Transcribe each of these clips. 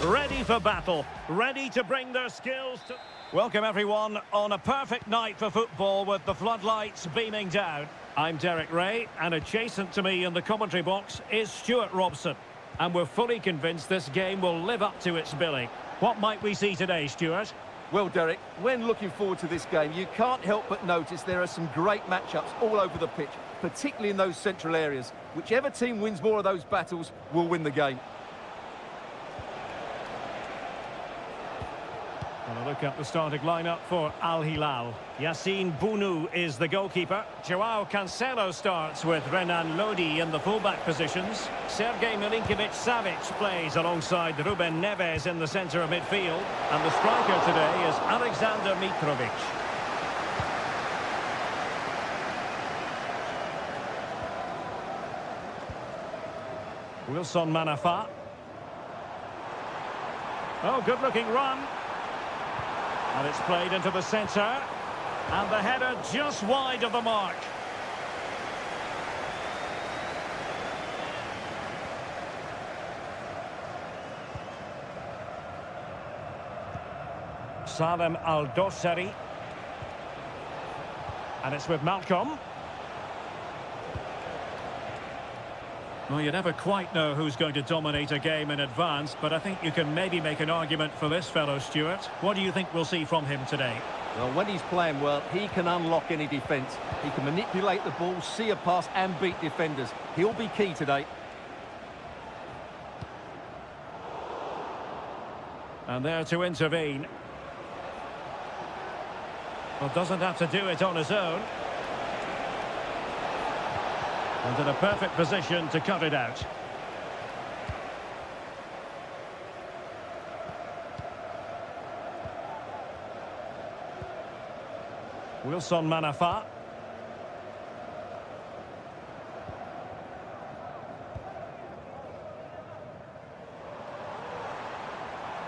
ready for battle, ready to bring their skills to... Welcome everyone on a perfect night for football with the floodlights beaming down. I'm Derek Ray, and adjacent to me in the commentary box is Stuart Robson. And we're fully convinced this game will live up to its billing. What might we see today, Stuart? Well, Derek, when looking forward to this game, you can't help but notice there are some great matchups all over the pitch, particularly in those central areas. Whichever team wins more of those battles will win the game. And a look at the starting lineup for Al Hilal. Yassine Bounou is the goalkeeper. Joao Cancelo starts with Renan Lodi in the fullback positions. Sergej Milinkovic-Savic plays alongside Ruben Neves in the centre of midfield. And the striker today is Alexander Mitrovic. Wilson Manafa. Oh, good-looking run. And it's played into the centre. And the header just wide of the mark. Salem Al-Dossari. And it's with Malcolm. Well, you never quite know who's going to dominate a game in advance, but I think you can maybe make an argument for this fellow, Stuart. What do you think we'll see from him today? Well, when he's playing well, he can unlock any defence. He can manipulate the ball, see a pass and beat defenders. He'll be key today. And there to intervene. Well, doesn't have to do it on his own. And in a perfect position to cut it out. Wilson Manafa.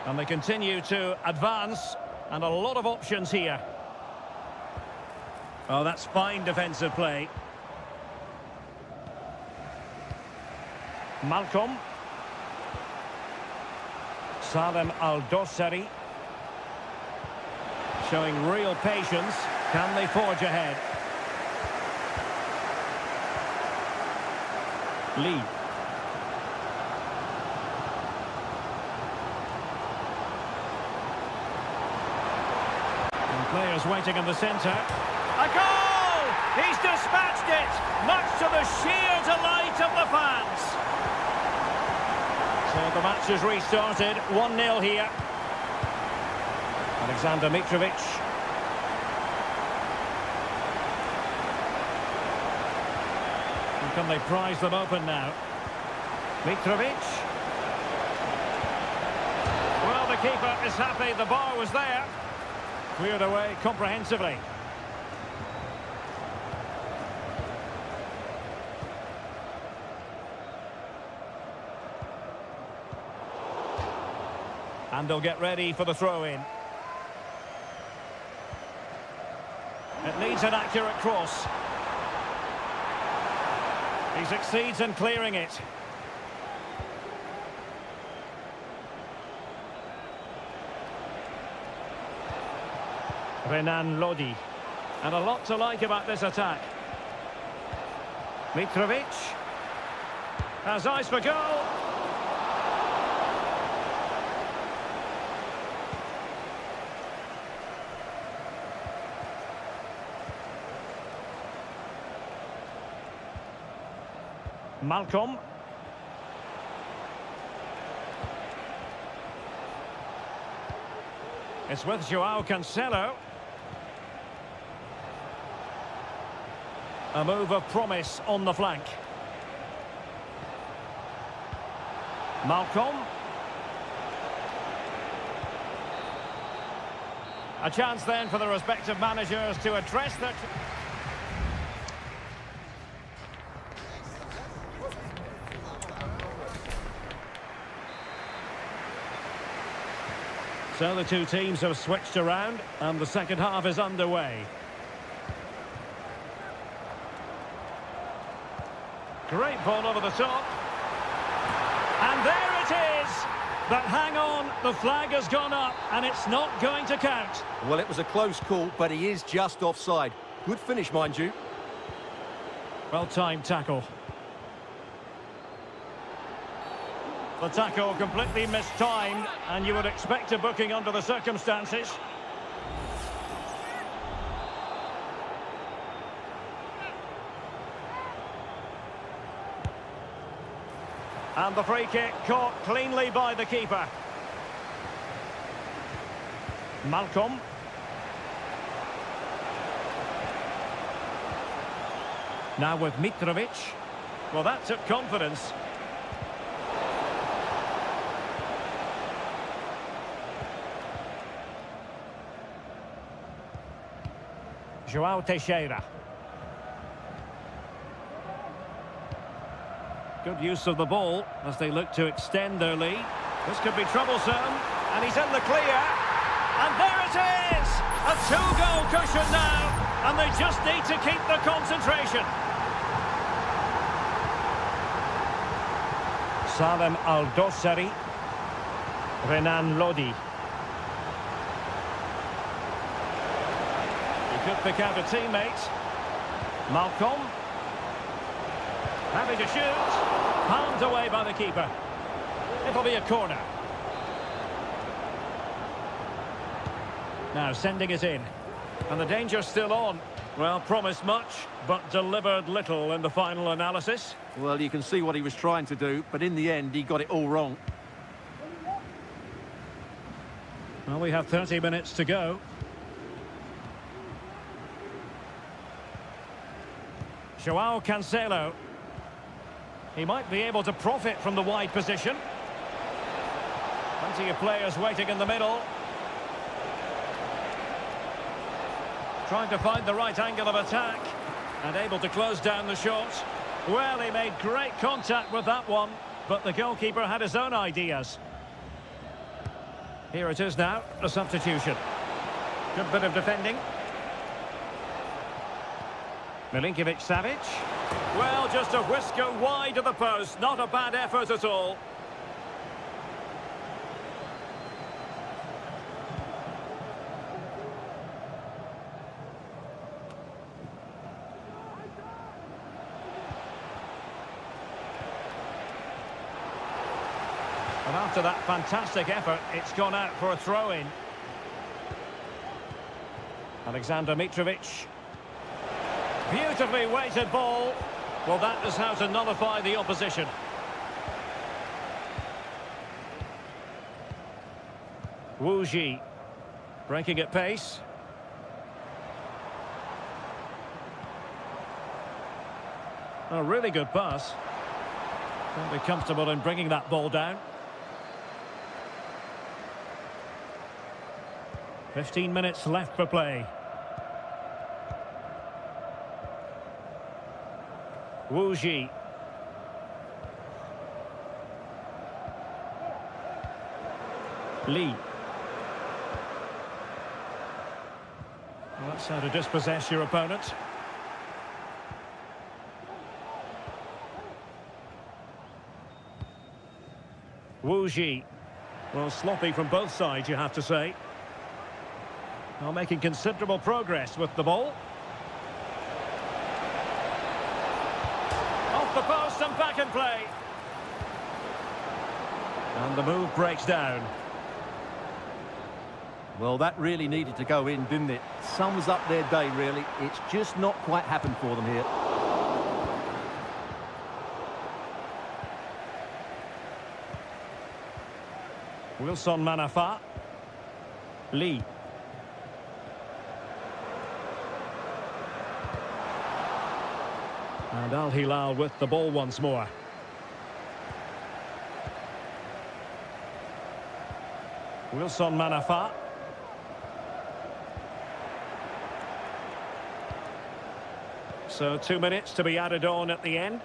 And they continue to advance, and a lot of options here. Oh, that's fine defensive play. Malcolm. Salem Al-Dossari. Showing real patience. Can they forge ahead? Lee. And players waiting in the centre. A goal! He's dispatched it, much to the sheer delight of the fans. So the match has restarted, 1-0 here. Alexander Mitrovic. And can they prize them open now? Mitrovic. Well, the keeper is happy, the bar was there. Cleared away comprehensively. And they'll get ready for the throw-in. It needs an accurate cross. He succeeds in clearing it. Renan Lodi. And a lot to like about this attack. Mitrovic. Has eyes for goal. Malcolm. It's with Joao Cancelo. A move of promise on the flank. Malcolm. A chance then for the respective managers to address their... So the two teams have switched around and the second half is underway. Great ball over the top. And there it is! But hang on, the flag has gone up and it's not going to count. Well, it was a close call, but he is just offside. Good finish, mind you. Well-timed tackle. The tackle completely mistimed, and you would expect a booking under the circumstances. And the free kick caught cleanly by the keeper. Malcolm. Now with Mitrovic. Well, that took confidence. João Teixeira. Good use of the ball as they look to extend their lead. This could be troublesome, and he's in the clear. And there it is! A two-goal cushion now, and they just need to keep the concentration. Salem Aldosari. Renan Lodi. He could pick out a teammate. Malcolm. Having to shoot. Palmed away by the keeper. It'll be a corner. Now sending it in. And the danger's still on. Well, promised much, but delivered little in the final analysis. Well, you can see what he was trying to do, but in the end, he got it all wrong. Well, we have 30 minutes to go. João Cancelo. He might be able to profit from the wide position. Plenty of players waiting in the middle. Trying to find the right angle of attack. And able to close down the shot. Well, he made great contact with that one. But the goalkeeper had his own ideas. Here it is now, a substitution. Good bit of defending. Milinkovic-Savic. Well, just a whisker wide of the post. Not a bad effort at all. And after that fantastic effort, it's gone out for a throw-in. Alexander Mitrovic. Beautifully weighted ball. Well, that is how to nullify the opposition. Wu Ji. Breaking at pace. A really good pass. Can't be comfortable in bringing that ball down. 15 minutes left for play. Wu Ji. Lee. Well, that's how to dispossess your opponent. Wu Ji. Well, sloppy from both sides, you have to say. Well, making considerable progress with the ball. Off the post and back in play. And the move breaks down. Well, that really needed to go in, didn't it? Sums up their day, really. It's just not quite happened for them here. Wilson Manafa. Lee. And Al Hilal with the ball once more. Wilson Manafa. So 2 minutes to be added on at the end.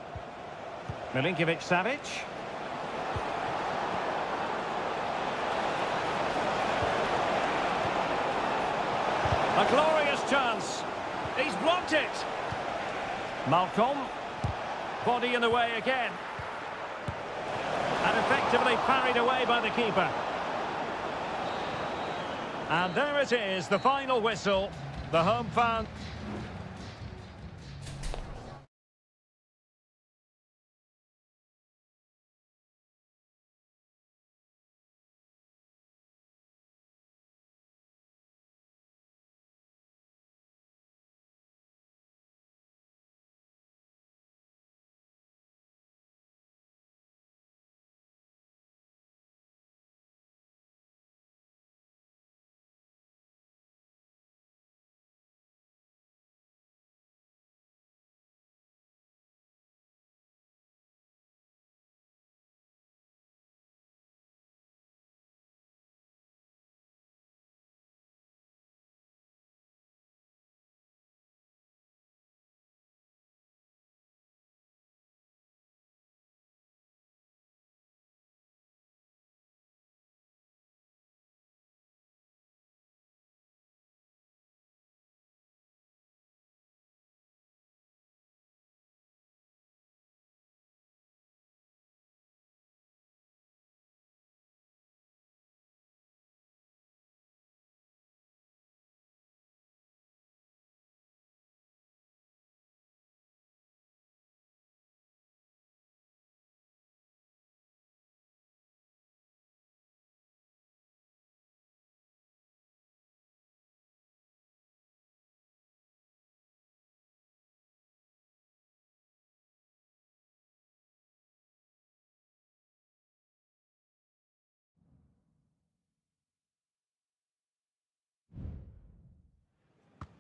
Milinkovic-Savic. A glorious chance. He's blocked it. Malcolm. Body in the way again. An effective effectively parried away by the keeper. And there it is, the final whistle. The home fan...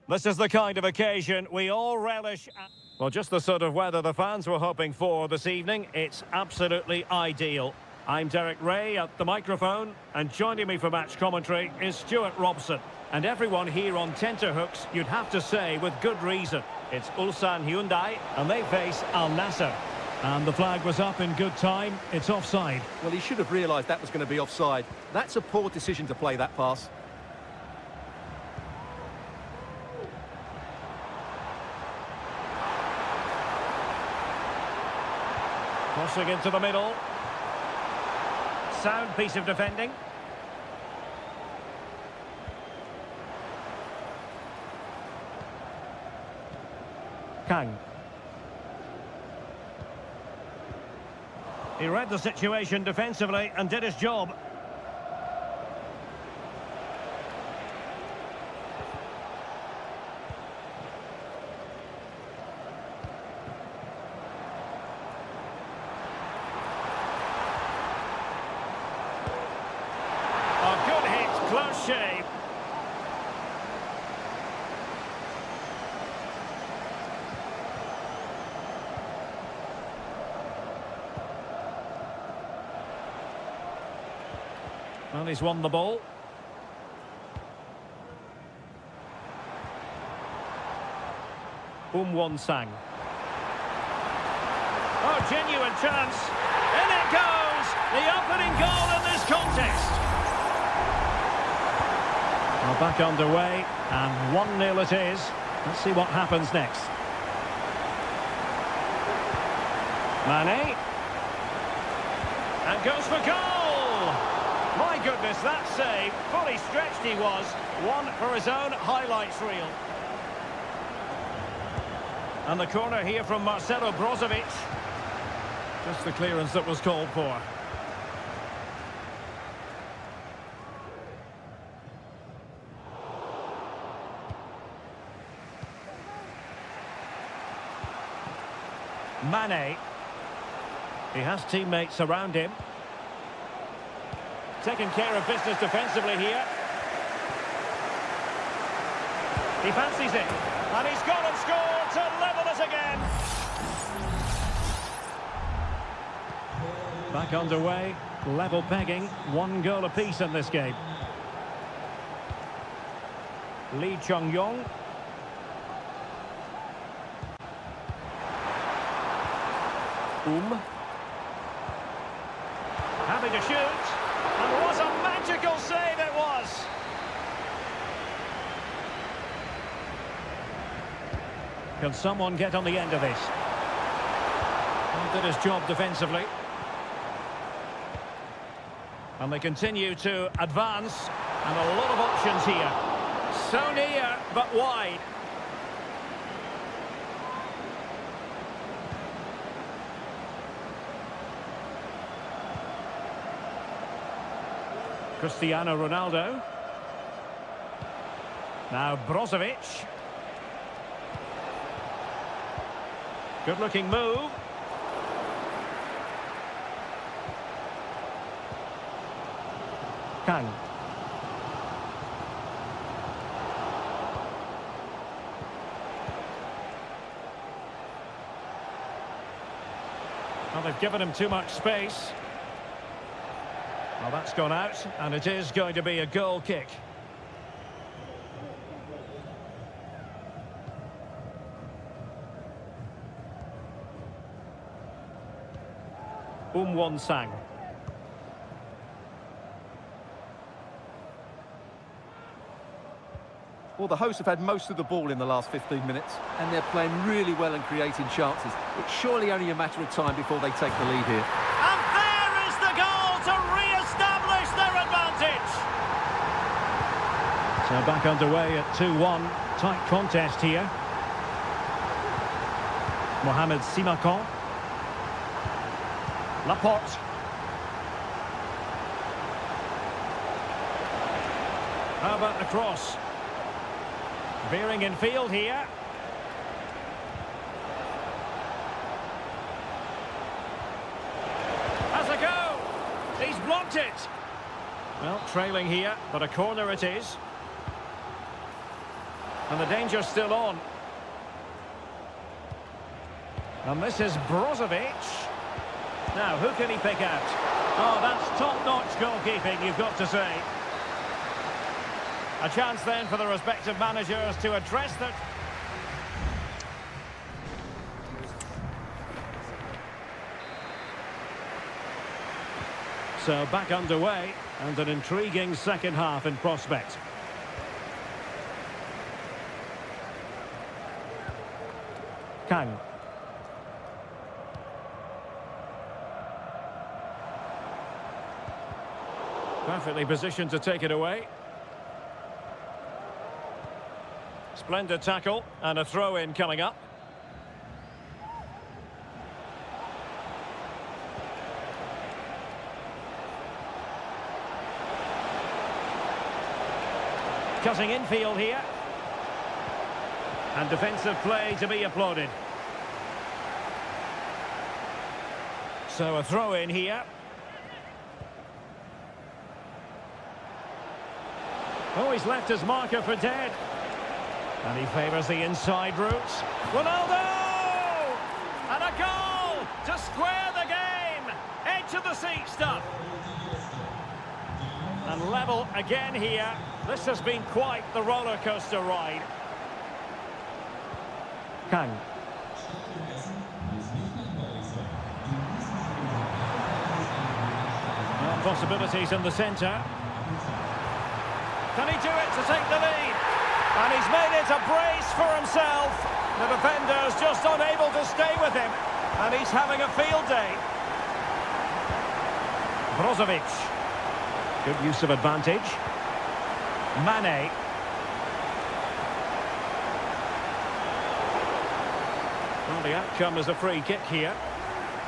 This is the kind of occasion we all relish. Well, just the sort of weather the fans were hoping for this evening. It's absolutely ideal. I'm Derek Ray at the microphone, and joining me for match commentary is Stuart Robson. And everyone here on tenterhooks, you'd have to say with good reason. It's Ulsan Hyundai, and they face Al Nassr. And the flag was up in good time. It's offside. Well, he should have realised that was going to be offside. That's a poor decision to play that pass. Crossing into the middle. Sound piece of defending. Kang. He read the situation defensively and did his job. Close shave. Well, he's won the ball. Won Sang. Oh, genuine chance. In it goes! The opening goal in this contest. Well, back underway, and 1-0 it is. Let's see what happens next. Mane. And goes for goal! My goodness, that save. Fully stretched he was. One for his own highlights reel. And the corner here from Marcelo Brozovic. Just the clearance that was called for. Mane. He has teammates around him. Taking care of business defensively here. He fancies it. And he's gone and scored to level it again. Back underway. Level pegging. 1 goal apiece in this game. Lee Chung-yong. Happy to shoot. And what a magical save it was. Can someone get on the end of this? He did his job defensively. And they continue to advance, and a lot of options here. So near, but wide. Cristiano Ronaldo. Now Brozovic. Good-looking move. Kang. Well, they've given him too much space. Well, that's gone out, and it is going to be a goal kick. Sang. Well, the hosts have had most of the ball in the last 15 minutes, and they're playing really well and creating chances. It's surely only a matter of time before they take the lead here. And there is the goal to re-establish their advantage. So back underway at 2-1. Tight contest here. Mohamed Simakon. Laporte. How about the cross? Veering in field here. Has a go! He's blocked it! Well, trailing here, but a corner it is. And the danger's still on. And this is Brozovic. Now, who can he pick out? Oh, that's top-notch goalkeeping, you've got to say. A chance then for the respective managers to address the... So back underway, and an intriguing second half in prospect. Kang. Perfectly positioned to take it away. Splendid tackle, and a throw-in coming up. Cutting infield here. And defensive play to be applauded. So a throw-in here. Oh, he's left his marker for dead. And he favours the inside route. Ronaldo! And a goal to square the game. Edge of the seat stuff. And level again here. This has been quite the roller coaster ride. Kang. Well, possibilities in the centre. Can he do it to take the lead? And he's made it a brace for himself. The defender's just unable to stay with him. And he's having a field day. Brozovic. Good use of advantage. Mane. Well, the outcome is a free kick here.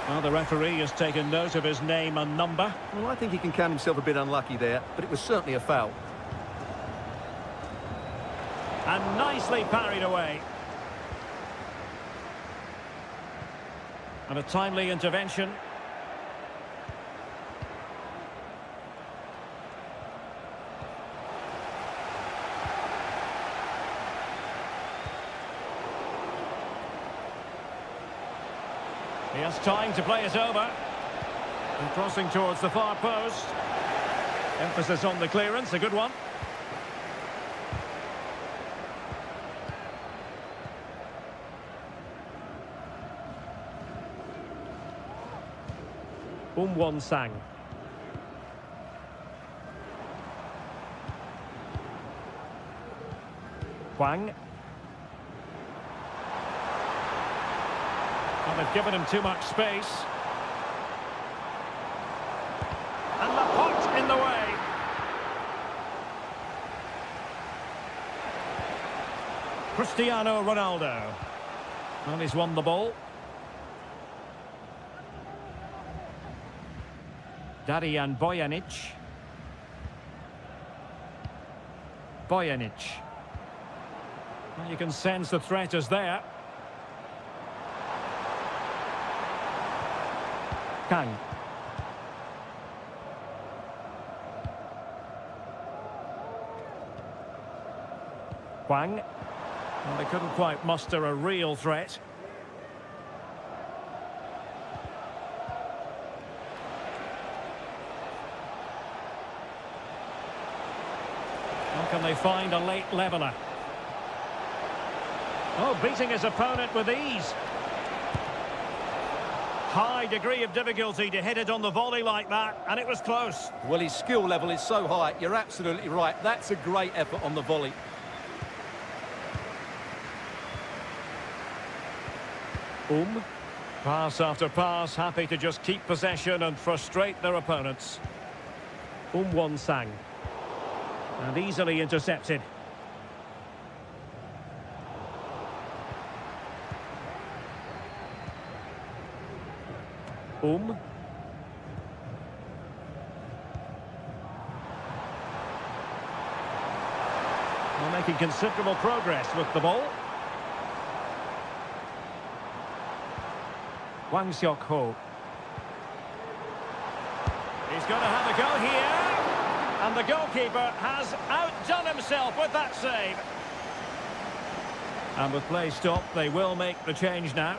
Well, the referee has taken note of his name and number. Well, I think he can count himself a bit unlucky there, but it was certainly a foul. And nicely parried away. And a timely intervention. He has time to play it over. And crossing towards the far post. Emphasis on the clearance, a good one. Sang. Hwang. Well, they've given him too much space. And Laporte in the Cristiano Ronaldo. And he's won the ball. Darijan Bojanic. Bojanic. Well, you can sense the threat is there. Kang. Hwang. Well, they couldn't quite muster a real threat. How can they find a late leveller? Oh, beating his opponent with ease. High degree of difficulty to hit it on the volley like that, and it was close. Well, his skill level is so high, you're absolutely right. That's a great effort on the volley. Pass after pass, happy to just keep possession and frustrate their opponents. Won-sang. And easily intercepted. Well, making considerable progress with the ball. Hwang Seok-ho. He's going to have a go here. And the goalkeeper has outdone himself with that save. And with play stopped, they will make the change now.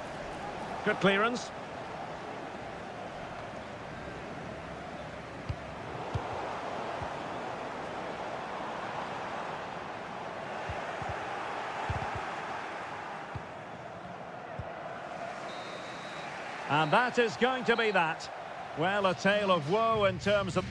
Good clearance. And that is going to be that. Well, a tale of woe in terms of...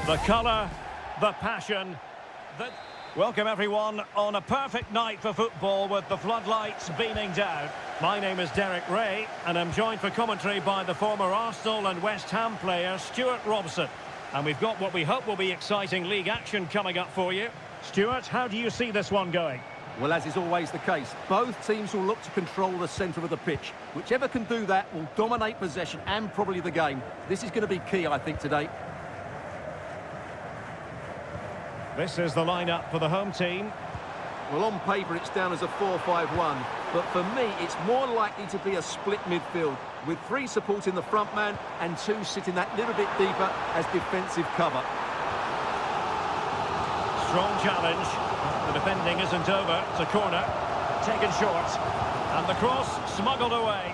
The colour, the passion, the... Welcome everyone on a perfect night for football with the floodlights beaming down. My name is Derek Ray and I'm joined for commentary by the former Arsenal and West Ham player Stuart Robson. And we've got what we hope will be exciting league action coming up for you. Stuart, how do you see this one going? Well, as is always the case, both teams will look to control the centre of the pitch. Whichever can do that will dominate possession and probably the game. This is going to be key, I think, today. This is the lineup for the home team. Well, on paper, it's down as a 4-5-1. But for me, it's more likely to be a split midfield, with 3 supporting the front man and 2 sitting that little bit deeper as defensive cover. Strong challenge. The defending isn't over. It's a corner. Taken short. And the cross smuggled away.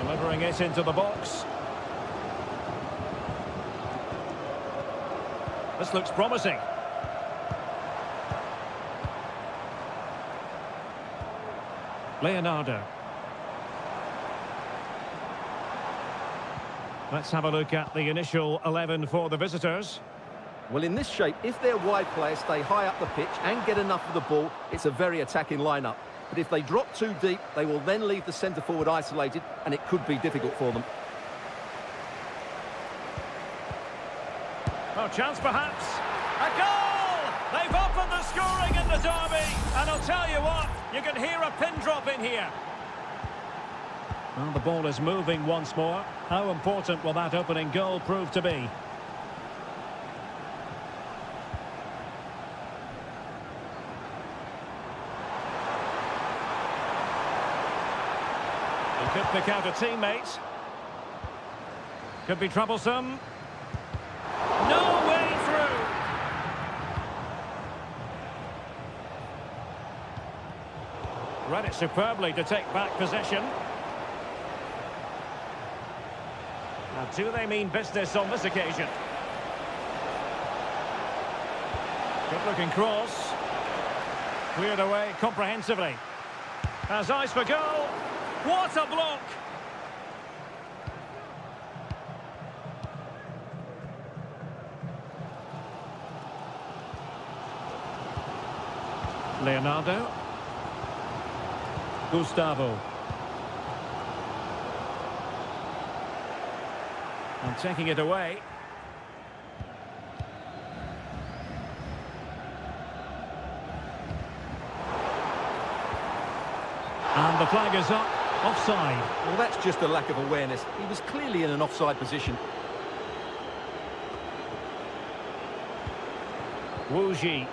Delivering it into the box. This looks promising. Leonardo. Let's have a look at the initial 11 for the visitors. Well, in this shape, if their wide players stay high up the pitch and get enough of the ball, it's a very attacking lineup. But if they drop too deep, they will then leave the centre-forward isolated, and it could be difficult for them. Oh, chance perhaps. A goal! They've opened the scoring in the derby. And I'll tell you what, you can hear a pin drop in here. Well, the ball is moving once more. How important will that opening goal prove to be? He could pick out a teammate. Could be troublesome. No way through. Read it superbly to take back possession. Now, do they mean business on this occasion? Good-looking cross. Cleared away comprehensively. Has eyes for goal. What a block! Leonardo. Gustavo. And taking it away. And the flag is up. Offside. Well, that's just a lack of awareness. He was clearly in an offside position. Wu Ji.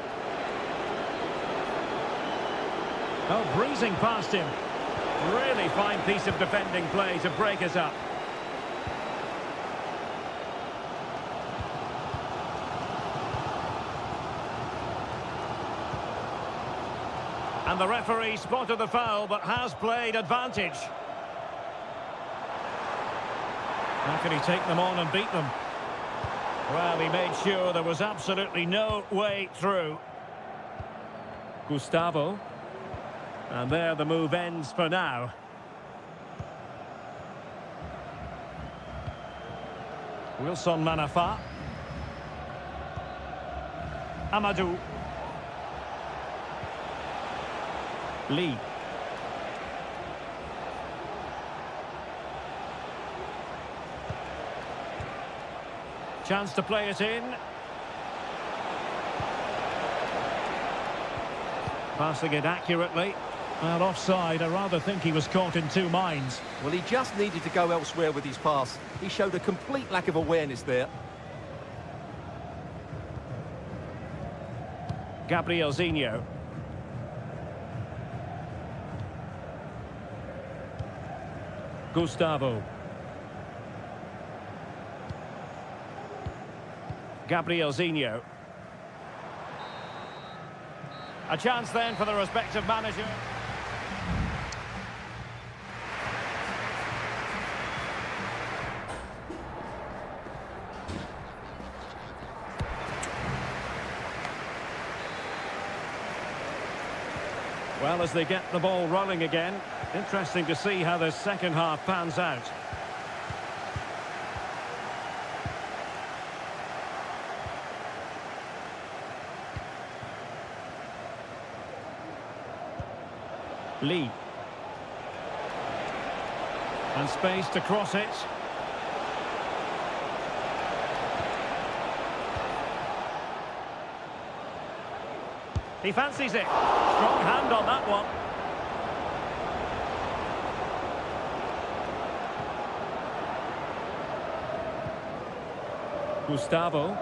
Oh, breezing past him. Really fine piece of defending play to break us up. And the referee spotted the foul, but has played advantage. How can he take them on and beat them? Well, he made sure there was absolutely no way through. Gustavo. And there the move ends for now. Wilson Manafa. Amadou. Lee. Chance to play it in. Passing it accurately. Well, offside. I rather think he was caught in two minds. Well, he just needed to go elsewhere with his pass. He showed a complete lack of awareness there. Gabrielzinho. Gustavo. Gabrielzinho. A chance then for the respective manager. Well, as they get the ball rolling again, interesting to see how the second half pans out. Lee. And space to cross it. He fancies it. Strong hand on that one. Gustavo.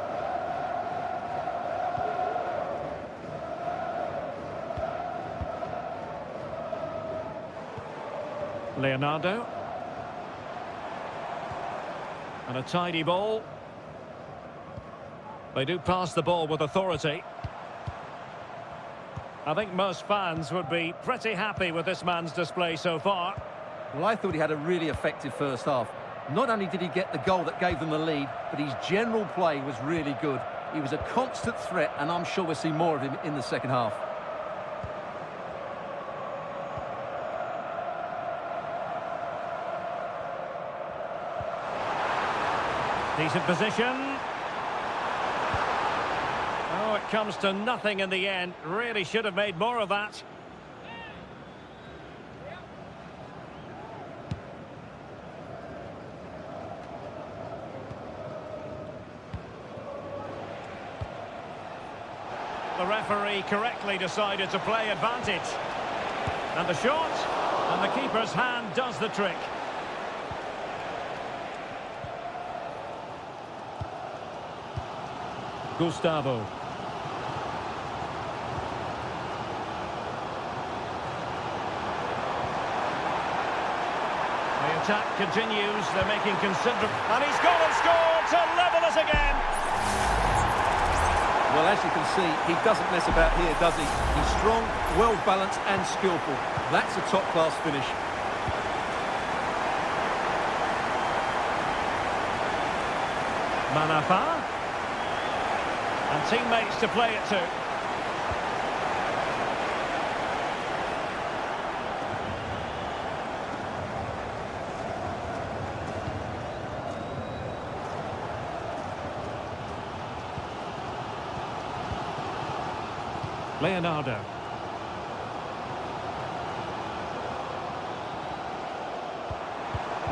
Leonardo. And a tidy ball. They do pass the ball with authority. I think most fans would be pretty happy with this man's display so far. Well, I thought he had a really effective first half. Not only did he get the goal that gave them the lead, but his general play was really good. He was a constant threat, and I'm sure we'll see more of him in the second half. Decent position. Oh, it comes to nothing in the end. Really should have made more of that. The referee correctly decided to play advantage. And the shot, and the keeper's hand does the trick. Gustavo. The attack continues, they're making considerable... And he's gone and scored to level us again! Well, as you can see, he doesn't mess about here, does he? He's strong, well-balanced and skillful. That's a top-class finish. Manafa. And teammates to play it to. Leonardo.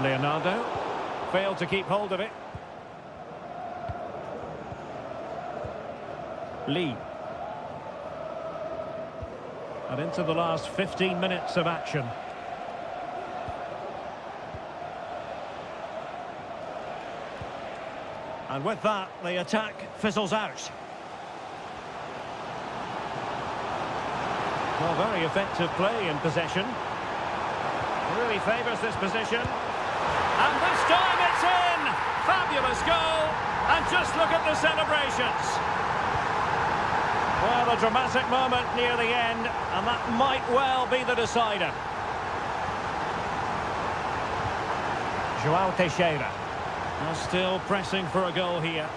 Leonardo failed to keep hold of it. Lee. And into the last 15 minutes of action. And with that, the attack fizzles out. Well, very effective play in possession. Really favours this position. And this time it's in! Fabulous goal! And just look at the celebrations. Well, a dramatic moment near the end, and that might well be the decider. João Teixeira. Now still pressing for a goal here.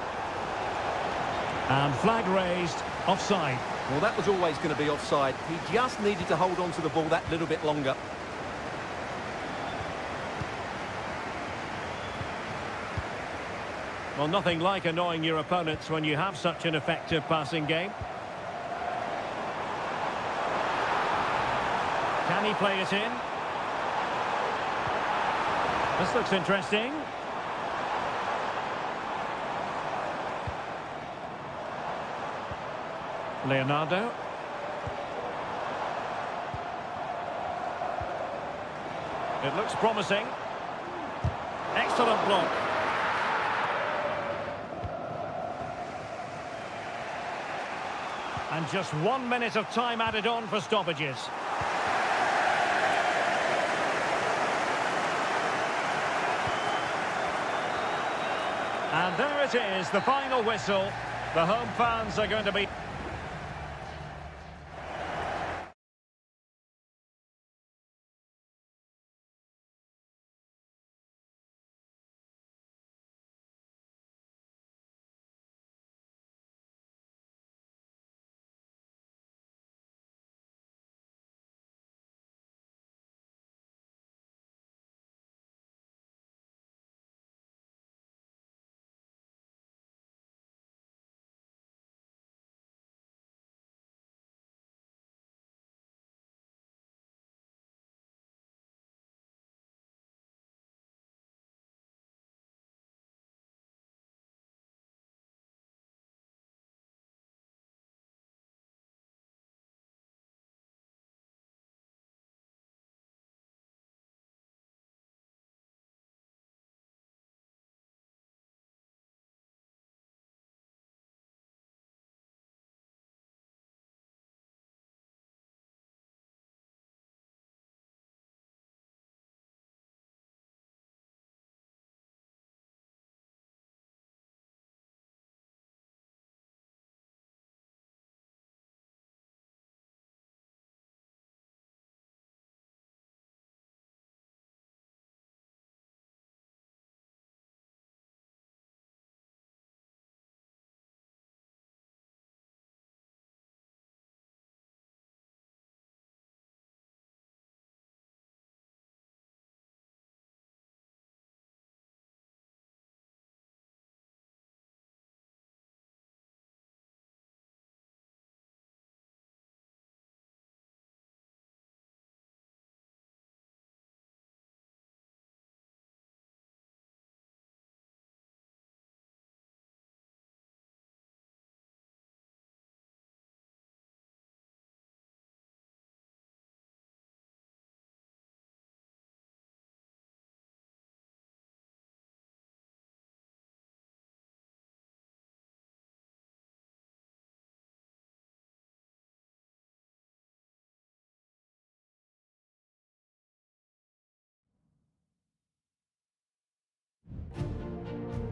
And flag raised, offside. Well, that was always going to be offside. He just needed to hold on to the ball that little bit longer. Well, nothing like annoying your opponents when you have such an effective passing game. Can he play it in? This looks interesting. Leonardo. It looks promising. Excellent block. And just 1 minute of time added on for stoppages. And there it is, the final whistle. The home fans are going to be...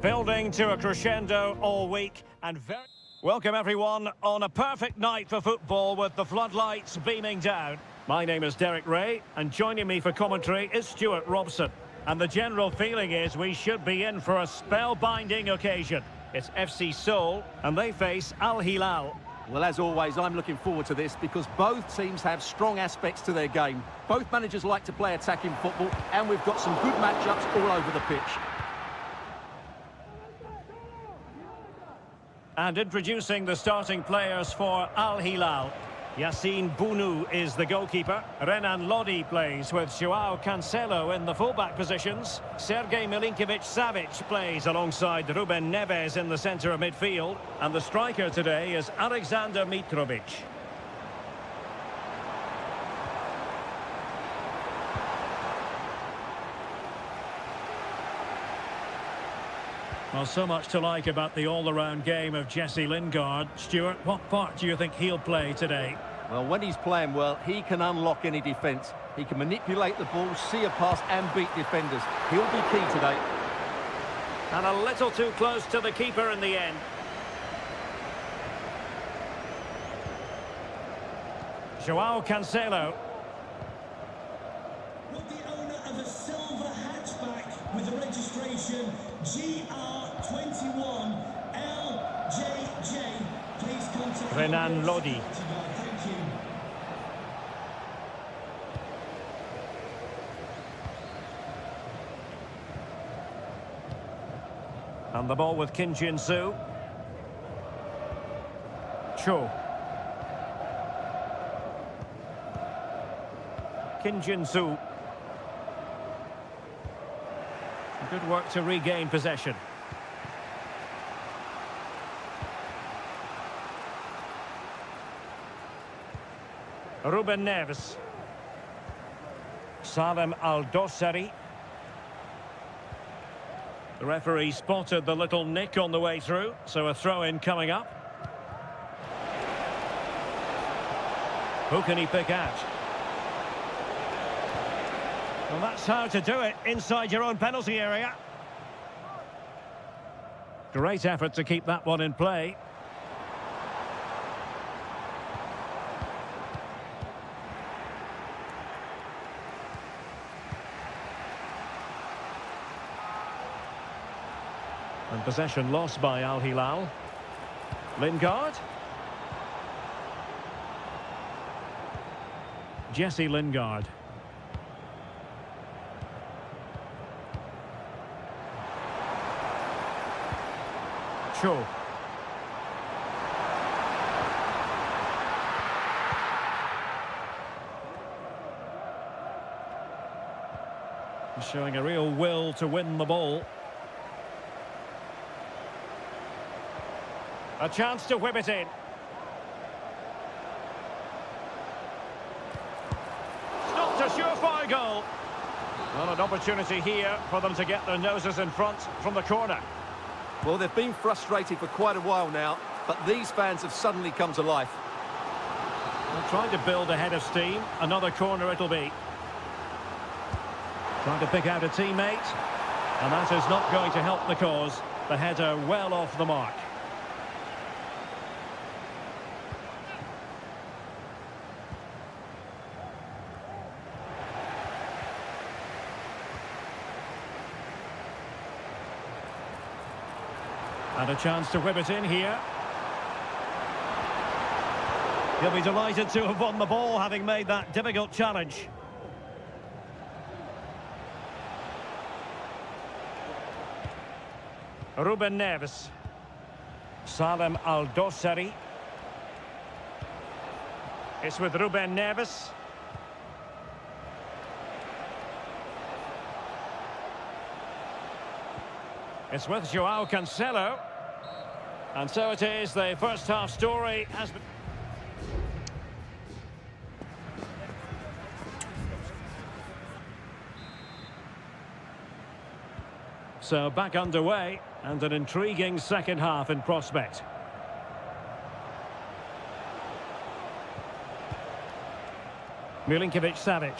Building to a crescendo all week and very... Welcome everyone on a perfect night for football with the floodlights beaming down. My name is Derek Ray and joining me for commentary is Stuart Robson. And the general feeling is we should be in for a spellbinding occasion. It's FC Seoul and they face Al Hilal. Well, as always, I'm looking forward to this because both teams have strong aspects to their game. Both managers like to play attacking football and we've got some good matchups all over the pitch. And introducing the starting players for Al Hilal. Yassine Bounou is the goalkeeper. Renan Lodi plays with Joao Cancelo in the fullback positions. Sergej Milinkovic-Savic plays alongside Ruben Neves in the centre of midfield. And the striker today is Alexander Mitrovic. Well, so much to like about the all-around game of Jesse Lingard. Stuart, what part do you think he'll play today? Well, when he's playing well, he can unlock any defence. He can manipulate the ball, see a pass and beat defenders. He'll be key today. And a little too close to the keeper in the end. Joao Cancelo. With the owner of a silver hatchback with the registration GR21LJJ, please contact Renan Lodi. Thank you. And the ball with Kim Jin-soo. Cho. Kim Jin-soo. Good work to regain possession. Ruben Neves. Salem Al-Dossari. The referee spotted the little nick on the way through, so a throw-in coming up. Who can he pick out? Well, that's how to do it, inside your own penalty area. Great effort to keep that one in play. And possession lost by Al Hilal. Lingard. Jesse Lingard. Cho. Showing a real will to win the ball. A chance to whip it in. Stopped a surefire goal. Well, an opportunity here for them to get their noses in front from the corner. Well, they've been frustrated for quite a while now, but these fans have suddenly come to life. They're trying to build a head of steam. Another corner it'll be. Trying to pick out a teammate. And that is not going to help the cause. The header well off the mark. And a chance to whip it in here. He'll be delighted to have won the ball, having made that difficult challenge. Ruben Neves. Salem Al-Dossari. It's with Ruben Neves. It's with Joao Cancelo. And so it is, the first half story has been... So back underway, and an intriguing second half in prospect. Milinkovic-Savic.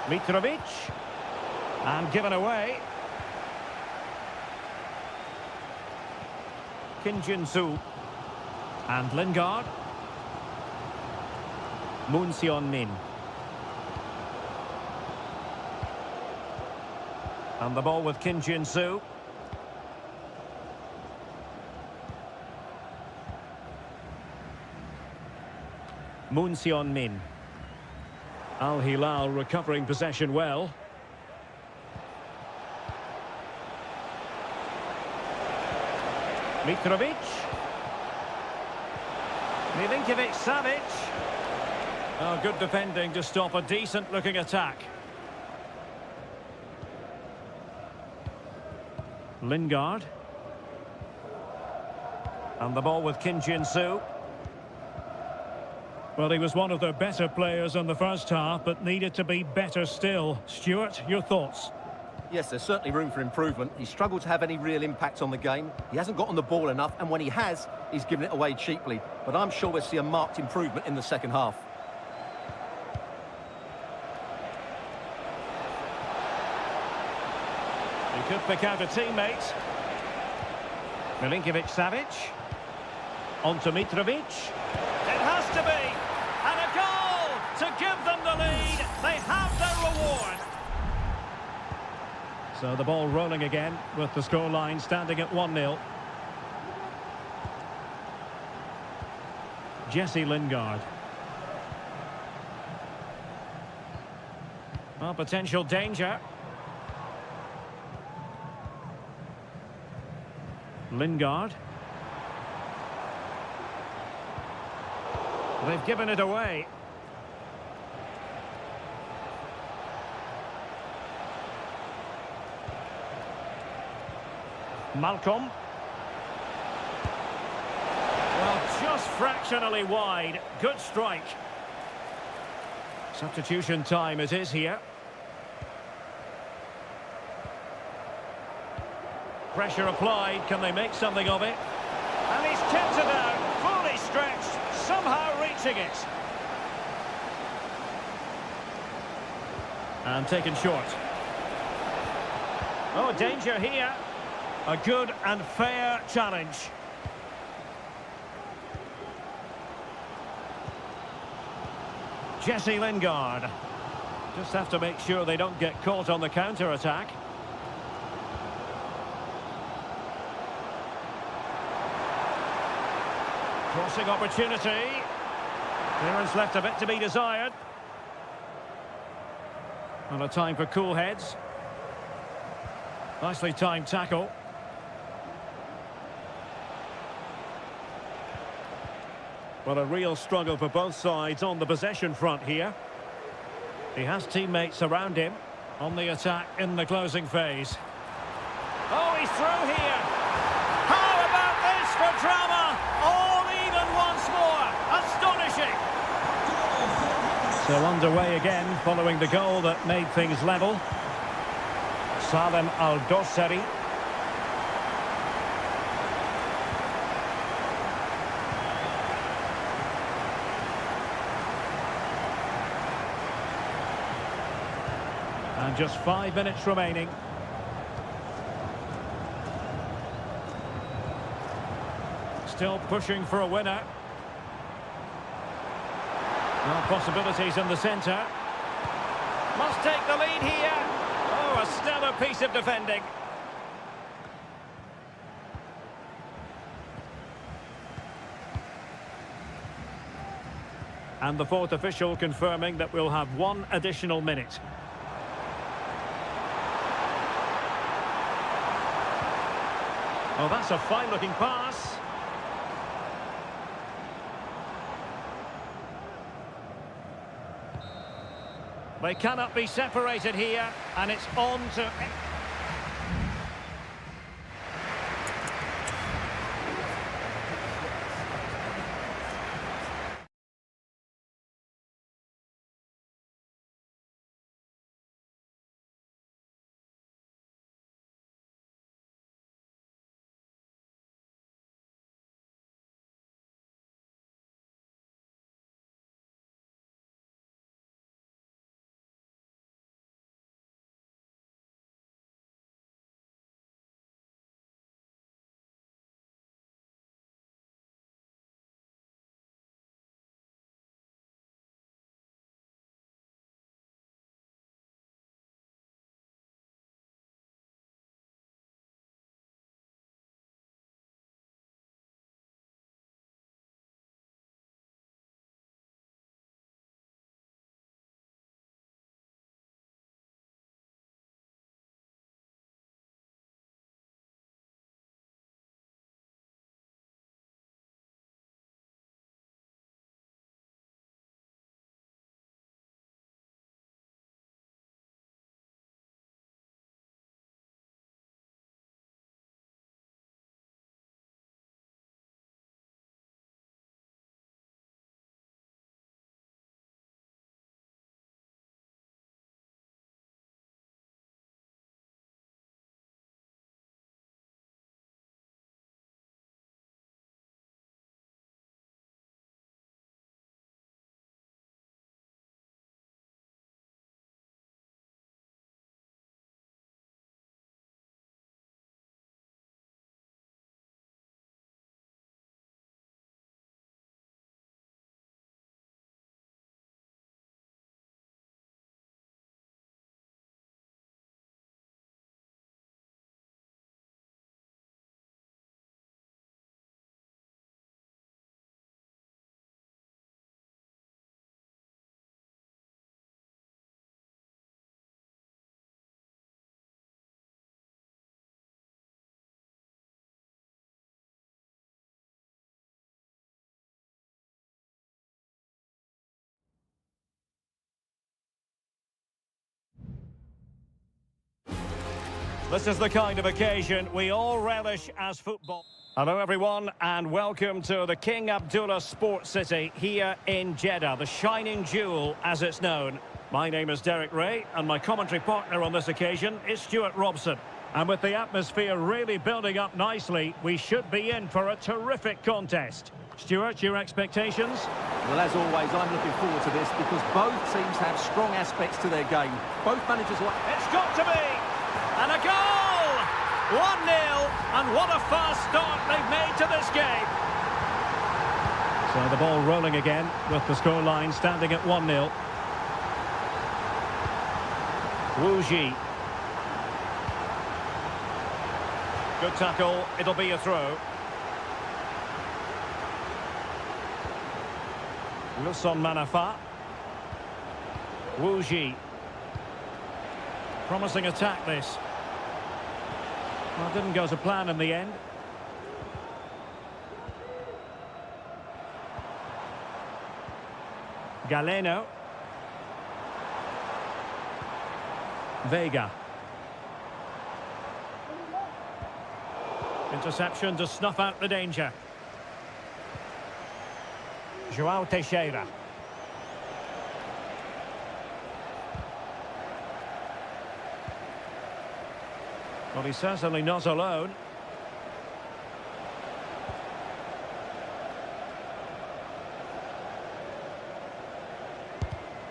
Mitrovic. And given away. Kim Jin-soo. And Lingard. Moon Seon-min. And the ball with Kim Jin-soo. Moon Seon-min. Al Hilal recovering possession well. Mitrovic. Milinkovic-Savic. Oh, good defending to stop a decent-looking attack. Lingard. And the ball with Kim Jin-soo. Well, he was one of their better players in the first half, but needed to be better still. Stuart, your thoughts? Yes, there's certainly room for improvement. He's struggled to have any real impact on the game. He hasn't got on the ball enough, and when he has, he's given it away cheaply. But I'm sure we'll see a marked improvement in the second half. He could pick out a teammate. Milinkovic-Savic. On to Mitrovic. It has to be. And a goal to give them the lead. They have their reward. So the ball rolling again with the scoreline standing at 1-0. Jesse Lingard. Well, potential danger. Lingard. They've given it away. Malcolm. Well, just fractionally wide. Good strike. Substitution time it is here. Pressure applied. Can they make something of it? And he's kept it out. Fully stretched. Somehow reaching it. And taken short. Oh, danger here. A good and fair challenge. Jesse Lingard. Just have to make sure they don't get caught on the counter-attack. Crossing opportunity. Clearance left a bit to be desired. And a time for cool heads. Nicely timed tackle. Well, a real struggle for both sides on the possession front here. He has teammates around him on the attack in the closing phase. Oh, he's through here. How about this for drama? All even once more. Astonishing. So underway again following the goal that made things level. Salem Al-Dossari. And just 5 minutes remaining. Still pushing for a winner. Well, possibilities in the centre. Must take the lead here. Oh, a stellar piece of defending. And the fourth official confirming that we'll have 1 additional minute. Oh, that's a fine-looking pass. They cannot be separated here, and it's on to... This is the kind of occasion we all relish as football. Hello everyone and welcome to the King Abdullah Sports City here in Jeddah, the shining jewel as it's known. My name is Derek Ray and my commentary partner on this occasion is Stuart Robson. And with the atmosphere really building up nicely, we should be in for a terrific contest. Stuart, your expectations? Well, as always, I'm looking forward to this because both teams have strong aspects to their game. Both managers like... It's got to be! And a goal! 1-0, and what a fast start they've made to this game. So the ball rolling again with the scoreline standing at 1-0. Wu Ji. Good tackle, it'll be a throw. Luson Manafa. Wu Ji. Promising attack this. Well, didn't go to plan in the end. Galeno. Vega. Interception to snuff out the danger. João Teixeira. Well, he's certainly not alone.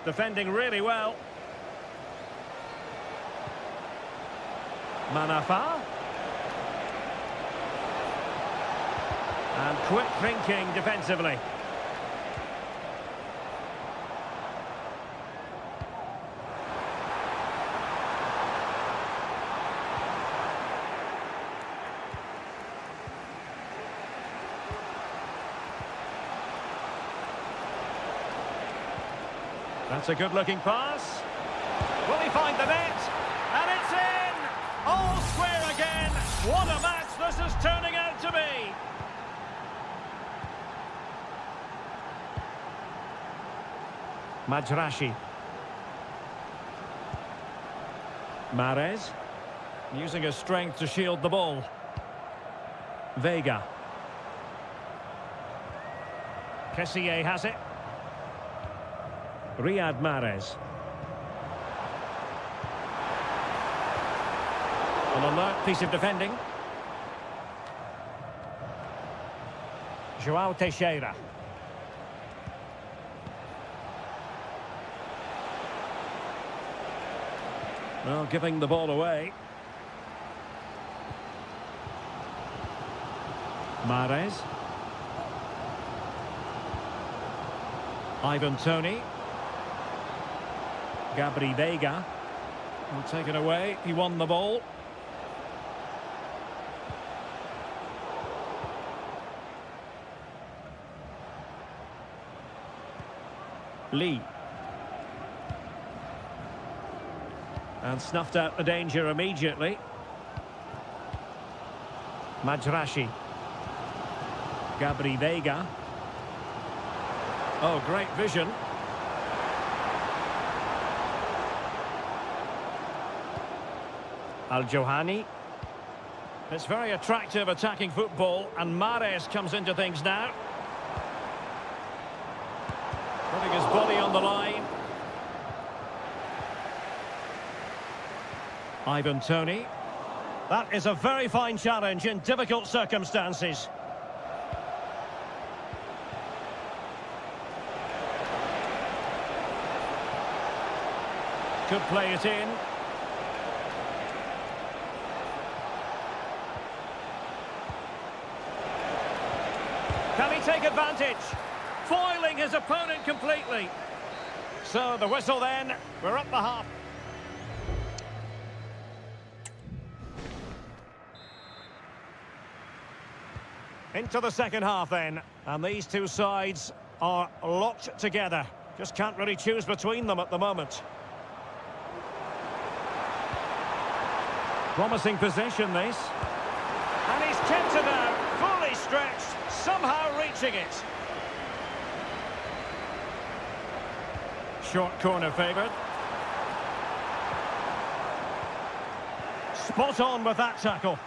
Defending really well. Manafa. And quick thinking defensively. That's a good-looking pass. Will he find the net? And it's in! All square again. What a match this is turning out to be. Majrashi. Mahrez. Using his strength to shield the ball. Vega. Kessié has it. Riyad Mahrez. An alert piece of defending. João Teixeira. Well, giving the ball away. Mahrez. Ivan Toney. Gabri Vega will take it away. He won the ball. Lee. And snuffed out the danger immediately. Majrashi. Gabri Vega. Oh, great vision. Al-Johani. It's very attractive attacking football, and Mahrez comes into things now. Putting his body on the line. Ivan Toney. That is a very fine challenge in difficult circumstances. Could play it in. Can he take advantage? Foiling his opponent completely. So the whistle then, we're up the half. Into the second half then, and these two sides are locked together. Just can't really choose between them at the moment. Promising possession this. And he's kept it out, fully stretched, somehow reaching it. Short corner favoured. Spot on with that tackle.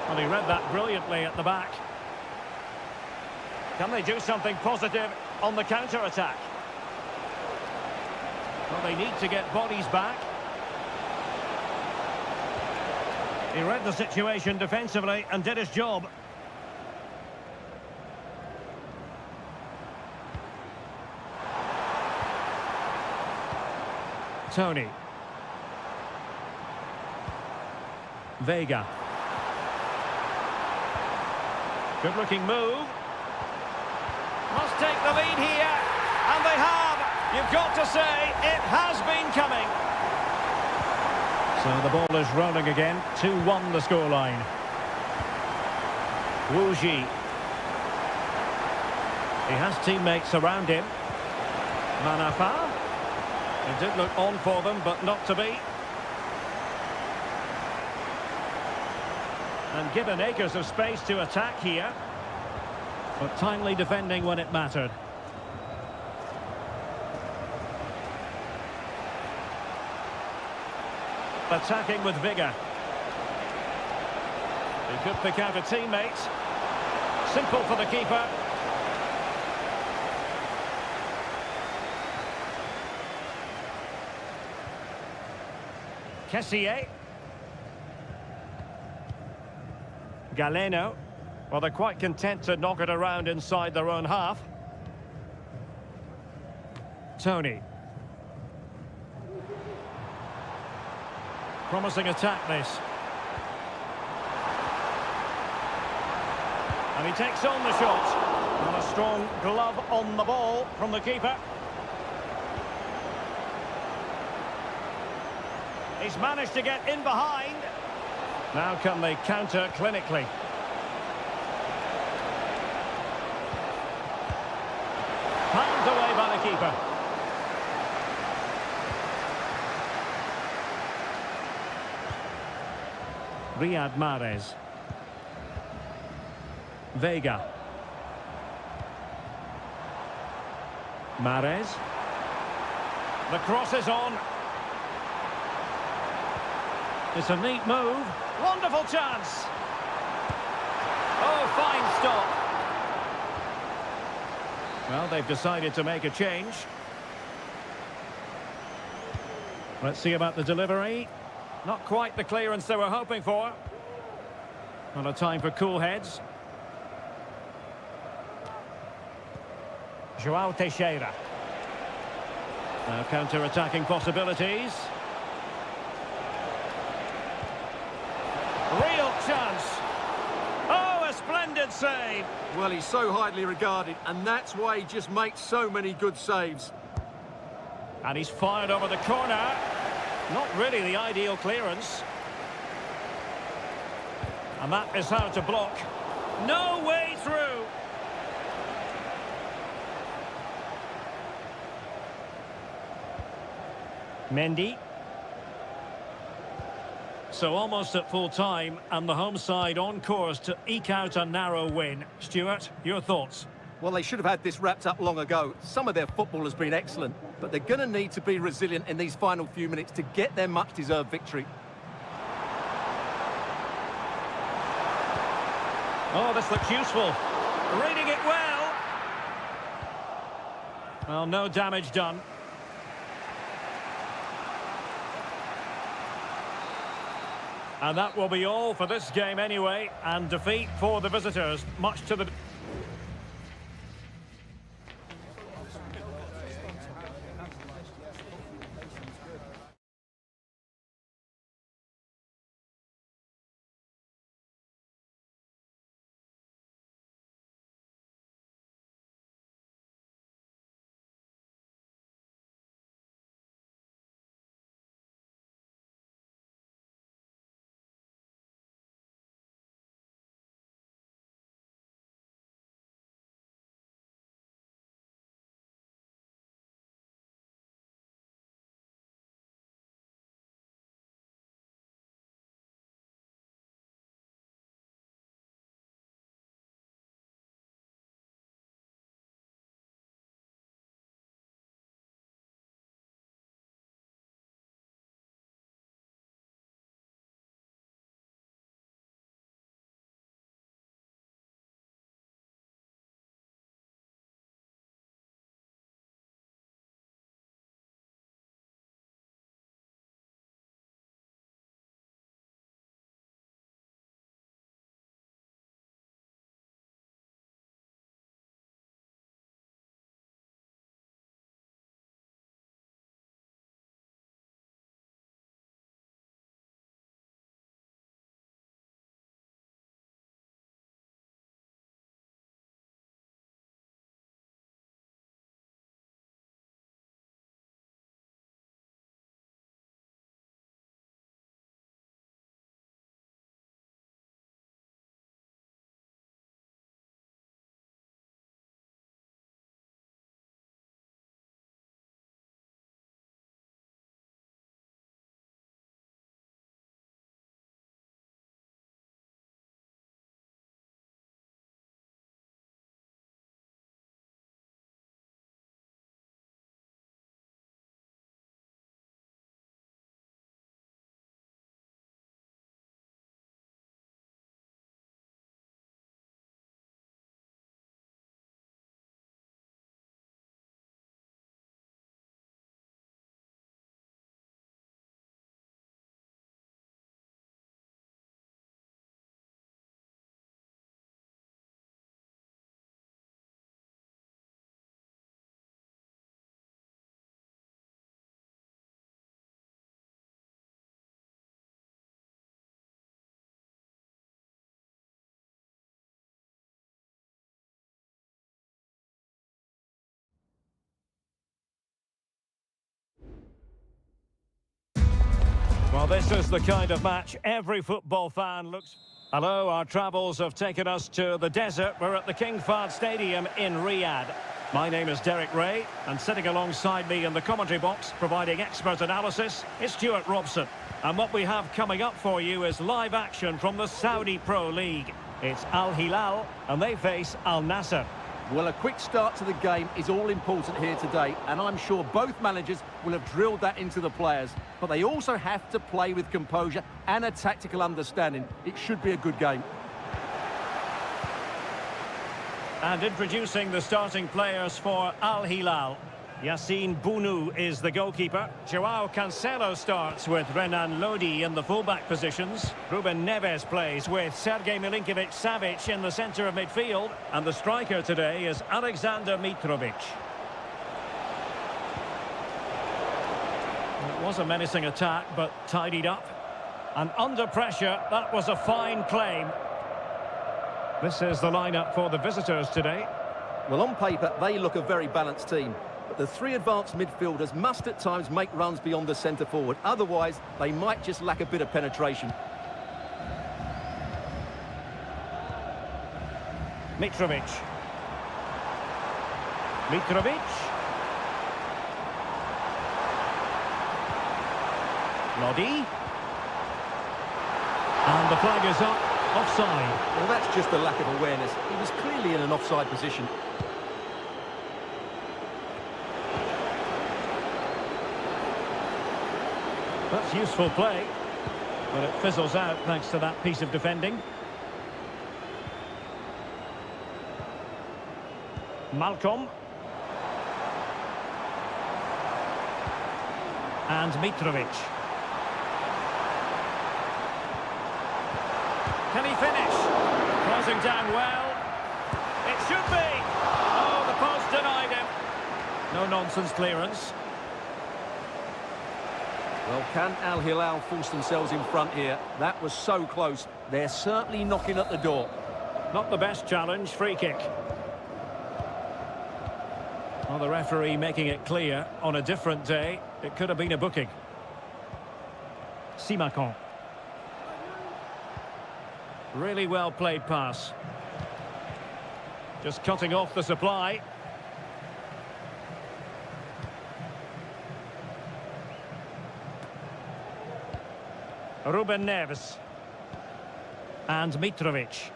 Well, he read that brilliantly at the back. Can they do something positive on the counter-attack? Well, they need to get bodies back. He read the situation defensively and did his job. Tony. Vega. Good-looking move. Must take the lead here. And they have. You've got to say, it has been coming. So the ball is rolling again. 2-1 the scoreline. Wu Ji. He has teammates around him. Manafa. It did look on for them, but not to be. And given acres of space to attack here. But timely defending when it mattered. Attacking with vigour. He could pick out a teammate. Simple for the keeper. Kessier. Galeno. Well, they're quite content to knock it around inside their own half. Tony. Promising attack, this. And he takes on the shot. And a strong glove on the ball from the keeper. He's managed to get in behind. Now can they counter clinically? Palmed away by the keeper. Riyad Mahrez. Vega. Mahrez. The cross is on. It's a neat move. Wonderful chance. Oh, fine stop. Well, they've decided to make a change. Let's see about the delivery. Not quite the clearance they were hoping for. Not a time for cool heads. Joao Teixeira. Now counter-attacking possibilities. Real chance. Oh, a splendid save. Well, he's so highly regarded, and that's why he just makes so many good saves. And he's fired over the corner. Not really the ideal clearance. And that is how to block. No way through. Mendy. So almost at full time, and the home side on course to eke out a narrow win. Stuart, your thoughts? Well, they should have had this wrapped up long ago. Some of their football has been excellent, but they're going to need to be resilient in these final few minutes to get their much-deserved victory. Oh, this looks useful. Reading it well. Well, no damage done. And that will be all for this game anyway, and defeat for the visitors, much to the... Well, this is the kind of match every football fan looks... Hello, our travels have taken us to the desert. We're at the King Fahd Stadium in Riyadh. My name is Derek Ray, and sitting alongside me in the commentary box, providing expert analysis, is Stuart Robson. And what we have coming up for you is live action from the Saudi Pro League. It's Al Hilal, and they face Al Nassr. Well, a quick start to the game is all important here today, and I'm sure both managers will have drilled that into the players. But they also have to play with composure and a tactical understanding. It should be a good game. And introducing the starting players for Al Hilal. Yassine Bounou is the goalkeeper. Joao Cancelo starts with Renan Lodi in the fullback positions. Ruben Neves plays with Sergej Milinkovic-Savic in the centre of midfield. And the striker today is Alexander Mitrovic. It was a menacing attack, but tidied up. And under pressure, that was a fine claim. This is the lineup for the visitors today. Well, on paper, they look a very balanced team. But the three advanced midfielders must at times make runs beyond the centre-forward. Otherwise, they might just lack a bit of penetration. Mitrovic. Mitrovic. Lodi. And the flag is up. Offside. Well, that's just a lack of awareness. He was clearly in an offside position. That's useful play, but it fizzles out thanks to that piece of defending. Malcolm. And Mitrovic. Can he finish? Closing down well. It should be. Oh, the post denied him. No nonsense clearance. Well, can Al Hilal force themselves in front here? That was so close. They're certainly knocking at the door. Not the best challenge, free kick. Well, the referee making it clear, on a different day, it could have been a booking. Simakon. Really well played pass. Just cutting off the supply. Ruben Neves. And Mitrovic.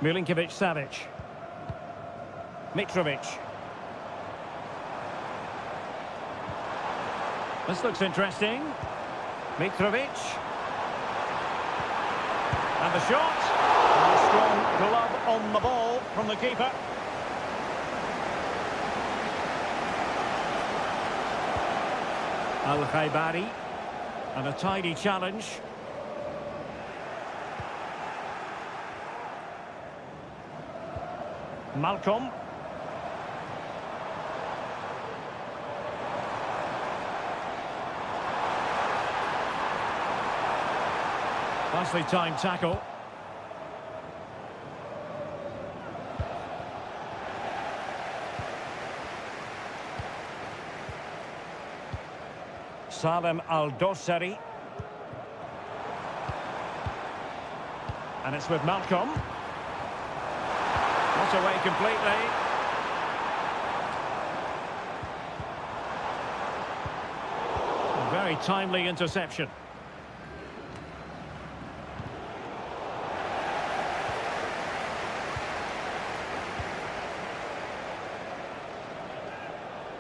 Milinkovic-Savic. Mitrovic. This looks interesting. Mitrovic. And the shot. And a strong glove on the ball from the keeper. Al-Khaibari. And a tidy challenge. Malcolm. Nicely timed tackle. Salem Al-Dossari. And it's with Malcolm. Not away completely. A very timely interception.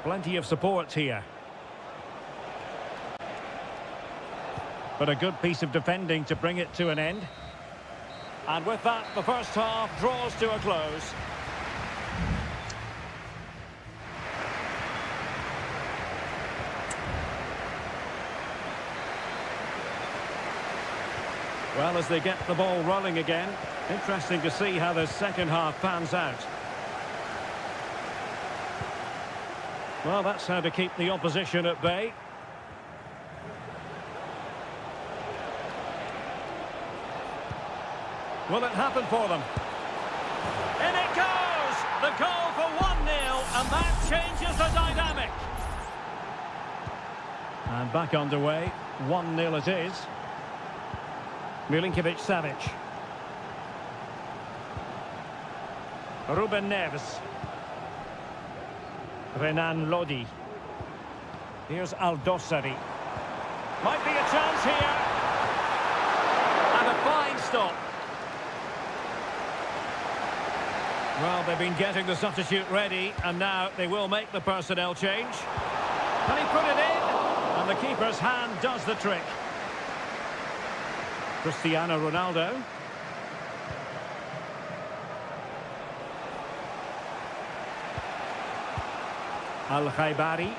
Plenty of support here. But a good piece of defending to bring it to an end. And with that, the first half draws to a close. Well, as they get the ball rolling again, interesting to see how the second half pans out. Well, that's how to keep the opposition at bay. Will it happen for them? In it goes! The goal for 1-0, and that changes the dynamic. And back underway. 1-0 it is. Milinkovic-Savic. Ruben Neves. Renan Lodi. Here's Aldosari. Might be a chance here. And a fine stop. Well, they've been getting the substitute ready, and now they will make the personnel change. Can he put it in? And the keeper's hand does the trick. Cristiano Ronaldo. Al-Khaibari.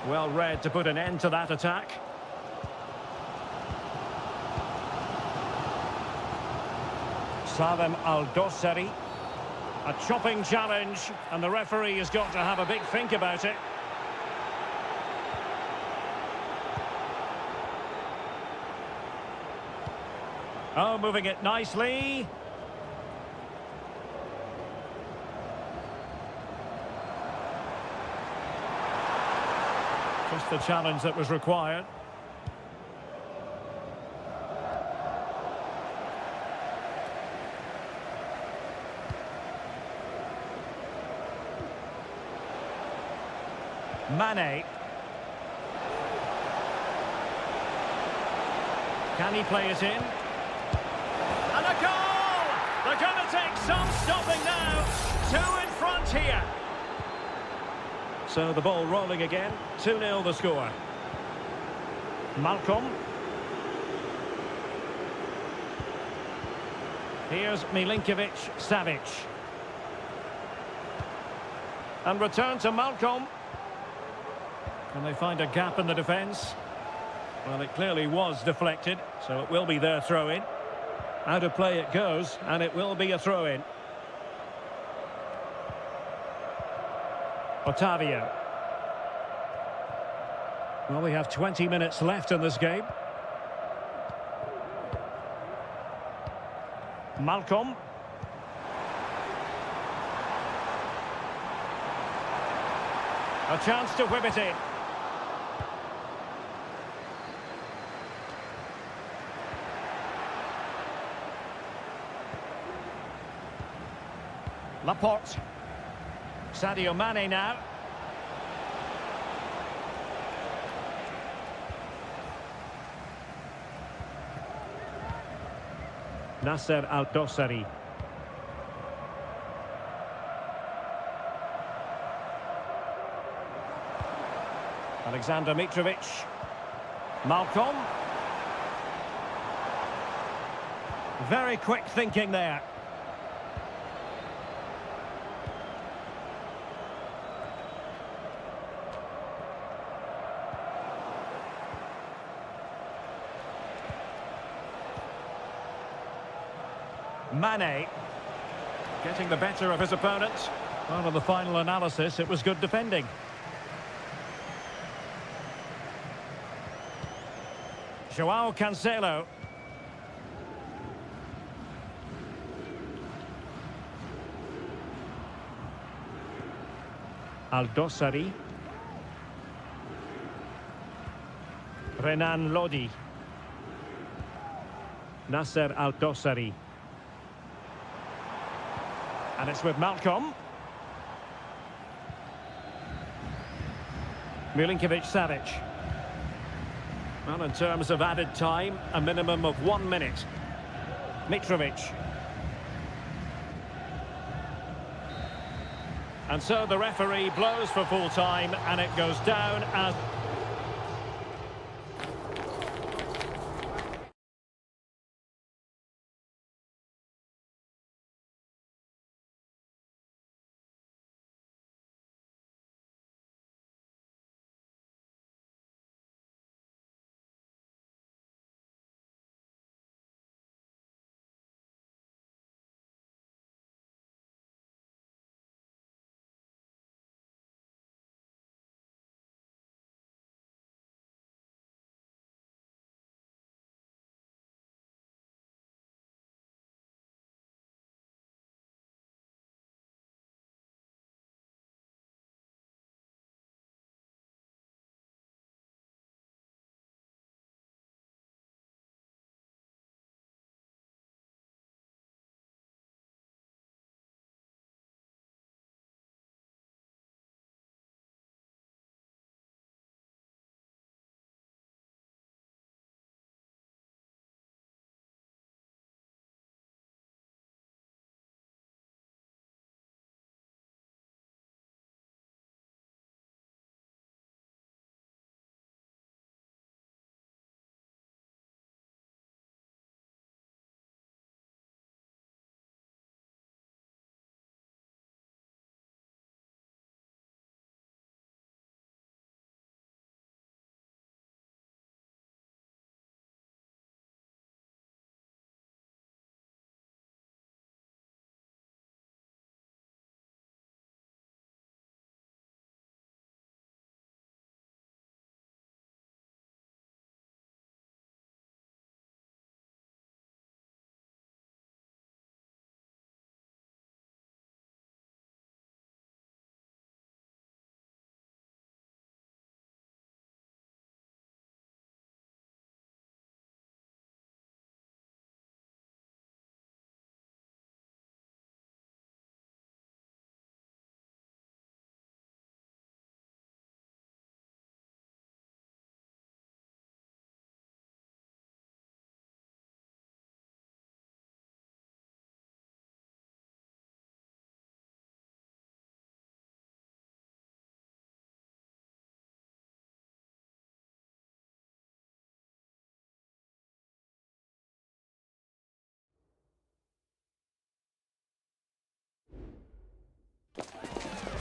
Well read to put an end to that attack. Salem Al-Dossari. A chopping challenge, and the referee has got to have a big think about it. Oh, moving it nicely. Just the challenge that was required. Mane. Can he play it in? And a goal! They're going to take some stopping now. 2 in front here. So the ball rolling again. 2-0 the score. Malcolm. Here's Milinkovic-Savic. And return to Malcolm. Can they find a gap in the defence? Well, it clearly was deflected, so it will be their throw-in. Out of play it goes, and it will be a throw-in. Otavio. Well, we have 20 minutes left in this game. Malcolm. A chance to whip it in. Laporte. Sadio Mane now. Nasser Al-Dossari. Alexander Mitrovic. Malcolm. Very quick thinking there. Mane getting the better of his opponent. Well, in the final analysis, it was good defending. Joao Cancelo. Al-Dossari. Renan Lodi. Nasser Al-Dossari. And it's with Malcolm. Milinkovic-Savic. Well, in terms of added time, a minimum of 1 minute. Mitrovic. And so the referee blows for full time, and it goes down as...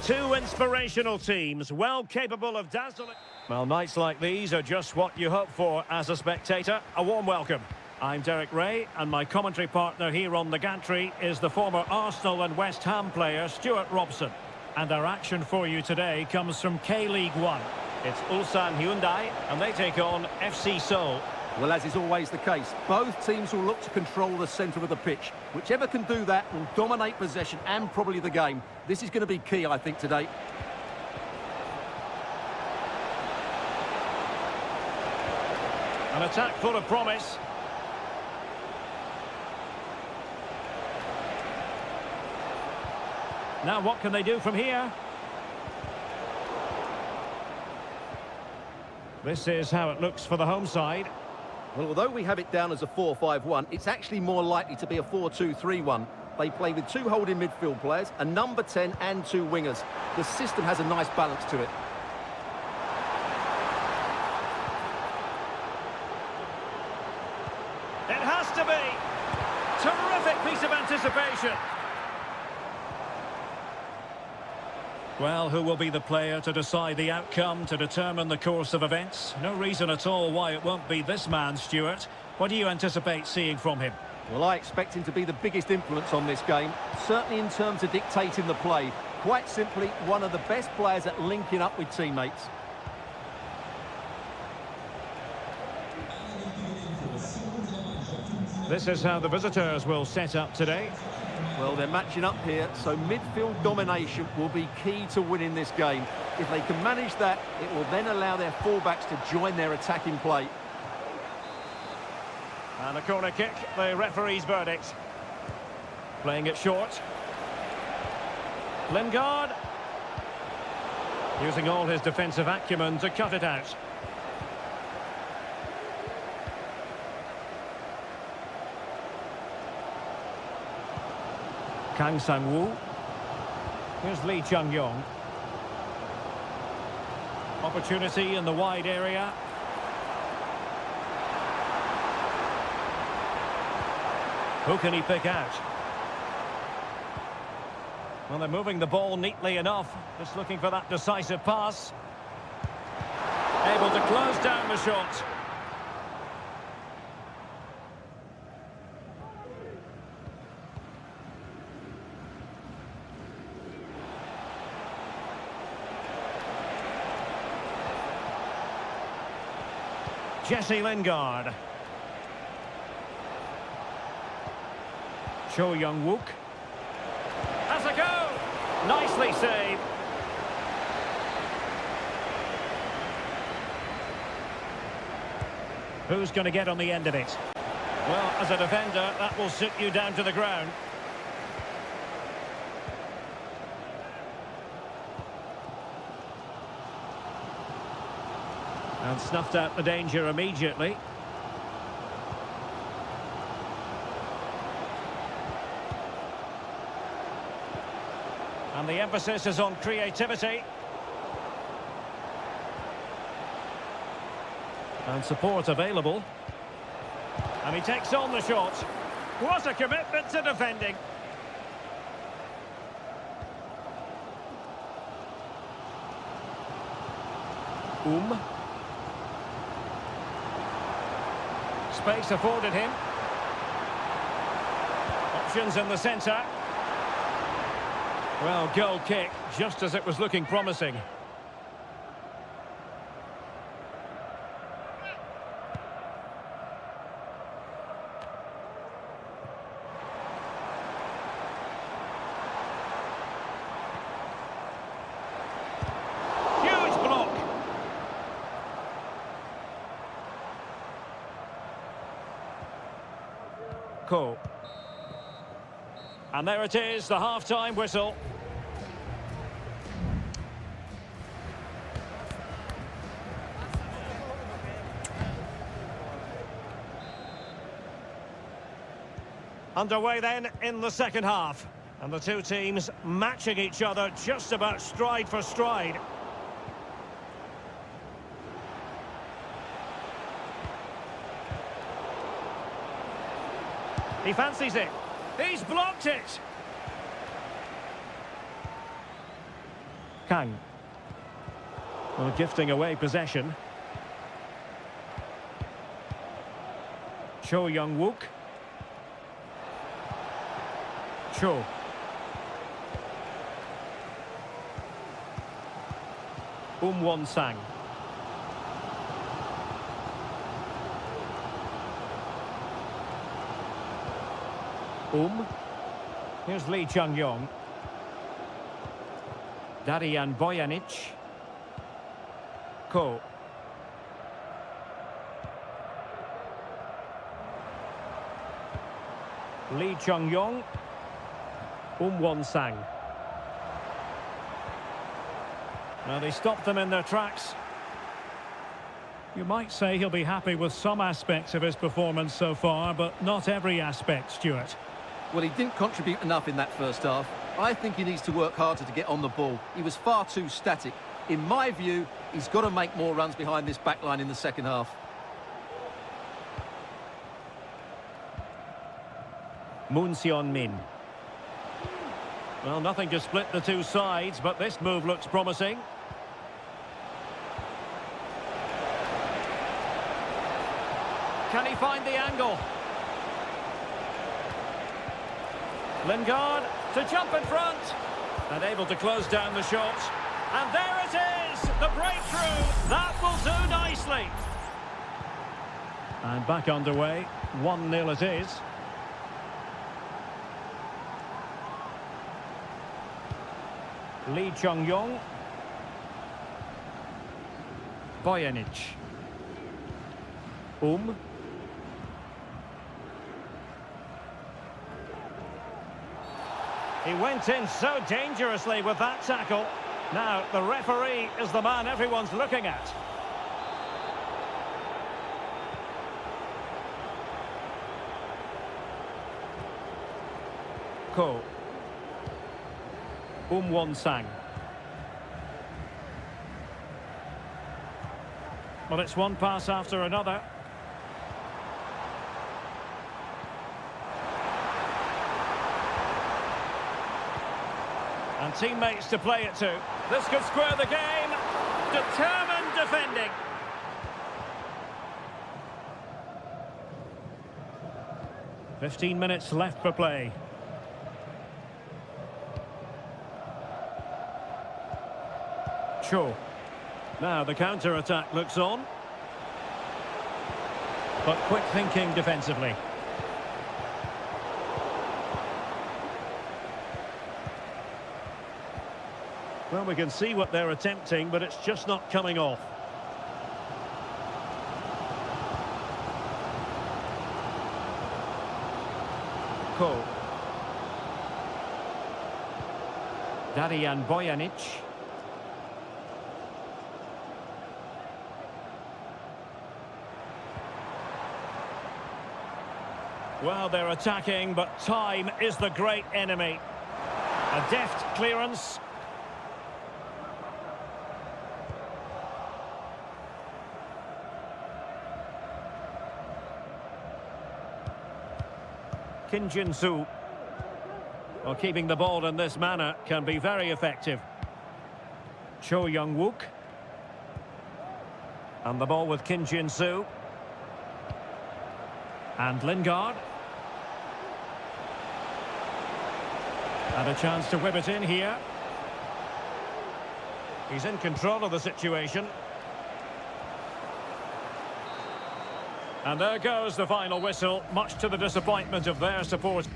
Two inspirational teams, well capable of dazzling. Well, nights like these are just what you hope for as a spectator. A warm welcome. I'm Derek Ray, and my commentary partner here on the gantry is the former Arsenal and West Ham player Stuart Robson. And our action for you today comes from K-League 1. It's Ulsan Hyundai, and they take on FC Seoul. Well, as is always the case, both teams will look to control the centre of the pitch. Whichever can do that will dominate possession and probably the game. This is going to be key, I think, today. An attack full of promise. Now what can they do from here? This is how it looks for the home side. Well, although we have it down as a 4-5-1, it's actually more likely to be a 4-2-3-1. They play with two holding midfield players, a number 10 and two wingers. The system has a nice balance to it. It has to be. Terrific piece of anticipation. Well, who will be the player to decide the outcome, to determine the course of events? No reason at all why it won't be this man, Stuart. What do you anticipate seeing from him? Well, I expect him to be the biggest influence on this game, certainly in terms of dictating the play. Quite simply, one of the best players at linking up with teammates. This is how the visitors will set up today. Well, they're matching up here, so midfield domination will be key to winning this game. If they can manage that, it will then allow their fullbacks to join their attacking play. And a corner kick, the referee's verdict. Playing it short. Lingard. Using all his defensive acumen to cut it out. Kang Sang-woo. Here's Lee Chung-yong. Opportunity in the wide area. Who can he pick out? Well, they're moving the ball neatly enough. Just looking for that decisive pass. Able to close down the shot. Jesse Lingard. Cho Young-wook. Has a go! Nicely saved. Who's going to get on the end of it? Well, as a defender, that will sit you down to the ground. And snuffed out the danger immediately. And the emphasis is on creativity. And support available. And he takes on the shot. What a commitment to defending. Space afforded him. Options in the centre. Well, goal kick, just as it was looking promising. Huge block. Cool. And there it is, the half-time whistle. Underway then in the second half. And the two teams matching each other just about stride for stride. He fancies it. He's blocked it. Kang. Well, gifting away possession. Cho Young-wook. Cho. Won-sang. Here's Lee Chung-yong. Darian Bojanic. Ko. Lee Chung-yong. Won-sang. Now they stopped them in their tracks. You might say he'll be happy with some aspects of his performance so far, but not every aspect, Stuart. Well, he didn't contribute enough in that first half. I think he needs to work harder to get on the ball. He was far too static. In my view, he's got to make more runs behind this back line in the second half. Moon Seon-min. Well, nothing to split the two sides, but this move looks promising. Can he find the angle? Lingard to jump in front. And able to close down the shot. And there it is! The breakthrough! That will do nicely. And back underway. 1-0 it is. Lee Chung-yong. Bojanic. He went in so dangerously with that tackle. Now, the referee is the man everyone's looking at. Ko. Won-sang. Well, it's one pass after another. And teammates to play it to. This could square the game. Determined defending. "15 minutes left for play. Cho. Now the counter-attack looks on. But quick thinking defensively. Well, we can see what they're attempting, but it's just not coming off. Ko. Darian Bojanic. Well, they're attacking, but time is the great enemy. A deft clearance. Kim Jin-soo. Well, keeping the ball in this manner can be very effective. Cho Young-wook. And the ball with Kim Jin-soo. And Lingard. And a chance to whip it in here. He's in control of the situation. And there goes the final whistle, much to the disappointment of their support.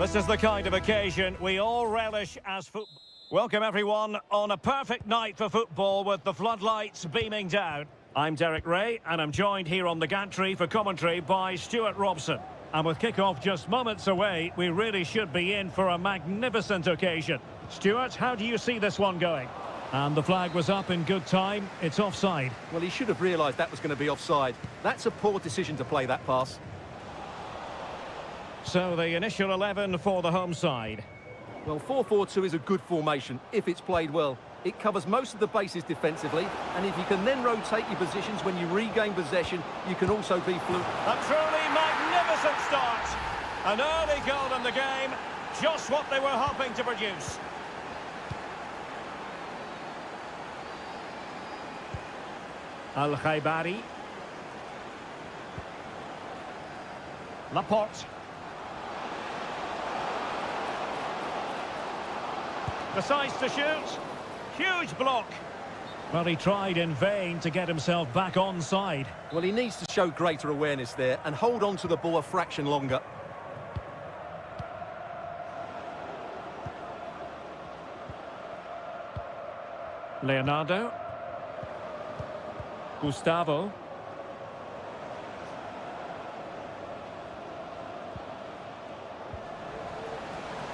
This is the kind of occasion we all relish as football. Welcome everyone on a perfect night for football with the floodlights beaming down. I'm Derek Ray and I'm joined here on the gantry for commentary by Stuart Robson. And with kick-off just moments away, we really should be in for a magnificent occasion. Stuart, how do you see this one going? And the flag was up in good time. It's offside. Well, he should have realised that was going to be offside. That's a poor decision to play that pass. So the initial 11 for the home side. Well, 4-4-2 is a good formation if it's played well. It covers most of the bases defensively, and if you can then rotate your positions when you regain possession, you can also be fluid. A truly magnificent start. An early goal in the game, just what they were hoping to produce. Al-Khaibari. Laporte. Decides to shoot. Huge block. Well, he tried in vain to get himself back onside. Well, he needs to show greater awareness there and hold on to the ball a fraction longer. Leonardo. Gustavo.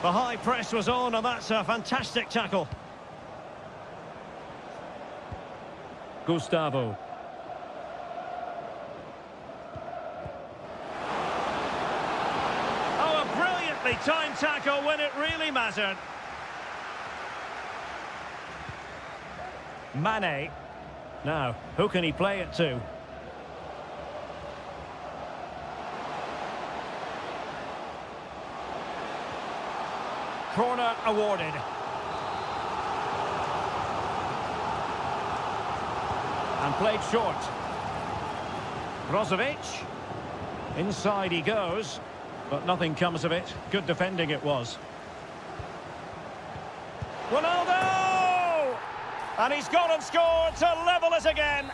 The high press was on, and that's a fantastic tackle. Gustavo. Oh, a brilliantly timed tackle when it really mattered. Mane. Now, who can he play it to? Corner awarded. And played short. Brozovic. Inside he goes, but nothing comes of it. Good defending it was. Ronaldo! And he's gone and scored to level it again.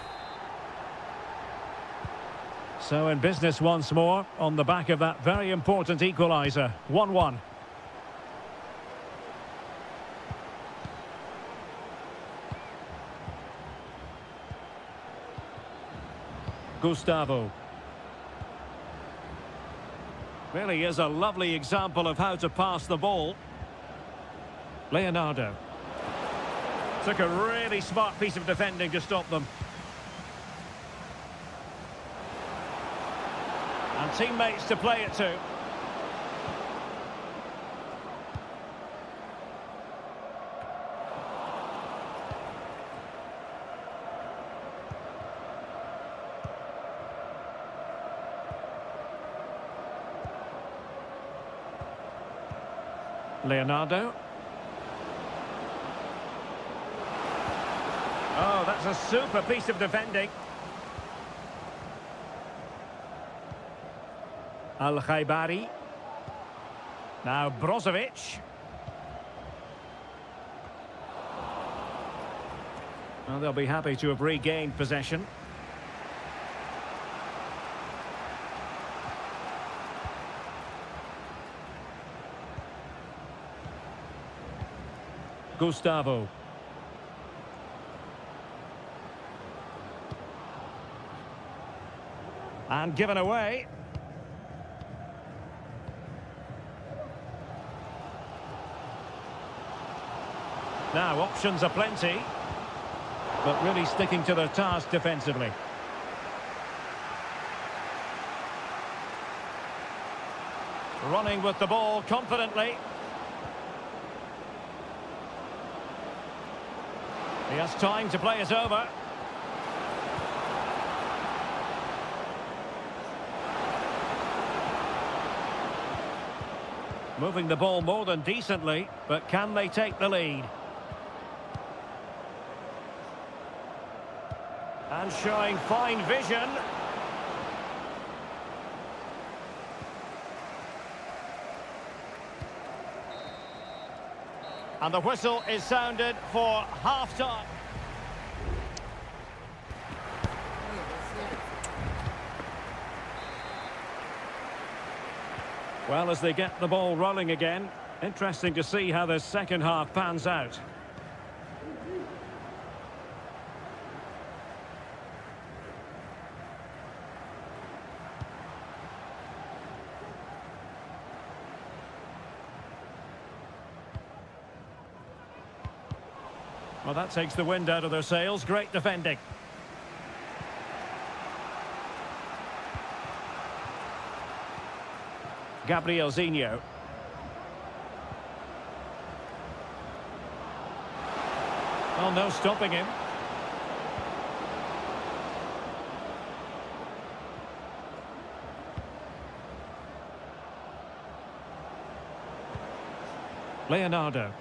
So in business once more, on the back of that very important equaliser. 1-1. Gustavo. Really is a lovely example of how to pass the ball. Leonardo. Took a really smart piece of defending to stop them. And teammates to play it to. Leonardo. Oh, that's a super piece of defending. Al-Khaibari. Now Brozovic. Well, they'll be happy to have regained possession. Gustavo. And given away. Now, options are plenty, but really sticking to their task defensively. Running with the ball confidently. He has time to play it over. Moving the ball more than decently, but can they take the lead? And showing fine vision. And the whistle is sounded for half-time. Well, as they get the ball rolling again, interesting to see how this second half pans out. Well, that takes the wind out of their sails. Great defending. Gabrielzinho. Oh, no stopping him. Leonardo.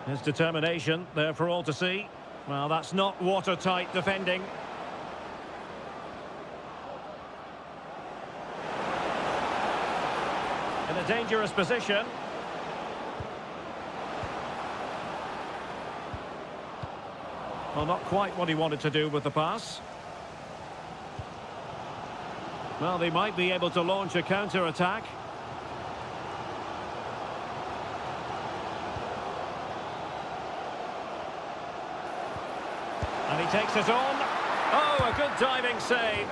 His determination there for all to see. Well, that's not watertight defending. In a dangerous position. Well, not quite what he wanted to do with the pass. Well, they might be able to launch a counter-attack. And he takes it on. Oh, a good diving save.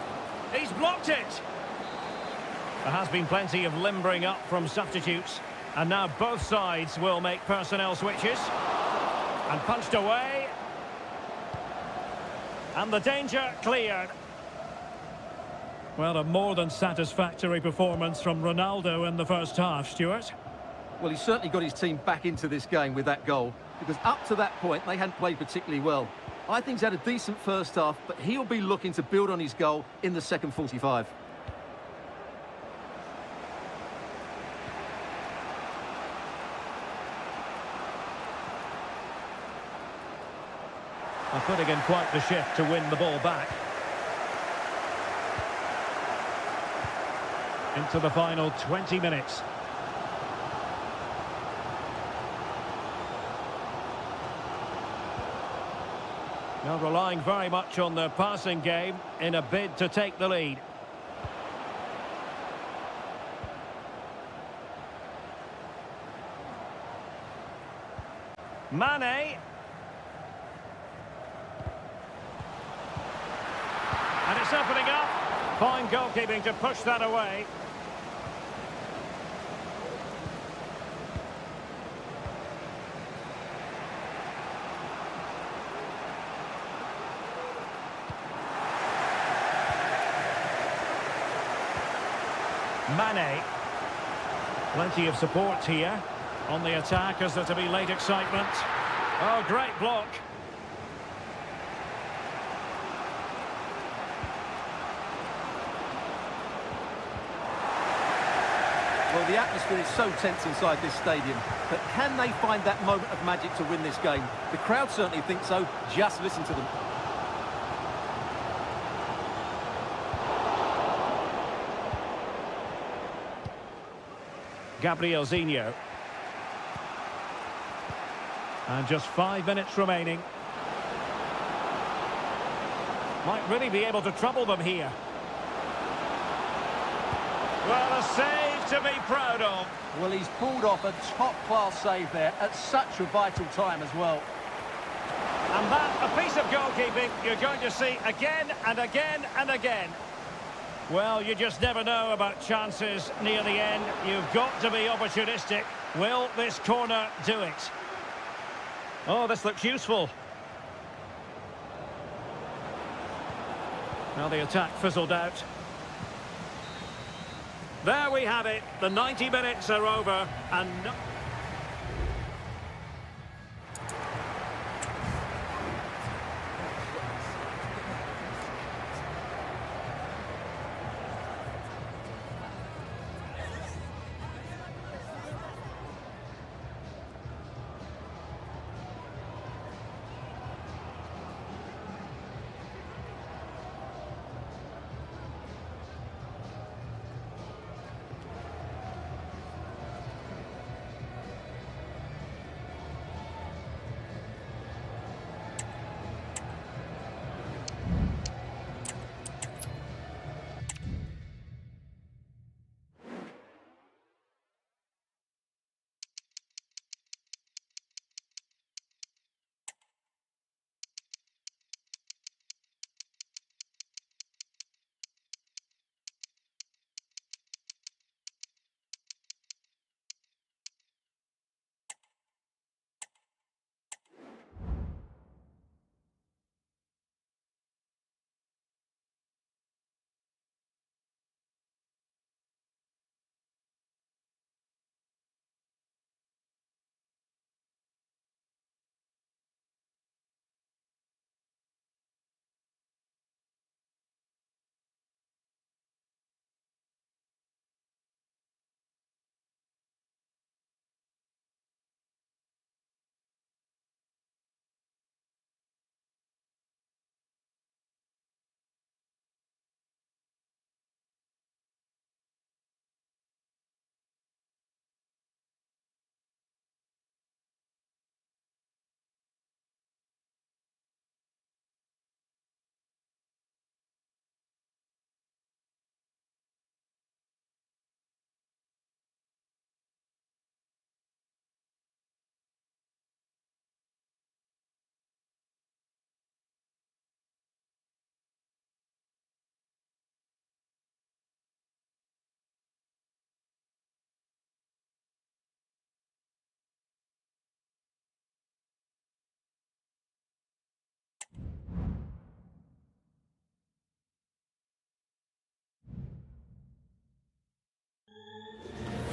He's blocked it. There has been plenty of limbering up from substitutes. And now both sides will make personnel switches. And punched away. And the danger cleared. Well, a more than satisfactory performance from Ronaldo in the first half, Stuart. Well, he certainly got his team back into this game with that goal, because up to that point, they hadn't played particularly well. I think he's had a decent first half, but he'll be looking to build on his goal in the second 45. And putting in quite the shift to win the ball back. Into the final 20 minutes. Now relying very much on their passing game in a bid to take the lead. Mane. And it's opening up. Fine goalkeeping to push that away. Mane. Plenty of support here. On the attack, is there to be late excitement? Oh, great block. Well, the atmosphere is so tense inside this stadium, but can they find that moment of magic to win this game? The crowd certainly think so. Just listen to them. Gabrielzinho. And just 5 minutes remaining. Might really be able to trouble them here. Well, a save to be proud of. Well, he's pulled off a top-class save there at such a vital time as well. And that, a piece of goalkeeping you're going to see again and again and again. Well, you just never know about chances near the end. You've got to be opportunistic. Will this corner do it? Oh, this looks useful. Now the attack fizzled out. There we have it. The 90 minutes are over and...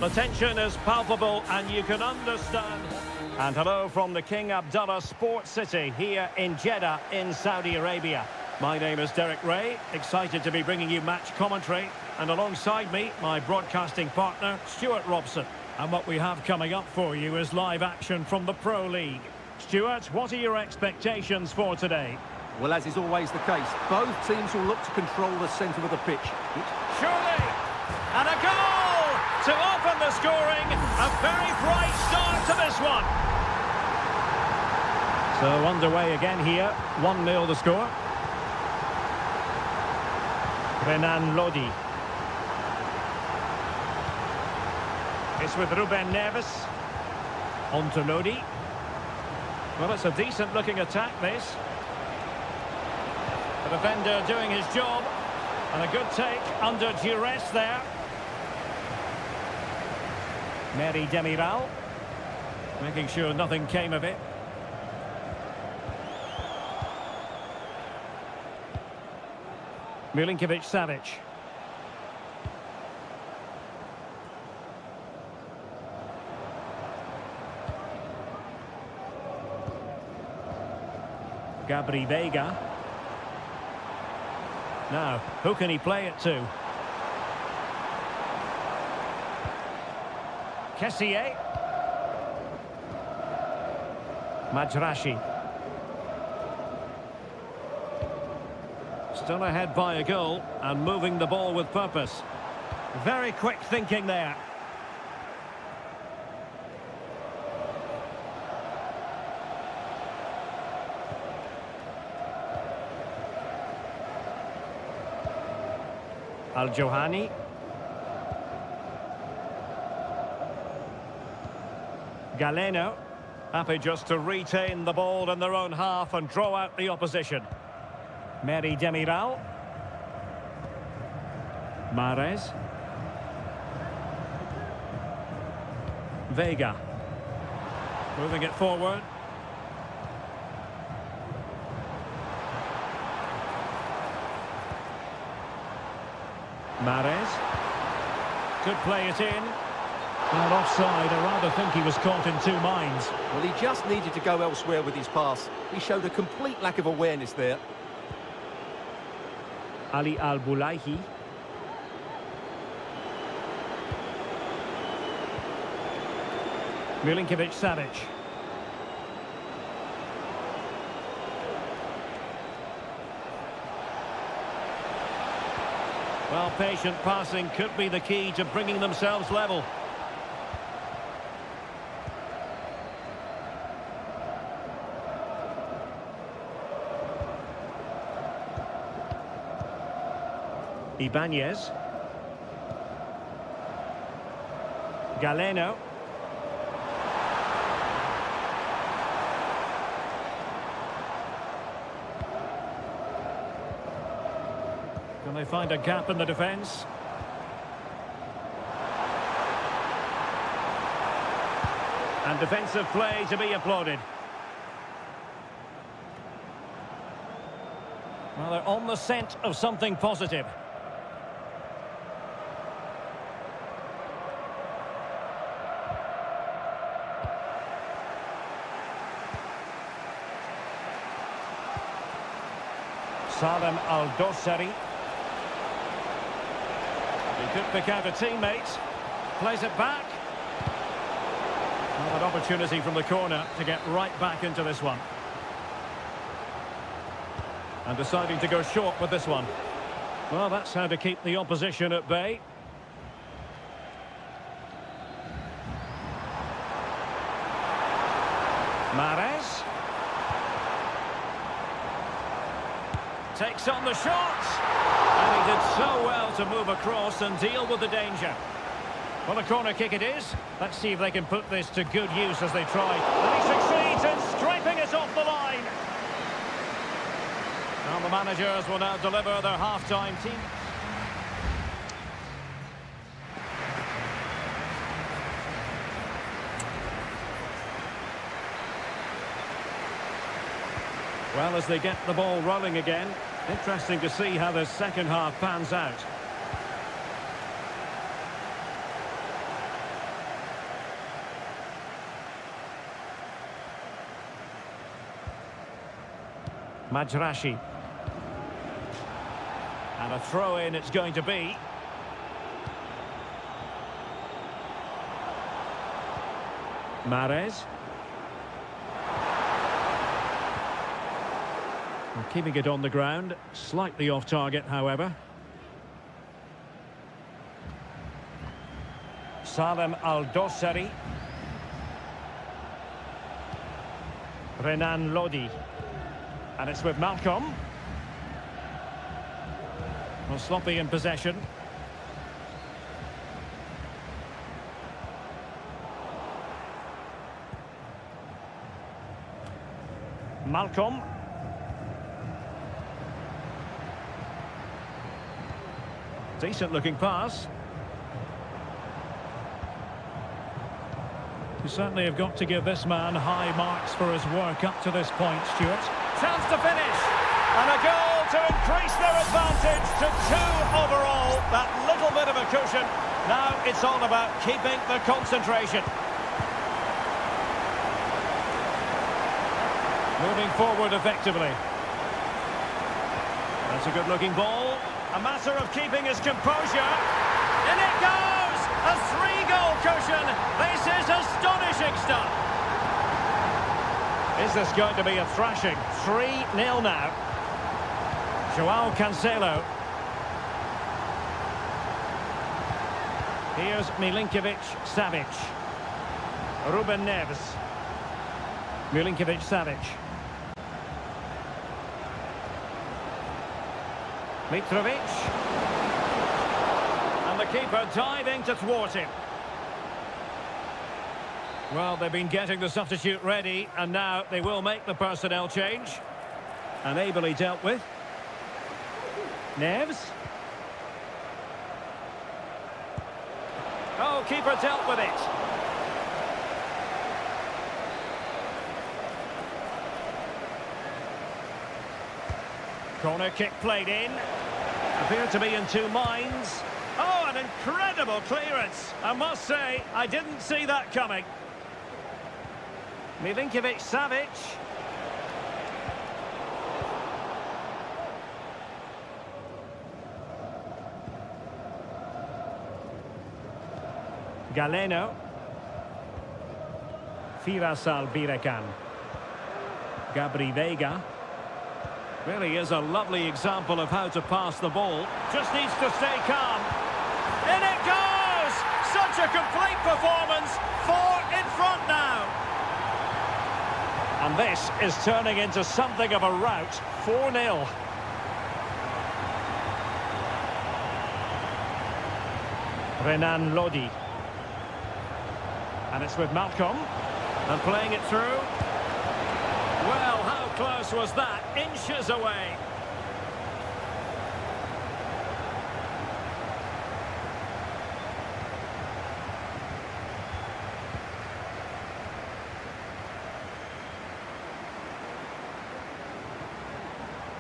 The tension is palpable and you can understand. And hello from the King Abdullah Sports City here in Jeddah in Saudi Arabia. My name is Derek Ray, excited to be bringing you match commentary. And alongside me, my broadcasting partner, Stuart Robson. And what we have coming up for you is live action from the Pro League. Stuart, what are your expectations for today? Well, as is always the case, both teams will look to control the centre of the pitch. Surely! And a goal to open the scoring. A very bright start to this one. So underway again here. 1-0 the score. Renan Lodi. It's with Ruben Neves. On to Lodi. Well, it's a decent-looking attack, this. The defender doing his job. And a good take under duress there. Mary Demiral. Making sure nothing came of it. Milinkovic-Savic. Gabri Veiga. Now, who can he play it to? Kessié. Majrashi. Still ahead by a goal and moving the ball with purpose. Very quick thinking there. Al-Johani. Galeno. Happy just to retain the ball in their own half and draw out the opposition. Mary Demiral. Mahrez. Veiga. Moving it forward. Mahrez. Could play it in. And offside, I rather think he was caught in two minds. Well, he just needed to go elsewhere with his pass. He showed a complete lack of awareness there. Ali Al-Bulaihi. Milinkovic-Savic. Well, patient passing could be the key to bringing themselves level. Ibanez. Galeno. Can they find a gap in the defence? And defensive play to be applauded. Well, they're on the scent of something positive. Salem Al-Dossari. He could pick out a teammate. Plays it back. Well, an opportunity from the corner to get right back into this one. And deciding to go short with this one. Well, that's how to keep the opposition at bay. Mahrez. Takes on the shot. And he did so well to move across and deal with the danger. Well, a corner kick it is. Let's see if they can put this to good use as they try. And he succeeds in scraping it off the line. Now the managers will now deliver their half-time team. Well, as they get the ball rolling again, interesting to see how the second half pans out. Majrashi. And a throw-in it's going to be. Mahrez. Well, keeping it on the ground, slightly off target, however. Salem Al-Dossari. Renan Lodi. And it's with Malcolm. Well, sloppy in possession. Malcolm. Decent looking pass. You certainly have got to give this man high marks for his work up to this point, Stuart. Chance to finish. And a goal to increase their advantage to 2 overall. That little bit of a cushion. Now it's all about keeping the concentration. Moving forward effectively. That's a good-looking ball. A matter of keeping his composure. In it goes! A 3-goal cushion. This is astonishing stuff. Is this going to be a thrashing? 3-0 now. Joao Cancelo. Here's Milinkovic-Savic. Ruben Neves. Milinkovic-Savic. Mitrovic. And the keeper diving to thwart him. Well, they've been getting the substitute ready, and now they will make the personnel change. And ably dealt with. Neves. Oh, keeper dealt with it. Corner kick played in. Appeared to be in 2 minds. Oh, an incredible clearance. I must say, I didn't see that coming. Milinkovic-Savic. Galeno. Firasal Birekan. Gabri Veiga. Really is a lovely example of how to pass the ball. Just needs to stay calm. In it goes! Such a complete performance. 4 in front now. And this is turning into something of a rout. 4-0. Renan Lodi. And it's with Malcolm. And playing it through. Well, how close was that? Inches away.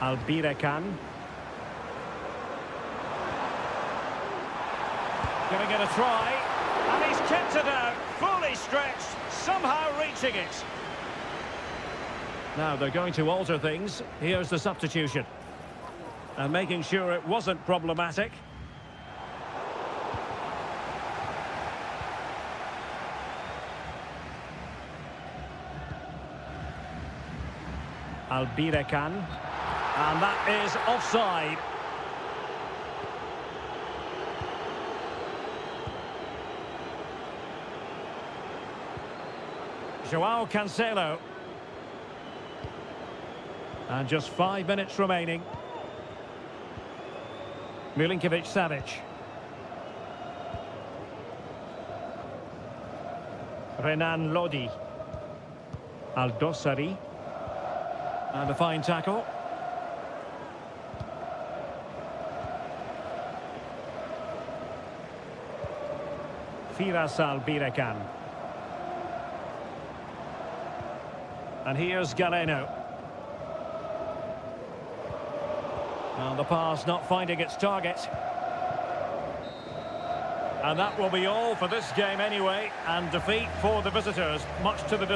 Albirekan. Gonna get a try. And he's kept it out. Fully stretched. Somehow reaching it. Now they're going to alter things. Here's the substitution. And making sure it wasn't problematic. Albirekan. And that is offside. Joao Cancelo. And just 5 minutes remaining. Milinkovic-Savic. Renan Lodi. Al-Dossari. And a fine tackle. Firasal Birekan. And here's Galeno. And the pass not finding its target. And that will be all for this game anyway. And defeat for the visitors, much to the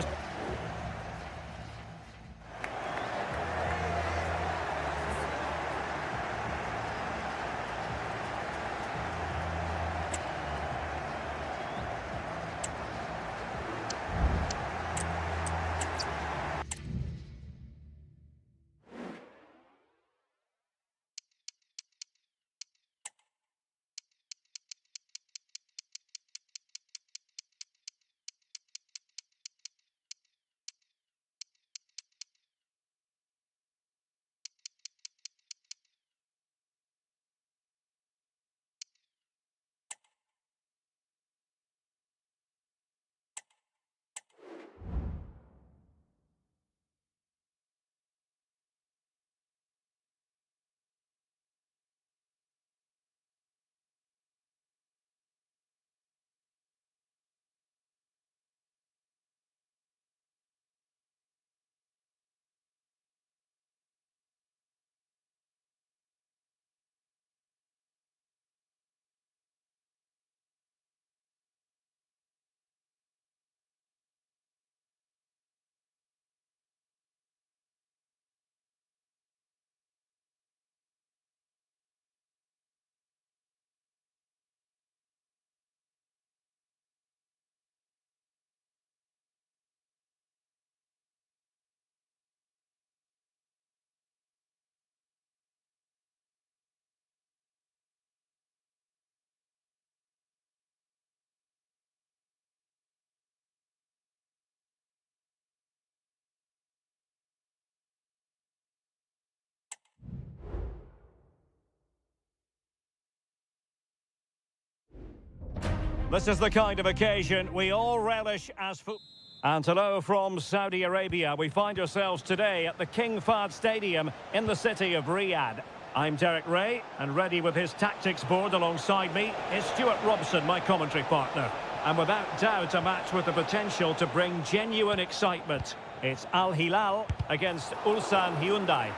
This is the kind of occasion we all relish as football. And hello from Saudi Arabia. We find ourselves today at the King Fahd Stadium in the city of Riyadh. I'm Derek Ray, and ready with his tactics board alongside me is Stuart Robson, my commentary partner. And without doubt, a match with the potential to bring genuine excitement. It's Al Hilal against Ulsan Hyundai.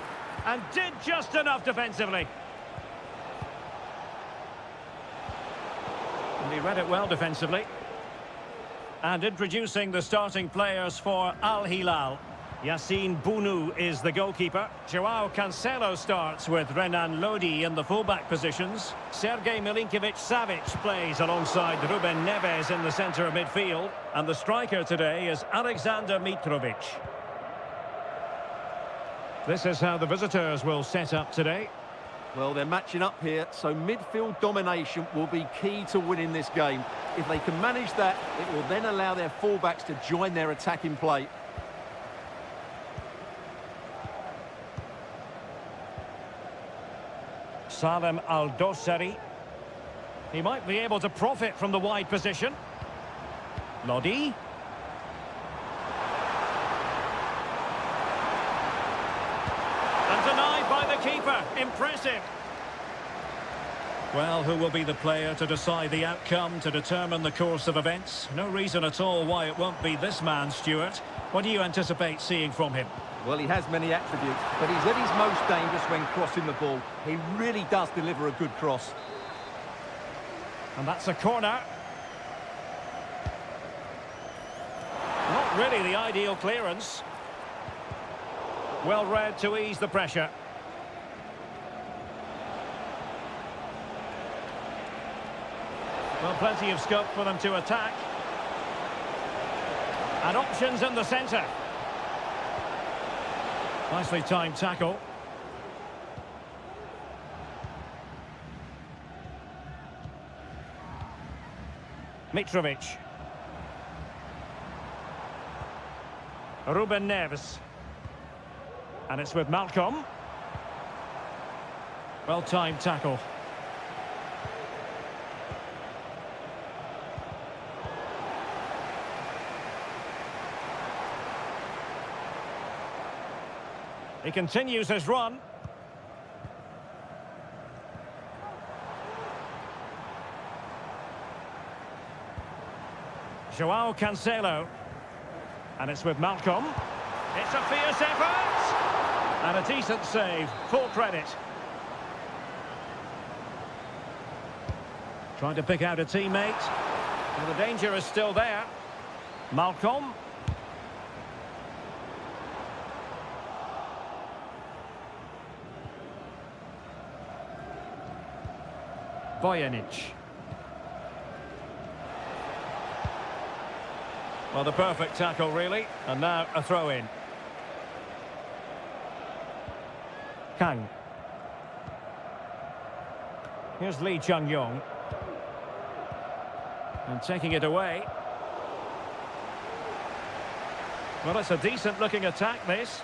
And did just enough defensively. And he read it well defensively. And introducing the starting players for Al Hilal. Yassine Bounou is the goalkeeper. Joao Cancelo starts with Renan Lodi in the fullback positions. Sergej Milinkovic-Savic plays alongside Ruben Neves in the centre of midfield. And the striker today is Alexander Mitrovic. This is how the visitors will set up today. Well, they're matching up here, so midfield domination will be key to winning this game. If they can manage that, it will then allow their fullbacks to join their attacking play. Salem Al-Dossari. He might be able to profit from the wide position. Lodi. And denied by the keeper. Impressive. Well, who will be the player to decide the outcome, to determine the course of events? No reason at all why it won't be this man, Stuart. What do you anticipate seeing from him? Well, he has many attributes, but he's at his most dangerous when crossing the ball. He really does deliver a good cross. And that's a corner. Not really the ideal clearance. Well read to ease the pressure. Well, plenty of scope for them to attack. And options in the centre. Nicely timed tackle. Mitrovic. Ruben Neves. And it's with Malcolm. Well timed tackle. He continues his run. Joao Cancelo. And it's with Malcolm. It's a fierce effort! And a decent save. Full credit. Trying to pick out a teammate. And the danger is still there. Malcolm. Bojanic. Well, the perfect tackle, really. And now a throw-in. Kang. Here's Lee Chung-yong. And taking it away. Well, it's a decent-looking attack, this.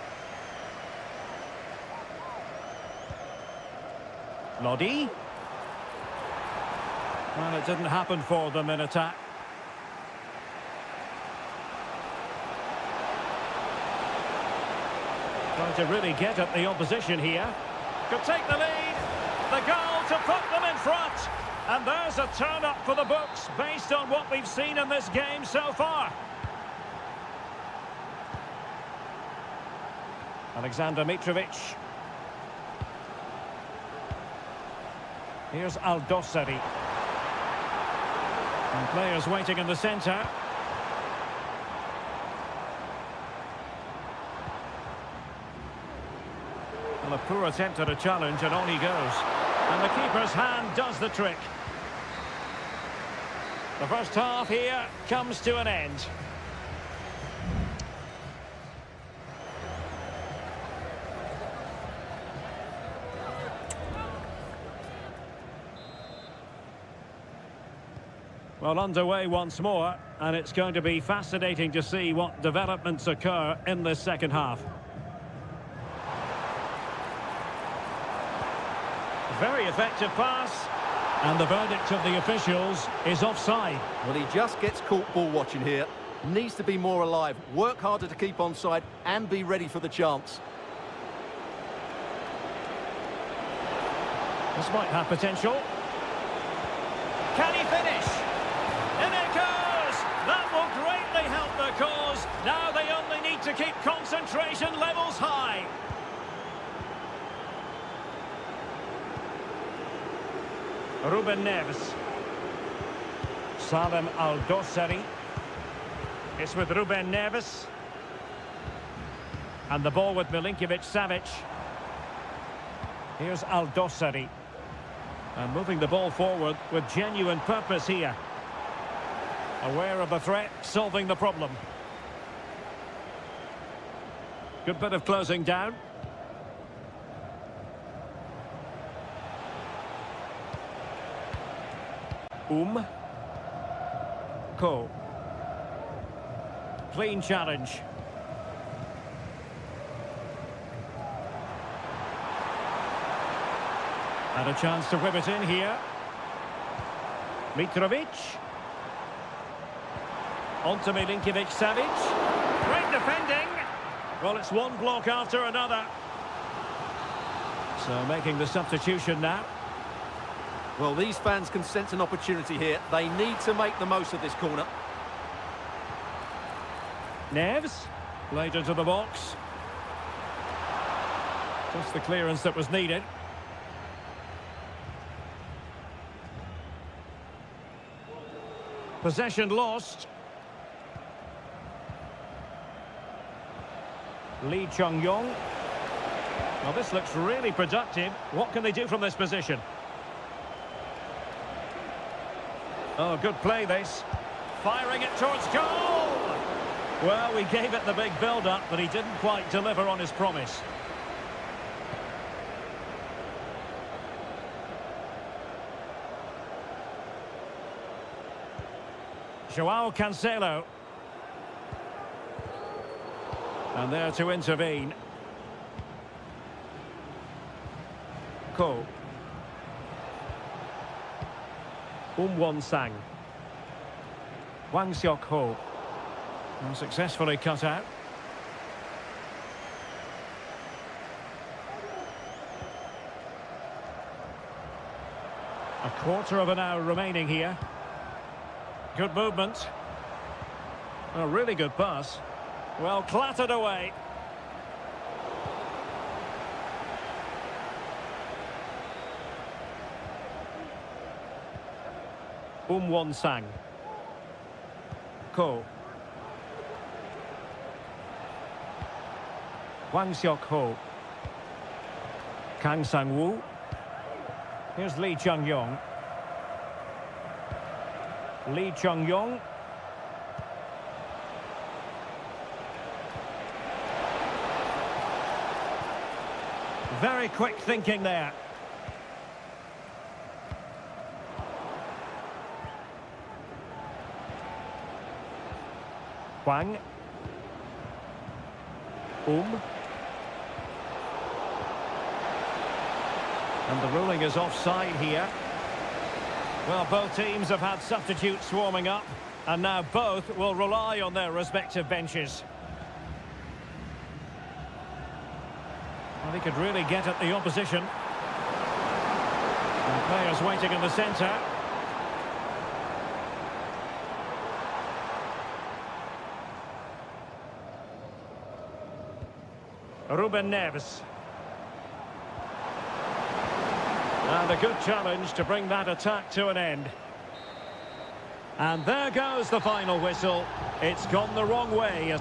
Lodi. Well, it didn't happen for them in attack. Trying to really get at the opposition here. Could take the lead. The goal to put them in front. And there's a turn-up for the books based on what we've seen in this game so far. Alexander Mitrovic. Here's Al-Dossari. And players waiting in the centre. Well, a poor attempt at a challenge, and on he goes. And the keeper's hand does the trick. The first half here comes to an end. Well, underway once more, and it's going to be fascinating to see what developments occur in this second half. Very effective pass. And the verdict of the officials is offside. Well, he just gets caught ball watching here. Needs to be more alive, work harder to keep onside and be ready for the chance. This might have potential. Can he finish? In it goes! That will greatly help the cause. Now they only need to keep concentration levels high. Ruben Neves. Salem Al-Dossari. It's with Ruben Neves. And the ball with Milinkovic-Savic. Here's Al-Dossari. And moving the ball forward with genuine purpose here. Aware of the threat, solving the problem. Good bit of closing down. Ko. Clean challenge. And a chance to whip it in here. Mitrovic. On to Milinkovic-Savic. Great defending. Well, it's one block after another. So making the substitution now. Well, these fans can sense an opportunity here. They need to make the most of this corner. Neves. Played into the box. Just the clearance that was needed. Possession lost. Lee Chung-yong. Well, this looks really productive. What can they do from this position? Oh, good play, this. Firing it towards goal! Well, we gave it the big build-up, but he didn't quite deliver on his promise. Joao Cancelo. And there to intervene. Ko. Won-sang. Wang Seok-ho. Successfully cut out. A quarter of an hour remaining here. Good movement. A really good pass. Well, clattered away. Won-sang. Ko. Wang Seok-ho. Kang Sang-woo. Here's Lee Chung-yong. Lee Chung-yong. Very quick thinking there. Hwang. And the ruling is offside here. Well, both teams have had substitutes warming up, and now both will rely on their respective benches. Well, he could really get at the opposition. And players waiting in the centre. Ruben Neves. And a good challenge to bring that attack to an end. And there goes the final whistle. It's gone the wrong way.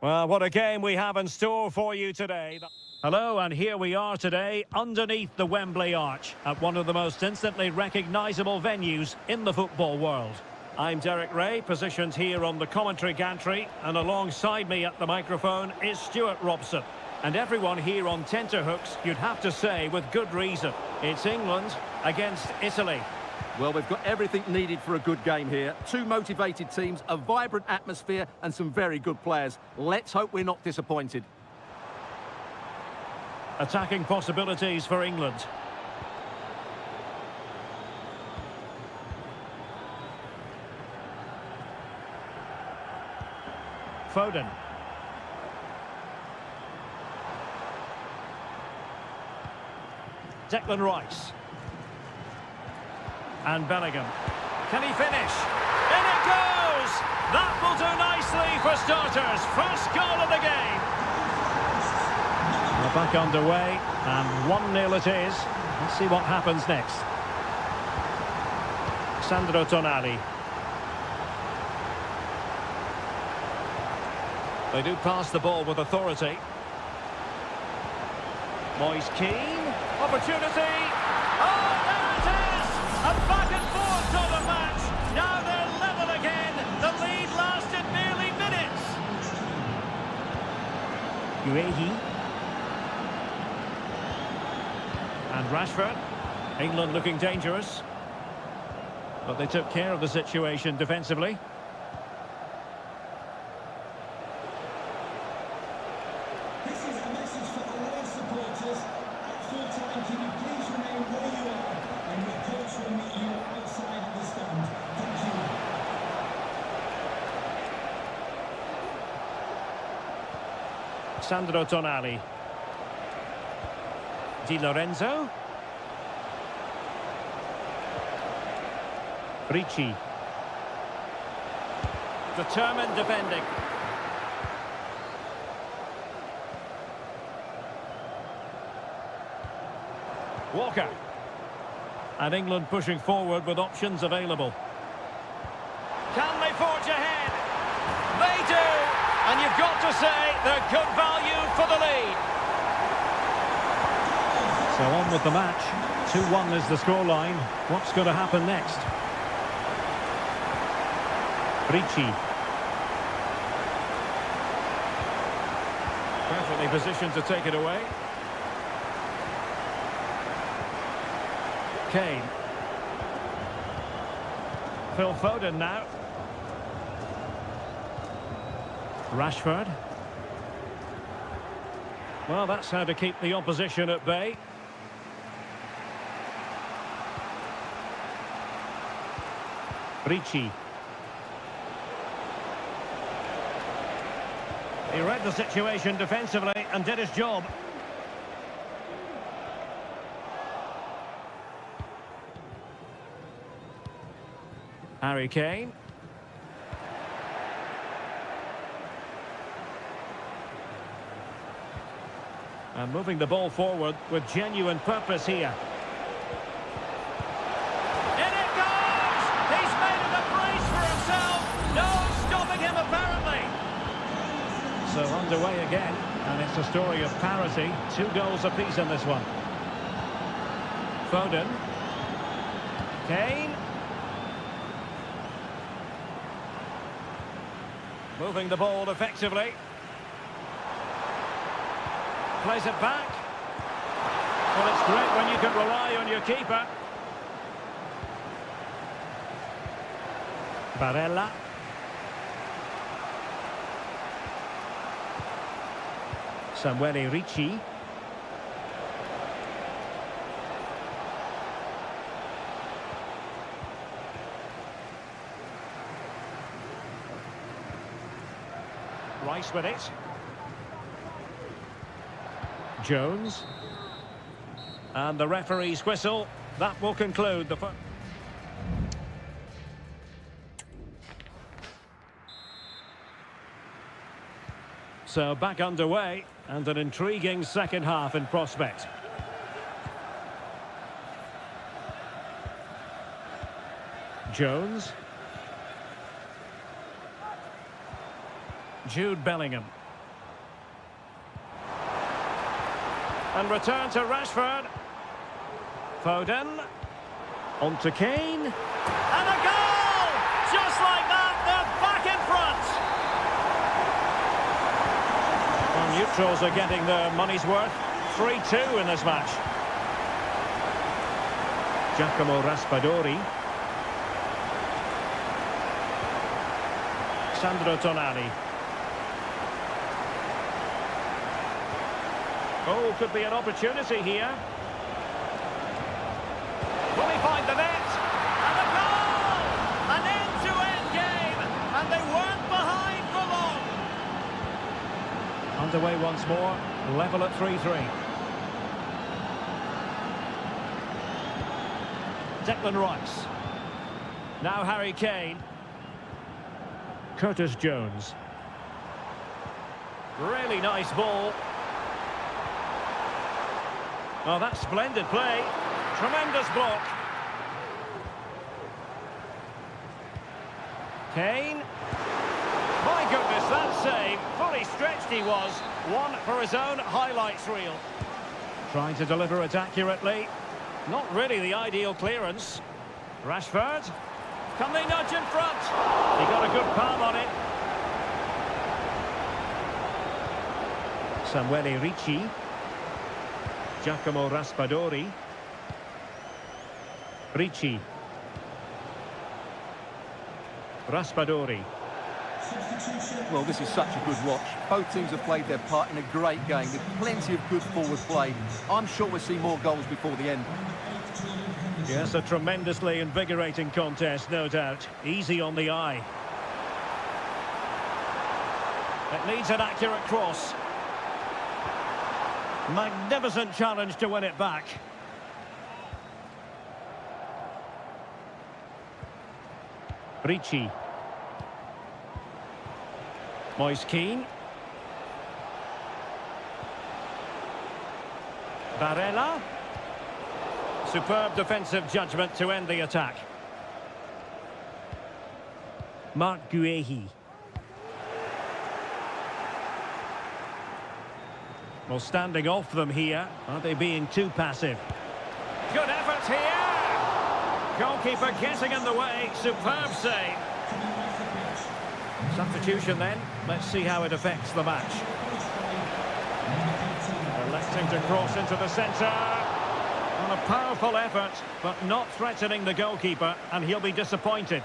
Well, what a game we have in store for you today. Hello, and here we are today underneath the Wembley Arch at one of the most instantly recognisable venues in the football world. I'm Derek Ray, positioned here on the commentary gantry, and alongside me at the microphone is Stuart Robson. And everyone here on tenterhooks, you'd have to say with good reason. It's England against Italy. Well, we've got everything needed for a good game here. Two motivated teams, a vibrant atmosphere and some very good players. Let's hope we're not disappointed. Attacking possibilities for England. Foden. Declan Rice. And Bellingham. Can he finish? In it goes! That will do nicely for starters. First goal of the game. We're back underway, and 1-0 it is. Let's see what happens next. Sandro Tonali. They do pass the ball with authority. Moise Keane. Opportunity. Oh, there it is! A back and forth sort of match. Now they're level again. The lead lasted nearly minutes. Uehi. And Rashford. England looking dangerous. But they took care of the situation defensively. This is a message for all our supporters. At full time, can you please remain where you are, and your coach will meet you outside of the stand. Thank you. Sandro Tonali. Di Lorenzo. Ricci. Determined defending. Walker. And England pushing forward with options available. Can they forge ahead? They do! And you've got to say they're good value for the lead. So on with the match. 2-1 is the scoreline. What's going to happen next? Ricci. Perfectly positioned to take it away. Kane. Phil Foden now. Rashford. Well, that's how to keep the opposition at bay. Ricci. He read the situation defensively and did his job. Harry Kane. And moving the ball forward with genuine purpose here. In it goes! He's made it a brace for himself. No stopping him apparently. So underway again, and it's a story of parity. 2 goals apiece in this one. Foden. Kane. Moving the ball effectively. Plays it back. Well, it's great when you can rely on your keeper. Barella. Samuele Ricci. Rice with it. Jones. And the referee's whistle. That will conclude the... So back underway, and an intriguing second half in prospect. Jones. Jude Bellingham. And return to Rashford. Foden. On to Kane. And a goal! Just like that, they're back in front. Well, neutrals are getting their money's worth. 3-2 in this match. Giacomo Raspadori. Sandro Tonali. Oh, could be an opportunity here. Will he find the net? And a goal! An end-to-end game, and they weren't behind for long. Underway once more, level at 3-3. Declan Rice. Now Harry Kane. Curtis Jones. Really nice ball. Oh, that's splendid play. Tremendous block. Kane. My goodness, that save. Fully stretched he was. One for his own highlights reel. Trying to deliver it accurately. Not really the ideal clearance. Rashford. Can they nudge in front? He got a good palm on it. Samuele Ricci. Giacomo Raspadori. Ricci. Raspadori. Well, this is such a good watch. Both teams have played their part in a great game with plenty of good forward play. I'm sure we'll see more goals before the end. Yes, a tremendously invigorating contest, no doubt. Easy on the eye. It needs an accurate cross. Magnificent challenge to win it back. Ricci. Moise Keane. Barella. Superb defensive judgment to end the attack. Marc Guehi. Well, standing off them here. Are they being too passive? Good effort here! Goalkeeper getting in the way. Superb save. Substitution then. Let's see how it affects the match. Electing to cross into the centre. And a powerful effort, but not threatening the goalkeeper, and he'll be disappointed.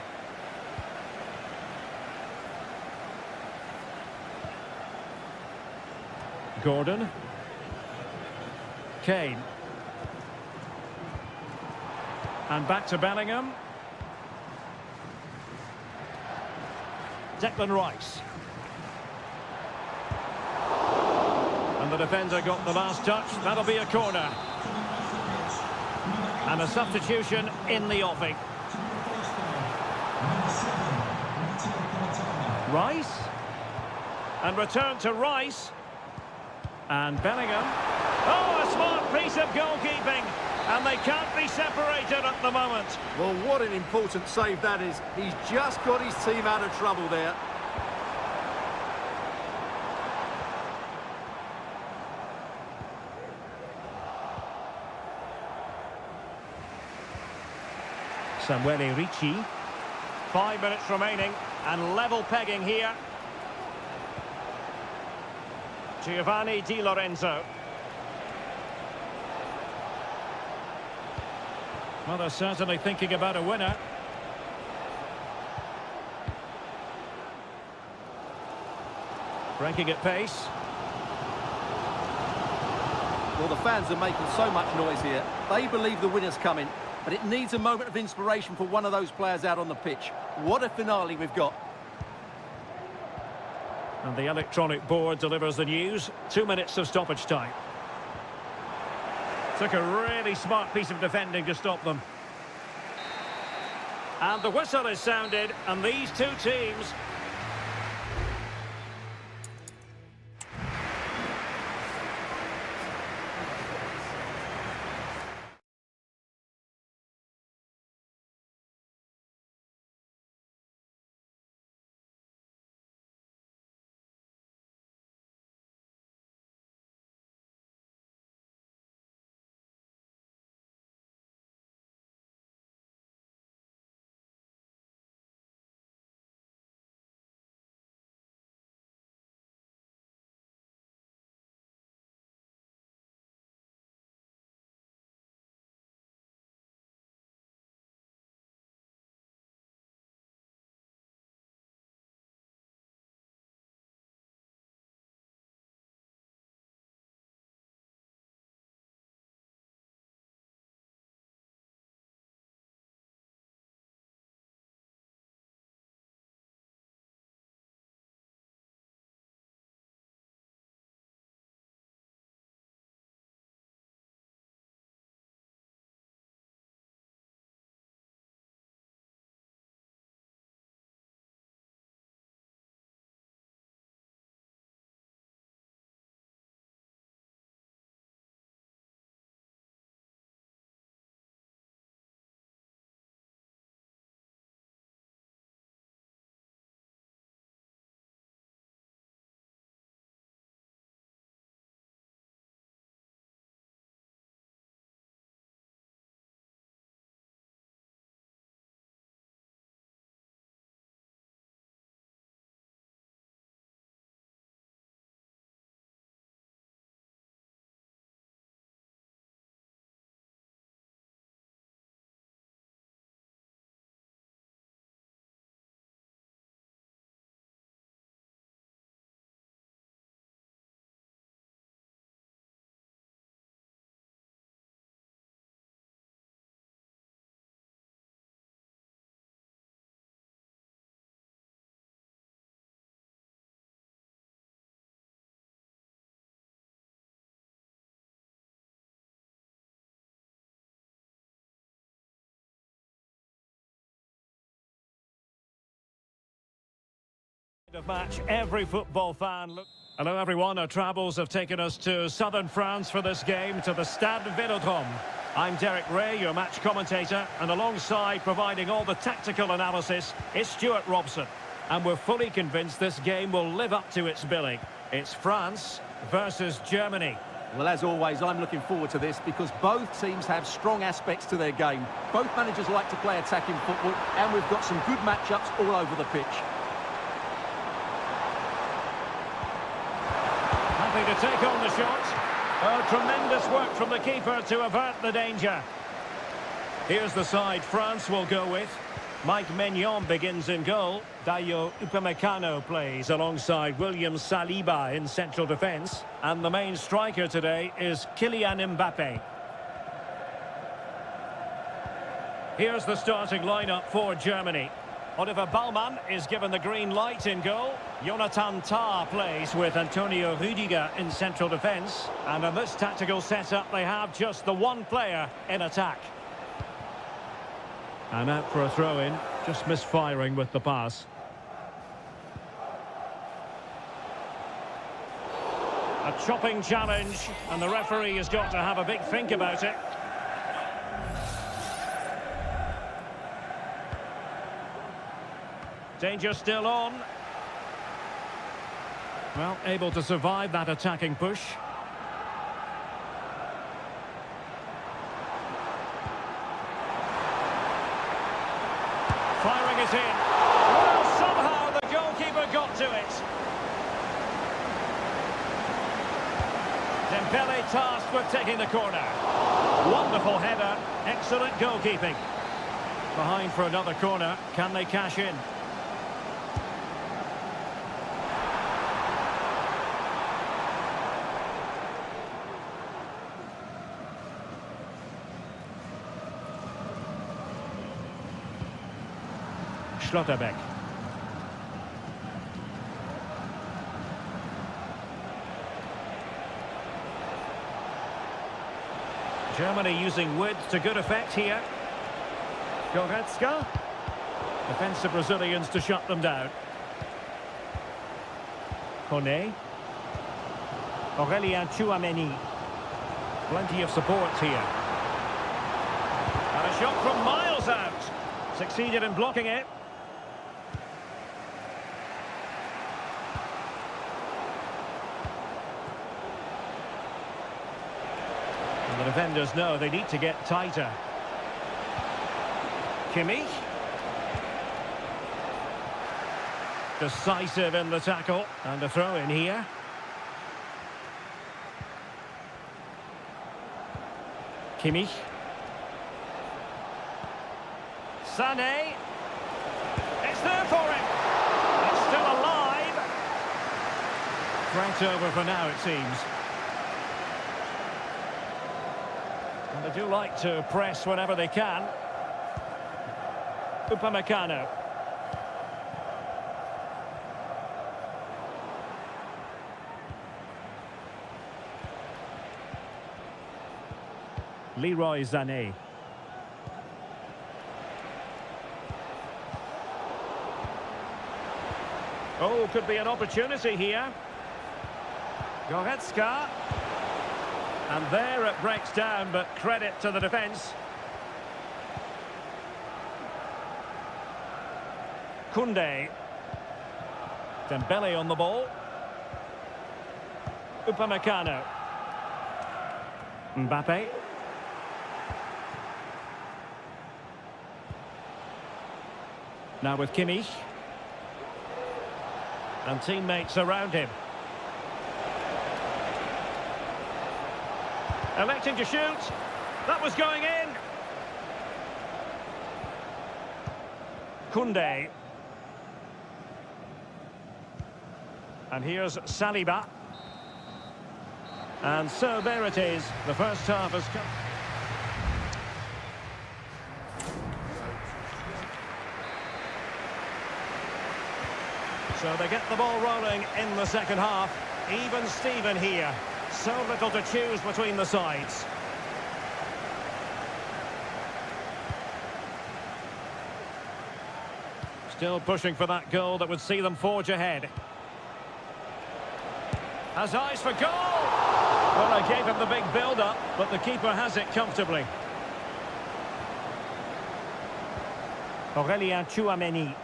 Gordon. Kane. And back to Bellingham. Declan Rice. And the defender got the last touch. That'll be a corner. And a substitution in the offing. Rice. And return to Rice. And Bellingham. Oh, a smart piece of goalkeeping. And they can't be separated at the moment. Well, what an important save that is. He's just got his team out of trouble there. Samuele Ricci. 5 minutes remaining and level pegging here. Giovanni Di Lorenzo. Well, they're certainly thinking about a winner. Breaking at pace. Well, the fans are making so much noise here. They believe the winner's coming, but it needs a moment of inspiration for one of those players out on the pitch. What a finale we've got. And the electronic board delivers the news. 2 minutes of stoppage time. Took a really smart piece of defending to stop them. And the whistle is sounded, and these two teams Of match, every football fan. Hello everyone, our travels have taken us to southern France for this game, to the Stade Vélodrome. I'm Derek Ray, your match commentator, and alongside providing all the tactical analysis is Stuart Robson. And we're fully convinced this game will live up to its billing. It's France versus Germany. Well, as always, I'm looking forward to this because both teams have strong aspects to their game. Both managers like to play attacking football, and we've got some good matchups all over the pitch. Happy to take on the shot. Oh, tremendous work from the keeper to avert the danger. Here's the side France will go with. Mike Maignan begins in goal. Dayo Upamecano plays alongside William Saliba in central defence. And the main striker today is Kylian Mbappe. Here's the starting lineup for Germany. Oliver Baumann is given the green light in goal. Jonathan Tah plays with Antonio Rüdiger in central defence. And in this tactical setup, they have just the one player in attack. And out for a throw-in, just misfiring with the pass. A chopping challenge, and the referee has got to have a big think about it. Danger still on. Well, able to survive that attacking push. Firing it in. Well, somehow the goalkeeper got to it. Dembele tasked with taking the corner. Wonderful header. Excellent goalkeeping. Behind for another corner. Can they cash in? Schlotterbeck. Germany using width to good effect here. Goretzka. Defensive Brazilians to shut them down. Kone. Aurélien Tchouameni. Plenty of support here. And a shot from miles out. Succeeded in blocking it. The defenders know they need to get tighter. Kimmich. Decisive in the tackle. And a throw in here. Kimmich. Sané. It's there for him. It's still alive. Threat over for now, it seems. And they do like to press whenever they can. Upamecano. Leroy Sané. Oh, could be an opportunity here. Goretzka. And there it breaks down, but credit to the defence. Koundé. Dembele on the ball. Upamecano. Mbappe. Now with Kimmich. And teammates around him. Electing to shoot. That was going in. Koundé. And here's Saliba. And so there it is. The first half has come. So they get the ball rolling in the second half. Even Steven here. So little to choose between the sides. Still pushing for that goal that would see them forge ahead. Has eyes for goal! Well, I gave him the big build-up, but the keeper has it comfortably. Aurélien Tchouameni.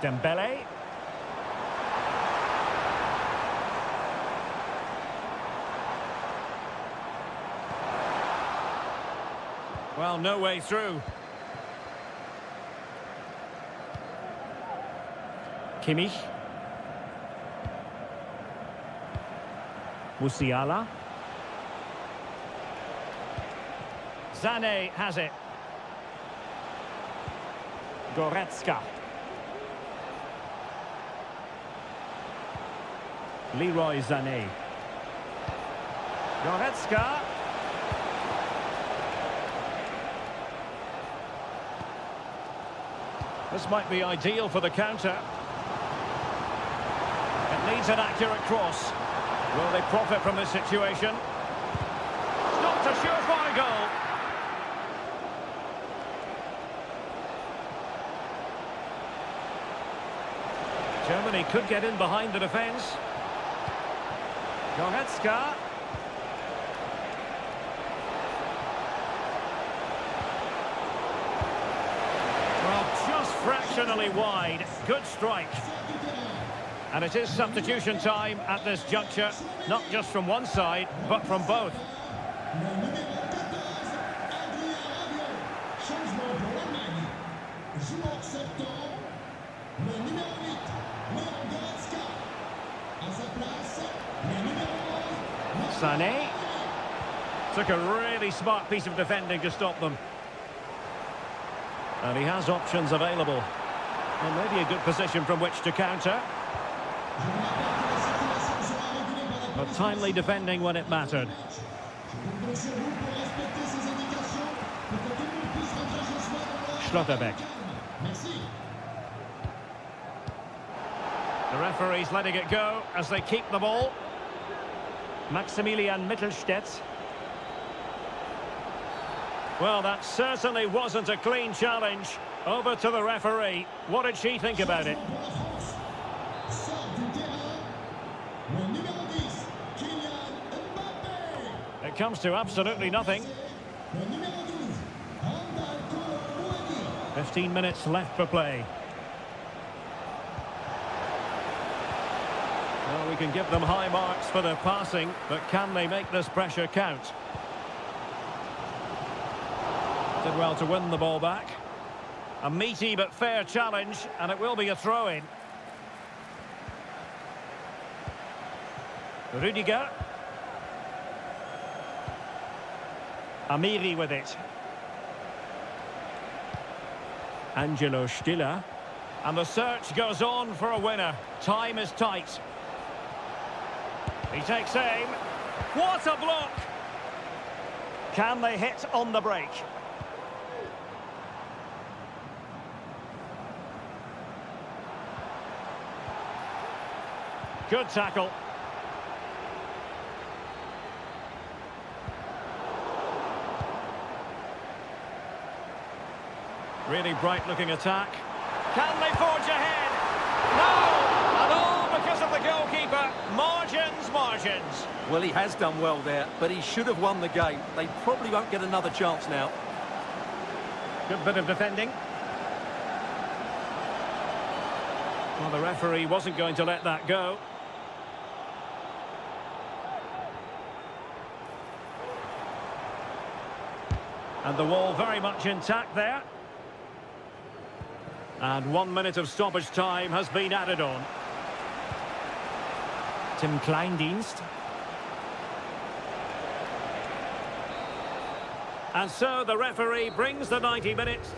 Dembele. Well, no way through. Kimmich. Musiala. Sané has it. Goretzka. Leroy Sané. Goretzka. This might be ideal for the counter. It needs an accurate cross. Will they profit from this situation? Stopped a surefire goal. Germany could get in behind the defence. Goretzka. Well, just fractionally wide. Good strike. And it is substitution time at this juncture, not just from one side, but from both. Sané took a really smart piece of defending to stop them. And he has options available. And maybe a good position from which to counter. But timely defending when it mattered. Schlotterbeck. The referee's letting it go as they keep the ball. Maximilian Mittelstädt. Well, that certainly wasn't a clean challenge. Over to the referee. What did she think about it? It comes to absolutely nothing. 15 minutes left for play. Well, we can give them high marks for their passing, but can they make this pressure count? Did well to win the ball back. A meaty but fair challenge, and it will be a throw-in. Rudiger. Amiri with it. Angelo Stiller. And the search goes on for a winner. Time is tight. He takes aim. What a block! Can they hit on the break? Good tackle. Really bright-looking attack. Can they forge ahead? No! And all because of the goalkeeper. Margins, margins. Well, he has done well there, but he should have won the game. They probably won't get another chance now. Good bit of defending. Well, the referee wasn't going to let that go. And the wall very much intact there. And 1 minute of stoppage time has been added on. Tim Kleindienst. And so the referee brings the 90 minutes.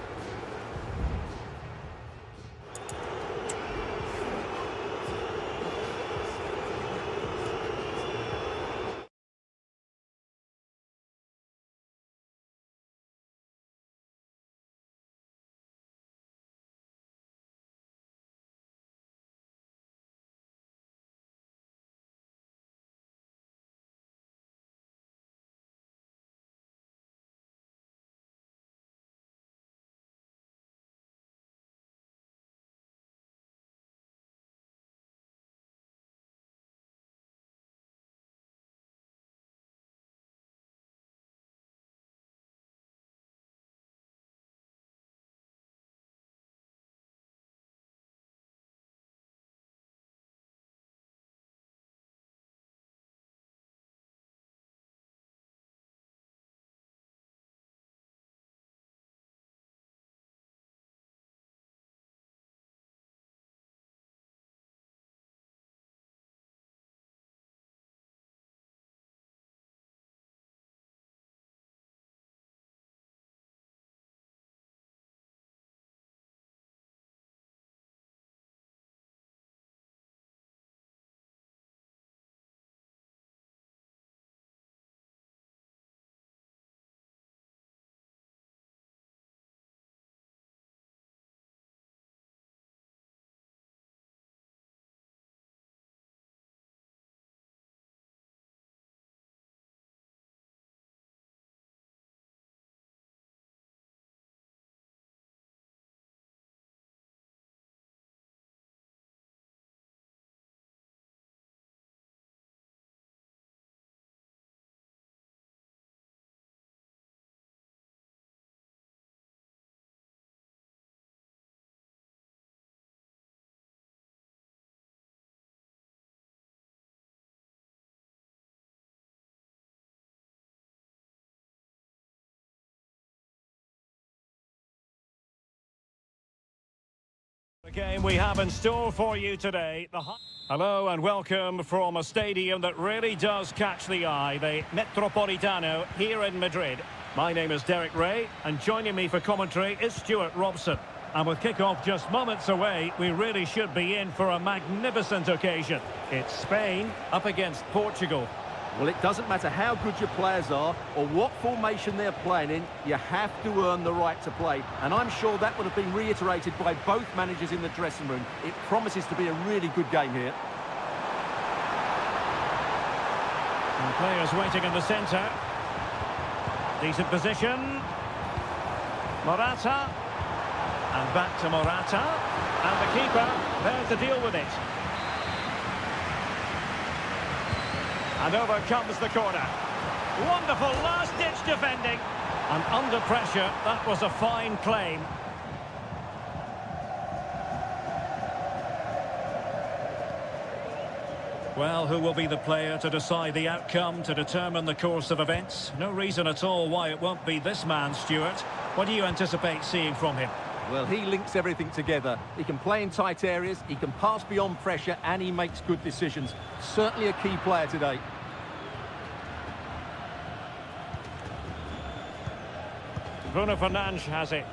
The game we have in store for you today. Hello and welcome from a stadium that really does catch the eye, the Metropolitano here in Madrid. My name is Derek Ray, and joining me for commentary is Stuart Robson. And with kick-off just moments away, we really should be in for a magnificent occasion. It's Spain up against Portugal. Well, it doesn't matter how good your players are or what formation they're playing in, you have to earn the right to play. And I'm sure that would have been reiterated by both managers in the dressing room. It promises to be a really good game here. And players waiting in the centre. Decent position. Morata. And back to Morata. And the keeper there to deal with it. And over comes the corner. Wonderful last-ditch defending. And under pressure, that was a fine claim. Well, who will be the player to decide the outcome, to determine the course of events? No reason at all why it won't be this man, Stuart. What do you anticipate seeing from him? Well, he links everything together. He can play in tight areas, he can pass beyond pressure, and he makes good decisions. Certainly a key player today. Bruno Fernandes has it.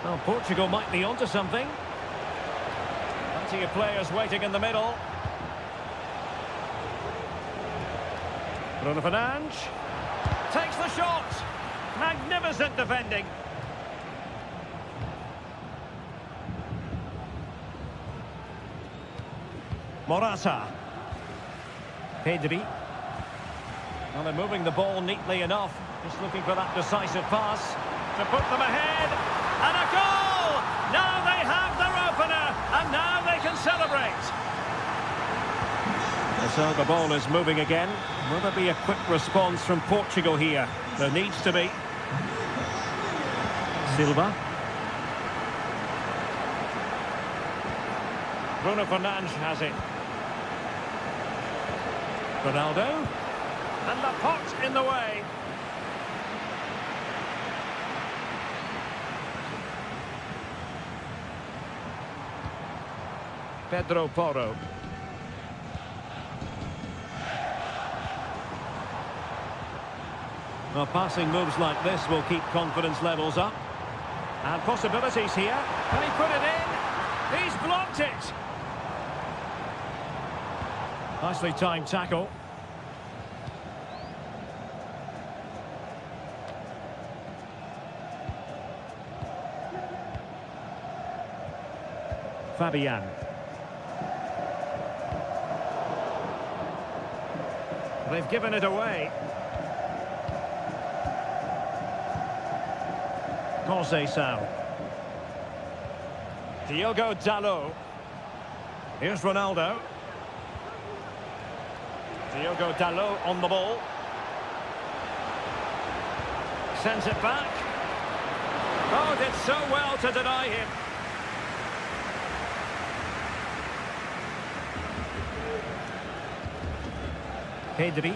Well, Portugal might be onto something. Plenty of players waiting in the middle. Bruno Fernandes takes the shot. Magnificent defending. Morata. Pedri. Well, they're moving the ball neatly enough. Just looking for that decisive pass to put them ahead. And a goal! Now they have their opener, and now they can celebrate. So the ball is moving again. Will there be a quick response from Portugal here? There needs to be. Silva. Bruno Fernandes has it. Ronaldo. And the pot in the way. Pedro Porro. Well, passing moves like this will keep confidence levels up. And possibilities here. Can he put it in? He's blocked it. Nicely timed tackle. Fabian. They've given it away. Conceição. Diogo Dalot. Here's Ronaldo. Diogo Dalot on the ball. Sends it back. Oh, did so well to deny him. Pedri.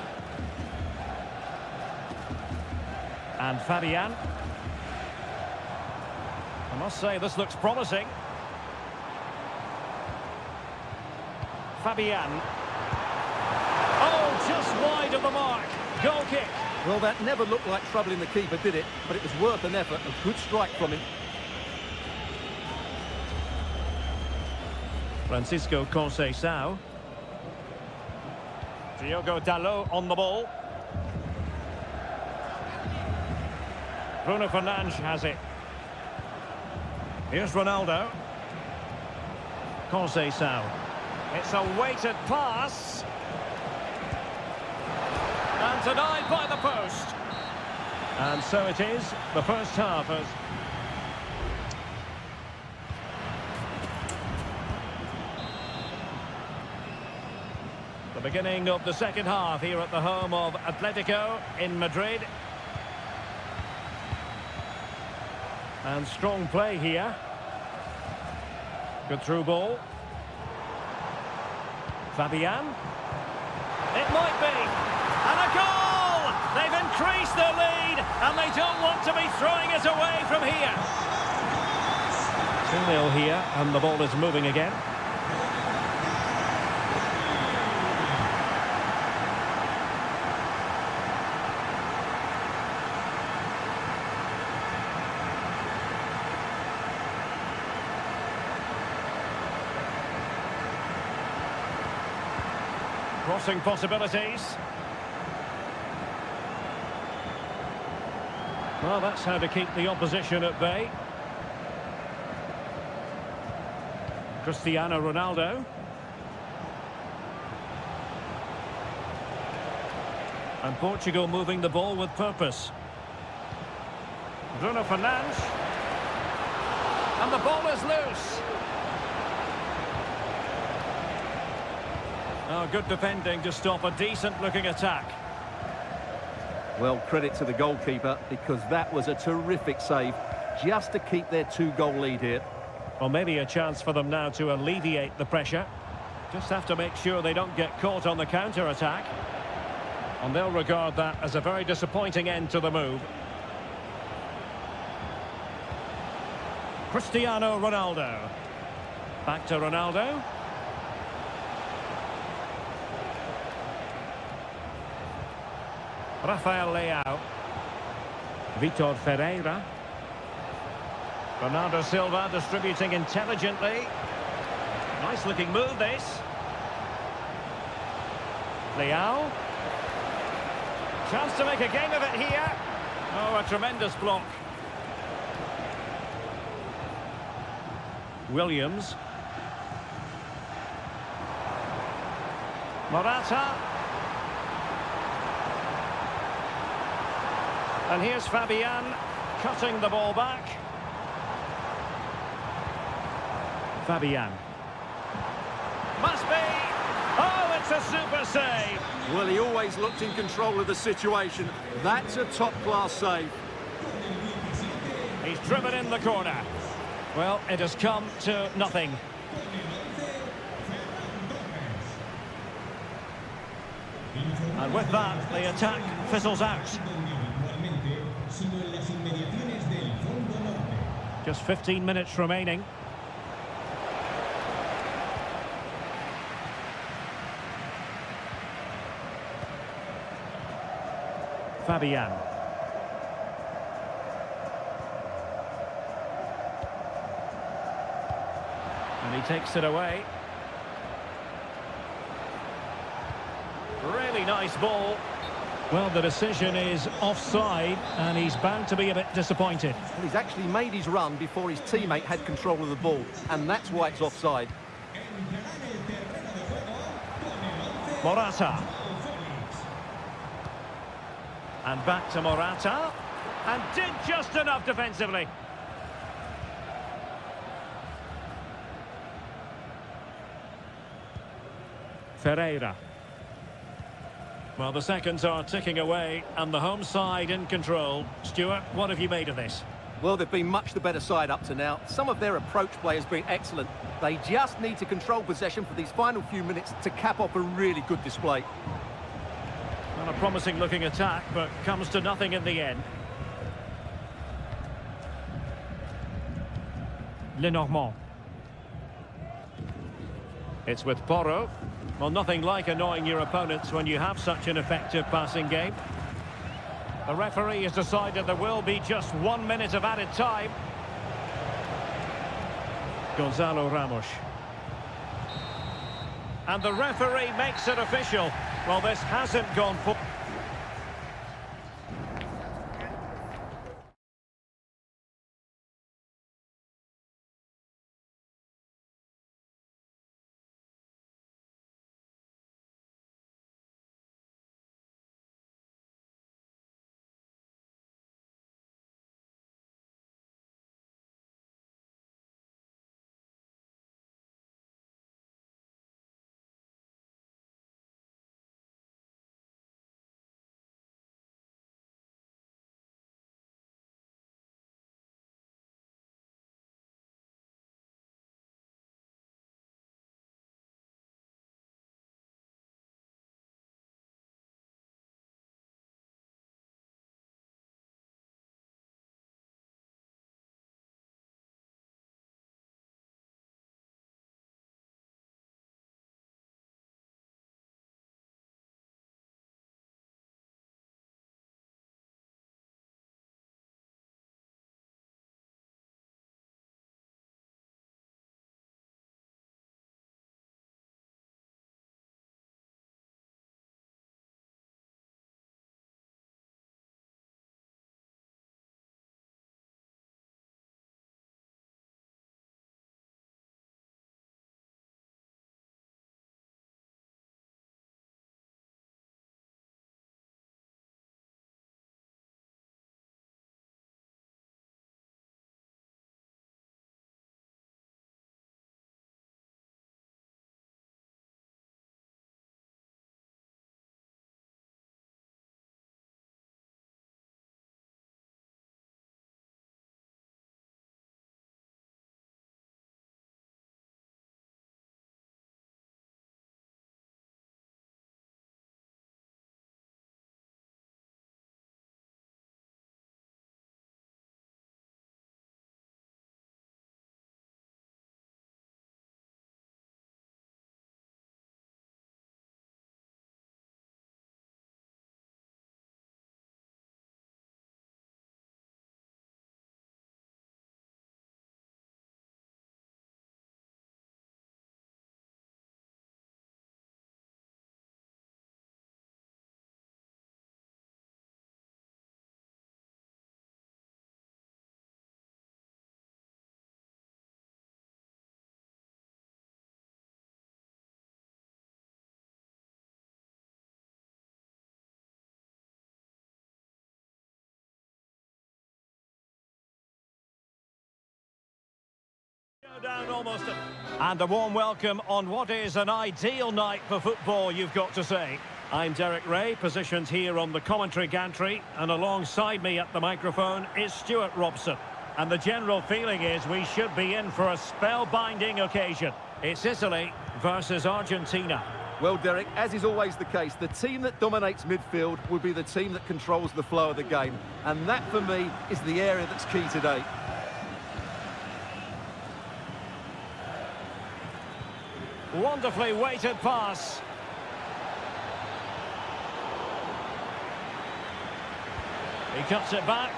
And Fabian. I must say, this looks promising. Fabian. Oh, just wide of the mark. Goal kick. Well, that never looked like troubling the keeper, did it? But it was worth an effort. A good strike from him. Francisco Conceição. Diogo Dalot on the ball. Bruno Fernandes has it. Here's Ronaldo. Conceição. It's a weighted pass. And denied by the post. And so it is, the first half has... The beginning of the second half here at the home of Atletico in Madrid. And strong play here. Good through ball. Fabian. It might be. And a goal! They've increased their lead, and they don't want to be throwing it away from here. 2-0 here, and the ball is moving again. Crossing possibilities. Well, that's how to keep the opposition at bay. Cristiano Ronaldo. And Portugal moving the ball with purpose. Bruno Fernandes. And the ball is loose. Oh, good defending to stop a decent-looking attack. Well, credit to the goalkeeper, because that was a terrific save, just to keep their 2-goal lead here. Well, maybe a chance for them now to alleviate the pressure. Just have to make sure they don't get caught on the counter-attack. And they'll regard that as a very disappointing end to the move. Cristiano Ronaldo. Back to Ronaldo. Rafael Leao. Vitor Ferreira. Bernardo Silva distributing intelligently. Nice looking move, this. Leao. Chance to make a game of it here. Oh, a tremendous block. Williams. Morata. And here's Fabian, cutting the ball back. Fabian. Must be! Oh, it's a super save! Well, he always looked in control of the situation. That's a top-class save. He's driven in the corner. Well, it has come to nothing. And with that, the attack fizzles out. Just 15 minutes remaining. Fabian. And he takes it away. Really nice ball. Well, the decision is offside, and he's bound to be a bit disappointed. Well, he's actually made his run before his teammate had control of the ball, and that's why it's offside. Morata. And back to Morata. And did just enough defensively. Ferreira. Well, the seconds are ticking away, and the home side in control. Stuart, what have you made of this? Well, they've been much the better side up to now. Some of their approach play has been excellent. They just need to control possession for these final few minutes to cap off a really good display. Well, a promising-looking attack, but comes to nothing in the end. Lenormand. It's with Porro. Well, nothing like annoying your opponents when you have such an effective passing game. The referee has decided there will be just 1 minute of added time. Gonzalo Ramos. And the referee makes it official. Well, this hasn't gone for... Down almost. And a warm welcome on what is an ideal night for football, you've got to say. I'm Derek Ray, positioned here on the commentary gantry, and alongside me at the microphone is Stuart Robson. And the general feeling is we should be in for a spellbinding occasion. It's Italy versus Argentina. Well, Derek, as is always the case, the team that dominates midfield will be the team that controls the flow of the game. And that, for me, is the area that's key today. Wonderfully weighted pass. He cuts it back.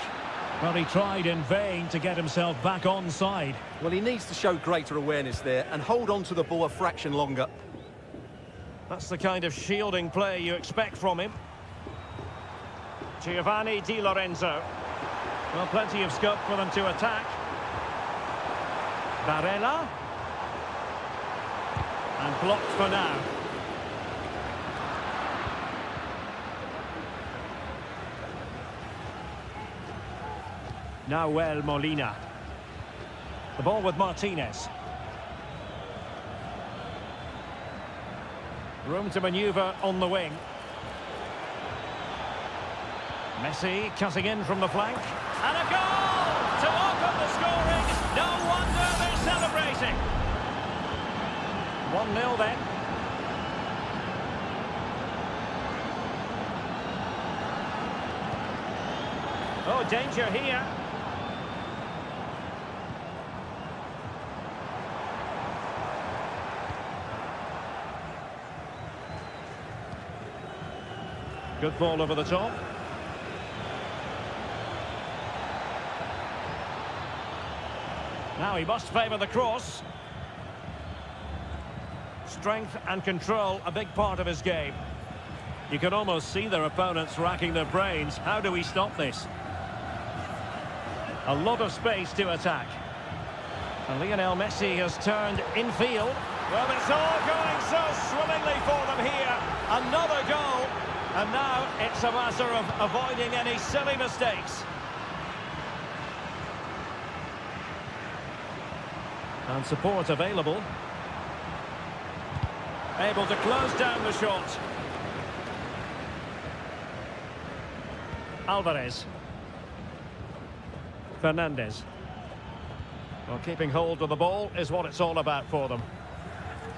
Well, he tried in vain to get himself back onside. Well, he needs to show greater awareness there and hold on to the ball a fraction longer. That's the kind of shielding play you expect from him. Giovanni Di Lorenzo. Well, plenty of scope for them to attack. Barella. And blocked for now. Nahuel Molina. The ball with Martinez. Room to manoeuvre on the wing. Messi cutting in from the flank. And a goal to open the scoring. No wonder they're celebrating. 1-0 then. Oh, danger here. Good ball over the top. Now he must favour the cross. Strength and control, a big part of his game. You can almost see their opponents racking their brains. How do we stop this? A lot of space to attack. And Lionel Messi has turned infield. Well, it's all going so swimmingly for them here. Another goal. And now it's a matter of avoiding any silly mistakes. And support available. Able to close down the shot. Alvarez. Fernandez. Well, keeping hold of the ball is what it's all about for them.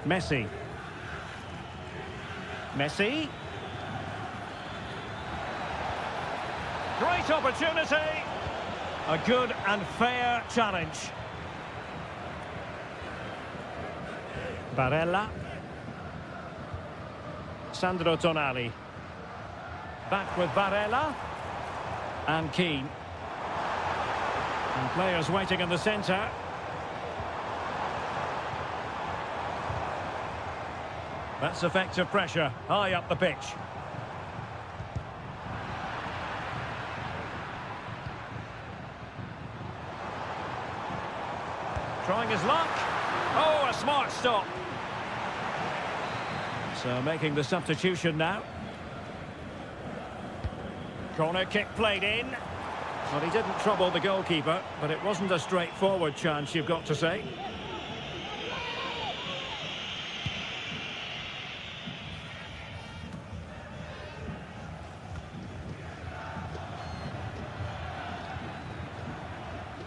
Messi. Messi. Great opportunity. A good and fair challenge. Barella. Sandro Tonali. Back with Barella. And Keane. And players waiting in the centre. That's effective pressure, high up the pitch. Trying his luck. Oh, a smart stop. So making the substitution now. Corner kick played in. Well, he didn't trouble the goalkeeper, but it wasn't a straightforward chance, you've got to say.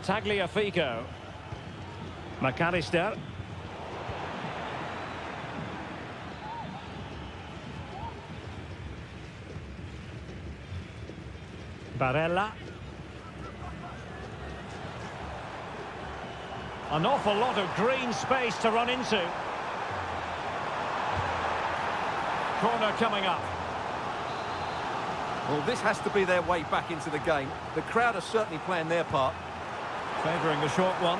Tagliafico. McAllister. Barella. An awful lot of green space to run into. Corner coming up. Well, this has to be their way back into the game. The crowd are certainly playing their part. Favouring the short one.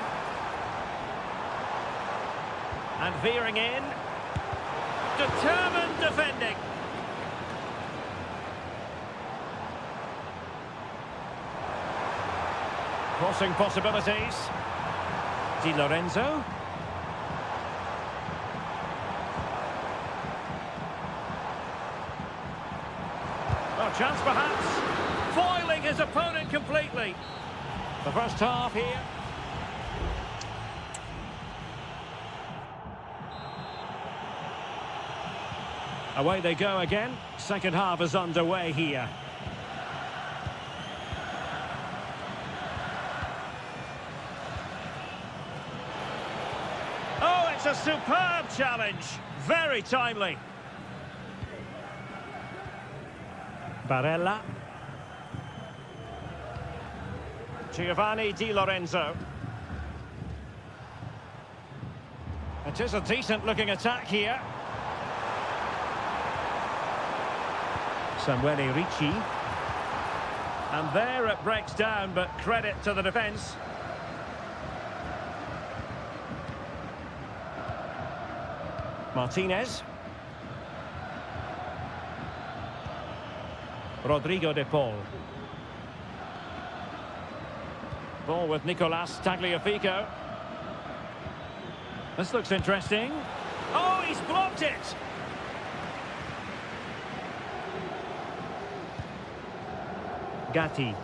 And veering in. Determined defending. Crossing possibilities. Di Lorenzo. Well, chance perhaps. Foiling his opponent completely. The first half here. Away they go again. Second half is underway here. Oh, it's a superb challenge. Very timely. Barella. Giovanni Di Lorenzo. It is a decent-looking attack here. Samuele Ricci. And there it breaks down, but credit to the defence. Martinez. Rodrigo de Paul. Ball with Nicolas Tagliafico. This looks interesting. Oh, he's blocked it! Gatti.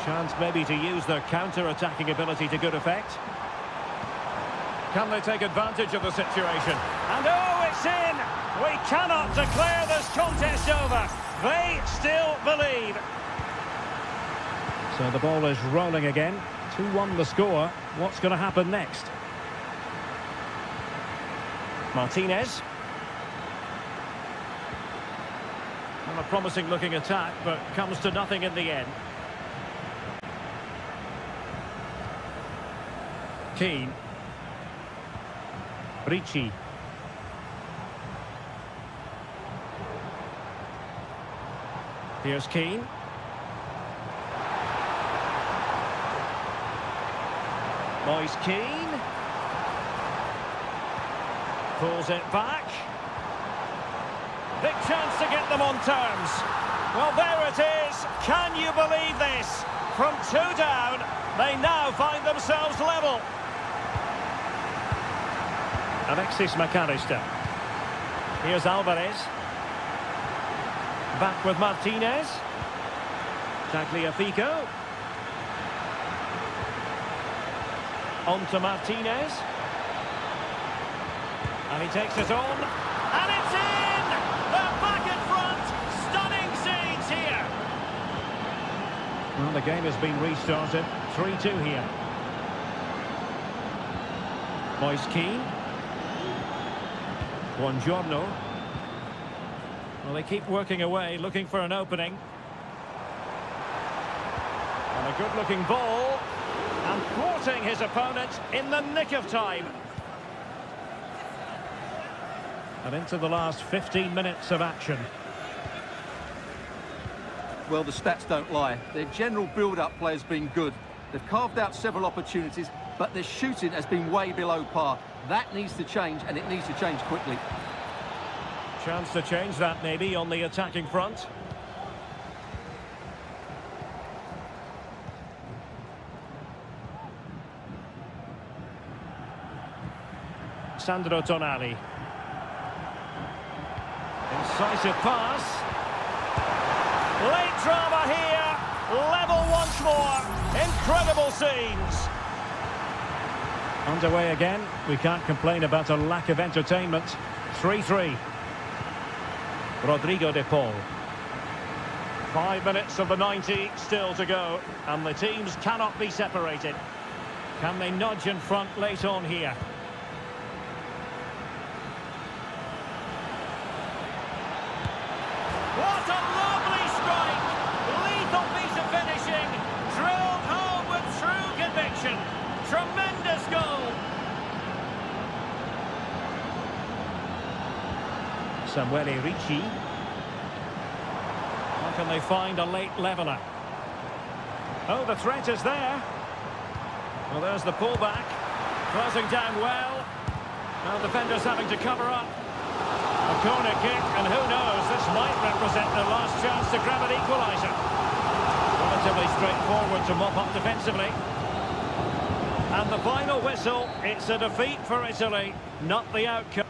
Chance maybe to use their counter-attacking ability to good effect. Can they take advantage of the situation? And oh, it's in! We cannot declare this contest over. They still believe. So the ball is rolling again. 2-1 the score. What's going to happen next? Martinez. Well, a promising looking attack, but comes to nothing in the end. Keane. Ricci. Here's Keane. Moise Keane. Pulls it back. Big chance to get them on terms. Well, there it is. Can you believe this? From 2 down, they now find themselves level. Alexis McAllister. Here's Alvarez. Back with Martinez. Tagliafico. On to Martinez. And he takes it on. And it's in! They're back in front! Stunning scenes here! Well, the game has been restarted. 3-2 here. Moise Keane. Buongiorno. Well, they keep working away, looking for an opening. And a good-looking ball. And thwarting his opponent in the nick of time. And into the last 15 minutes of action. Well, the stats don't lie. Their general build-up play has been good. They've carved out several opportunities, but their shooting has been way below par. That needs to change, and it needs to change quickly. Chance to change that, maybe, on the attacking front. Sandro Tonali. Incisive pass. Late drama here. Level once more. Incredible scenes. Underway again. We can't complain about a lack of entertainment. 3-3. Rodrigo de Paul. 5 minutes of the 90 still to go. And the teams cannot be separated. Can they nudge in front late on here? What a lovely strike! Lethal piece of finishing. Drilled home with true conviction. Tremendous goal. Samuele Ricci. How can they find a late leveller? Oh, the threat is there. Well, there's the pullback. Closing down well. Now defenders having to cover up. A corner kick, and who knows, this might represent the last chance to grab an equaliser. Relatively straightforward to mop up defensively. And the final whistle, it's a defeat for Italy, not the outcome.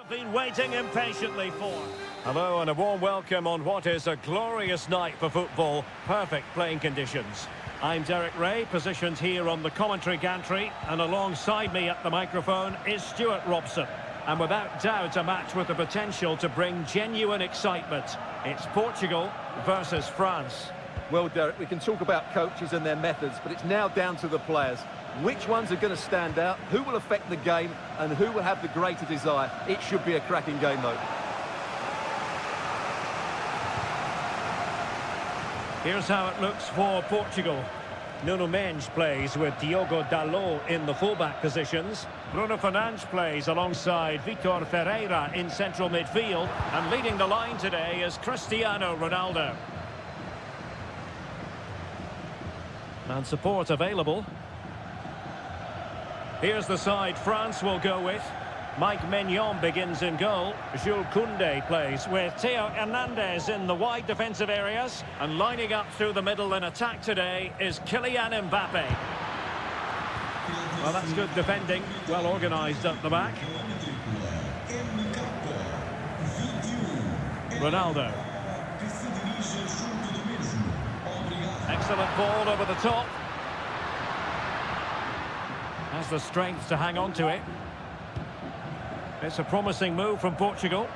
I've been waiting impatiently for. Hello and a warm welcome on what is a glorious night for football. Perfect playing conditions. I'm Derek Ray, positioned here on the commentary gantry, and alongside me at the microphone is Stuart Robson. And without doubt, a match with the potential to bring genuine excitement. It's Portugal versus France. Well, Derek, we can talk about coaches and their methods, but it's now down to the players. Which ones are going to stand out, who will affect the game, and who will have the greater desire? It should be a cracking game, though. Here's how it looks for Portugal. Nuno Mendes plays with Diogo Dalot in the fullback positions. Bruno Fernandes plays alongside Vitor Ferreira in central midfield. And leading the line today is Cristiano Ronaldo. And support available. Here's the side France will go with. Mike Maignan begins in goal. Jules Koundé plays with Theo Hernandez in the wide defensive areas. And lining up through the middle in attack today is Kylian Mbappe. Well, that's good defending. Well organised at the back. Ronaldo. Excellent ball over the top. Has the strength to hang on to it. It's a promising move from Portugal.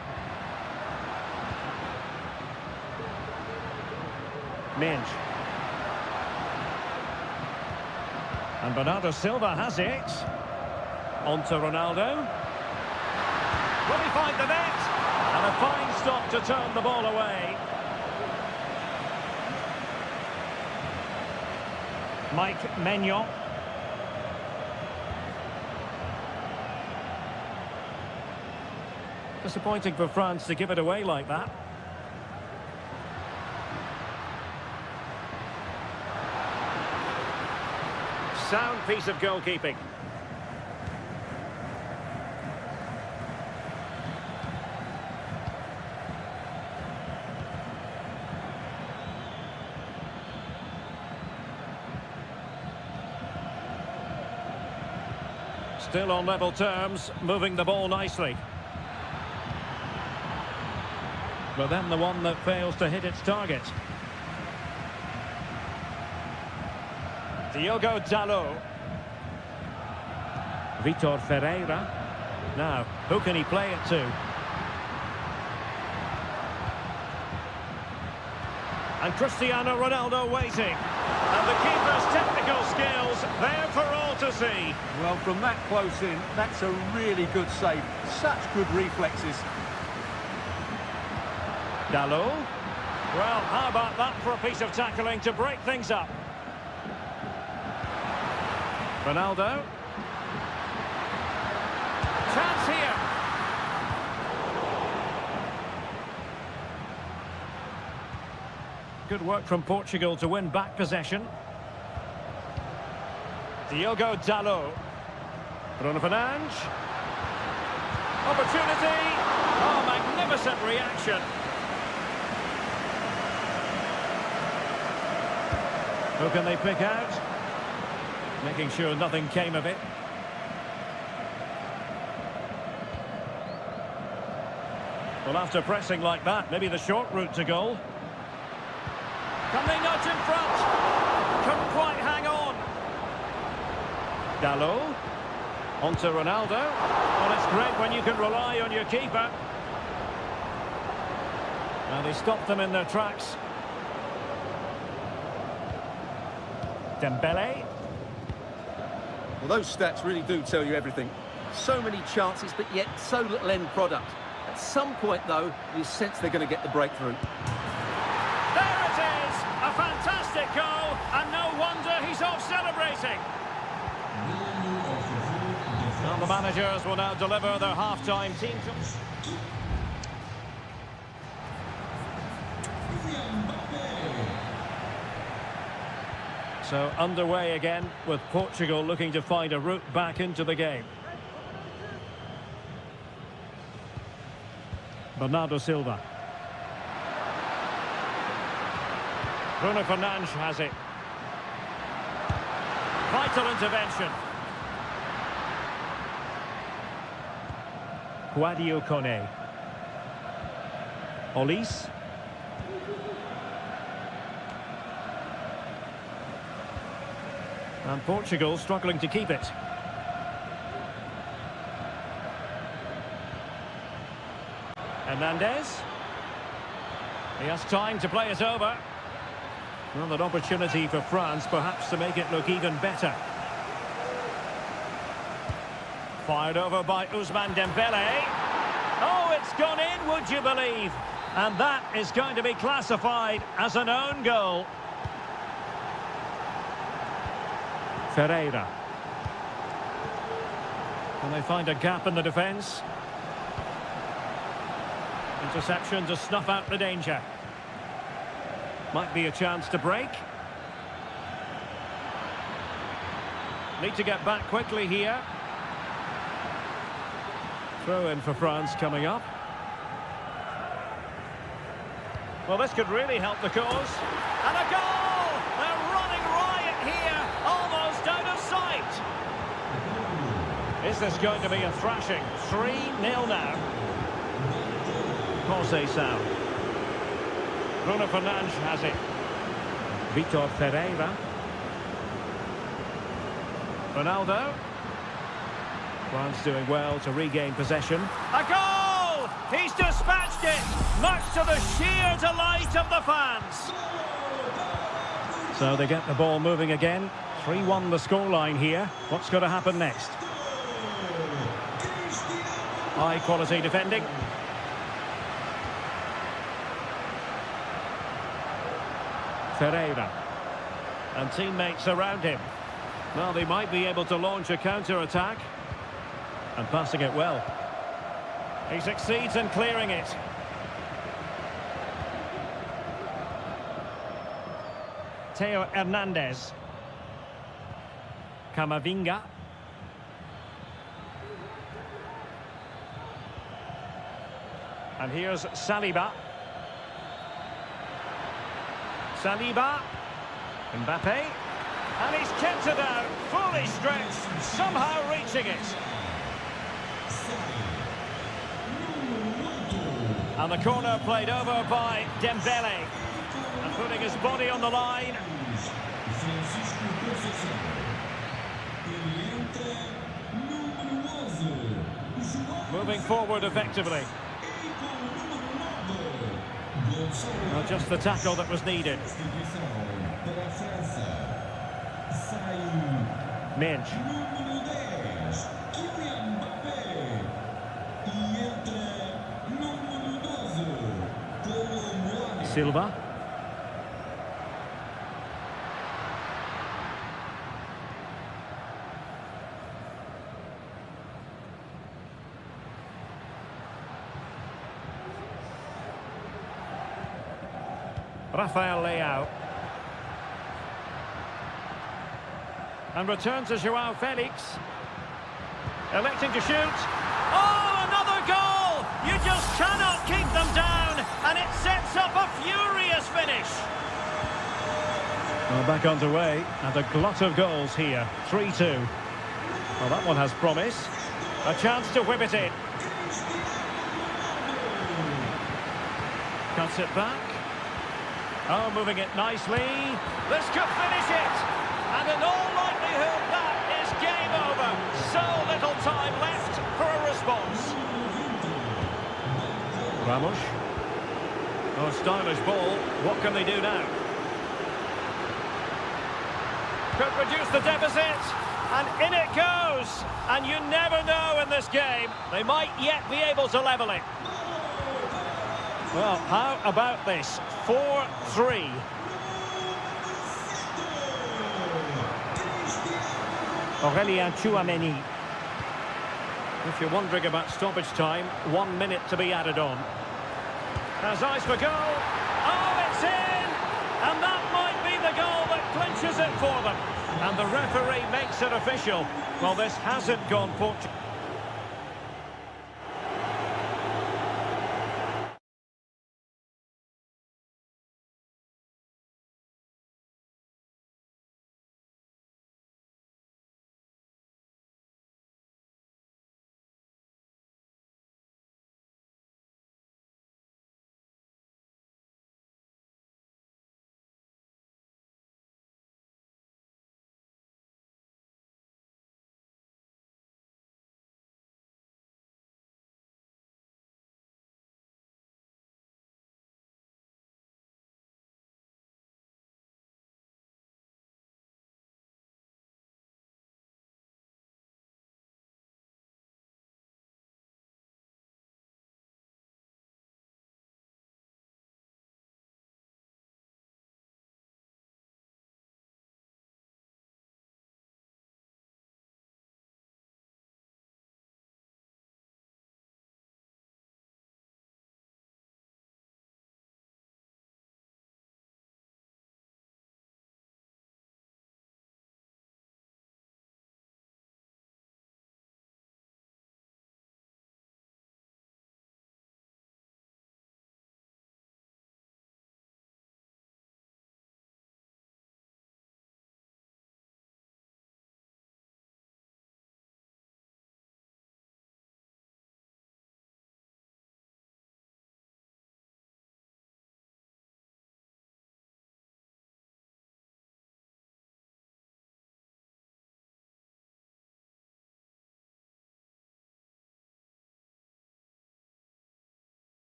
Mendes. And Bernardo Silva has it. On to Ronaldo. Will he find the net? And a fine stop to turn the ball away. Mike Maignan. Disappointing for France to give it away like that. Sound piece of goalkeeping. Still on level terms, moving the ball nicely. But then the one that fails to hit its target. Diogo Dalot. Vitor Ferreira. Now, who can he play it to? And Cristiano Ronaldo waiting. And the keeper's technical skills there for all to see. Well, from that close in, that's a really good save. Such good reflexes. Dalot. Well, how about that for a piece of tackling to break things up? Ronaldo. Chance here. Good work from Portugal to win back possession. Diogo Dalot. Bruno Fernandes. Opportunity. Oh, magnificent reaction. Who can they pick out? Making sure nothing came of it. Well, after pressing like that, maybe the short route to goal. Can they nudge in front? Couldn't quite hang on. Dalot. On to Ronaldo. Well, it's great when you can rely on your keeper. Now they stopped them in their tracks. Dembele. Well, those stats really do tell you everything. So many chances, but yet so little end product. At some point, though, you sense they're going to get the breakthrough. There it is! A fantastic goal, and no wonder he's off celebrating. Well, the managers will now deliver their half-time team. So underway again, with Portugal looking to find a route back into the game. Bernardo Silva. Bruno Fernandes has it. Vital intervention. Quadio Kone. Olis. And Portugal struggling to keep it. Hernandez. He has time to play it over. Well, an opportunity for France, perhaps, to make it look even better. Fired over by Ousmane Dembele. Oh, it's gone in, would you believe? And that is going to be classified as an own goal. Ferreira. Can they find a gap in the defence? Interception to snuff out the danger. Might be a chance to break. Need to get back quickly here. Throw in for France coming up. Well, this could really help the cause. And a goal! They're running riot here, almost out of sight. Is this going to be a thrashing? 3-0 now. Jose Sal. Bruno Fernandes has it. Vitor Ferreira. Ronaldo. France doing well to regain possession. A goal! He's dispatched it, much to the sheer delight of the fans. So they get the ball moving again. 3-1 the scoreline here. What's going to happen next? High quality defending. Ferreira. And teammates around him. Well, they might be able to launch a counter-attack. And passing it well. He succeeds in clearing it. Theo Hernandez. Camavinga. And here's Saliba. Saliba. Mbappe. And he's kept it out, fully stretched, somehow reaching it. And the corner played over by Dembele. And putting his body on the line. Moving forward effectively. Well, just the tackle that was needed. Minch. Silva. Rafael Leao. And return to Joao Felix. Electing to shoot. Oh, another goal! You just cannot keep them down, and it sets up a furious finish. Well, back underway, and a glut of goals here. 3-2. Well, that one has promise. A chance to whip it in. Cuts it back. Oh, moving it nicely. This could finish it. And in all likelihood, that is game over. So little time left for a response. Ramos. Oh, stylish ball. What can they do now? Could reduce the deficit. And in it goes. And you never know in this game. They might yet be able to level it. Well, how about this? 4-3. Aurélien Tchouaméni. If you're wondering about stoppage time, 1 minute to be added on. Has eyes for goal. Oh, it's in! And that might be the goal that clinches it for them. And the referee makes it official. Well, this hasn't gone Portugal.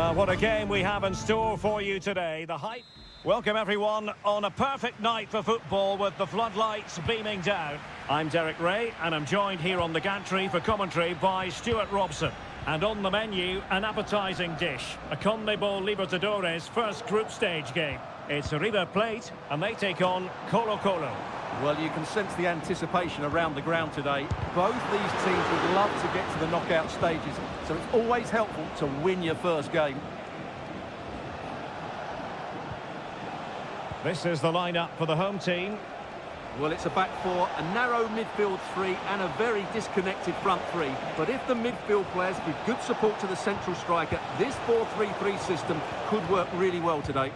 Well, what a game we have in store for you today. The hype. Welcome everyone on a perfect night for football with the floodlights beaming down. I'm Derek Ray and I'm joined here on the gantry for commentary by Stuart Robson. And on the menu, an appetising dish, a CONMEBOL Libertadores first group stage game. It's River Plate and they take on Colo-Colo. Well, you can sense the anticipation around the ground today. Both these teams would love to get to the knockout stages, so it's always helpful to win your first game. This is the lineup for the home team. Well, it's a back four, a narrow midfield three and a very disconnected front three. But if the midfield players give good support to the central striker, this 4-3-3 system could work really well today.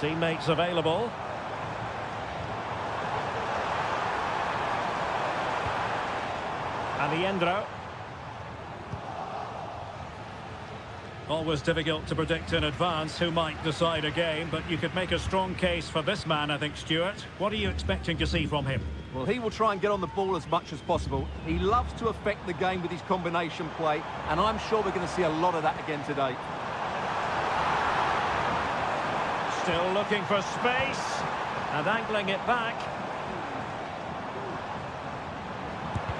Teammates available. Alejandro. Always difficult to predict in advance who might decide a game, but you could make a strong case for this man, I think, Stuart. What are you expecting to see from him? Well, he will try and get on the ball as much as possible. He loves to affect the game with his combination play, and I'm sure we're going to see a lot of that again today. Still looking for space and angling it back.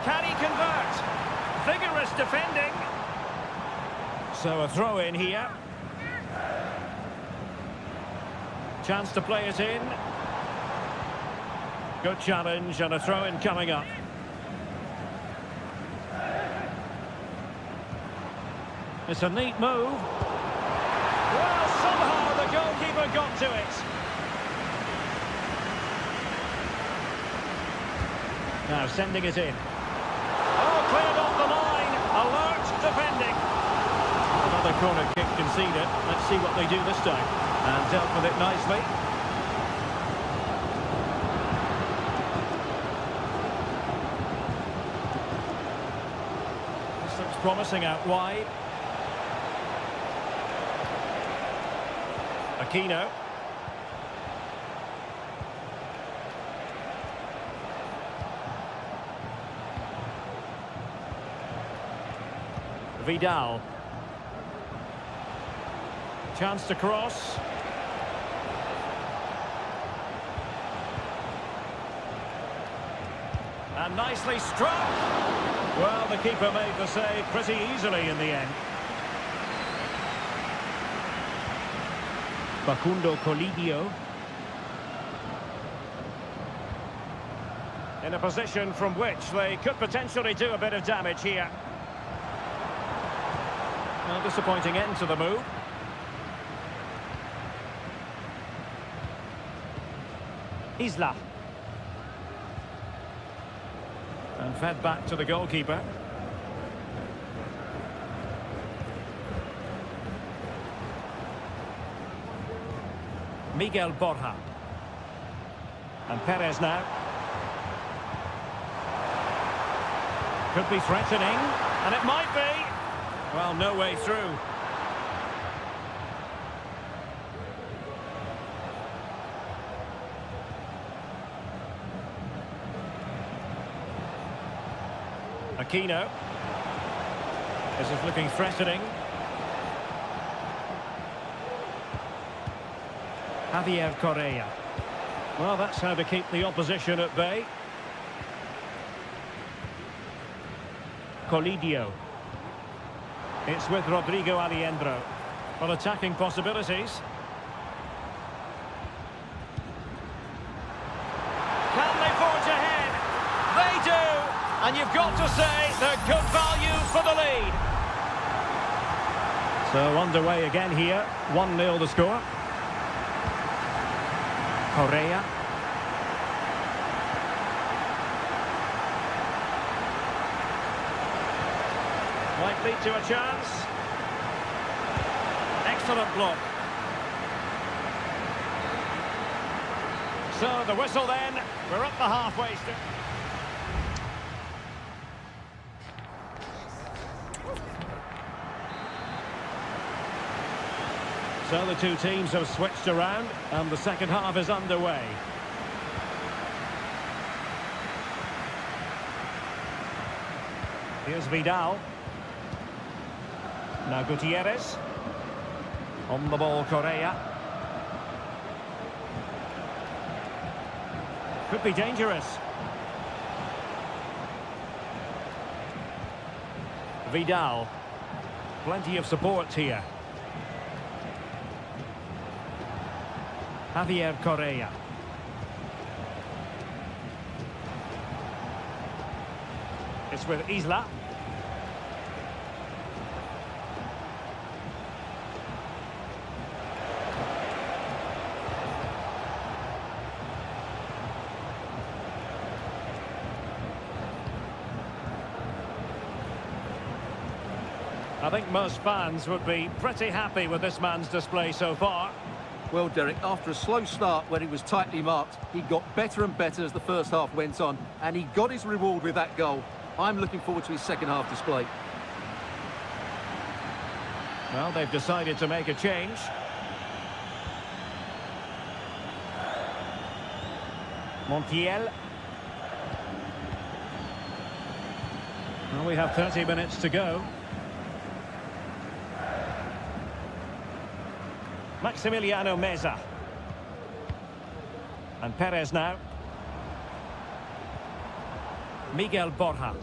Can he convert? Vigorous defending. So a throw in here. Chance to play it in. Good challenge and a throw in coming up. It's a neat move. Well, somehow the goalkeeper got to it. Now sending it in. Oh, cleared off the line. Alert defending. Another corner kick conceded. Let's see what they do this time. And dealt with it nicely. This looks promising out wide. Aquino. Vidal. Chance to cross. And nicely struck. Well, the keeper made the save pretty easily in the end. Facundo Colidio. In a position from which they could potentially do a bit of damage here. Well, disappointing end to the move. Isla. And fed back to the goalkeeper. Miguel Borja. And Perez now. Could be threatening, and it might be. Well, no way through. Aquino. This is looking threatening. Javier Correa. Well, that's how to keep the opposition at bay. Colidio. It's with Rodrigo Alejandro. Well, attacking possibilities. Can they forge ahead? They do! And you've got to say they're good value for the lead. So underway again here. 1-0 the score. Correa. Might lead to a chance. Excellent block. So the whistle then. We're up the halfway strip. So the two teams have switched around and the second half is underway. Here's Vidal. Now Gutierrez. On the ball, Correa. Could be dangerous. Vidal. Plenty of support here. Javier Correa. It's with Isla. I think most fans would be pretty happy with this man's display so far. Well, Derek, after a slow start when he was tightly marked, he got better and better as the first half went on, and he got his reward with that goal. I'm looking forward to his second half display. Well, they've decided to make a change. Montiel. Well, we have 30 minutes to go. Maximiliano Meza. And Perez now. Miguel Borja.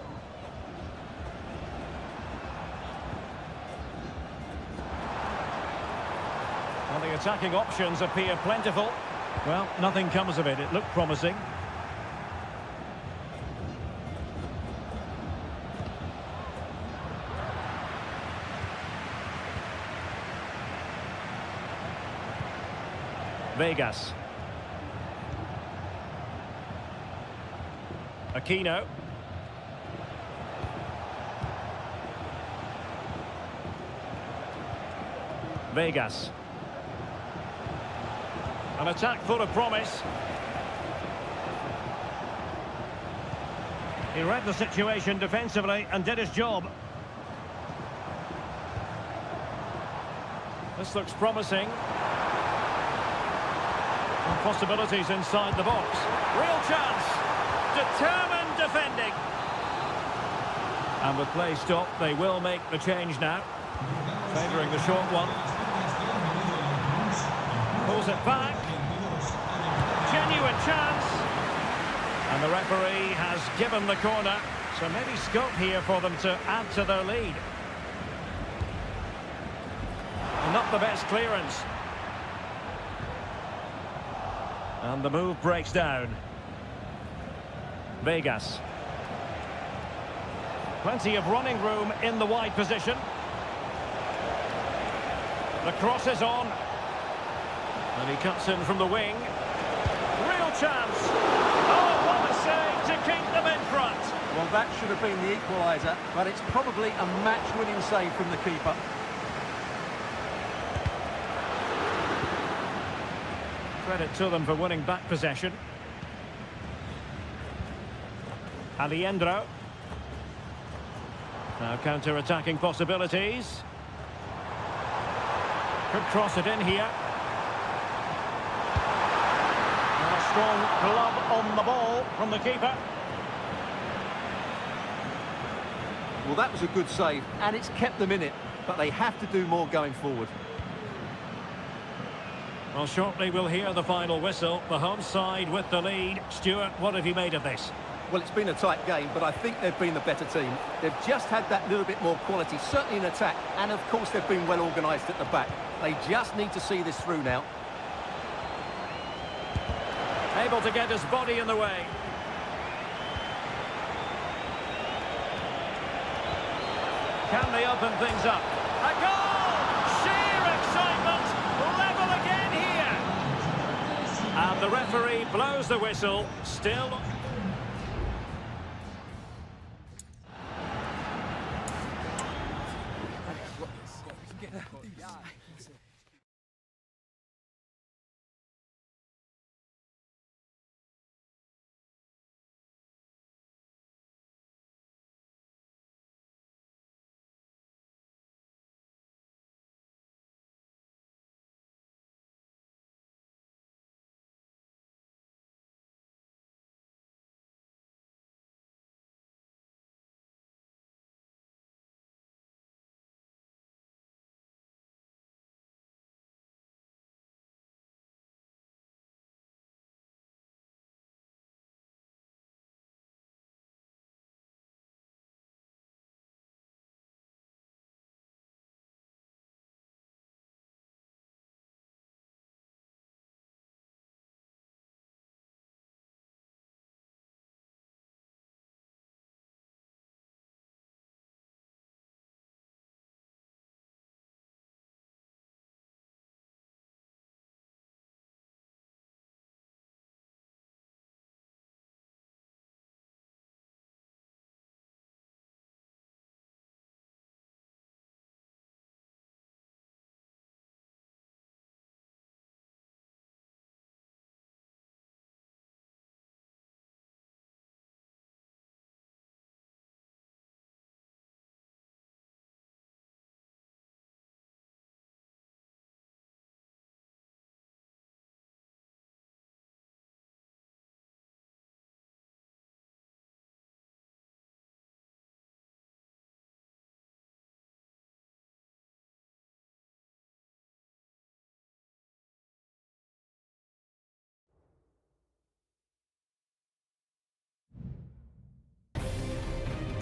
Well, the attacking options appear plentiful. Well, nothing comes of it. It looked promising. Vegas. Aquino. Vegas. An attack full of promise. He read the situation defensively and did his job. This looks promising. And possibilities inside the box. Real chance. Determined defending. And with play stopped, they will make the change now. Favouring the short one. Pulls it back. Genuine chance. And the referee has given the corner. So maybe scope here for them to add to their lead. Not the best clearance. And the move breaks down. Vegas. Plenty of running room in the wide position. The cross is on. And he cuts in from the wing. Real chance. Oh, what a save to keep them in front. Well, that should have been the equaliser, but it's probably a match-winning save from the keeper. Credit to them for winning back possession. Aliendro. Now counter-attacking possibilities. Could cross it in here. And a strong glove on the ball from the keeper. Well, that was a good save, and it's kept them in it, but they have to do more going forward. Well, shortly we'll hear the final whistle. The home side with the lead. Stuart, what have you made of this? Well, it's been a tight game, but I think they've been the better team. They've just had that little bit more quality, certainly in attack, and of course they've been well organised at the back. They just need to see this through now. Able to get his body in the way. Can they open things up? A goal! Sheer excitement! Level again here! And the referee blows the whistle. Still...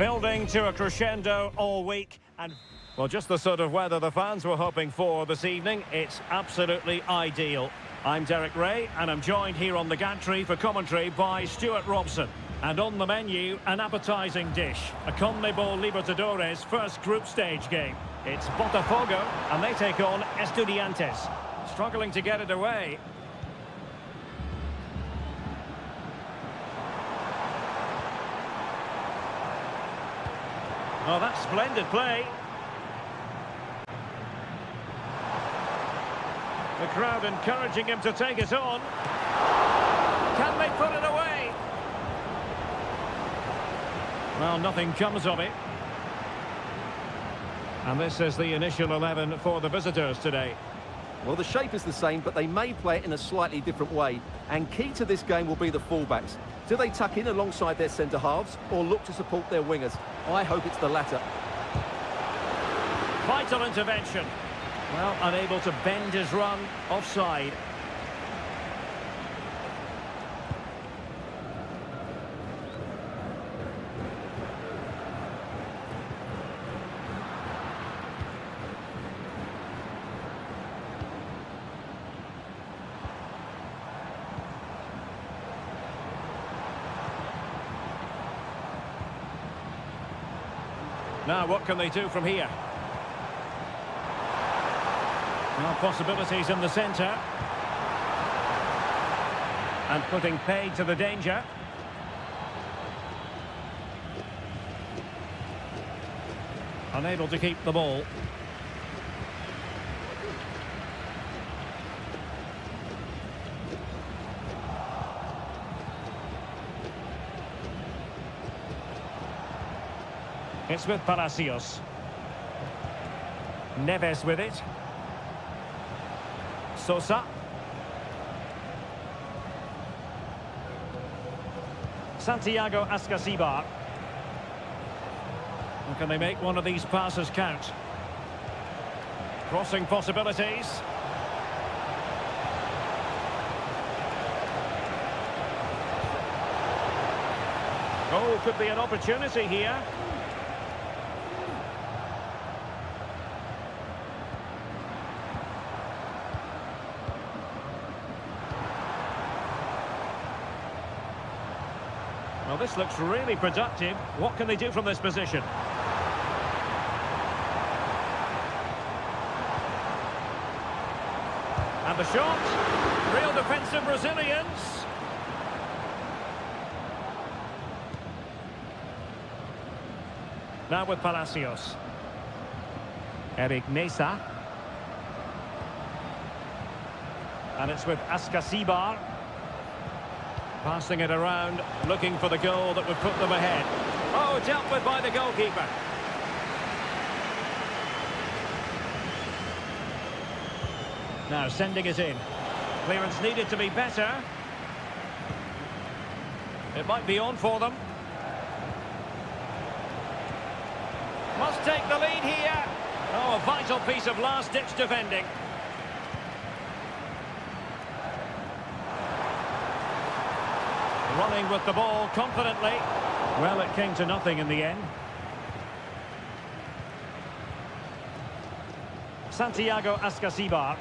Building to a crescendo all week, and well, just the sort of weather the fans were hoping for this evening. It's absolutely ideal. I'm Derek Ray, and I'm joined here on the gantry for commentary by Stuart Robson. And on the menu, an appetising dish, a CONMEBOL Libertadores first group stage game. It's Botafogo, and they take on Estudiantes. Struggling to get it away. Oh, that's splendid play. The crowd encouraging him to take it on. Can they put it away? Well, nothing comes of it. And this is the initial 11 for the visitors today. Well, the shape is the same, but they may play it in a slightly different way. And key to this game will be the fullbacks. Do they tuck in alongside their centre-halves or look to support their wingers? I hope it's the latter. Vital intervention. Well, unable to bend his run, offside. Now, what can they do from here? Well, possibilities in the centre. And putting paid to the danger. Unable to keep the ball. It's with Palacios. Neves with it. Sosa. Santiago Ascasibar. And can they make one of these passes count? Crossing possibilities. Oh, could be an opportunity here. Well, this looks really productive. What can they do from this position? And the shot. Real defensive resilience. Now with Palacios. Eric Mesa. And it's with Ascasibar. Passing it around, looking for the goal that would put them ahead. Oh, dealt with by the goalkeeper. Now sending it in. Clearance needed to be better. It might be on for them. Must take the lead here. Oh, a vital piece of last-ditch defending. Running with the ball confidently. Well, it came to nothing in the end. Santiago Ascasibar.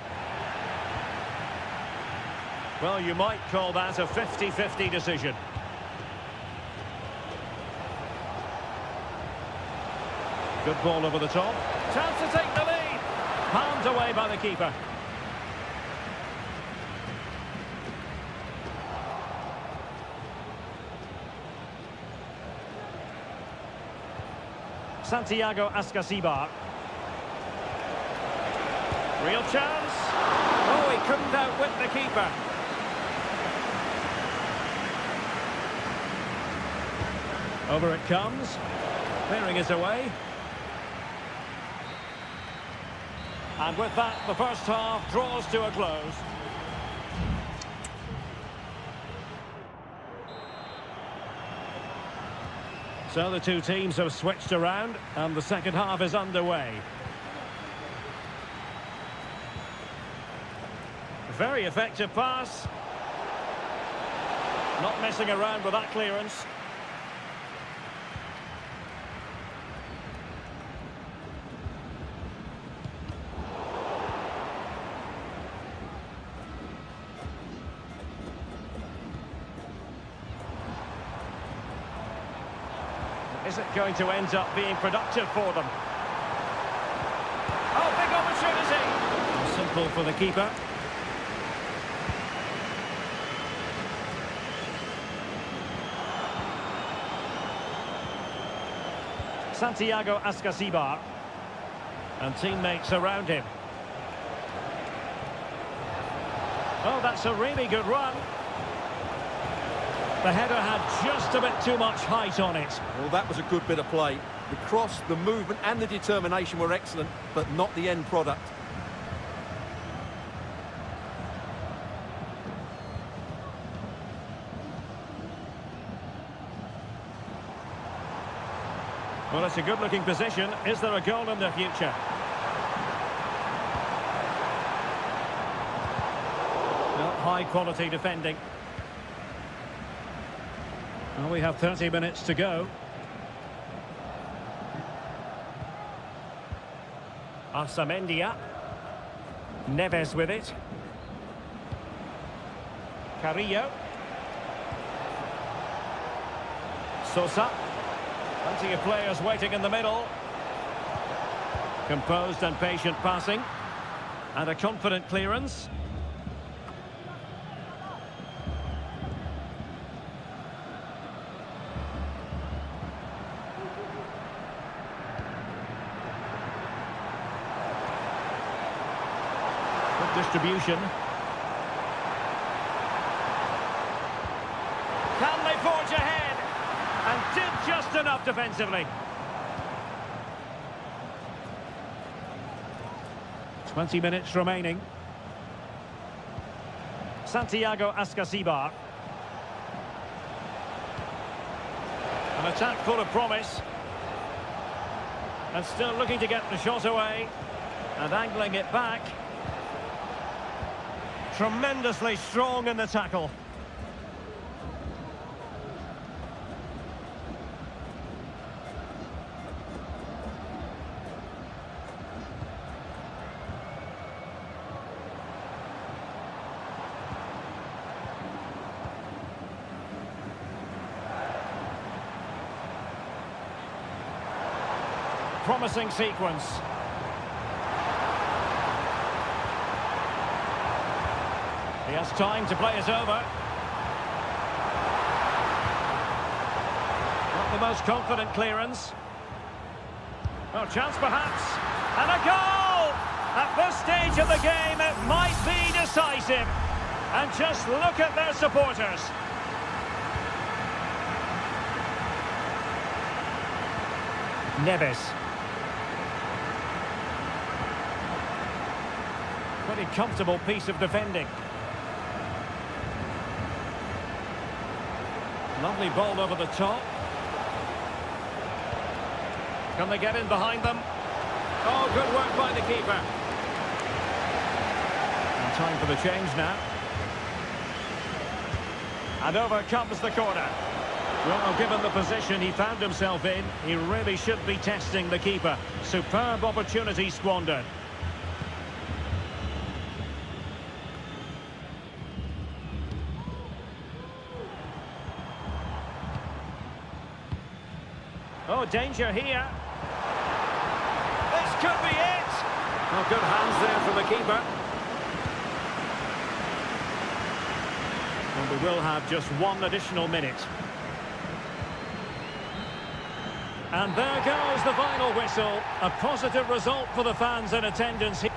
Well, you might call that a 50-50 decision. Good ball over the top. Chance to take the lead. Palmed away by the keeper. Santiago Ascasibar. Real chance. Oh, he couldn't outwit the keeper. Over it comes. Clearing it away. And with that, the first half draws to a close. So the two teams have switched around and the second half is underway. Very effective pass. Not messing around with that clearance. Is it going to end up being productive for them? Oh, big opportunity! Simple for the keeper. Santiago Ascasibar. And teammates around him. Oh, that's a really good run. The header had just a bit too much height on it. Well, that was a good bit of play. The cross, the movement and the determination were excellent, but not the end product. Well, it's a good-looking position. Is there a goal in the future? Well, high-quality defending. Well, we have 30 minutes to go. Arsamendia. Neves with it. Carrillo. Sosa. Plenty of players waiting in the middle. Composed and patient passing. And a confident clearance. Good distribution. Can they forge ahead? And did just enough defensively. 20 minutes remaining. Santiago Ascasibar. An attack full of promise. And still looking to get the shot away. And angling it back. Tremendously strong in the tackle. Promising sequence. He has time to play it over. Not the most confident clearance. Oh, chance perhaps. And a goal! At this stage of the game, it might be decisive. And just look at their supporters. Neves. Pretty comfortable piece of defending. Lovely ball over the top. Can they get in behind them? Oh, good work by the keeper. And time for the change now. And over comes the corner. Well, given the position he found himself in, he really should be testing the keeper. Superb opportunity squandered. Oh, danger here. This could be it. Oh, good hands there from the keeper. And we will have just one additional minute. And there goes the final whistle. A positive result for the fans in attendance here.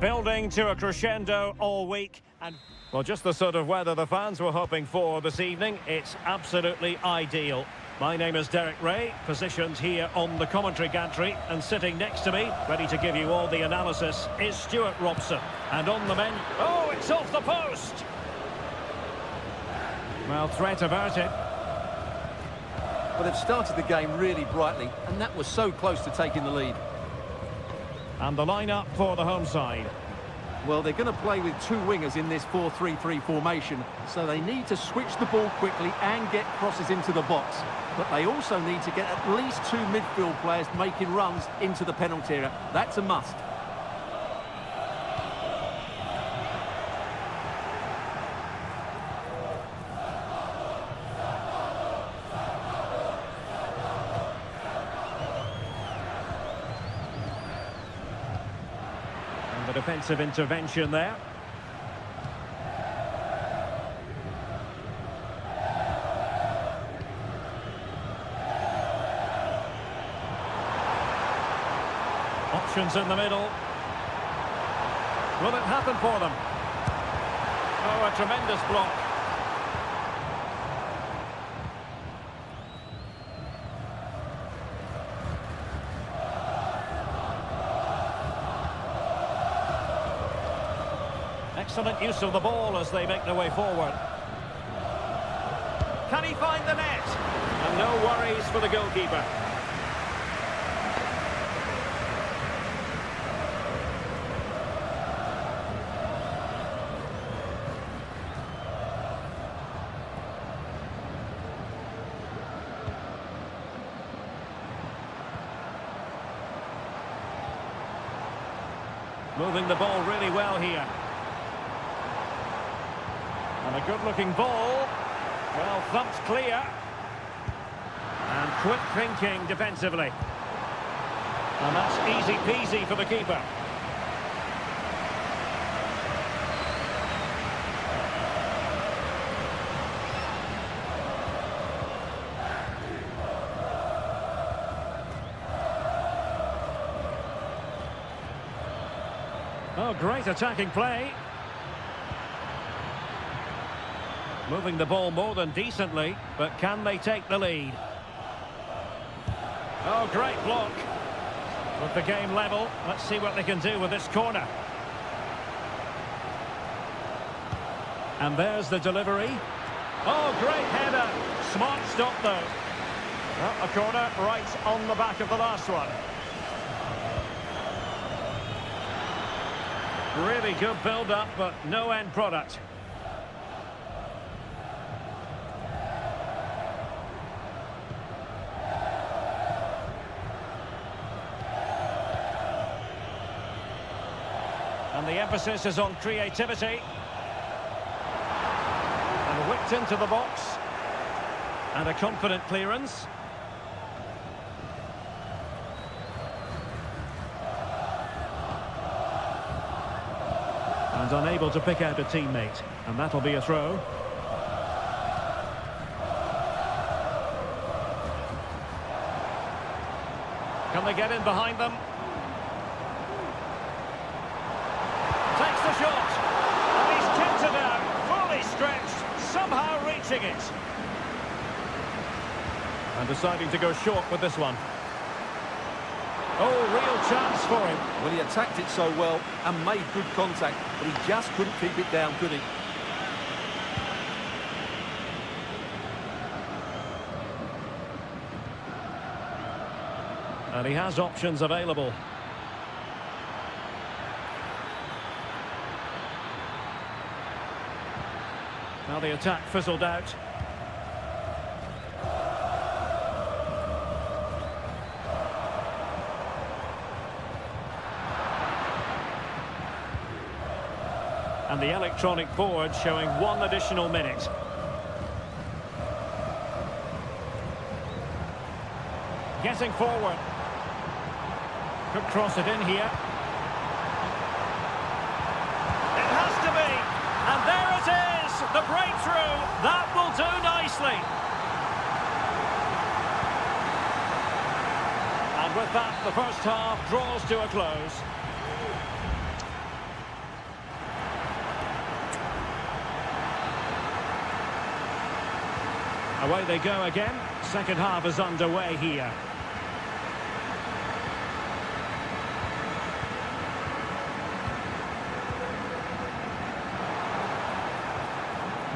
Building to a crescendo all week. And well, just the sort of weather the fans were hoping for this evening. It's absolutely ideal. My name is Derek Ray, positioned here on the commentary gantry, and sitting next to me, ready to give you all the analysis, is Stuart Robson. And on the menu... Oh, it's off the post! Well, threat averted. But they've started the game really brightly, and that was so close to taking the lead. And the lineup for the home side. Well, they're going to play with two wingers in this 4-3-3 formation, so they need to switch the ball quickly and get crosses into the box. But they also need to get at least two midfield players making runs into the penalty area. That's a must. The defensive intervention there. Options in the middle. Will it happen for them? Oh, a tremendous block. Excellent use of the ball as they make their way forward. Can he find the net? And no worries for the goalkeeper. Moving the ball really well here. And a good-looking ball. Well, thumped clear. And quick thinking defensively. And that's easy peasy for the keeper. Oh, great attacking play. Moving the ball more than decently, but can they take the lead? Oh, great block. With the game level, let's see what they can do with this corner. And there's the delivery. Oh, great header. Smart stop, though. Well, a corner right on the back of the last one. Really good build-up, but no end product. And the emphasis is on creativity. And whipped into the box. And a confident clearance. And unable to pick out a teammate. And that'll be a throw. Can they get in behind them? Takes the shot. And he's kept it out. Fully stretched. Somehow reaching it. And deciding to go short with this one. Oh, real chance for him. Well, he attacked it so well and made good contact, but he just couldn't keep it down, could he? And he has options available. Now the attack fizzled out. And the electronic board showing 1 additional minute. Getting forward. Could cross it in here. It has to be. And there it is. The breakthrough. That will do nicely. And with that, the first half draws to a close. Away they go again. Second half is underway here.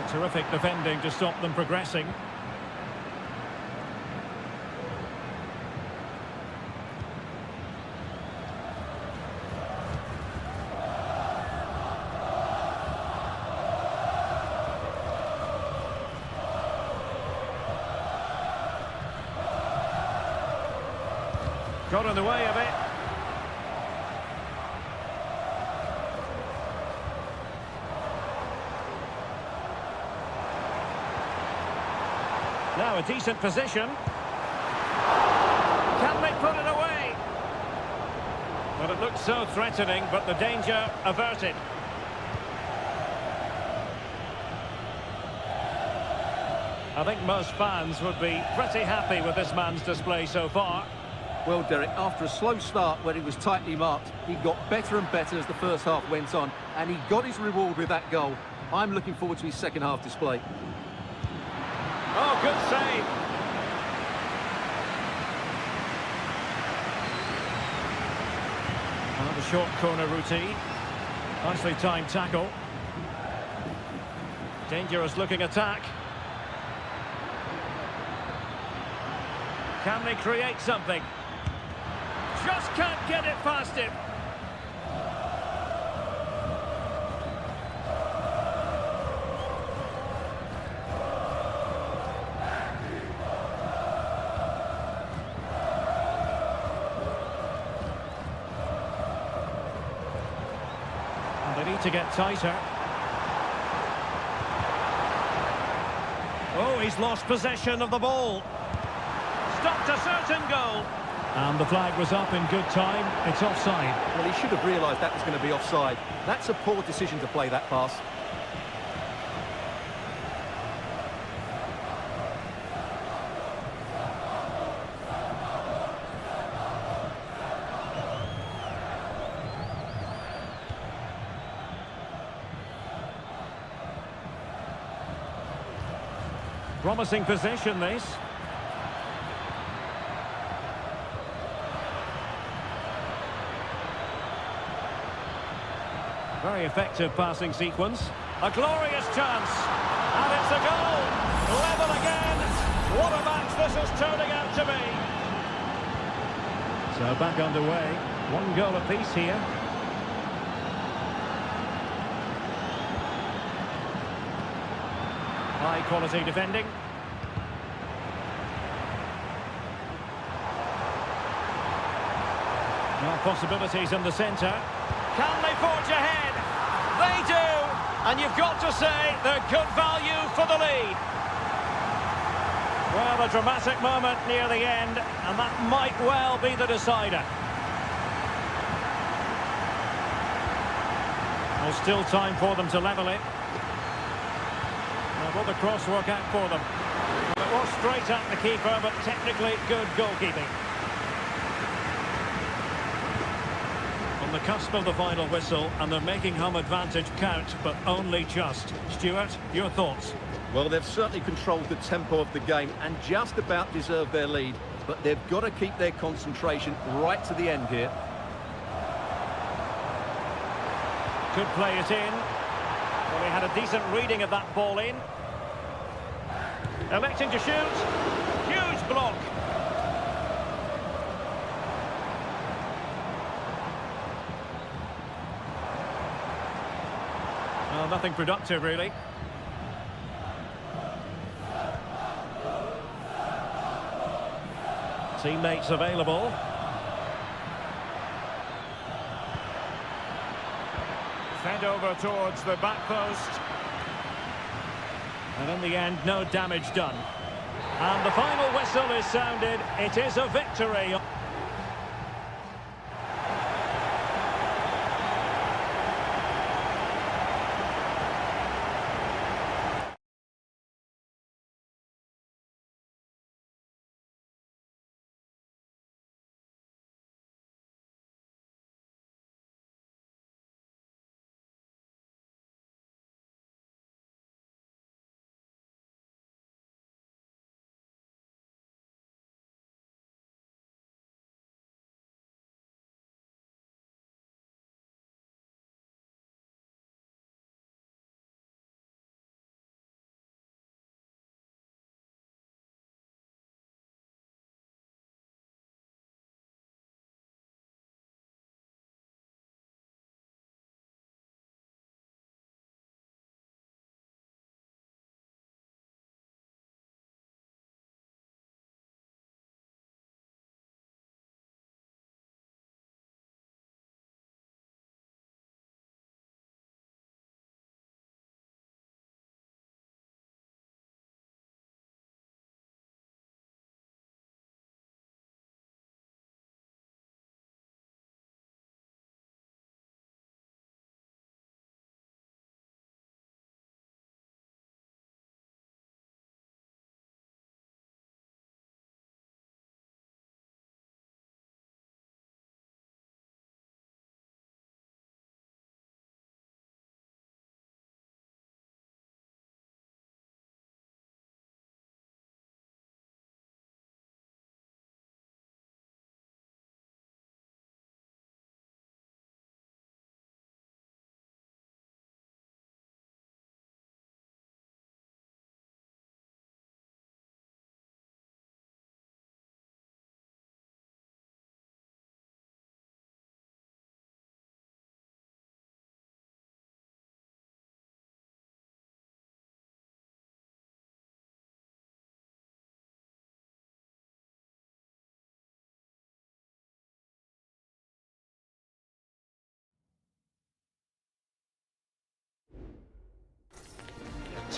Terrific defending to stop them progressing. Got in the way of it. Now a decent position. Can they put it away? Well, it looks so threatening, but the danger averted. I think most fans would be pretty happy with this man's display so far. Well, Derek, after a slow start when he was tightly marked, he got better and better as the first half went on, and he got his reward with that goal. I'm looking forward to his second half display. Oh, good save. Another short corner routine. Nicely timed tackle. Dangerous looking attack. Can they create something? Just can't get it past him. And they need to get tighter. Oh, he's lost possession of the ball. Stopped a certain goal. And the flag was up in good time. It's offside. Well, he should have realised that was going to be offside. That's a poor decision to play that pass. Promising position, this. Very effective passing sequence. A glorious chance. And it's a goal. Level again. What a match this is turning out to be. So back underway. One goal apiece here. High quality defending. No possibilities in the centre. Can they forge ahead? They do! And you've got to say they're good value for the lead. Well, a dramatic moment near the end, and that might well be the decider. There's still time for them to level it. Now, will the cross work out for them? Well, it was straight at the keeper, but technically good goalkeeping. On the cusp of the final whistle, and they're making home advantage count, but only just. Stuart, your thoughts? Well, they've certainly controlled the tempo of the game and just about deserved their lead, but they've got to keep their concentration right to the end here. Could play it in. Well, he had a decent reading of that ball in. Electing to shoot. Huge block. Well, nothing productive, really. Teammates available. Fed over towards the back post. And in the end, no damage done. And the final whistle is sounded. It is a victory.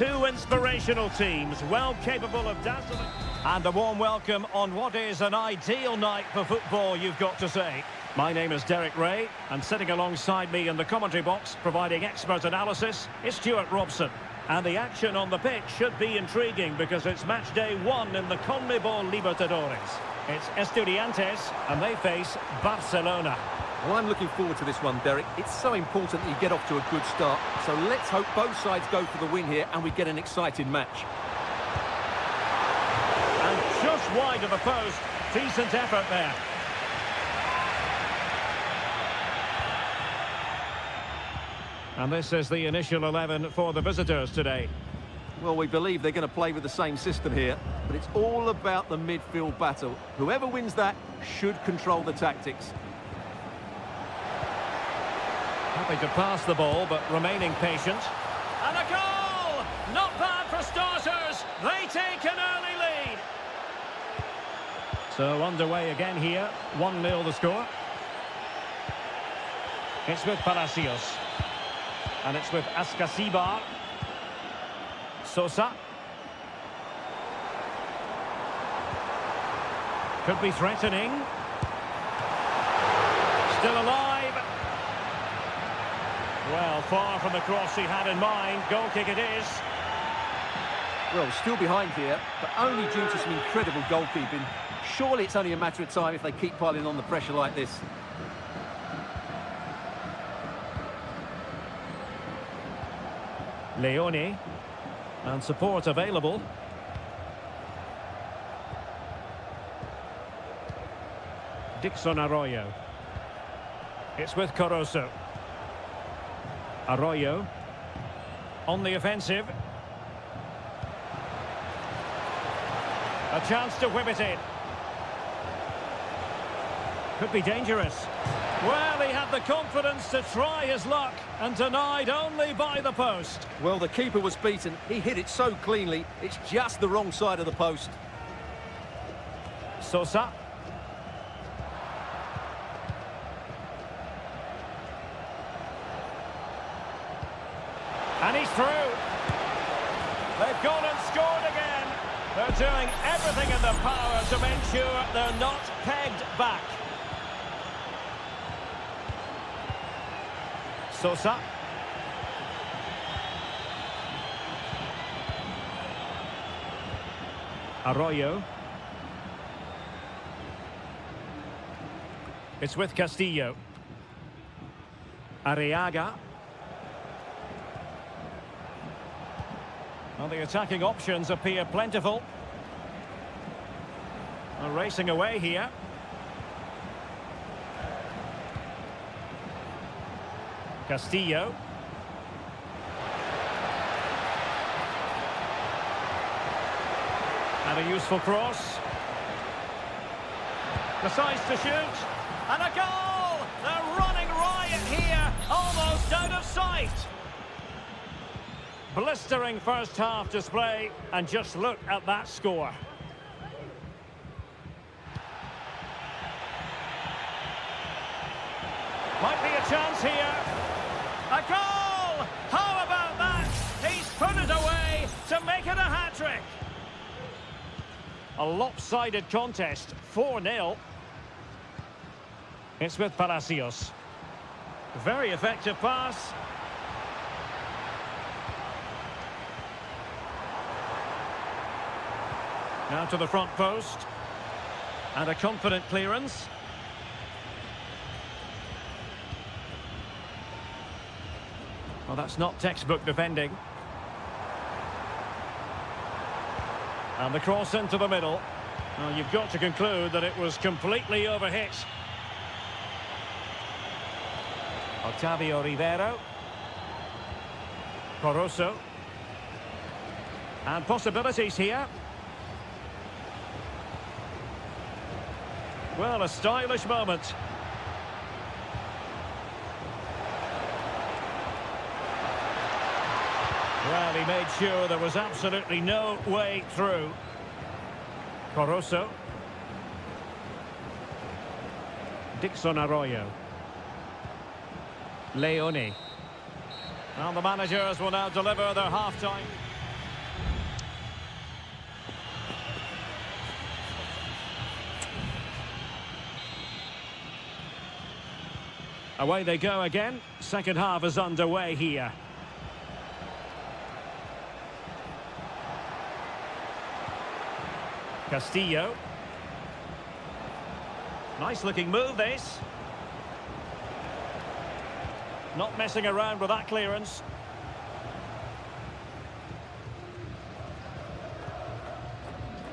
Two inspirational teams, well capable of dazzling. And a warm welcome on what is an ideal night for football, you've got to say. My name is Derek Ray, and sitting alongside me in the commentary box, providing expert analysis, is Stuart Robson. And the action on the pitch should be intriguing because it's match day 1 in the CONMEBOL Libertadores. It's Estudiantes, and they face Barcelona. Well, I'm looking forward to this one, Derek. It's so important that you get off to a good start. So let's hope both sides go for the win here and we get an exciting match. And just wide of the post, decent effort there. And this is the initial 11 for the visitors today. Well, we believe they're going to play with the same system here, but it's all about the midfield battle. Whoever wins that should control the tactics. Happy to pass the ball, but remaining patient. And a goal! Not bad for starters. They take an early lead. So underway again here. 1-0 the score. It's with Palacios. And it's with Ascasibar. Sosa. Could be threatening. Still alive. Well, far from the cross he had in mind. Goal kick it is. Well, still behind here, but only due to some incredible goalkeeping. Surely it's only a matter of time if they keep piling on the pressure like this. Leone. And support available. Dixon Arroyo. It's with Caruso. Arroyo. On the offensive. A chance to whip it in. Could be dangerous. Well, he had the confidence to try his luck and denied only by the post. Well, the keeper was beaten. He hit it so cleanly. It's just the wrong side of the post. Sosa. And he's through. They've gone and scored again. They're doing everything in their power to make sure they're not pegged back. Sosa. Arroyo. It's with Castillo. Arriaga. Well, the attacking options appear plentiful. They're racing away here. Castillo. And a useful cross. Decides to shoot. And a goal! They're running riot here, almost out of sight. Blistering first half display, and just look at that score. Might be a chance here. A goal! How about that? He's put it away to make it a hat-trick. A lopsided contest, 4-0. It's with Palacios. Very effective pass. Now to the front post. And a confident clearance. Well, that's not textbook defending. And the cross into the middle. Well, you've got to conclude that it was completely overhit. Octavio Rivero. Caruso. And possibilities here. Well, a stylish moment. Well, he made sure there was absolutely no way through. Caruso. Dixon Arroyo. Leone. And the managers will now deliver their half-time. Away they go again. Second half is underway here. Castillo. Nice looking move this. Not messing around with that clearance.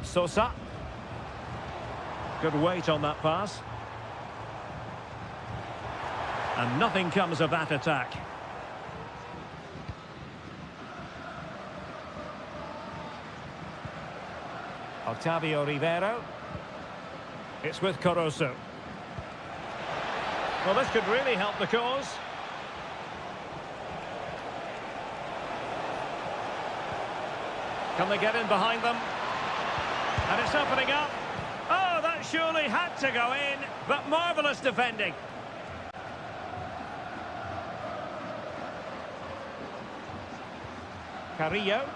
Sosa. Good weight on that pass. And nothing comes of that attack. Octavio Rivero. It's with Corozo. Well, this could really help the cause. Can they get in behind them? And it's opening up. Oh, that surely had to go in, but marvellous defending. Carrillo.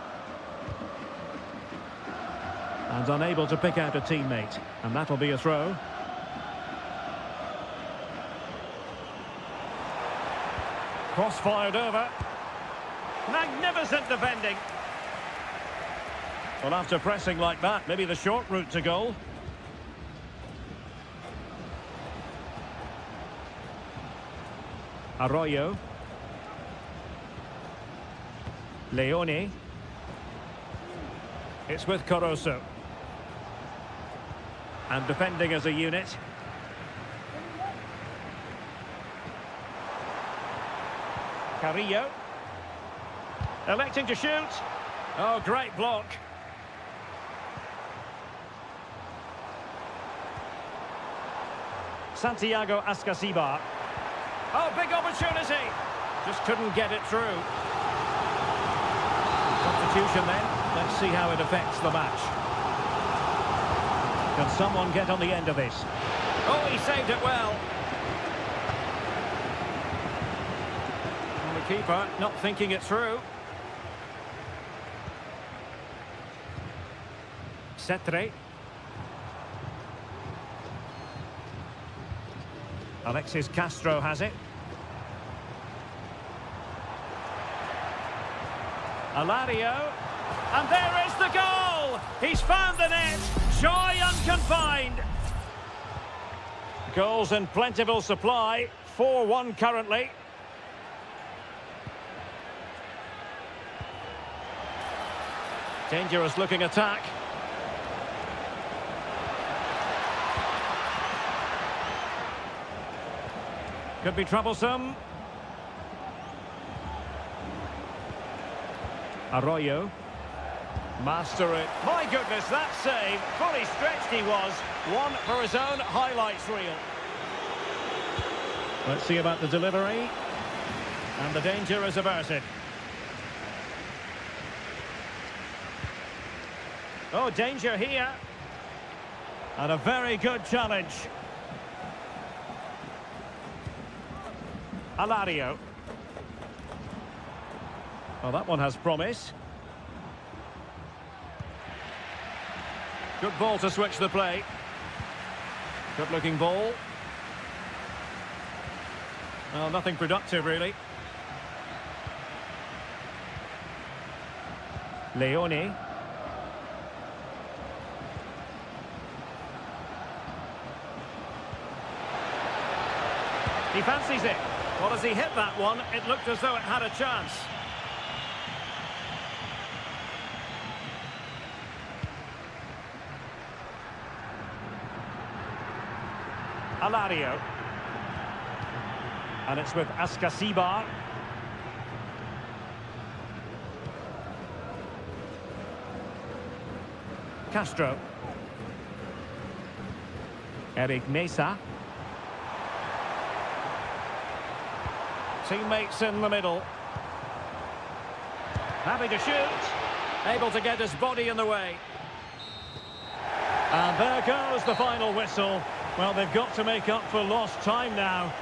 And unable to pick out a teammate. And that'll be a throw. Cross fired over. Magnificent defending. Well, after pressing like that, maybe the short route to goal. Arroyo. Leone. It's with Corozo. And defending as a unit. Carrillo. Electing to shoot. Oh, great block. Santiago Ascasibar. Oh, big opportunity. Just couldn't get it through. Substitution then. Let's see how it affects the match. Can someone get on the end of this? Oh, he saved it well. And the keeper not thinking it through. Cetre. Alexis Castro has it. Alario. And there is the goal! He's found the net. Joy unconfined. Goals in plentiful supply. 4-1 currently. Dangerous looking attack. Could be troublesome. Arroyo. Master it. My goodness, that save. Fully stretched he was. One for his own highlights reel. Let's see about the delivery. And the danger is averted. Oh, danger here. And a very good challenge. Alario. Well, that one has promise. Good ball to switch the play. Good looking ball. Well, nothing productive really. Leone. He fancies it. Well, as he hit that one, it looked as though it had a chance. Alario. And it's with Ascasibar. Castro. Eric Mesa. Teammates in the middle. Happy to shoot. Able to get his body in the way. And there goes the final whistle. Well, they've got to make up for lost time now.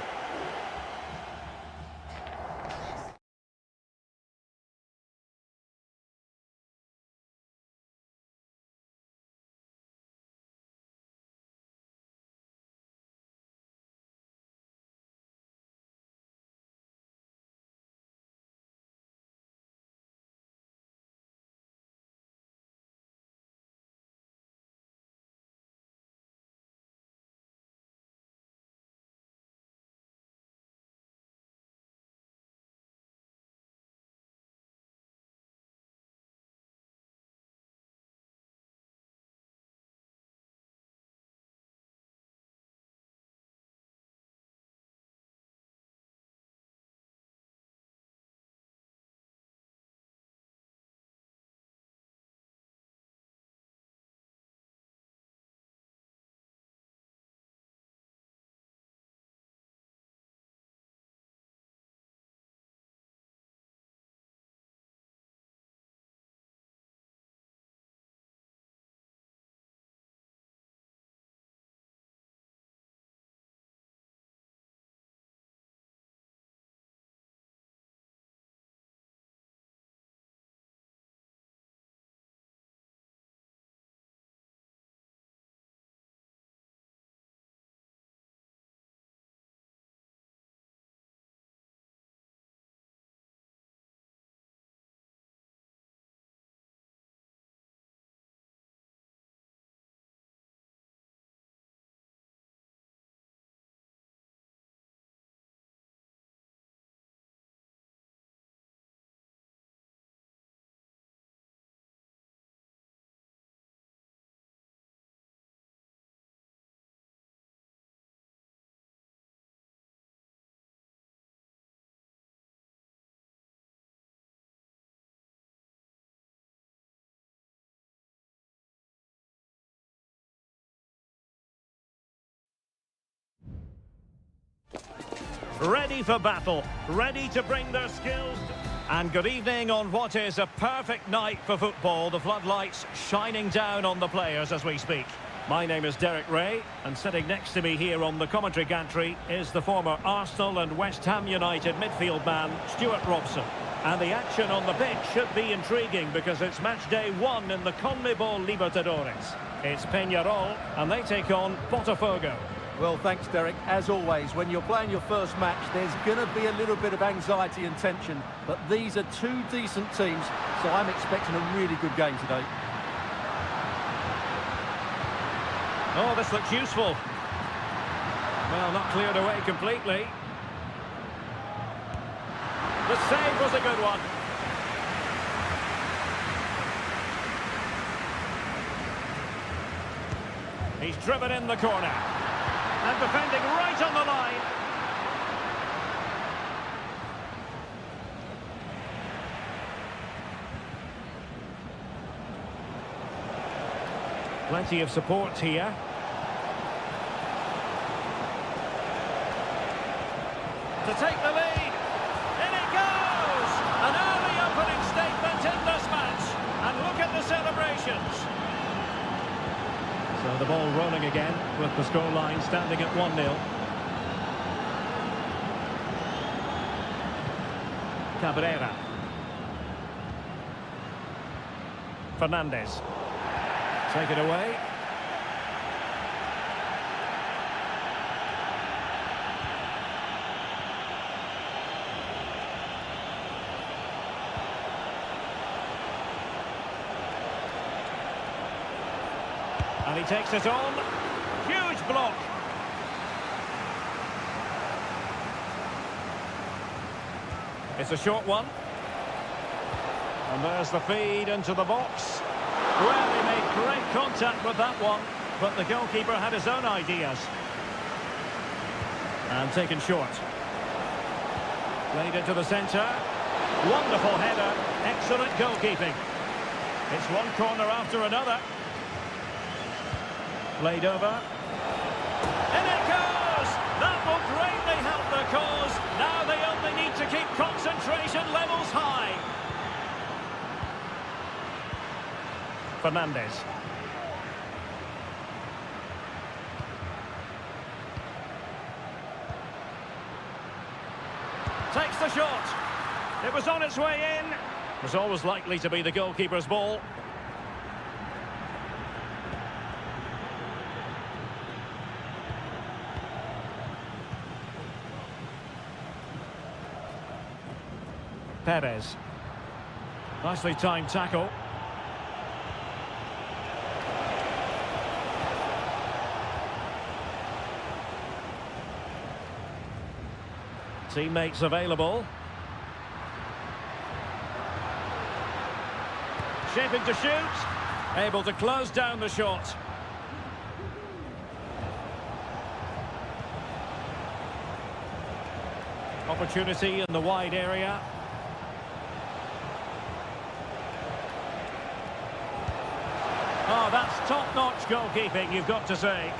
ready for battle, ready to bring their skills to... And good evening on what is a perfect night for football. The floodlights shining down on the players as we speak. My name is Derek Ray, and sitting next to me here on the commentary gantry is the former Arsenal and West Ham United midfield man, Stuart Robson. And the action on the pitch should be intriguing because it's match day 1 in the CONMEBOL Libertadores. It's Peñarol, and they take on Botafogo. Well, thanks, Derek. As always, when you're playing your first match, there's going to be a little bit of anxiety and tension. But these are two decent teams, so I'm expecting a really good game today. Oh, this looks useful. Well, not cleared away completely. The save was a good one. He's driven in the corner. And defending right on the line. Plenty of support here. To take the lead. In it goes! An early opening statement in this match. And look at the celebrations. So the ball rolling again with the scoreline standing at 1-0. Cabrera. Fernandez. Take it away. And he takes it on. Huge block. It's a short one. And there's the feed into the box. Well, he made great contact with that one, but the goalkeeper had his own ideas. And taken short. Played into the centre. Wonderful header. Excellent goalkeeping. It's one corner after another. Played over. In it goes! That will greatly help their cause. Now they only need to keep concentration levels high. Fernandez. Takes the shot. It was on its way in. It was always likely to be the goalkeeper's ball. Perez. Nicely timed tackle. Teammates available. Shaping to shoot. Able to close down the shot. Opportunity in the wide area. Oh, that's top-notch goalkeeping, you've got to say.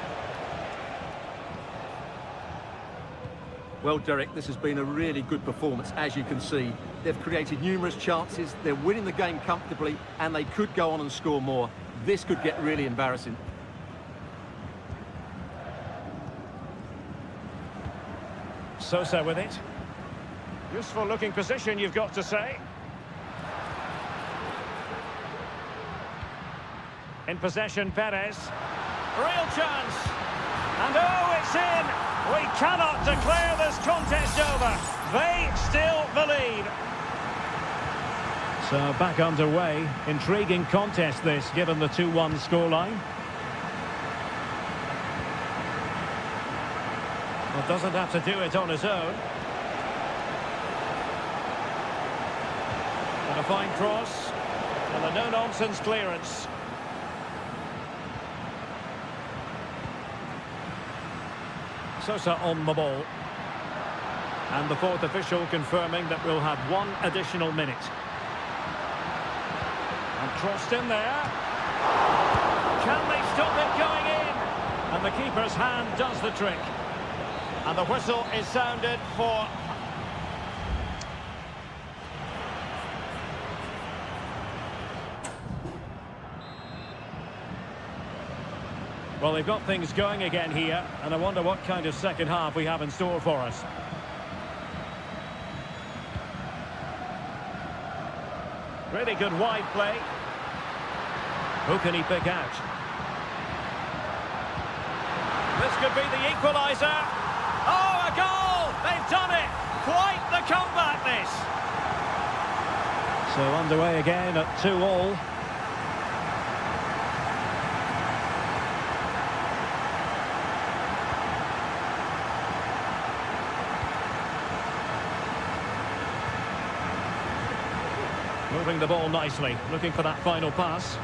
Well, Derek, this has been a really good performance, as you can see. They've created numerous chances, they're winning the game comfortably, and they could go on and score more. This could get really embarrassing. Sosa with it. Useful looking position, you've got to say. In possession, Perez. Real chance. And oh, it's in! We cannot declare this contest over. They still believe. So back underway. Intriguing contest this, given the 2-1 scoreline. Well, doesn't have to do it on his own. And a fine cross. And a no-nonsense clearance. Sosa on the ball. And the fourth official confirming that we'll have one additional minute. And crossed in there. Can they stop it going in? And the keeper's hand does the trick. And the whistle is sounded for... Well, they've got things going again here, and I wonder what kind of second half we have in store for us. Really good wide play. Who can he pick out? This could be the equaliser. Oh, a goal! They've done it! Quite the comeback, this! So underway again at 2-2. Moving the ball nicely, looking for that final pass.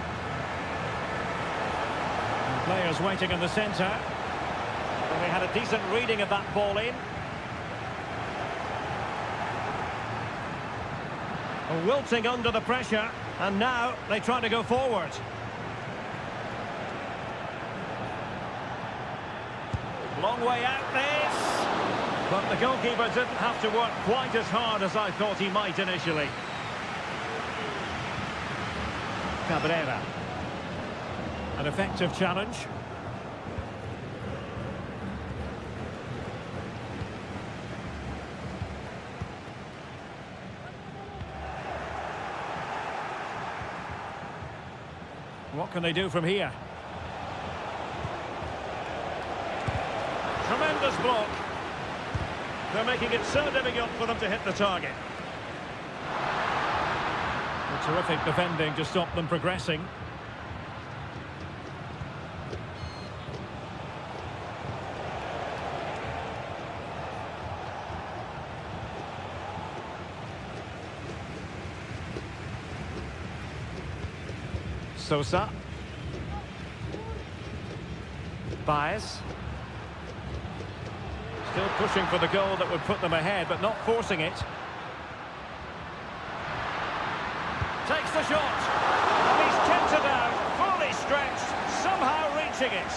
And players waiting in the centre. And they had a decent reading of that ball in. Wilting under the pressure, and now they try to go forward. Long way out this. But the goalkeeper didn't have to work quite as hard as I thought he might initially. Cabrera. An effective challenge. What can they do from here? Tremendous block. They're making it so difficult for them to hit the target. Terrific defending to stop them progressing. Sosa. Baez. Still pushing for the goal that would put them ahead, but not forcing it. Takes the shot. And he's kept it out, fully stretched, somehow reaching it.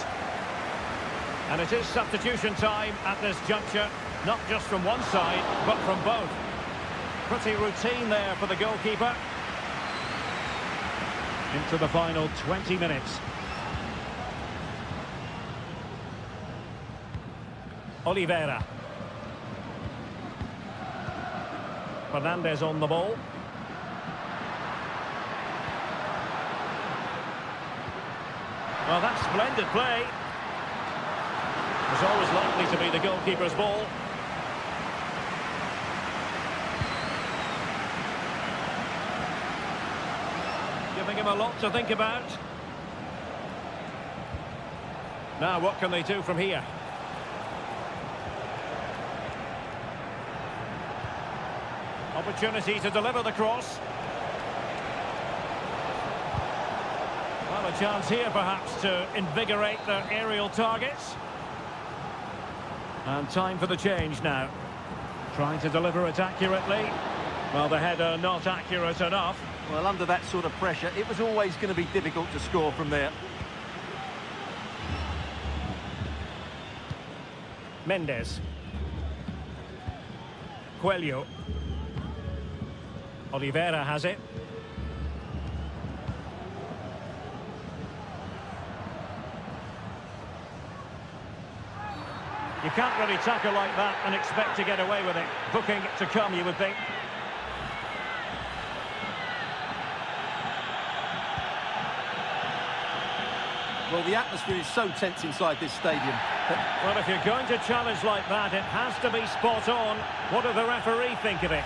And it is substitution time at this juncture, not just from one side, but from both. Pretty routine there for the goalkeeper. Into the final 20 minutes. Oliveira. Fernandez on the ball. Well, that's splendid play. It's always likely to be the goalkeeper's ball. Giving him a lot to think about. Now, what can they do from here? Opportunity to deliver the cross. Well, a chance here perhaps to invigorate their aerial targets. And time for the change now. Trying to deliver it accurately. Well, the header not accurate enough. Well, under that sort of pressure, it was always going to be difficult to score from there. Mendes. Coelho. Oliveira has it. You can't really tackle like that and expect to get away with it. Booking to come, you would think. Well, the atmosphere is so tense inside this stadium. Well, if you're going to challenge like that, it has to be spot on. What do the referee think of it?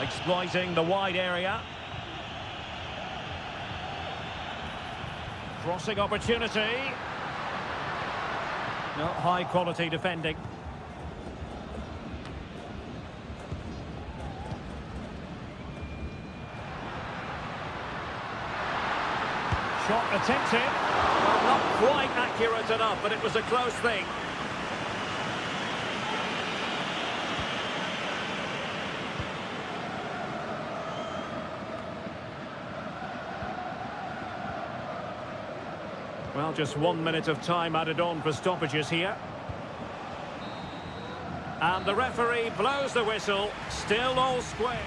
Exploiting the wide area. Crossing opportunity. Not high quality defending. Shot attempted. Well, not quite accurate enough, but it was a close thing. Well, just 1 minute of time added on for stoppages here. And the referee blows the whistle. Still all square.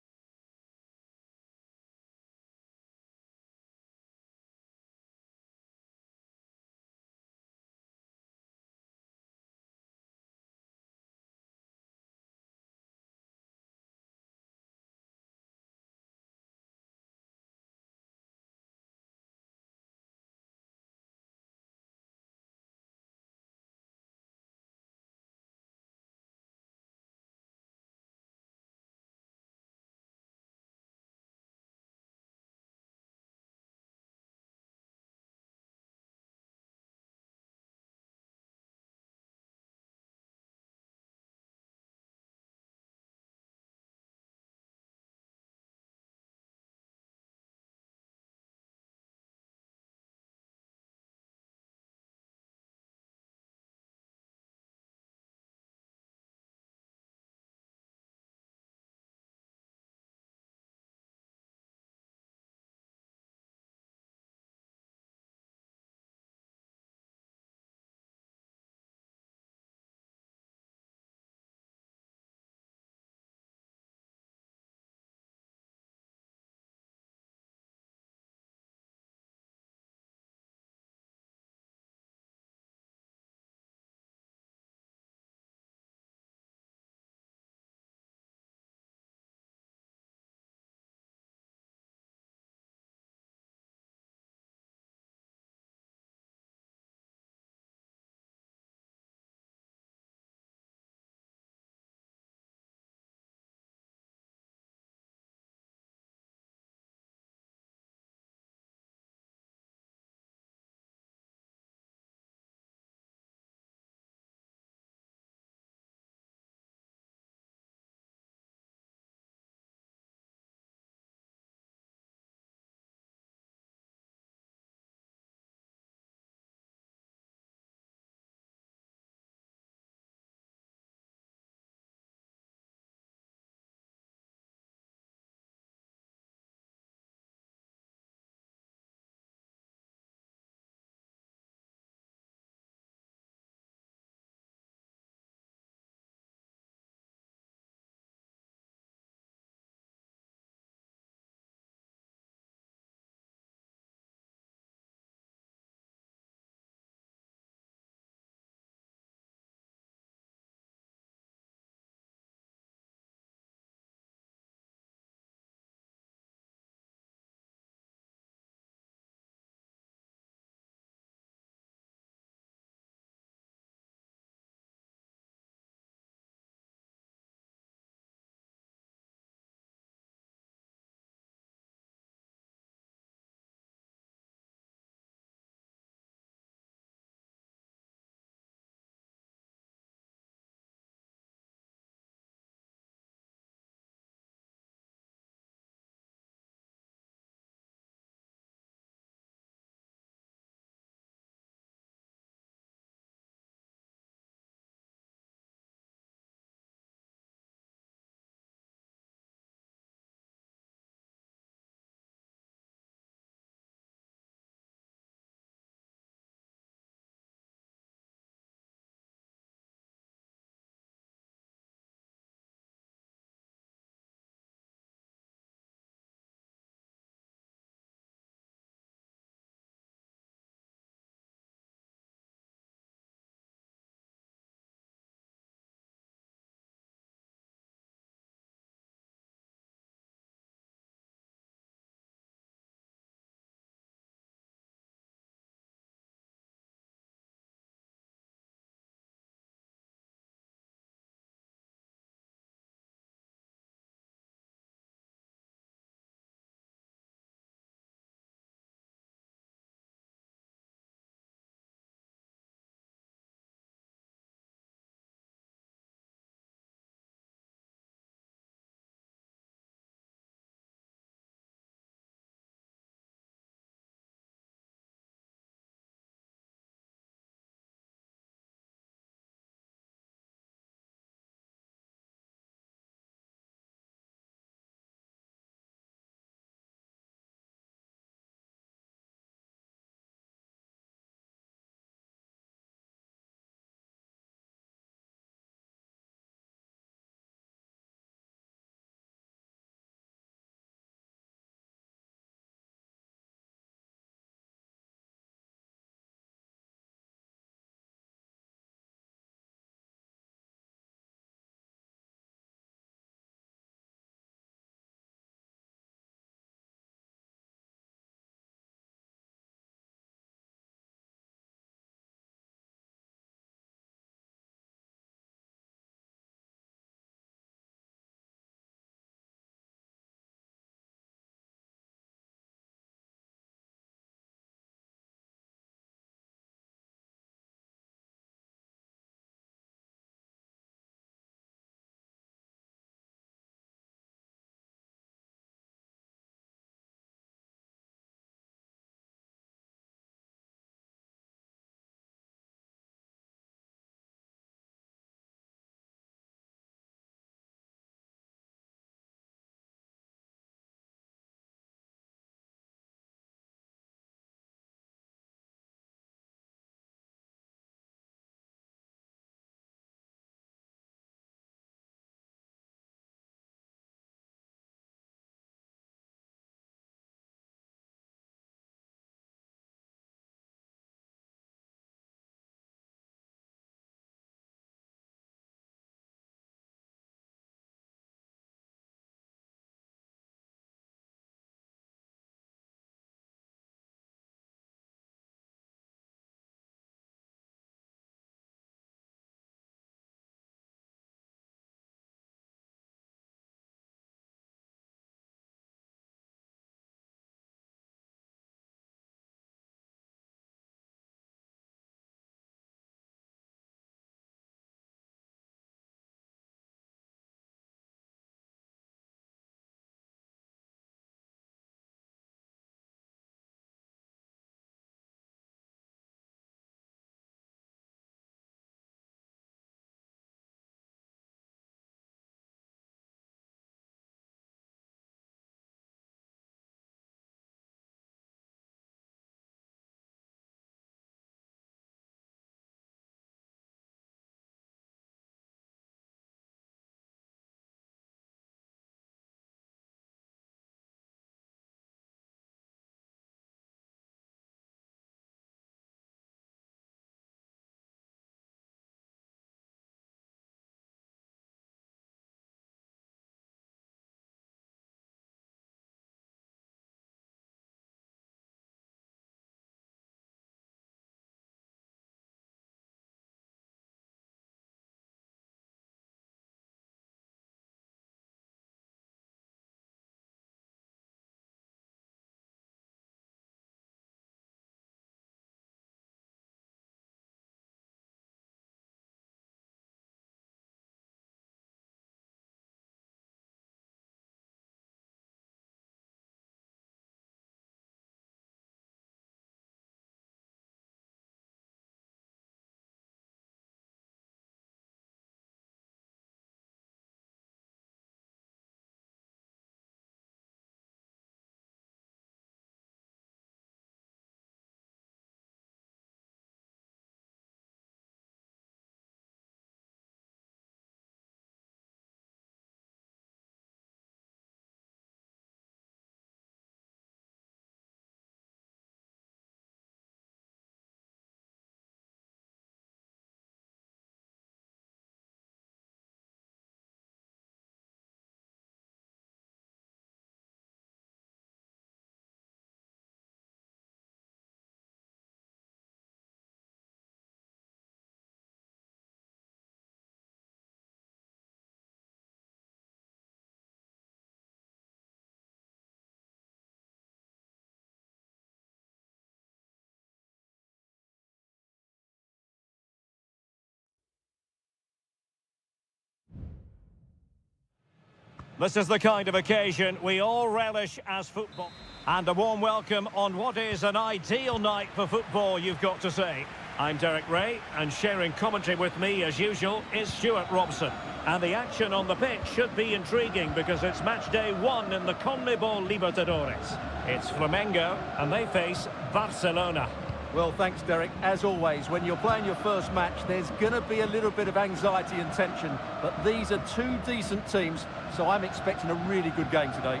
This is the kind of occasion we all relish as football. And a warm welcome on what is an ideal night for football, you've got to say. I'm Derek Ray, and sharing commentary with me, as usual, is Stuart Robson. And the action on the pitch should be intriguing because it's match day 1 in the CONMEBOL Libertadores. It's Flamengo, and they face Barcelona. Well, thanks, Derek. As always, when you're playing your first match, there's going to be a little bit of anxiety and tension. But these are two decent teams, so I'm expecting a really good game today.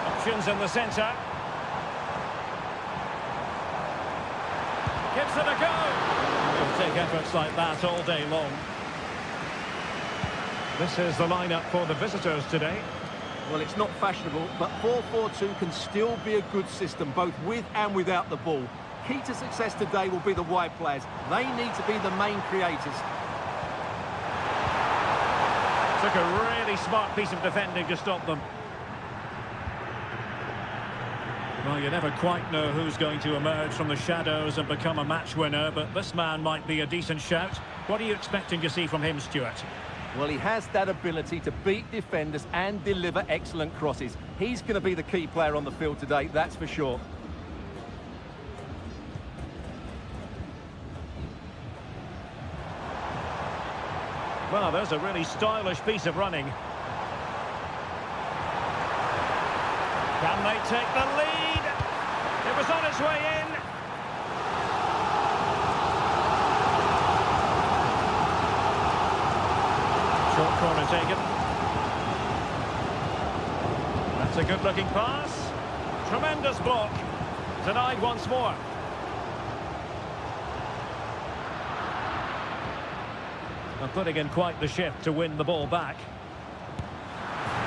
Options in the centre. Gives it a go. He'll take efforts like that all day long. This is the lineup for the visitors today. Well, it's not fashionable, but 4-4-2 can still be a good system, both with and without the ball. Key to success today will be the wide players. They need to be the main creators. Took a really smart piece of defending to stop them. Well, you never quite know who's going to emerge from the shadows and become a match winner, but this man might be a decent shout. What are you expecting to see from him, Stuart? Well, he has that ability to beat defenders and deliver excellent crosses. He's going to be the key player on the field today, that's for sure. Well, there's a really stylish piece of running. Can they take the lead? It was on its way in. Short corner taken. That's a good-looking pass. Tremendous block. Denied once more. And putting in quite the shift to win the ball back.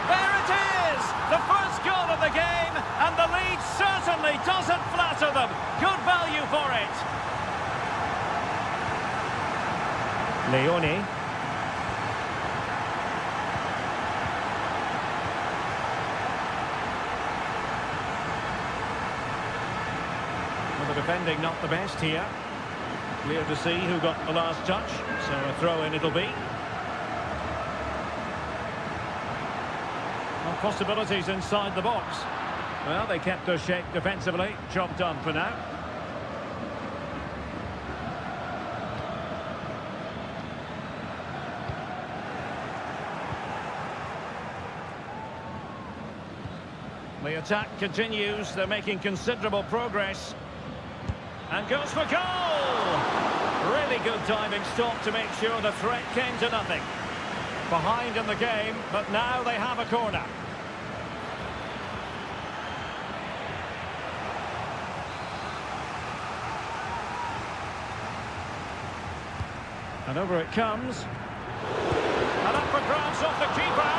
There it is! The first goal of the game, and the lead certainly doesn't flatter them. Good value for it. Leone. The defending not the best here. Clear to see who got the last touch, so a throw-in it'll be. Well, possibilities inside the box. Well, they kept their shape defensively. Job done for now. The attack continues. They're making considerable progress. And goes for goal! Really good diving stop to make sure the threat came to nothing. Behind in the game, but now they have a corner. And over it comes. And up for grabs off the keeper.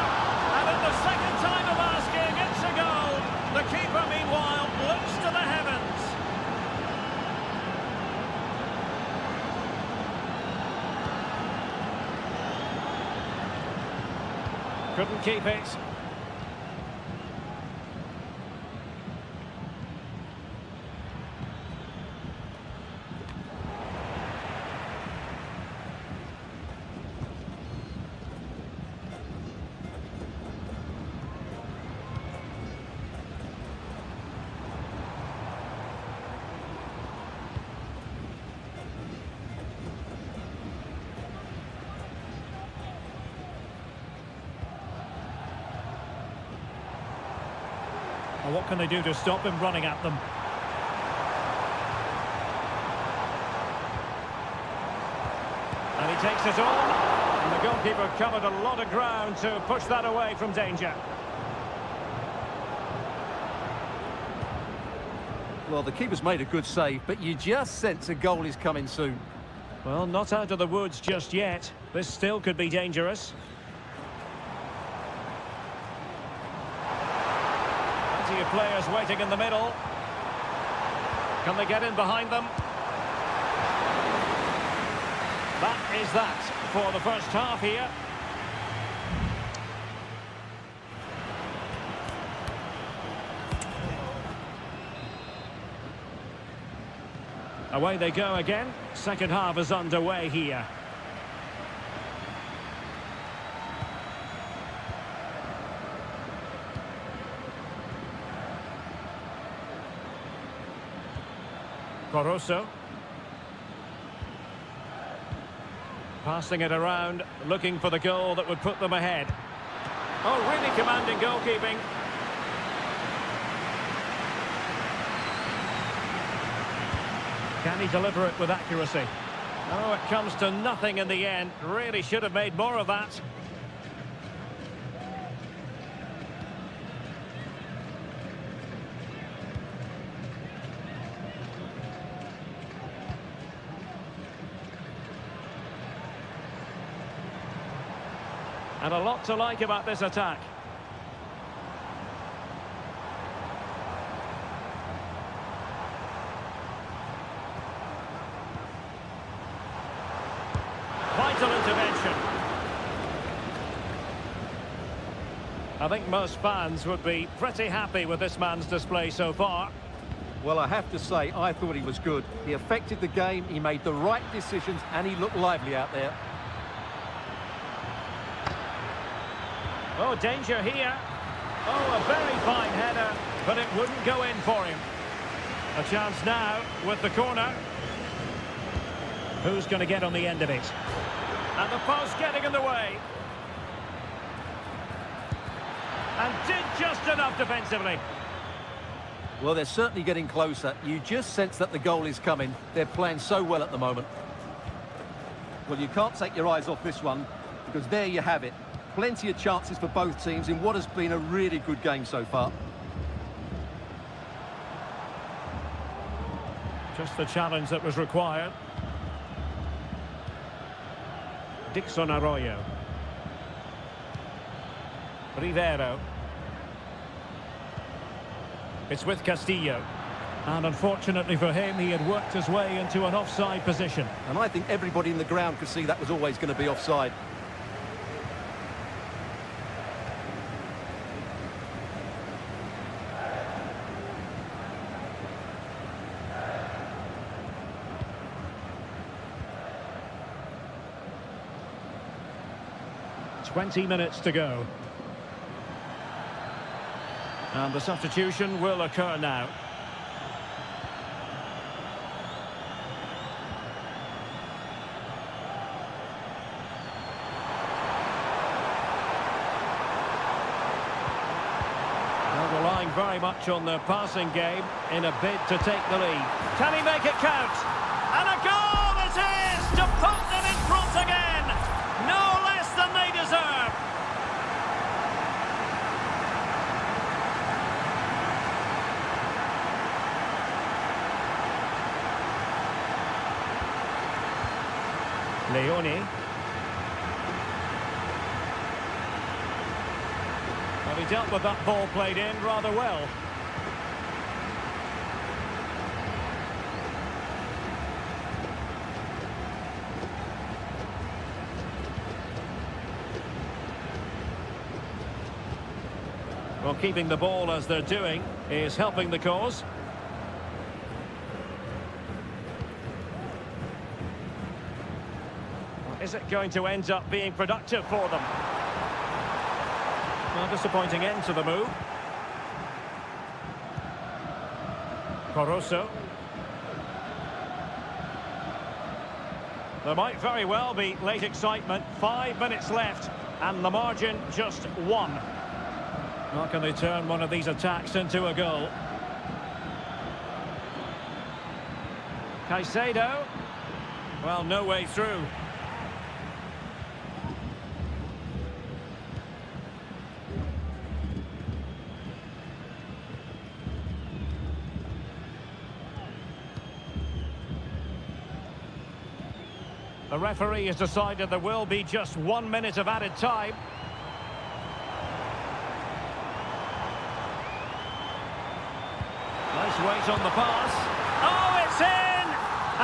And in the second time of asking, it's a goal. The keeper, meanwhile, looks to the heavens. Couldn't keep it. Well, what can they do to stop him running at them? And he takes it on. And the goalkeeper covered a lot of ground to push that away from danger. Well, the keeper's made a good save, but you just sense a goal is coming soon. Well, not out of the woods just yet. This still could be dangerous. Plenty of players waiting in the middle. Can they get in behind them? That is that for the first half here. Away they go again. Second half is underway here. Caruso. Passing it around, looking for the goal that would put them ahead. Oh, really commanding goalkeeping. Can he deliver it with accuracy? Oh, it comes to nothing in the end. Really should have made more of that. And a lot to like about this attack. Vital intervention. I think most fans would be pretty happy with this man's display so far. Well, I have to say, I thought he was good. He affected the game, he made the right decisions, and he looked lively out there. Oh, danger here. Oh, a very fine header, but it wouldn't go in for him. A chance now with the corner. Who's going to get on the end of it? And the post getting in the way. And did just enough defensively. Well, they're certainly getting closer. You just sense that the goal is coming. They're playing so well at the moment. Well, you can't take your eyes off this one, because there you have it. Plenty of chances for both teams in what has been a really good game so far. Just the challenge that was required. Dixon Arroyo. Rivero. It's with Castillo. And unfortunately for him, he had worked his way into an offside position. And I think everybody in the ground could see that was always going to be offside. "20 minutes to go. And the substitution will occur now. Well, relying very much on their passing game in a bid to take the lead. Can he make it count? And a goal it is to put them in front again! No less than they deserve! Leone. Well, he dealt with that ball played in rather well. Well, keeping the ball as they're doing is helping the cause. Is it going to end up being productive for them? Well, disappointing end to the move. Caruso. There might very well be late excitement. 5 minutes left, and the margin just 1. How can they turn one of these attacks into a goal? Caicedo. Well, no way through. The referee has decided there will be just 1 minute of added time. Nice weight on the pass. Oh, it's in!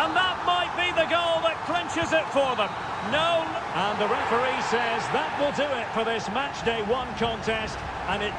And that might be the goal that clinches it for them. No, and the referee says that will do it for this match day 1 contest, and it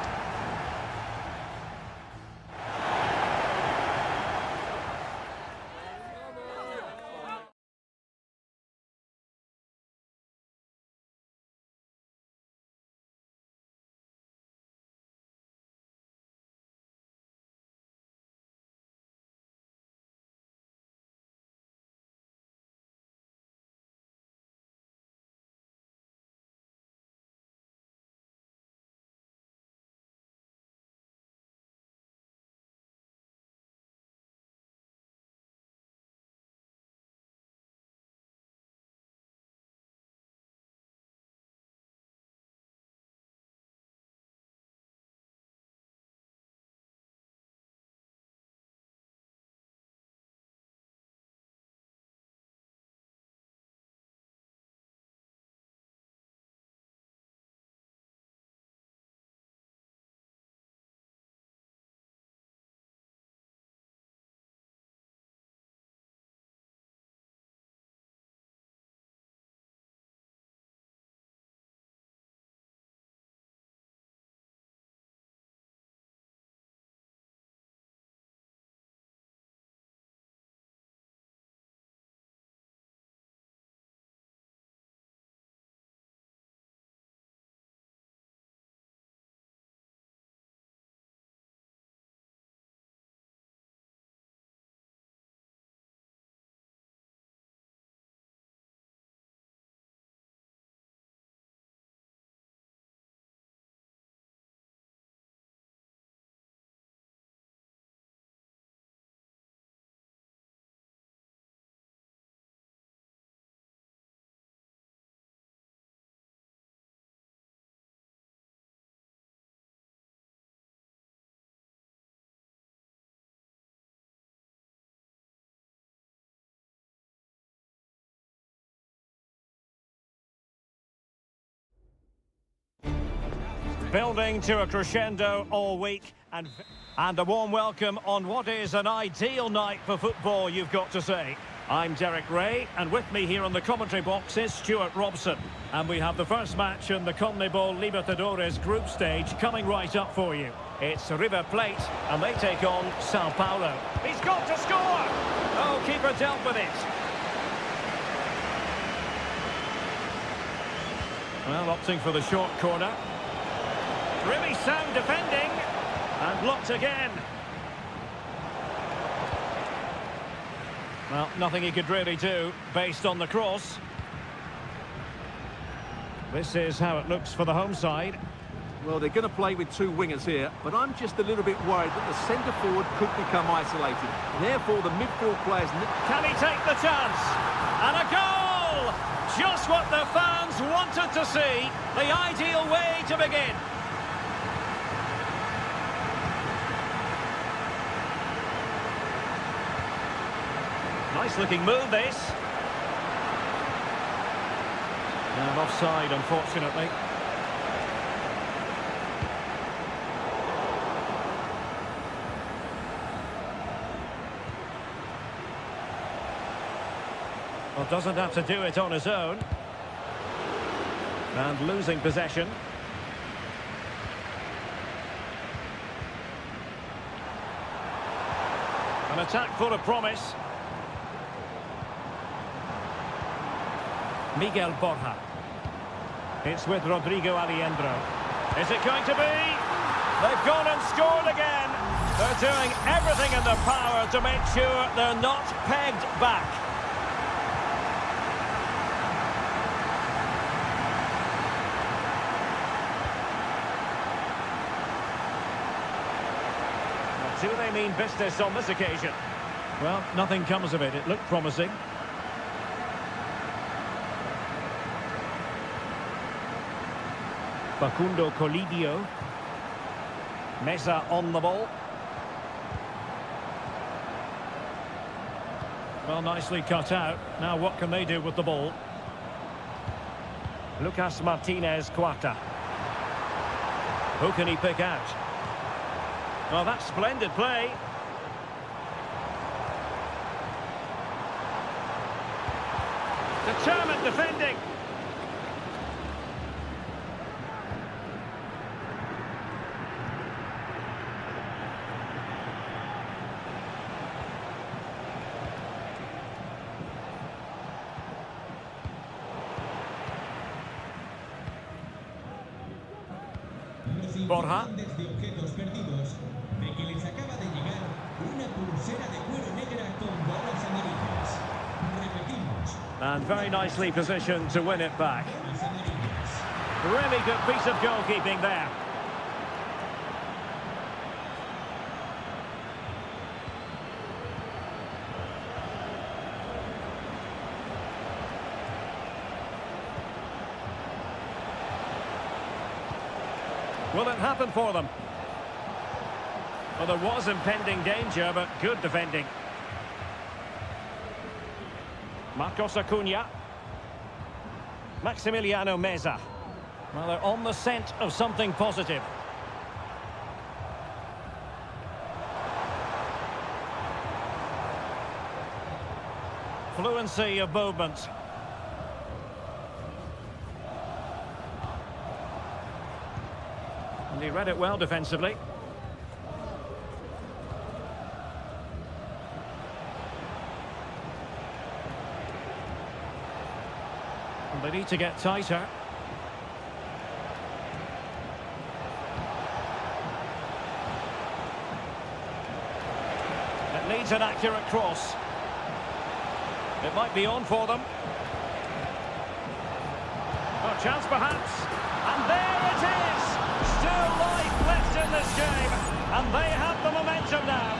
building to a crescendo all week, and a warm welcome on what is an ideal night for football, you've got to say. I'm Derek Ray, and with me here on the commentary box is Stuart Robson. And we have the first match in the CONMEBOL Libertadores group stage coming right up for you. It's River Plate, and they take on Sao Paulo. He's got to score! Oh, keeper dealt with it. Well, opting for the short corner. Really sound defending. And blocked again. Well, nothing he could really do based on the cross. This is how it looks for the home side. Well, they're going to play with two wingers here, but I'm just a little bit worried that the centre-forward could become isolated. Therefore, the midfield players... Can he take the chance? And a goal! Just what the fans wanted to see. The ideal way to begin. Nice-looking move, this. And offside, unfortunately. Well, doesn't have to do it on his own. And losing possession. An attack full of promise. Miguel Borja. It's with Rodrigo Alejandro. Is it going to be? They've gone and scored again. They're doing everything in their power to make sure they're not pegged back. Do they mean business on this occasion? Well, nothing comes of it. It looked promising. Facundo Colidio. Mesa on the ball. Well, nicely cut out. Now what can they do with the ball? Lucas Martinez Cuarta. Who can he pick out? Well, that's splendid play. Determined defending. Borja. De objetos perdidos, de que les acaba de llegar una pulsera de cuero negra con bolas amarillas. Repetimos. And very nicely positioned to win it back. Bolas amarillas. Really good piece of goalkeeping there. Will it happen for them? Well, there was impending danger, but good defending. Marcos Acuna. Maximiliano Meza. Well, they're on the scent of something positive. Fluency of movement. And he read it well defensively. And they need to get tighter. It needs an accurate cross. It might be on for them. A chance perhaps. And there it is! Still life left in this game. And they have the momentum now.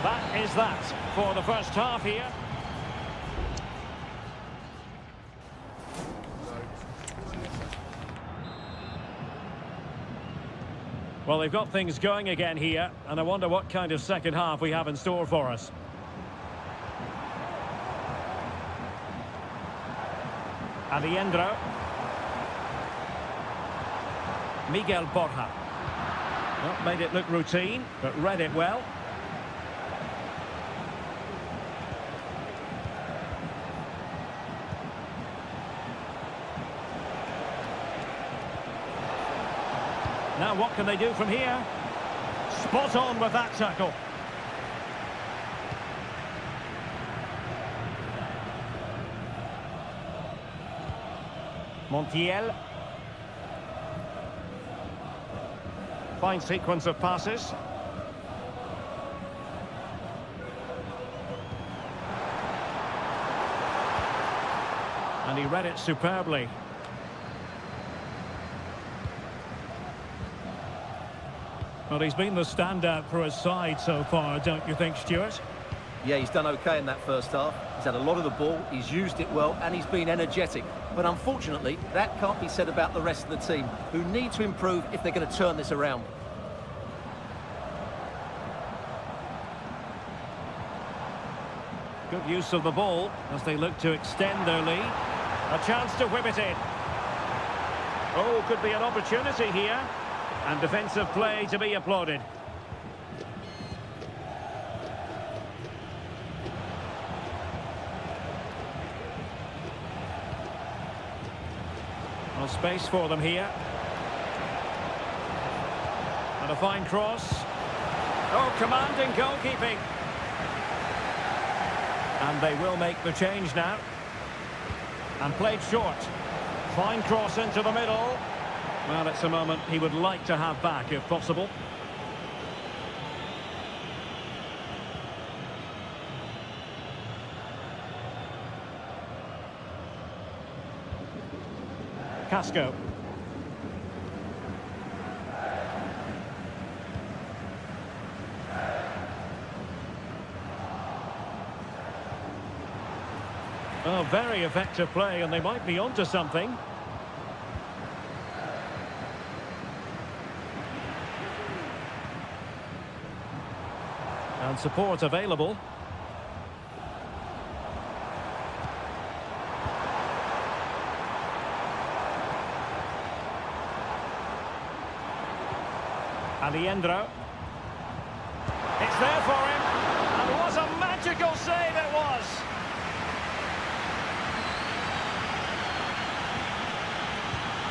That is that for the first half here. Well, they've got things going again here, and I wonder what kind of second half we have in store for us. Alejandro. Miguel Borja. Not made it look routine, but read it well. Now what can they do from here? Spot on with that tackle. Montiel. Fine sequence of passes. And he read it superbly. Well, he's been the standout for his side so far, don't you think, Stuart? Yeah, he's done okay in that first half. He's had a lot of the ball, he's used it well, and he's been energetic. But unfortunately, that can't be said about the rest of the team, who need to improve if they're going to turn this around. Good use of the ball as they look to extend their lead. A chance to whip it in. Oh, could be an opportunity here. And defensive play to be applauded. Well, space for them here. And a fine cross. Oh, commanding goalkeeping. And they will make the change now. And played short. Fine cross into the middle. Well, it's a moment he would like to have back, if possible. Casco. Oh, very effective play, and they might be onto something. And support available. Aliendro. It's there for him. And what a magical save it was.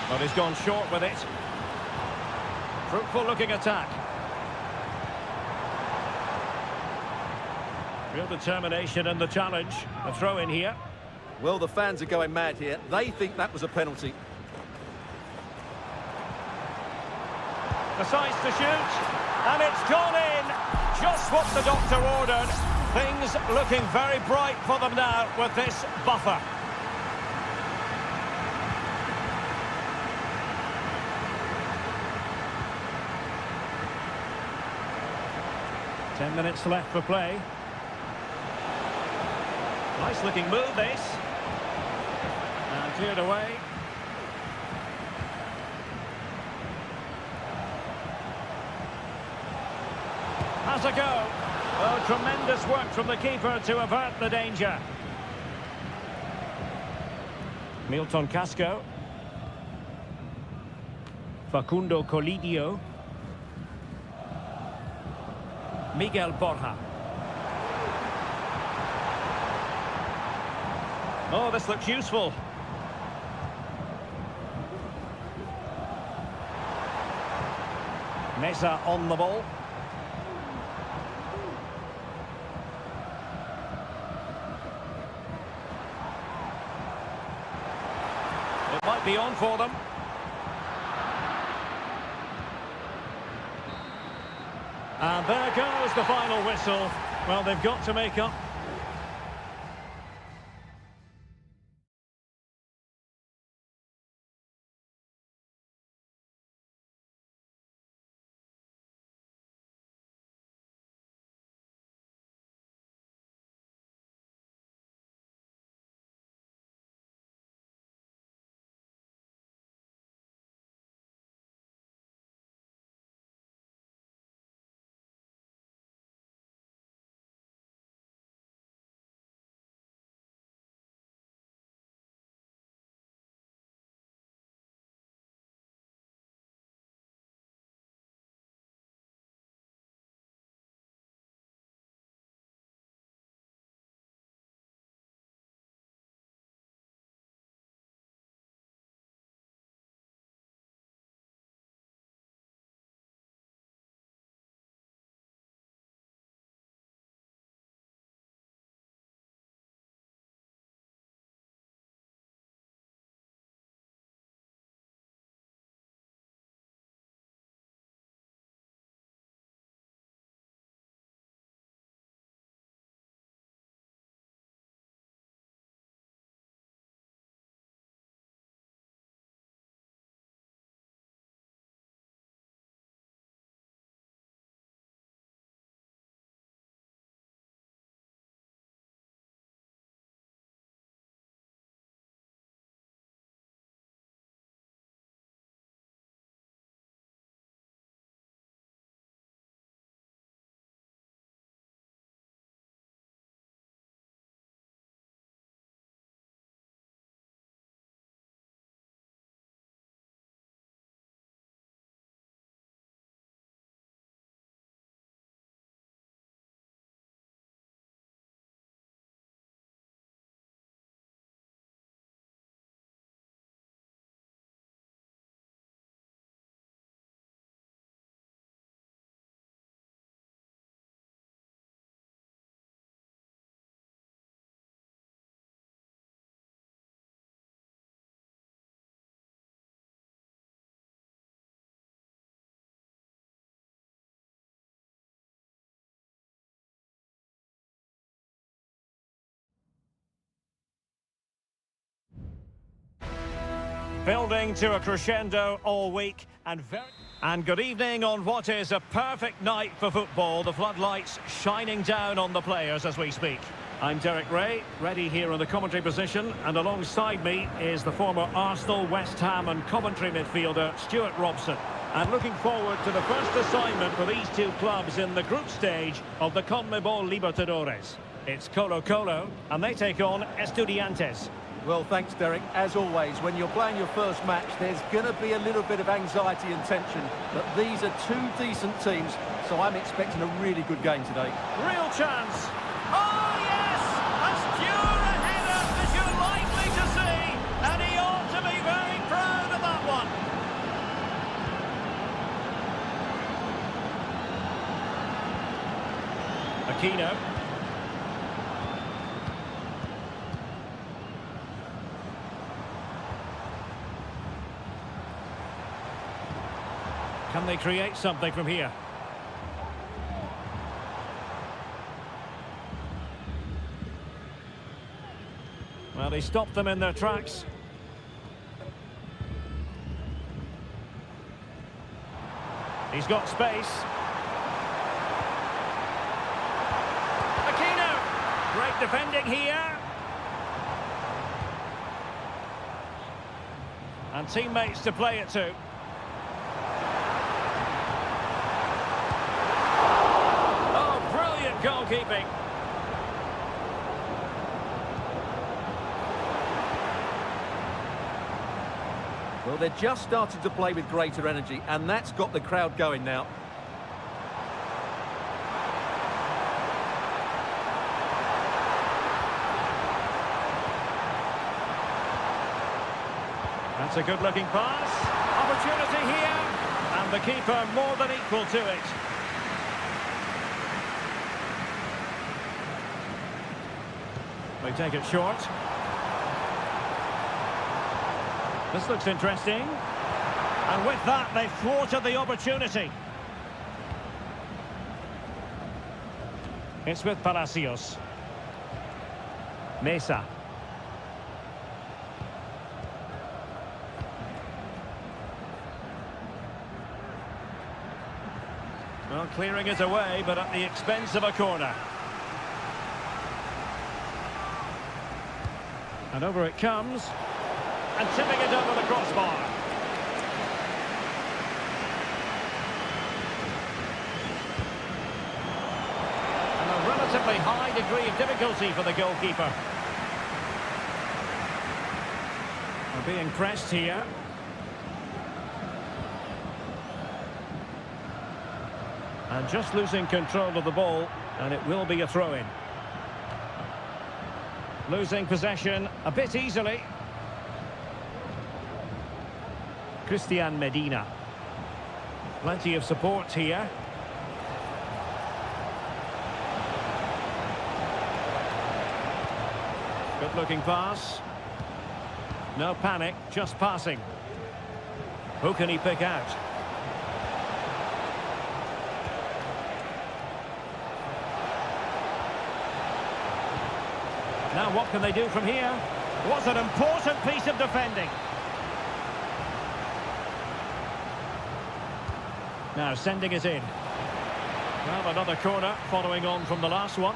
But he's gone short with it. Fruitful looking attack. Real determination in the challenge. A throw in here. Well, the fans are going mad here. They think that was a penalty. Decides to shoot. And it's gone in. Just what the doctor ordered. Things looking very bright for them now with this buffer. Ten minutes left for play. Nice looking move this. And cleared away. Has a go. Oh, tremendous work from the keeper to avert the danger. Milton Casco. Facundo Colidio. Miguel Borja. Oh, this looks useful. Meza on the ball. It might be on for them. And there goes the final whistle. Well, they've got to make up. Building to a crescendo all week and good evening on what is a perfect night for football. The floodlights shining down on the players as we speak. I'm Derek Ray, ready here in the commentary position, and alongside me is the former Arsenal, West Ham and Coventry midfielder Stuart Robson. And looking forward to the first assignment for these two clubs in the group stage of the CONMEBOL Libertadores. It's Colo-Colo, and they take on Estudiantes. Well, thanks, Derek. As always, when you're playing your first match, there's going to be a little bit of anxiety and tension. But these are two decent teams, so I'm expecting a really good game today. Real chance. Oh, yes! As pure a header as you're likely to see. And he ought to be very proud of that one. Aquino. Can they create something from here? Well, he stopped them in their tracks. He's got space. Aquino! Great defending here. And teammates to play it to. Goalkeeping. Well, they're just starting to play with greater energy, and that's got the crowd going now. That's a good-looking pass. Opportunity here. And the keeper more than equal to it. They take it short. This looks interesting. And with that, they thwarted the opportunity. It's with Palacios. Mesa. Well, clearing it away, but at the expense of a corner. And over it comes, and tipping it over the crossbar. And a relatively high degree of difficulty for the goalkeeper. They're being pressed here. And just losing control of the ball, and it will be a throw-in. Losing possession a bit easily. Christian Medina. Plenty of support here. Good looking pass. No panic, just passing. Who can he pick out? Now what can they do from here? Was an important piece of defending. Now sending it in. Well, another corner following on from the last one.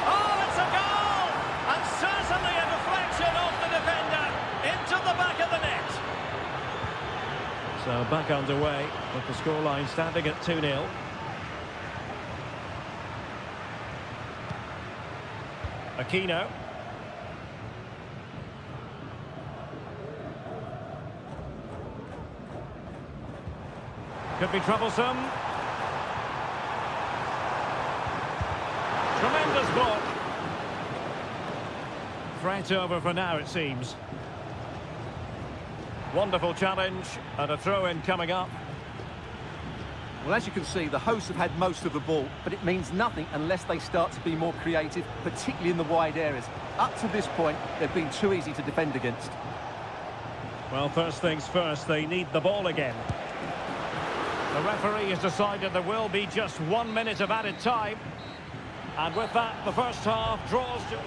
Oh, it's a goal! And certainly a deflection off the defender into the back of the net. So back underway with the scoreline standing at 2-0. Aquino. Could be troublesome. Tremendous block. Threat over for now, it seems. Wonderful challenge and a throw-in coming up. Well, as you can see, the hosts have had most of the ball, but it means nothing unless they start to be more creative, particularly in the wide areas. Up to this point, they've been too easy to defend against. Well, first things first, they need the ball again. The referee has decided there will be just 1 minute of added time. And with that, the first half draws to...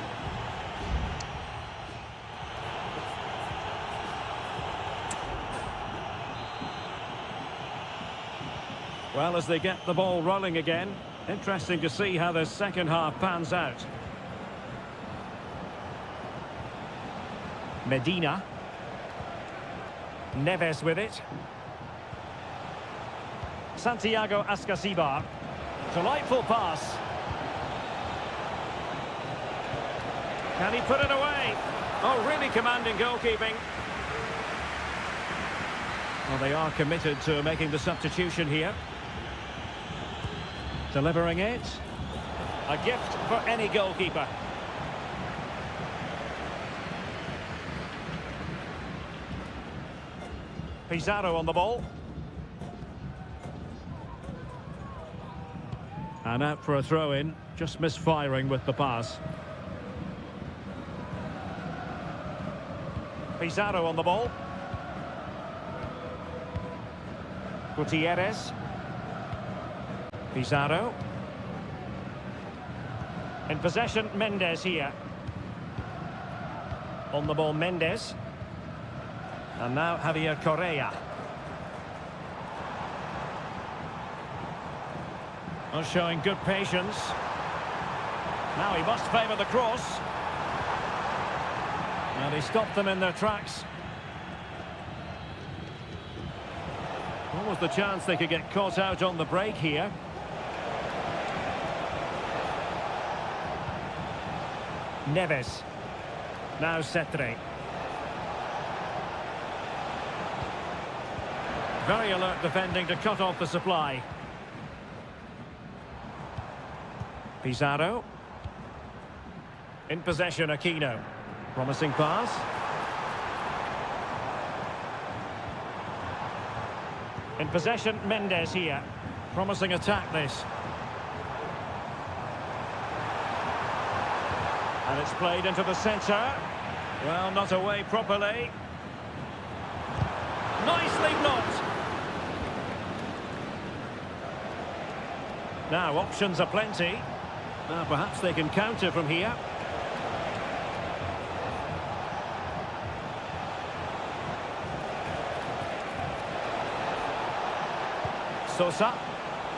Well, as they get the ball rolling again, interesting to see how the second half pans out. Medina. Neves with it. Santiago Ascasibar. Delightful pass. Can he put it away? Oh, really commanding goalkeeping. Well, they are committed to making the substitution here. Delivering it. A gift for any goalkeeper. Pizarro on the ball. And out for a throw-in. Just misfiring with the pass. Pizarro on the ball. Gutierrez. Pizarro. In possession, Mendes here. On the ball, Mendes. And now Javier Correa. Oh, showing good patience. Now he must favour the cross. And he stopped them in their tracks. What was the chance they could get caught out on the break here? Neves. Now Cetre. Very alert defending to cut off the supply. Pizarro. In possession, Aquino. Promising pass. In possession, Mendes here. Promising attack, this. And it's played into the centre. Well, not away properly. Nicely blocked. Now, options are plenty. Now, perhaps they can counter from here. Sosa.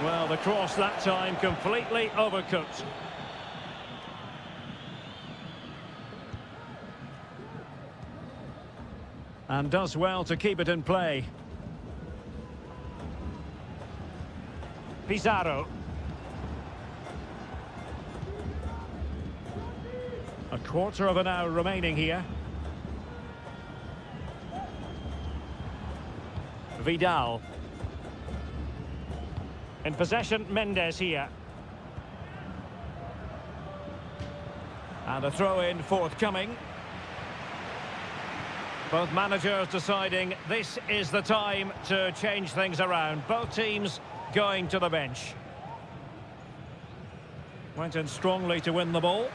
Well, the cross that time completely overcooked. And does well to keep it in play. Pizarro. A quarter of an hour remaining here. Vidal. In possession, Mendes here. And a throw-in forthcoming. Both managers deciding this is the time to change things around. Both teams going to the bench. Went in strongly to win the ball.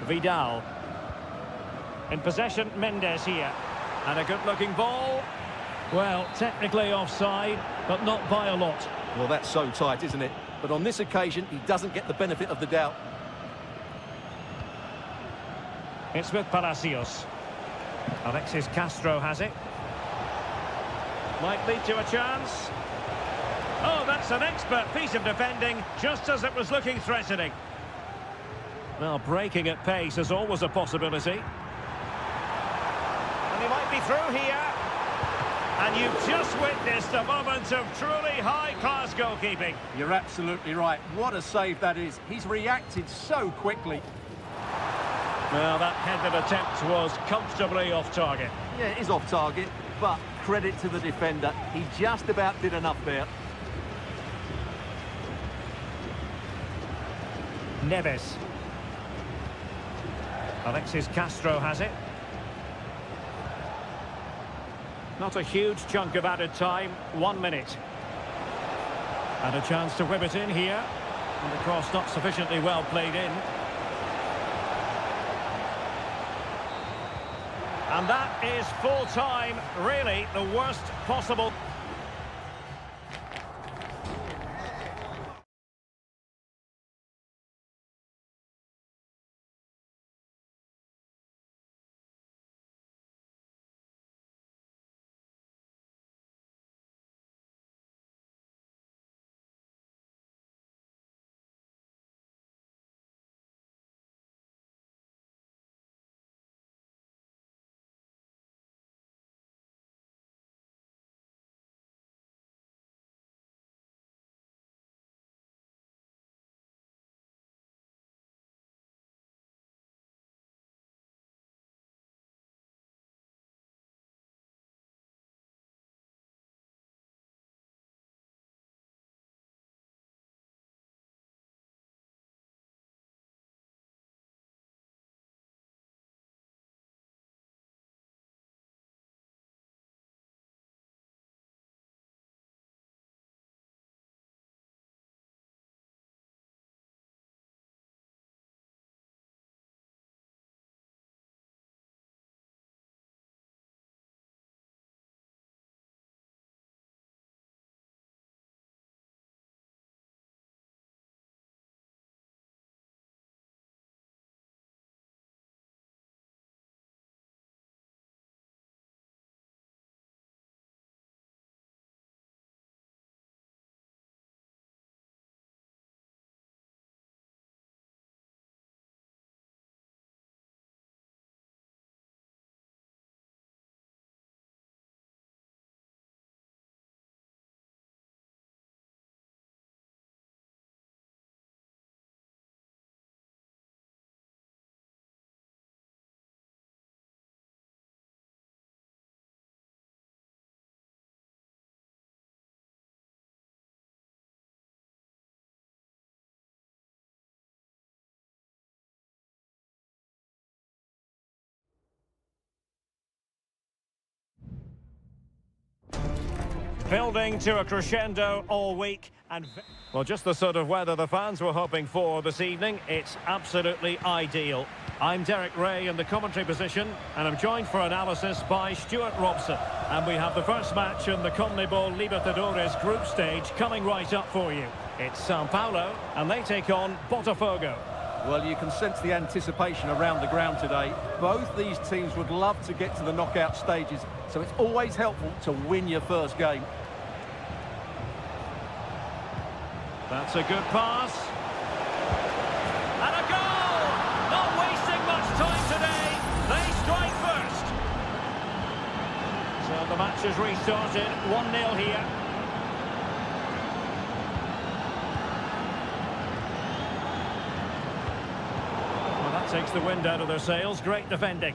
Vidal. In possession, Mendes here. And a good-looking ball. Well, technically offside, but not by a lot. Well, that's so tight, isn't it? But on this occasion, he doesn't get the benefit of the doubt. It's with Palacios. Alexis Castro has it. Might lead to a chance. Oh, that's an expert piece of defending, just as it was looking threatening. Well, breaking at pace is always a possibility. And he might be through here. And you've just witnessed a moment of truly high-class goalkeeping. You're absolutely right. What a save that is. He's reacted so quickly. Well, that headed attempt was comfortably off target. Yeah, it is off target, but credit to the defender. He just about did enough there. Neves. Alexis Castro has it. Not a huge chunk of added time, 1 minute. And a chance to whip it in here. And the cross not sufficiently well played in. And that is full time, really the worst possible. Building to a crescendo all week and... Well, just the sort of weather the fans were hoping for this evening. It's absolutely ideal. I'm Derek Ray in the commentary position, and I'm joined for analysis by Stuart Robson. And we have the first match in the CONMEBOL Libertadores group stage coming right up for you. It's Sao Paulo, and they take on Botafogo. Well, you can sense the anticipation around the ground today. Both these teams would love to get to the knockout stages, so it's always helpful to win your first game. That's a good pass. And a goal! Not wasting much time today. They strike first. So the match has restarted. 1-0 here. Well, that takes the wind out of their sails. Great defending.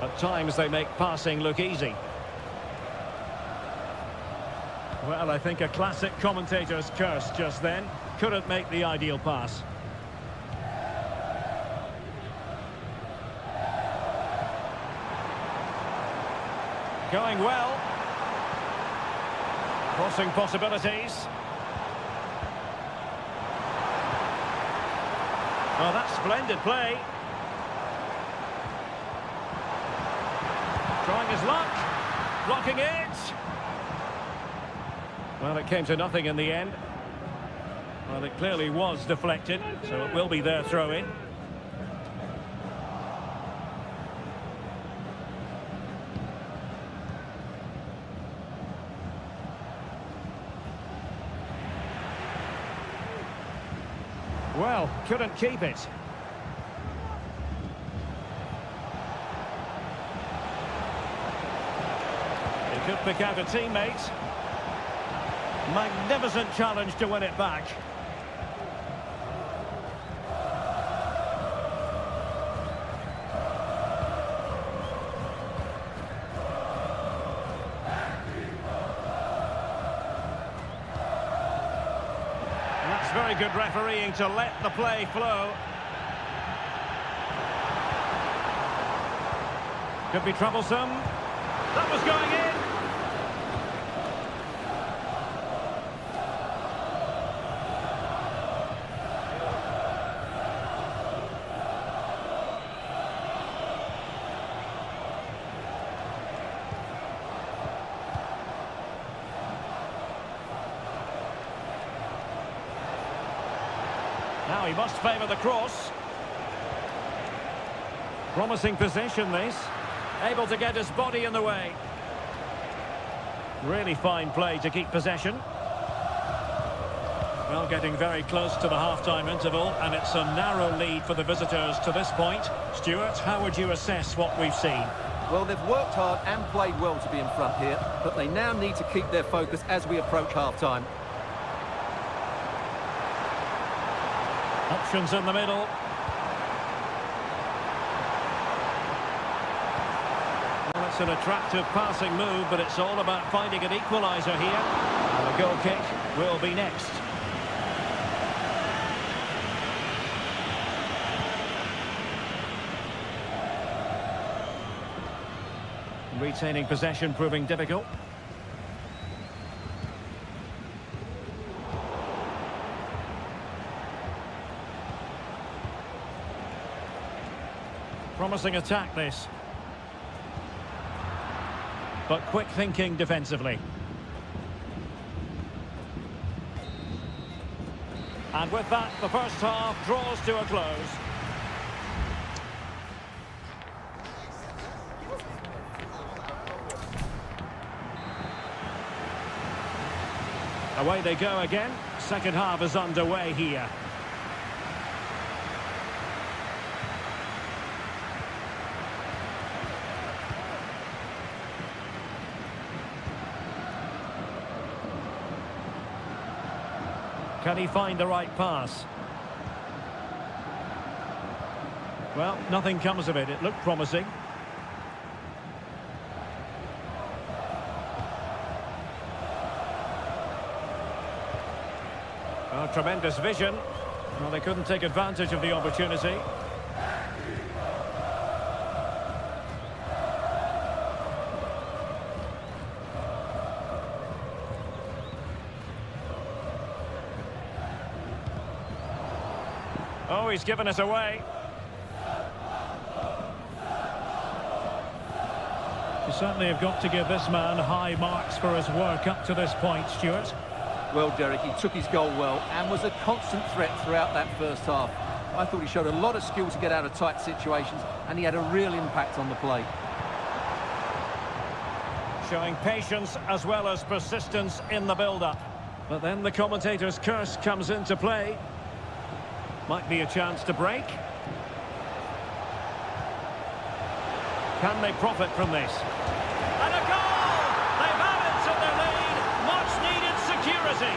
At times they make passing look easy. Well, I think a classic commentator's curse just then. Couldn't make the ideal pass. Going well. Crossing possibilities. Oh, that's splendid play. Trying his luck, blocking it. Well, it came to nothing in the end. Well, it clearly was deflected, so it will be their throw-in. Well, couldn't keep it. Could pick out a teammate. Magnificent challenge to win it back. And that's very good refereeing to let the play flow. Could be troublesome. That was going in. Now he must favour the cross. Promising possession this. Able to get his body in the way. Really fine play to keep possession. Well, getting very close to the half-time interval, and it's a narrow lead for the visitors to this point. Stuart, how would you assess what we've seen? Well, they've worked hard and played well to be in front here, but they now need to keep their focus as we approach half-time. Options in the middle. Well, it's an attractive passing move, but it's all about finding an equaliser here. And the goal kick will be next. Retaining possession proving difficult. Promising attack this. But quick thinking defensively. And with that, the first half draws to a close. Away they go again. Second half is underway here. Can he find the right pass? Well, nothing comes of it. It looked promising. Oh, tremendous vision. Well, they couldn't take advantage of the opportunity. Oh, he's given us away. You certainly have got to give this man high marks for his work up to this point, Stuart. Well, Derek, he took his goal well and was a constant threat throughout that first half. I thought he showed a lot of skill to get out of tight situations, and he had a real impact on the play. Showing patience as well as persistence in the build-up. But then the commentator's curse comes into play. Might be a chance to break. Can they profit from this? And a goal! They've added to their lead. Much-needed security.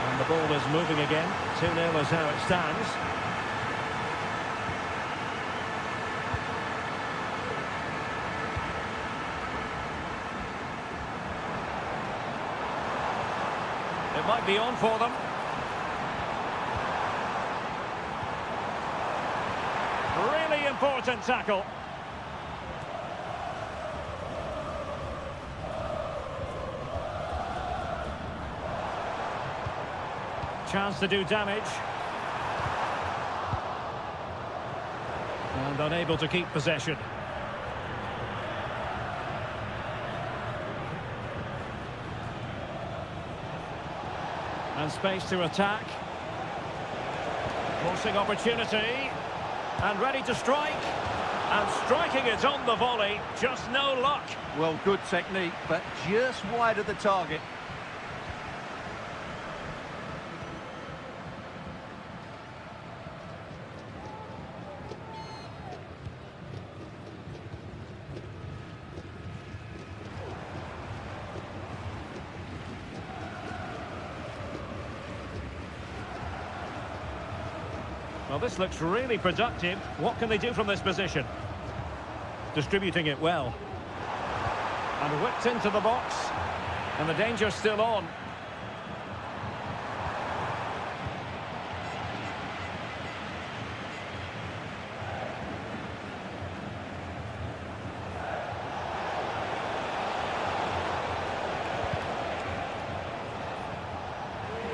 And the ball is moving again. 2-0 is how it stands. It might be on for them. Really important tackle. Chance to do damage. And unable to keep possession. And space to attack. Forcing opportunity. And ready to strike. And striking it on the volley. Just no luck. Well, good technique, but just wide of the target. Well, this looks really productive. What can they do from this position? Distributing it well. And whipped into the box. And the danger's still on.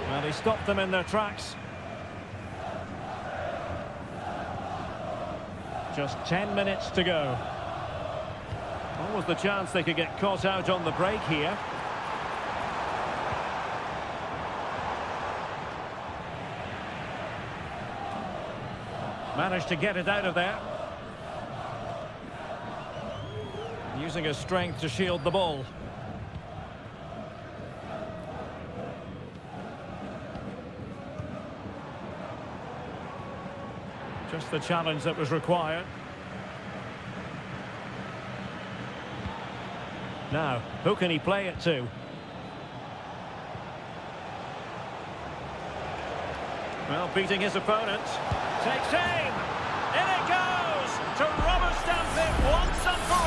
Well, he stopped them in their tracks. Just 10 minutes to go. What was the chance they could get caught out on the break here? Managed to get it out of there. Using his strength to shield the ball. Just the challenge that was required. Now, who can he play it to? Well, beating his opponent. Takes aim! In it goes! To rubber stamp it once and for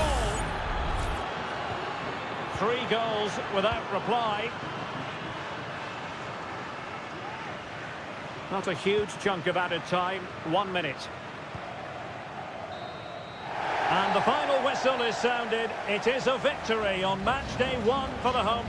all! 3 goals without reply. Not a huge chunk of added time, 1 minute. And the final whistle is sounded. It is a victory on match day 1 for the home.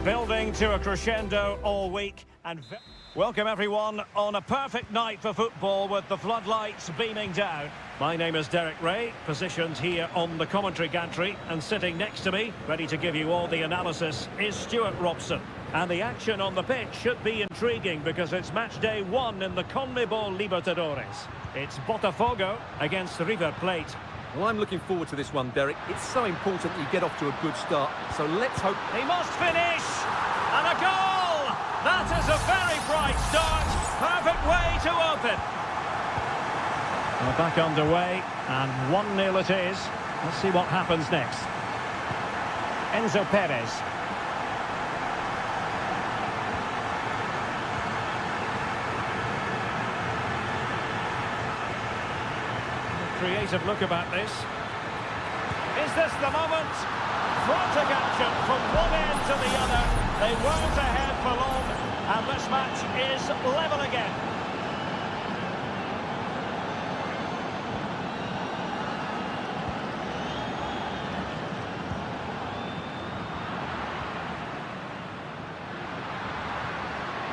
Building to a crescendo all week and... Welcome everyone on a perfect night for football with the floodlights beaming down. My name is Derek Ray, positioned here on the commentary gantry, and sitting next to me, ready to give you all the analysis, is Stuart Robson. And the action on the pitch should be intriguing because it's match day 1 in the CONMEBOL Libertadores. It's Botafogo against River Plate. Well, I'm looking forward to this one, Derek. It's so important that you get off to a good start, so let's hope... He must finish! And a goal! That is a very bright start. Perfect way to open. We're back underway, and 1-0 it is. Let's see what happens next. Enzo Perez. Creative look about this. Is this the moment? Frantic action from one end to the other. They weren't ahead for long, and this match is level again.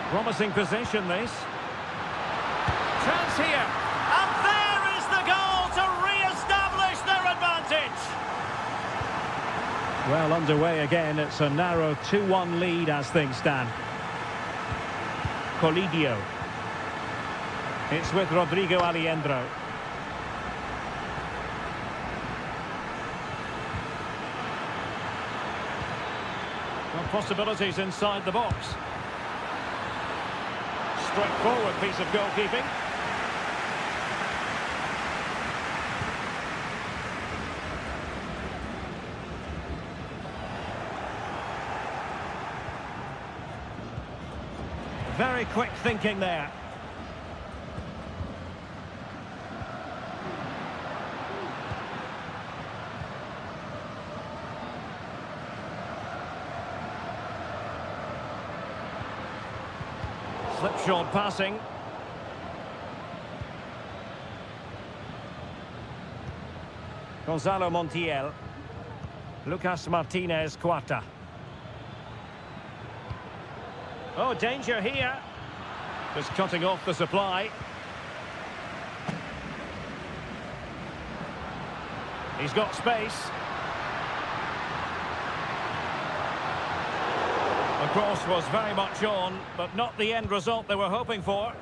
Promising position, this. Chance here. And there is the goal to re-establish their advantage. Well, underway again. It's a narrow 2-1 lead as things stand. Colidio. It's with Rodrigo Aliendro. Well, possibilities inside the box. Straightforward piece of goalkeeping. Very quick thinking there. Slipshod passing. Gonzalo Montiel. Lucas Martinez Cuarta. Oh, danger here. Just cutting off the supply. He's got space. The cross was very much on, but not the end result they were hoping for.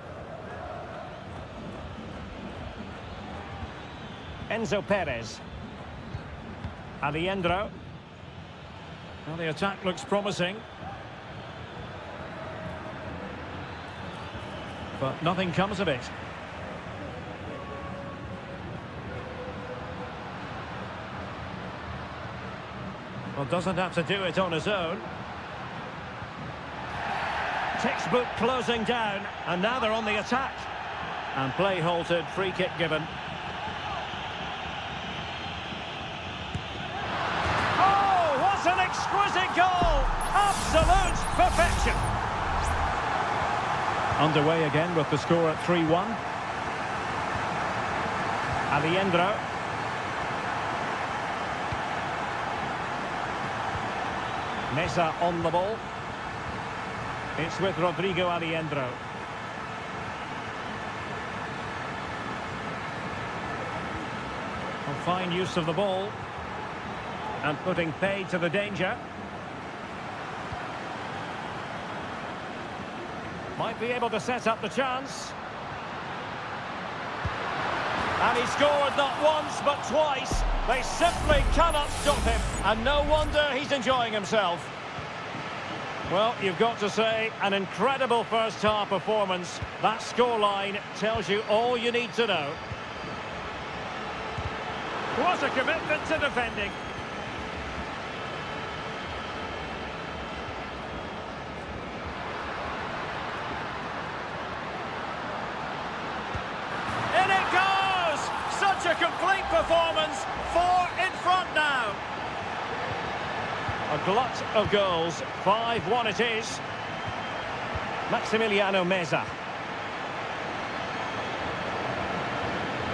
Enzo Perez. Aliendro. Well, the attack looks promising. But nothing comes of it. Well, doesn't have to do it on his own. Textbook closing down, and now they're on the attack. And play halted, free kick given. Oh, what an exquisite goal! Absolute perfection! Underway again with the score at 3-1. Aliendro. Mesa on the ball. It's with Rodrigo Aliendro. Fine use of the ball. And putting paid to the danger. Might be able to set up the chance. And he scored not once but twice. They simply cannot stop him. And no wonder he's enjoying himself. Well, you've got to say, an incredible first-half performance. That scoreline tells you all you need to know. What a commitment to defending. In it goes! Such a complete performance. 4 in front now. A glut of goals. 5-1 it is. Maximiliano Meza.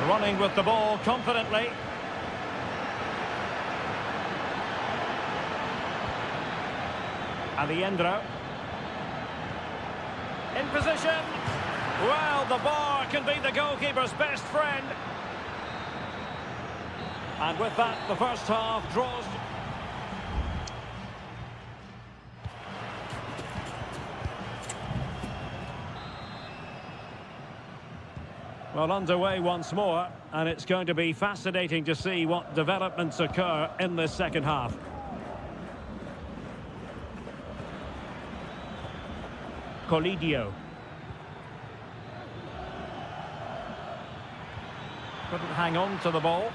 Running with the ball confidently. Alejandro. In position. Well, the bar can be the goalkeeper's best friend. And with that, the first half draws. Well, underway once more, and it's going to be fascinating to see what developments occur in this second half. Colidio. Couldn't hang on to the ball.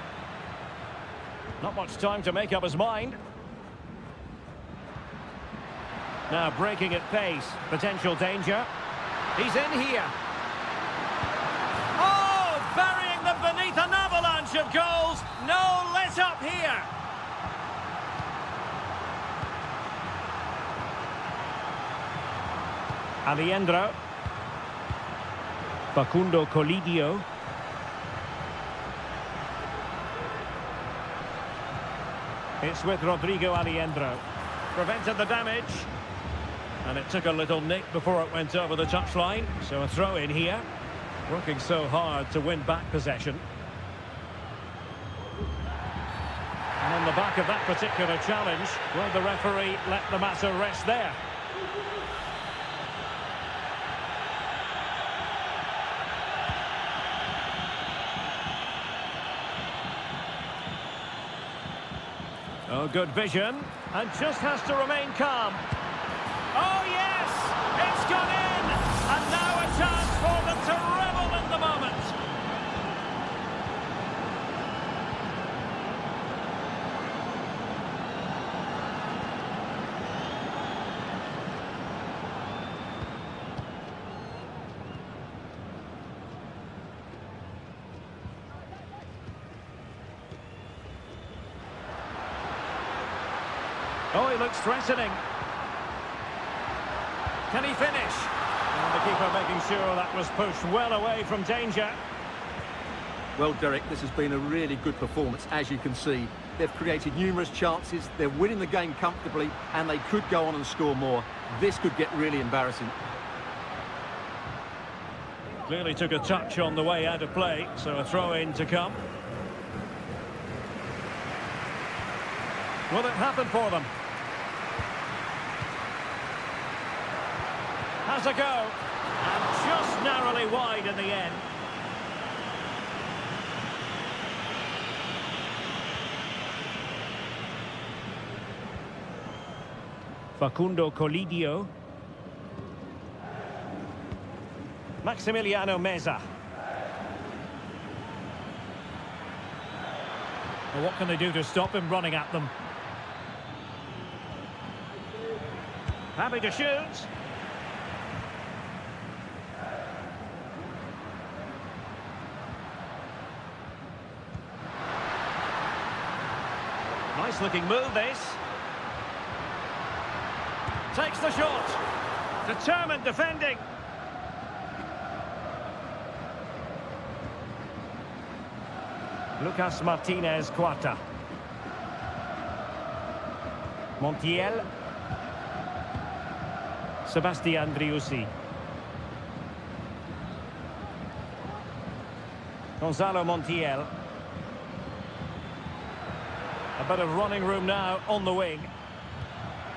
Not much time to make up his mind. Now breaking at pace. Potential danger. He's in here. Oh, burying them beneath an avalanche of goals. No let up here. Alejandro. Facundo Colidio. It's with Rodrigo Alejandro. Prevented the damage. And it took a little nick before it went over the touchline. So a throw in here. Working so hard to win back possession. And on the back of that particular challenge, will the referee let the matter rest there? Oh, good vision. And just has to remain calm. Oh, yes! It's gone in! And now a chance for them to revel in the moment. Oh, he looks threatening. Can he finish? And the keeper making sure that was pushed well away from danger. Well, Derek, this has been a really good performance, as you can see. They've created numerous chances, they're winning the game comfortably, and they could go on and score more. This could get really embarrassing. Clearly took a touch on the way out of play, so a throw-in to come. Will it happen for them? Has a go, and just narrowly wide in the end. Facundo Colidio. Maximiliano Meza. Well, what can they do to stop him running at them? Happy to shoot. Nice looking move, this. Takes the shot. Determined defending. Lucas Martinez Quarta. Montiel. Sebastian Driussi. Gonzalo Montiel. A bit of running room now on the wing.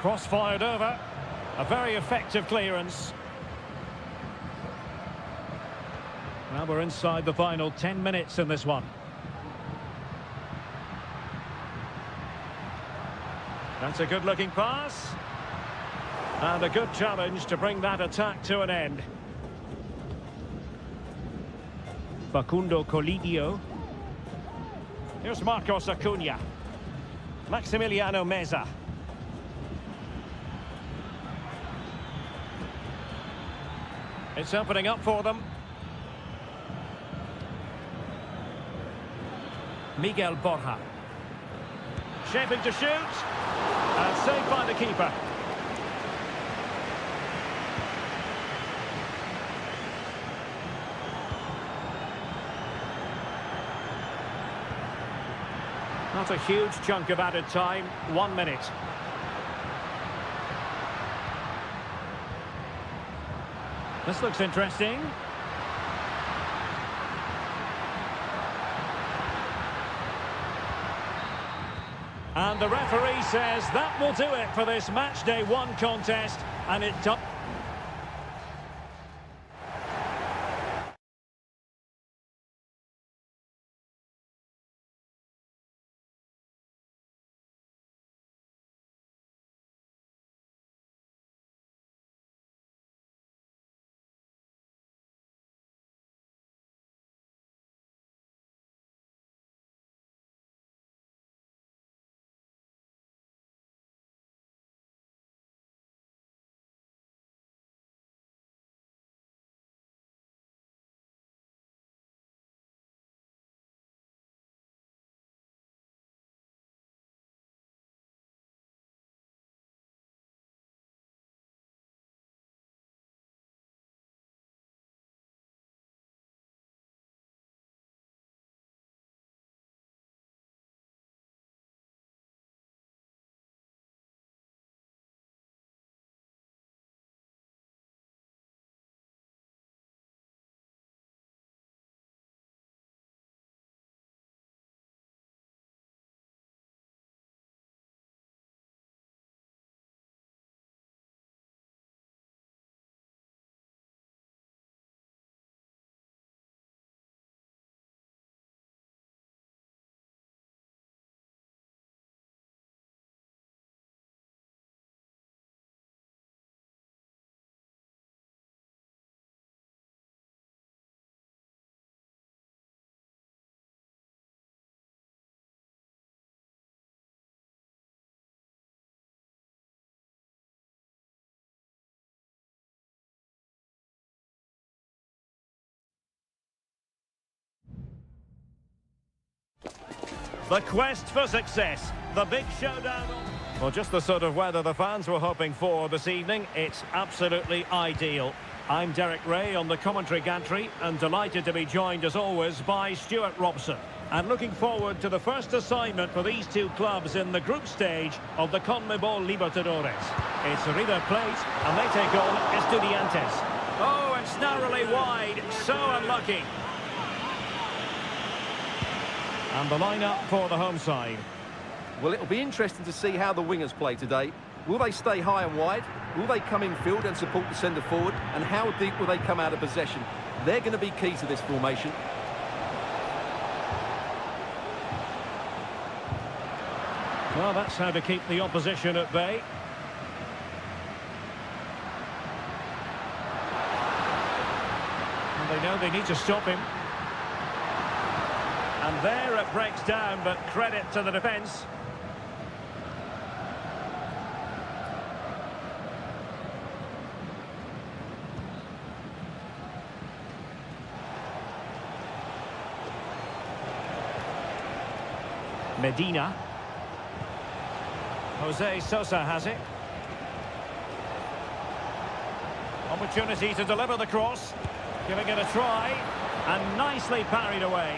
Cross fired over. A very effective clearance. Now we're inside the final 10 minutes in this one. That's a good-looking pass. And a good challenge to bring that attack to an end. Facundo Colidio. Here's Marcos Acuna. Maximiliano Meza. It's opening up for them. Miguel Borja. Shaping to shoot. And saved by the keeper. Not a huge chunk of added time. 1 minute. This looks interesting. And the referee says that will do it for this match day 1 contest, and it does. The quest for success, the big showdown. Well, just the sort of weather the fans were hoping for this evening. It's absolutely ideal. I'm Derek Ray on the commentary gantry and delighted to be joined as always by Stuart Robson. And looking forward to the first assignment for these two clubs in the group stage of the CONMEBOL Libertadores. It's River Plate and they take on Estudiantes. Oh, it's narrowly wide, so unlucky. And the lineup for the home side. Well, it'll be interesting to see how the wingers play today. Will they stay high and wide? Will they come in field and support the centre forward? And how deep will they come out of possession? They're going to be key to this formation. Well, that's how to keep the opposition at bay. And they know they need to stop him. And there it breaks down, but credit to the defence. Medina. Jose Sosa has it. Opportunity to deliver the cross. Giving it a try. And nicely parried away.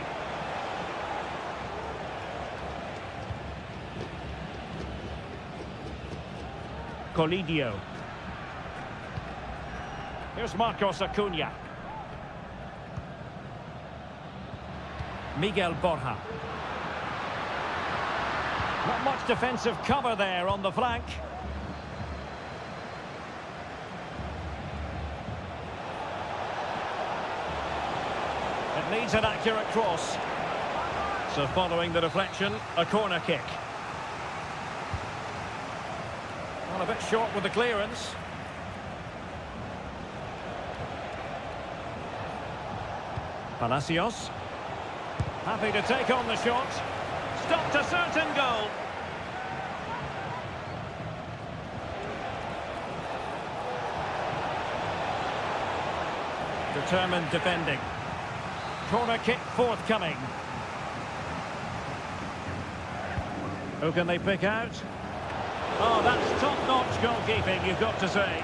Colidio. Here's Marcos Acuna. Miguel Borja. Not much defensive cover there on the flank. It needs an accurate cross. So following the deflection, a corner kick. Well, a bit short with the clearance. Palacios. Happy to take on the shot. Stopped a certain goal. Determined defending. Corner kick forthcoming. Who can they pick out? Oh, that's top-notch goalkeeping, you've got to say.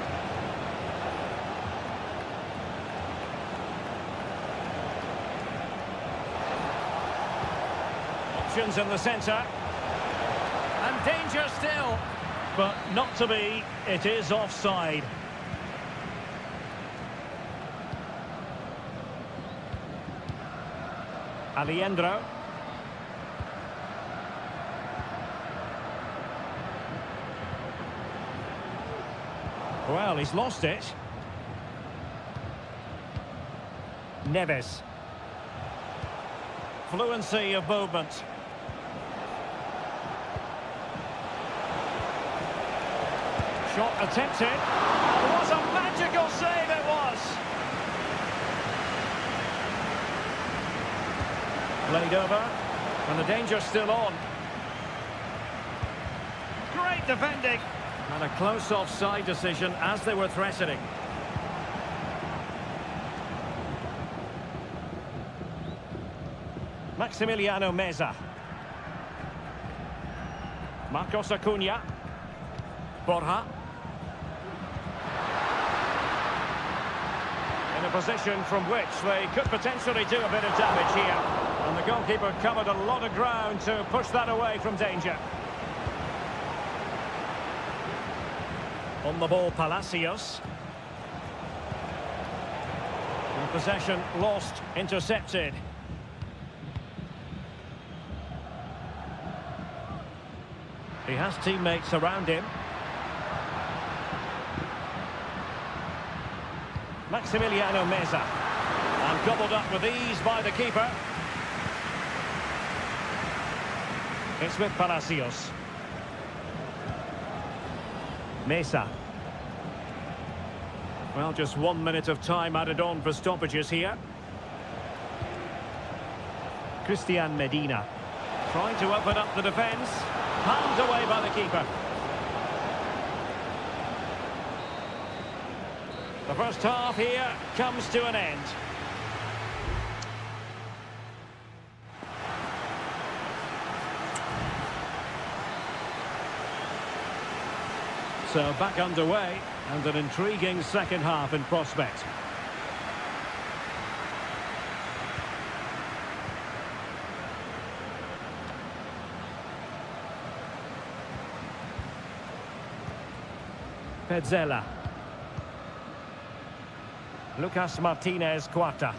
Options in the centre. And danger still. But not to be, it is offside. Aliendro. Well, he's lost it. Neves. Fluency of movement. Shot attempted. And what a magical save it was! Played over, and the danger's still on. Great defending. And a close offside decision as they were threatening. Maximiliano Meza. Marcos Acuna. Borja. In a position from which they could potentially do a bit of damage here. And the goalkeeper covered a lot of ground to push that away from danger. On the ball, Palacios. And possession lost, intercepted. He has teammates around him. Maximiliano Meza. And gobbled up with ease by the keeper. It's with Palacios. Meza. Well, just 1 minute of time added on for stoppages here. Christian Medina. Trying to open up the defence. Palmed away by the keeper. The first half here comes to an end. So back underway, and an intriguing second half in prospect. Petzela. Lucas Martinez Cuarta.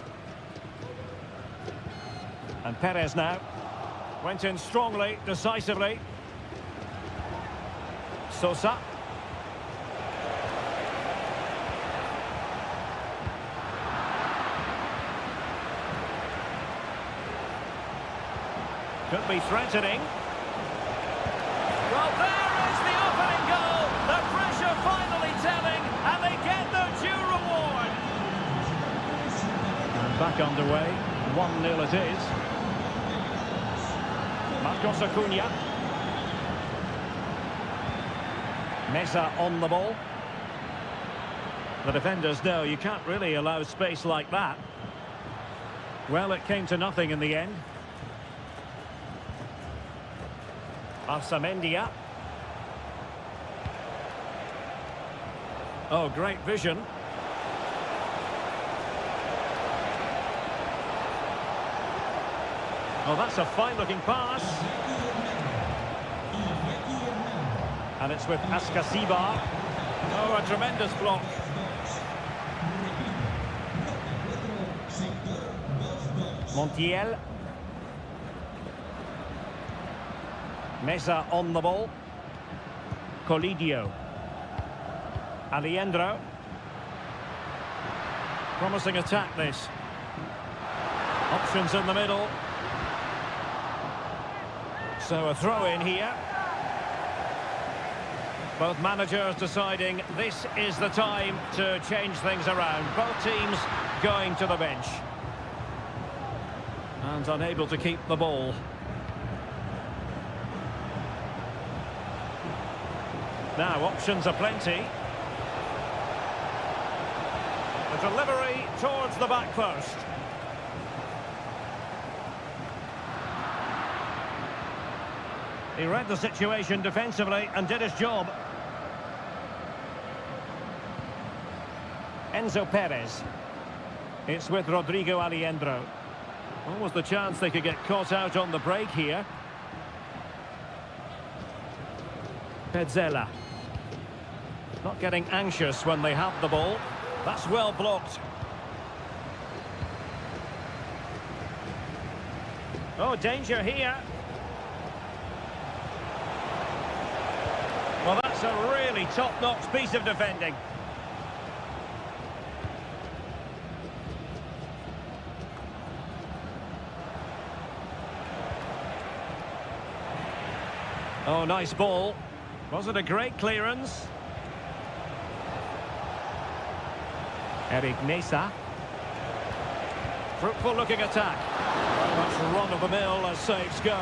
And Perez now. Went in strongly, decisively. Sosa. Could be threatening. Well, there is the opening goal. The pressure finally telling, and they get their due reward. And back underway. 1-0 it is. Marcos Acuna. Meza on the ball. The defenders know you can't really allow space like that. Well, it came to nothing in the end. Arsamendia. Oh, great vision. Oh, that's a fine-looking pass. And it's with Ascasibar. Oh, a tremendous block. Montiel. Meza on the ball. Colidio. Aliendro. Promising attack this. Options in the middle. So a throw in here. Both managers deciding this is the time to change things around. Both teams going to the bench. And unable to keep the ball. Now, options are plenty. The delivery towards the back post. He read the situation defensively and did his job. Enzo Perez. It's with Rodrigo Aliendro. What was the chance they could get caught out on the break here? Petzela. Not getting anxious when they have the ball. That's well blocked. Oh, danger here. Well, that's a really top-notch piece of defending. Oh, nice ball. Was it a great clearance? Eric Mesa. Fruitful looking attack. Very much run-of-the-mill as saves go.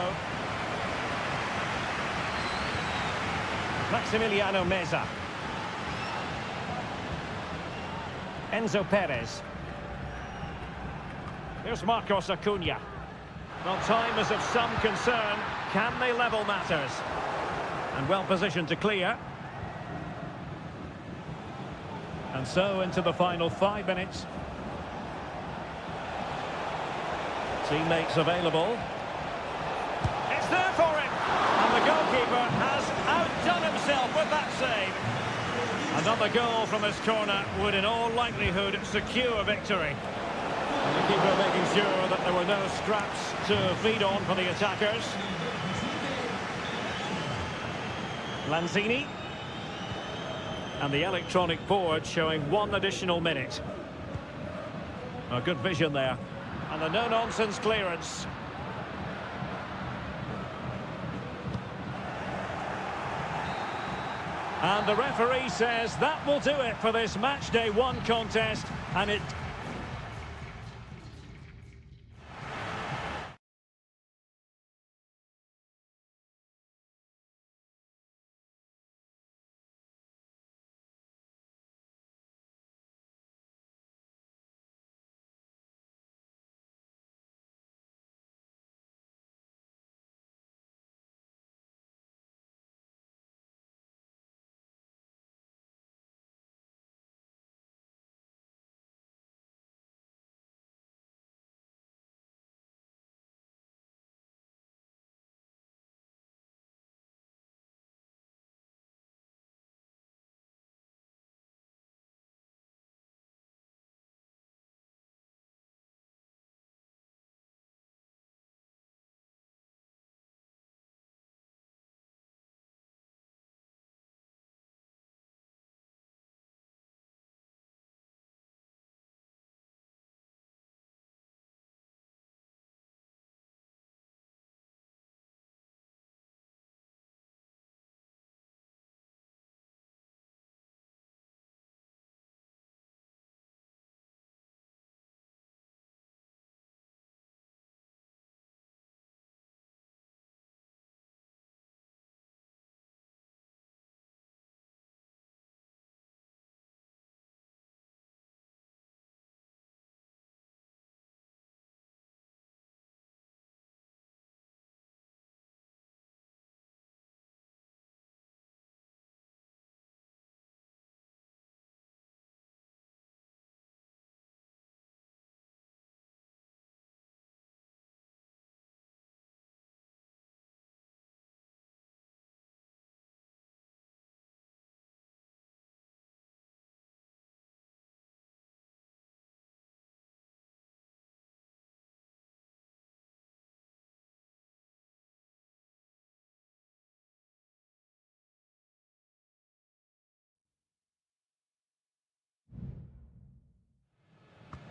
Maximiliano Meza. Enzo Perez. Here's Marcos Acuna. Well, time is of some concern. Can they level matters? And well positioned to clear. And so into the final 5 minutes. Teammates available. It's there for him. And the goalkeeper has outdone himself with that save. Another goal from this corner would in all likelihood secure victory. And the keeper making sure that there were no scraps to feed on for the attackers. Lanzini. And the electronic board showing 1 additional minute. A good vision there. And the no-nonsense clearance. And the referee says that will do it for this match day 1 contest. And it...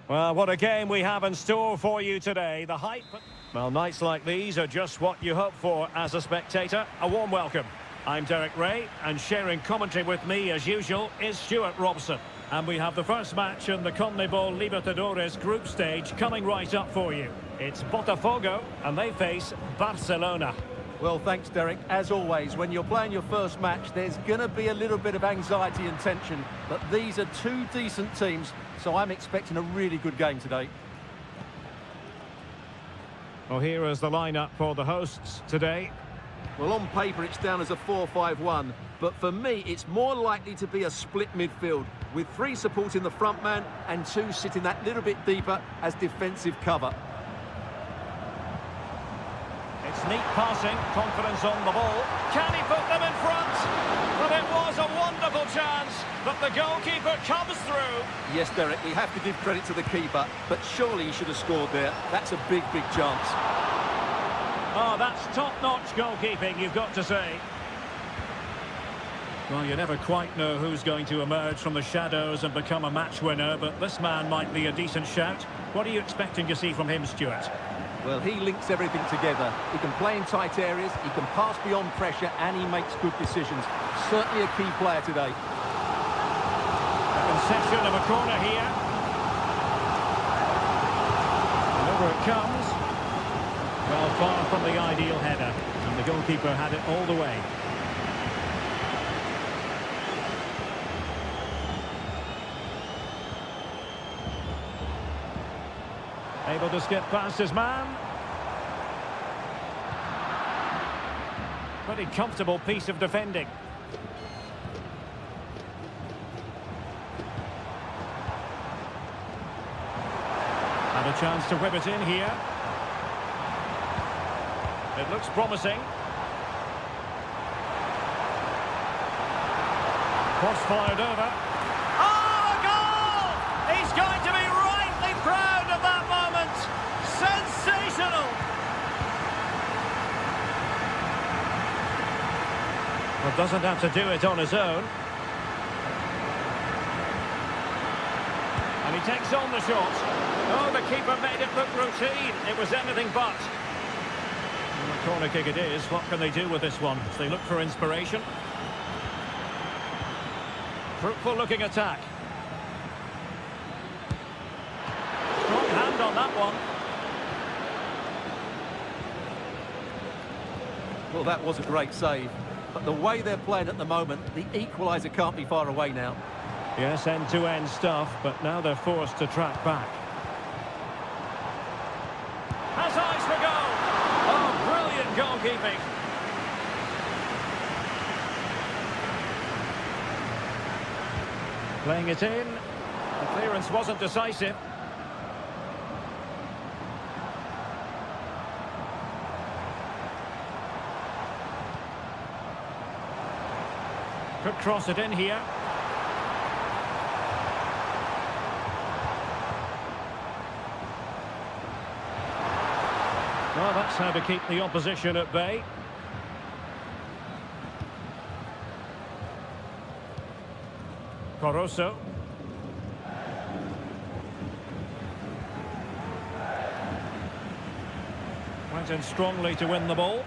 Well, what a game we have in store for you today. The hype... Well, nights like these are just what you hope for as a spectator. A warm welcome. I'm Derek Ray, and sharing commentary with me, as usual, is Stuart Robson. And we have the first match in the CONMEBOL Libertadores group stage coming right up for you. It's Botafogo, and they face Barcelona. Well, thanks, Derek. As always, when you're playing your first match, there's going to be a little bit of anxiety and tension. But these are 2 decent teams, so I'm expecting a really good game today. Well, here is the lineup for the hosts today. Well, on paper, it's down as a 4-5-1. But for me, it's more likely to be a split midfield, with 3 supporting the front man and 2 sitting that little bit deeper as defensive cover. It's neat passing, confidence on the ball. Can he put them in front? Well, it was a wonderful chance, but the goalkeeper comes through. Yes, Derek, we have to give credit to the keeper, but surely he should have scored there. That's a big, big chance. Oh, that's top-notch goalkeeping, you've got to say. Well, you never quite know who's going to emerge from the shadows and become a match winner, but this man might be a decent shout. What are you expecting to see from him, Stuart? Well, he links everything together. He can play in tight areas, he can pass beyond pressure, and he makes good decisions. Certainly a key player today. A concession of a corner here. And over it comes. Well, far from the ideal header, and the goalkeeper had it all the way. Able to skip past his man. Pretty comfortable piece of defending. Had a chance to whip it in here. It looks promising. Cross fired over. Oh, a goal! He's going to be rightly proud of that moment. Sensational! Well, doesn't have to do it on his own. And he takes on the shot. Oh, the keeper made it look routine. It was anything but. Well, a corner kick it is. What can they do with this one? As they look for inspiration. Fruitful looking attack. Strong hand on that one. Well, that was a great save. But the way they're playing at the moment, the equaliser can't be far away now. Yes, end-to-end stuff, but now they're forced to track back. Has eyes for goal! Oh, brilliant goalkeeping! Playing it in. The clearance wasn't decisive. Could cross it in here. Well, that's how to keep the opposition at bay. Caruso. Went in strongly to win the ball.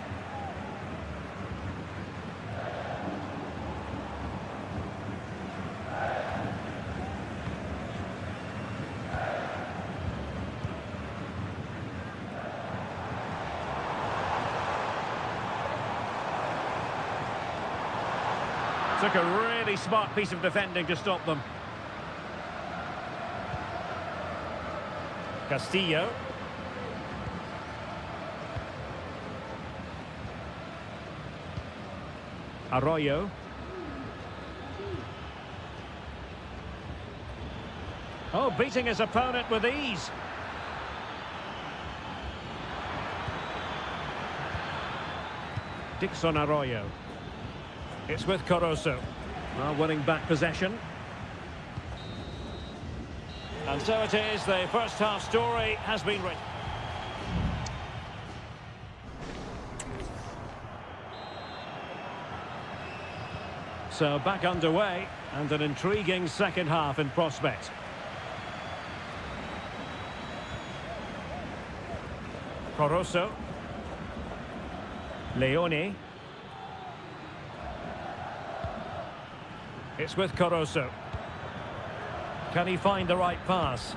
Took a really smart piece of defending to stop them. Castillo. Arroyo. Oh, beating his opponent with ease. Dixon Arroyo. It's with Caruso. Now winning back possession. And so it is, the first half story has been written. So back underway, and an intriguing second half in prospect. Caruso. Leone. It's with Caruso. Can he find the right pass?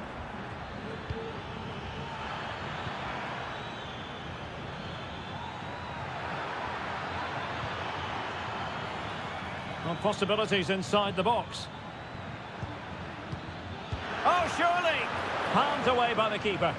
Well, possibilities inside the box. Oh, surely! Palmed away by the keeper.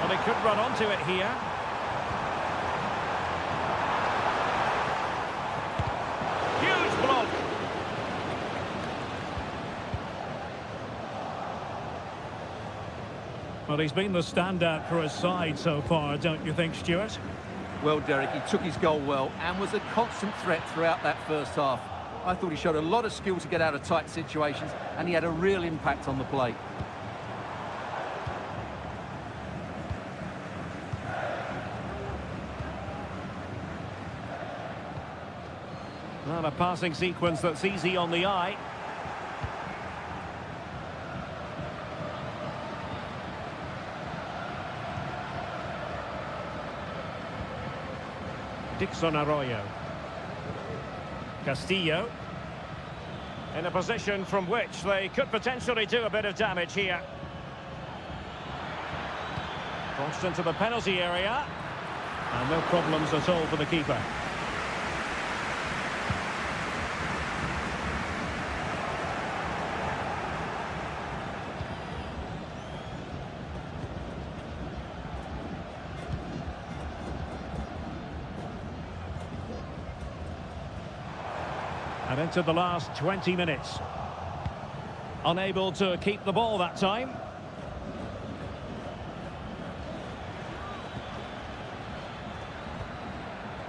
Well, he could run onto it here. Huge block. Well, he's been the standout for his side so far, don't you think, Stuart? Well, Derek, he took his goal well and was a constant threat throughout that first half. I thought he showed a lot of skill to get out of tight situations, and he had a real impact on the play. Well, a passing sequence that's easy on the eye. Dixon Arroyo. Castillo. In a position from which they could potentially do a bit of damage here. Crossed into the penalty area. And no problems at all for the keeper. And into the last 20 minutes. Unable to keep the ball that time.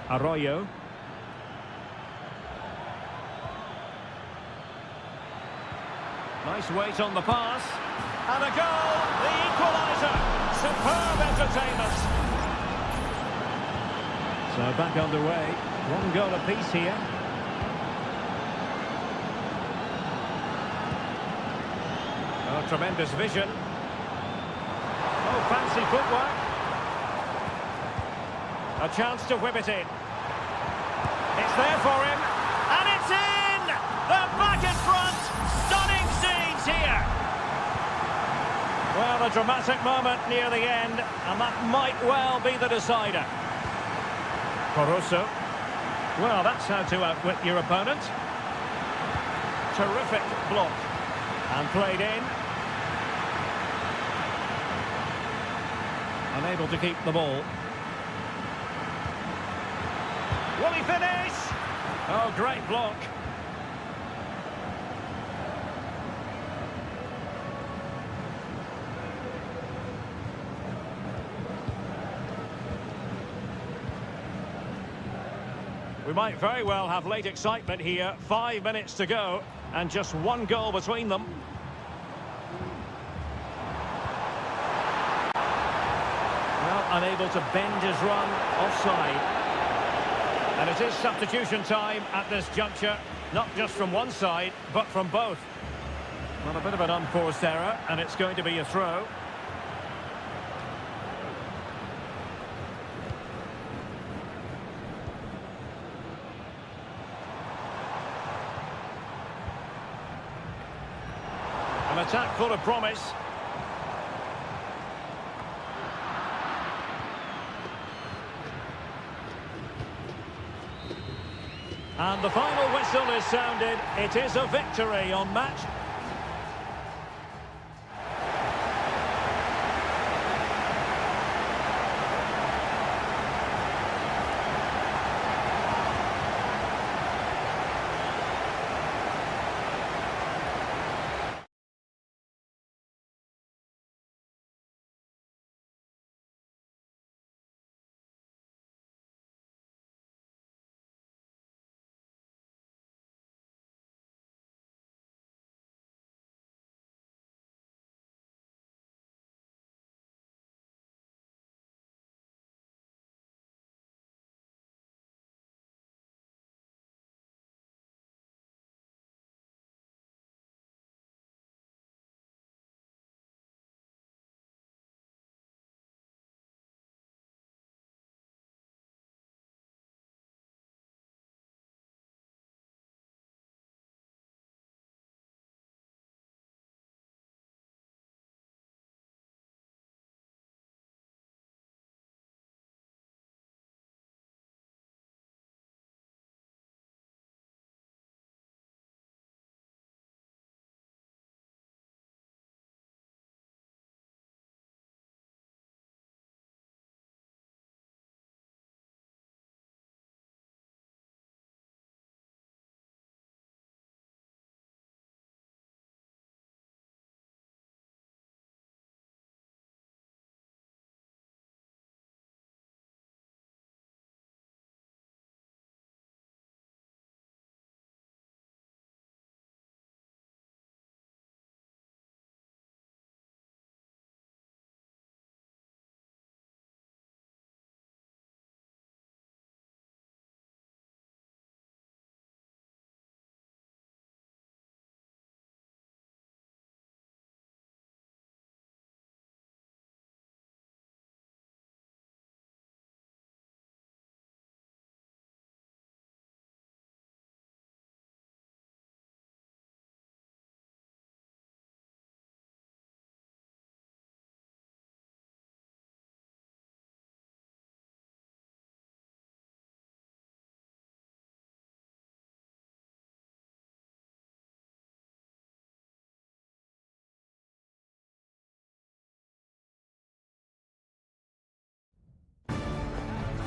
Arroyo. Nice weight on the pass. And a goal! The equaliser! Superb entertainment! So back underway. One goal apiece here. Oh, tremendous vision. Oh, fancy footwork. A chance to whip it in. It's there for him. And it's in! They're back in front. Stunning scenes here. Well, a dramatic moment near the end, and that might well be the decider. Caruso. Well, that's how to outwit your opponent. Terrific block. And played in. Unable to keep the ball. Will he finish? Oh, great block. We might very well have late excitement here. 5 minutes to go, and just one goal between them. Well, unable to bend his run, offside. And it is substitution time at this juncture, not just from one side, but from both. Well, a bit of an unforced error, and it's going to be a throw. An attack full of promise. And the final whistle is sounded. It is a victory on match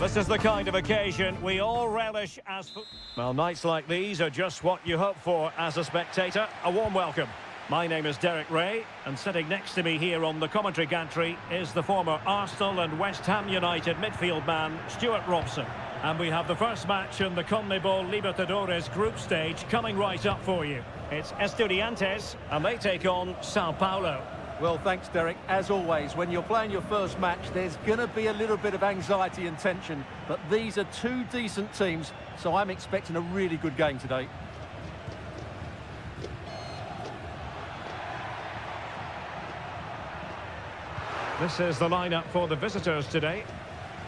This is the kind of occasion we all relish as... Well, nights like these are just what you hope for as a spectator. A warm welcome. My name is Derek Ray, and sitting next to me here on the commentary gantry is the former Arsenal and West Ham United midfield man, Stuart Robson. And we have the first match in the CONMEBOL Libertadores group stage coming right up for you. It's Estudiantes, and they take on Sao Paulo. Well, thanks, Derek. As always, when you're playing your first match, there's going to be a little bit of anxiety and tension. But these are two decent teams, so I'm expecting a really good game today. This is the lineup for the visitors today.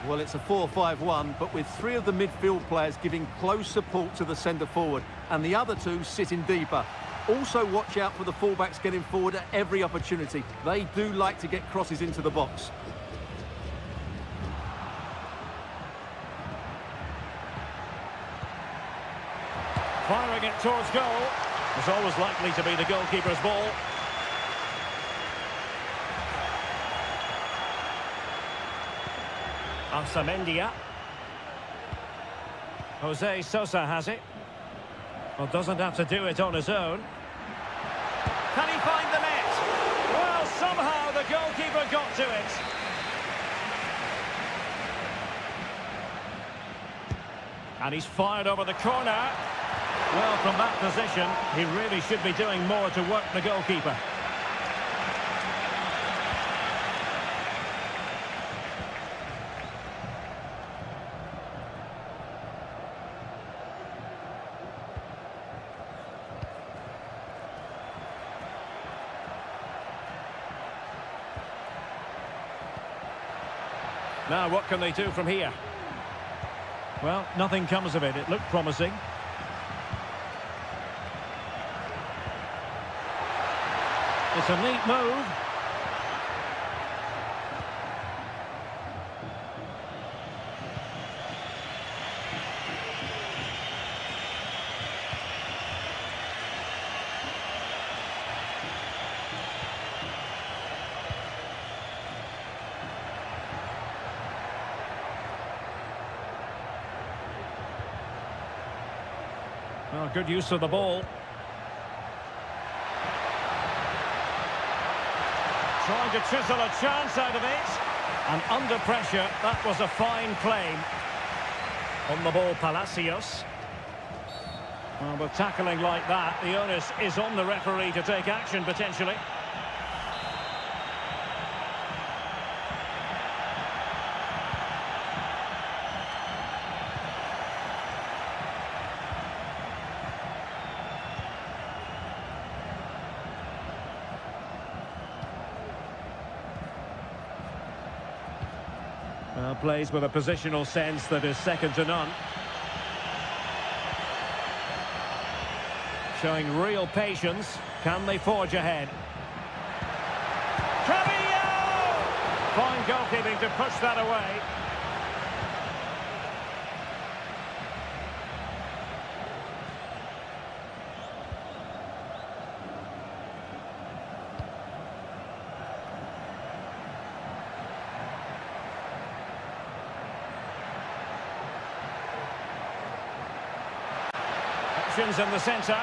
Well, it's a 4-5-1, but with three of the midfield players giving close support to the centre-forward, and the other two sitting deeper. Also watch out for the fullbacks getting forward at every opportunity. They do like to get crosses into the box. Firing it towards goal. It's always likely to be the goalkeeper's ball. Arsamendia. Jose Sosa has it. Well, doesn't have to do it on his own. Can he find the net? Well, somehow the goalkeeper got to it. And he's fired over the corner. Well, from that position, he really should be doing more to work the goalkeeper. Now, what can they do from here? Well, nothing comes of it. It looked promising. It's a neat move. Well, good use of the ball. Trying to chisel a chance out of it. And under pressure, that was a fine claim. On the ball, Palacios. Well, with tackling like that, the onus is on the referee to take action, potentially. Plays with a positional sense that is second to none. Showing real patience. Can they forge ahead? Cavillo! Fine goalkeeping to push that away. In the centre.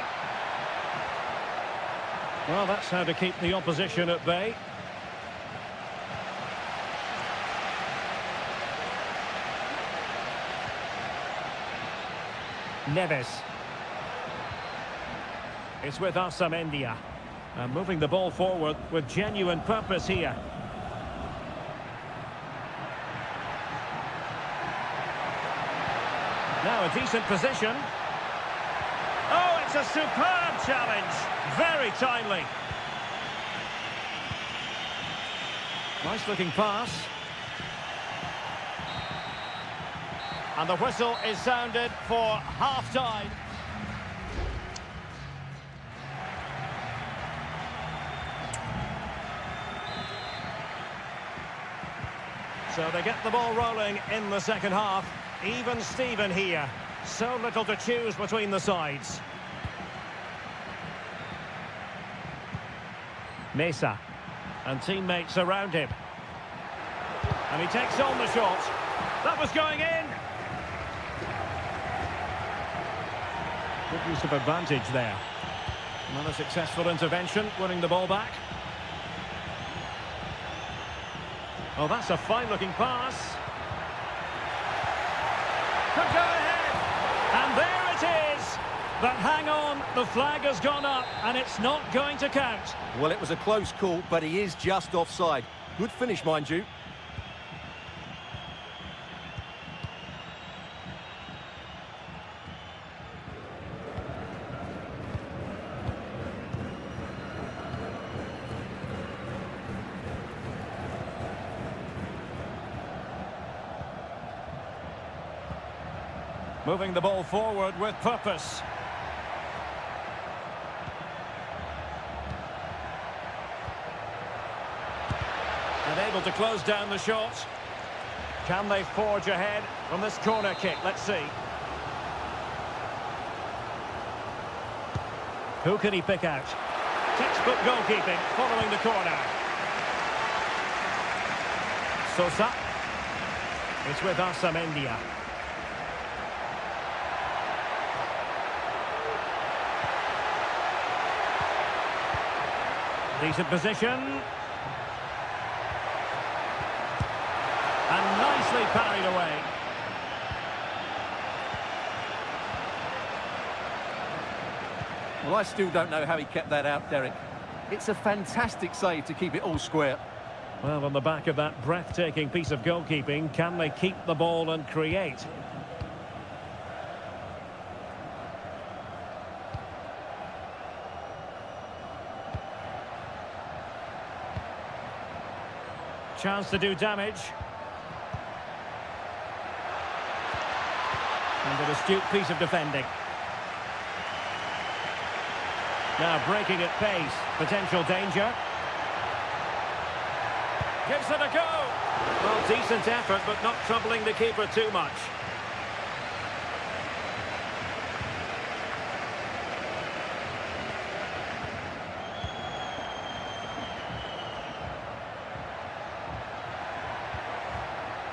Well, that's how to keep the opposition at bay. Neves. It's with Arsamendia. And moving the ball forward with genuine purpose here. Now a decent position. Oh, it's a superb challenge. Very timely. Nice looking pass. And the whistle is sounded for half-time. So they get the ball rolling in the second half. Even Steven here. So little to choose between the sides. Mesa. And teammates around him. And he takes on the shot. That was going in. Good use of advantage there. Another successful intervention, winning the ball back. Oh, that's a fine-looking pass. Could go ahead. And there it is. But hang on, the flag has gone up, and it's not going to count. Well, it was a close call, but he is just offside. Good finish, mind you. Moving the ball forward with purpose. And able to close down the shot. Can they forge ahead from this corner kick? Let's see. Who can he pick out? Textbook goalkeeping following the corner. Sosa. It's with Arsamendia. Decent position. And nicely parried away. Well, I still don't know how he kept that out, Derek. It's a fantastic save to keep it all square. Well, on the back of that breathtaking piece of goalkeeping, can they keep the ball and create? Chance to do damage. And an astute piece of defending. Now breaking at pace. Potential danger. Gives it a go. Well, decent effort, but not troubling the keeper too much.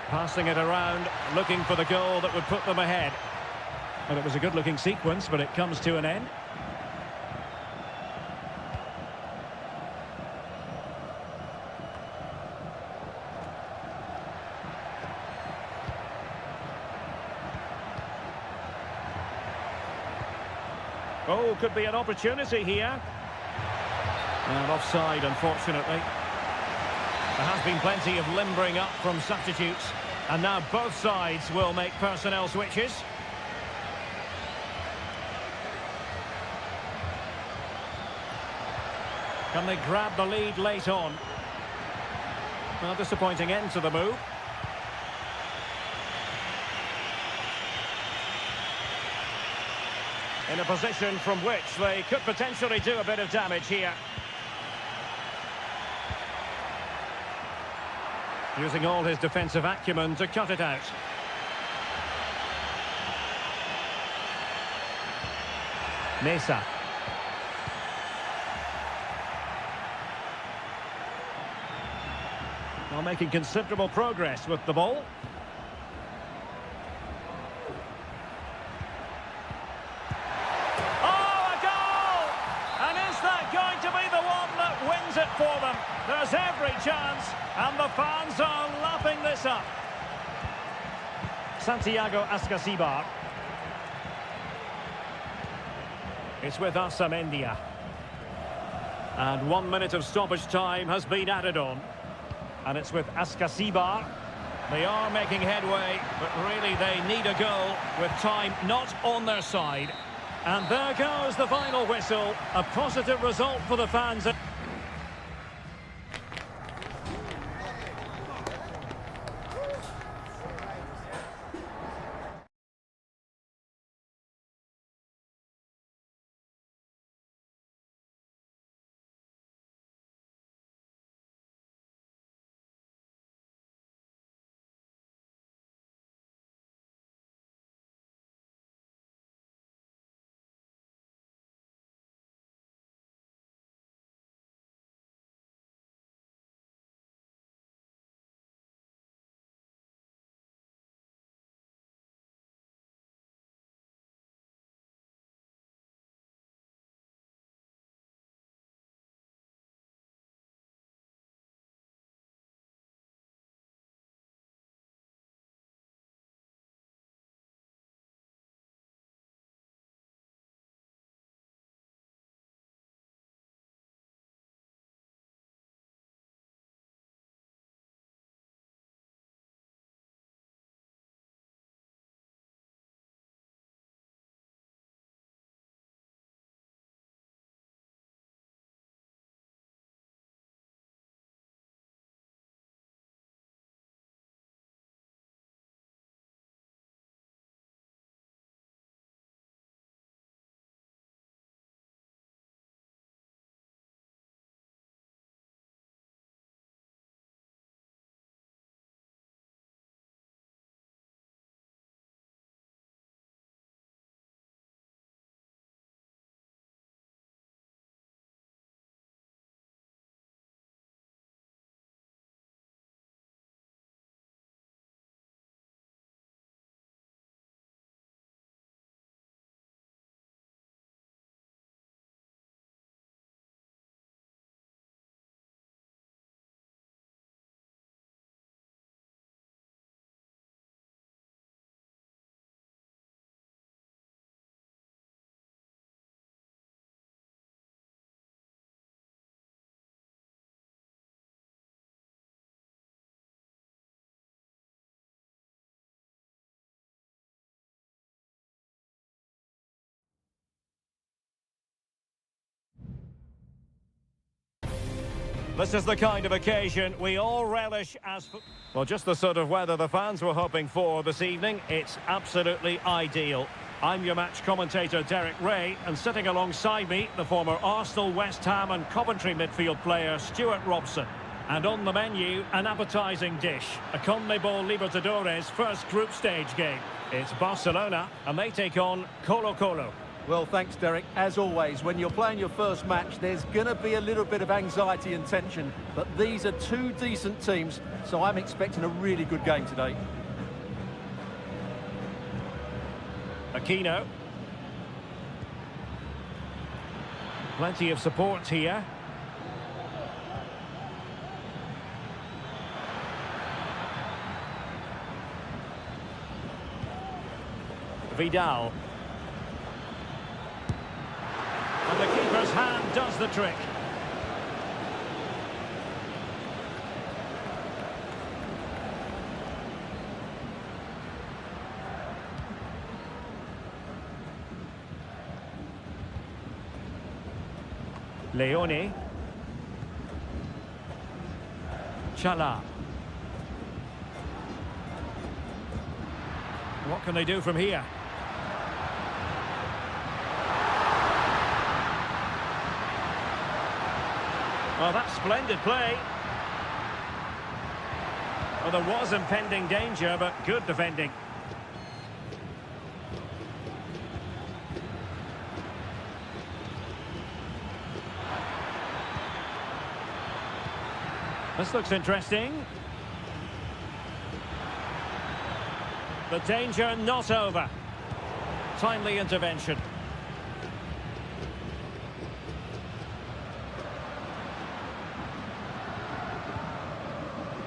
Passing it around, looking for the goal that would put them ahead. Well, it was a good-looking sequence, but it comes to an end. Oh, could be an opportunity here. And offside, unfortunately. There has been plenty of limbering up from substitutes, and now both sides will make personnel switches. Can they grab the lead late on? Well, disappointing end to the move. In a position from which they could potentially do a bit of damage here. Using all his defensive acumen to cut it out. Mesa. Well, making considerable progress with the ball. Oh, a goal! And is that going to be the one that wins it for them? There's every chance, and the fans are lapping this up. Santiago Ascasibar. It's with Arsamendia. And 1 minute of stoppage time has been added on. And it's with Ascasibar. They are making headway, but really they need a goal with time not on their side. And there goes the final whistle. A positive result for the fans. This is the kind of occasion we all relish as... Well, just the sort of weather the fans were hoping for this evening. It's absolutely ideal. I'm your match commentator, Derek Ray, and sitting alongside me, the former Arsenal, West Ham and Coventry midfield player, Stuart Robson. And on the menu, an appetising dish, a CONMEBOL Libertadores first group stage game. It's Barcelona, and they take on Colo-Colo. Well, thanks, Derek. As always, when you're playing your first match, there's going to be a little bit of anxiety and tension, but these are two decent teams, so I'm expecting a really good game today. Aquino. Plenty of support here. Vidal. And the keeper's hand does the trick. Leone. Chala. What can they do from here? Well, that's splendid play. Well, there was impending danger, but good defending. This looks interesting. The danger not over. Timely intervention.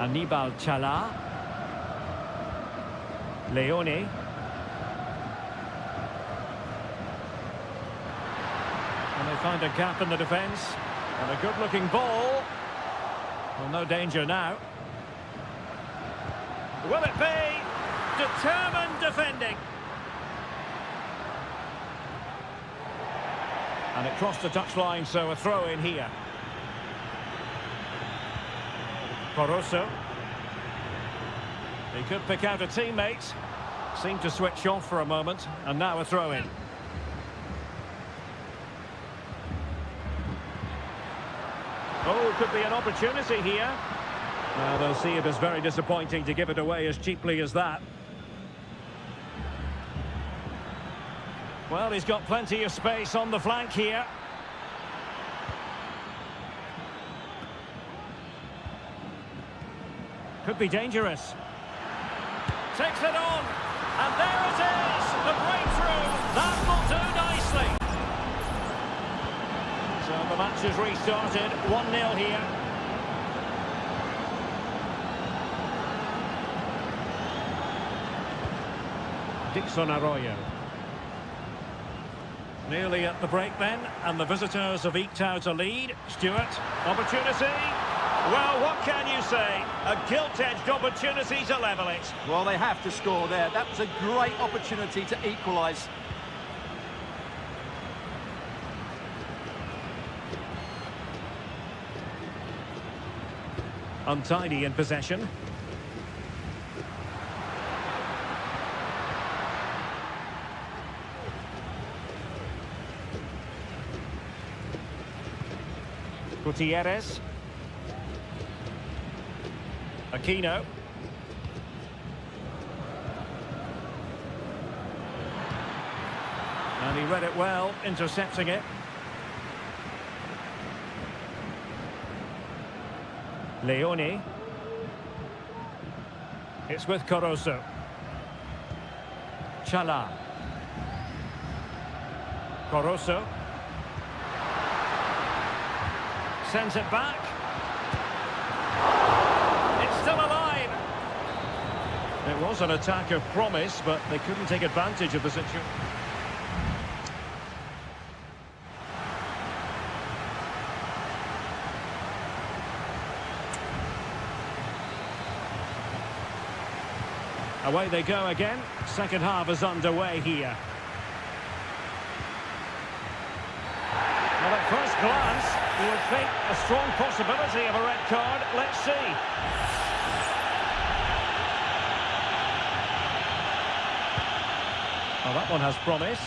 Anibal Chala. Leone. And they find a gap in the defence. And a good-looking ball. Well, no danger now. Will it be? Determined defending. And it crossed the touchline, so a throw in here. Caruso. He could pick out a teammate. Seemed to switch off for a moment, and now a throw in. Oh, could be an opportunity here. Well, they'll see it as very disappointing to give it away as cheaply as that. Well, he's got plenty of space on the flank here. Could be dangerous. Takes it on. And there it is. The breakthrough. That will do nicely. So the match is restarted. 1-0 here. Dixon Arroyo. Nearly at the break then, and the visitors have eked out a lead. Stuart, opportunity. Well, what can you say? A gilt-edged opportunity to level it. Well, they have to score there. That was a great opportunity to equalise. Untidy in possession. Gutierrez. Aquino. And he read it well, intercepting it. Leone. It's with Caruso. Chala. Caruso. Sends it back. It's still alive. It was an attack of promise, but they couldn't take advantage of the situation. Away they go again. Second half is underway here. Well, at first glance, You would think a strong possibility of a red card. Let's see. Well, that one has promise.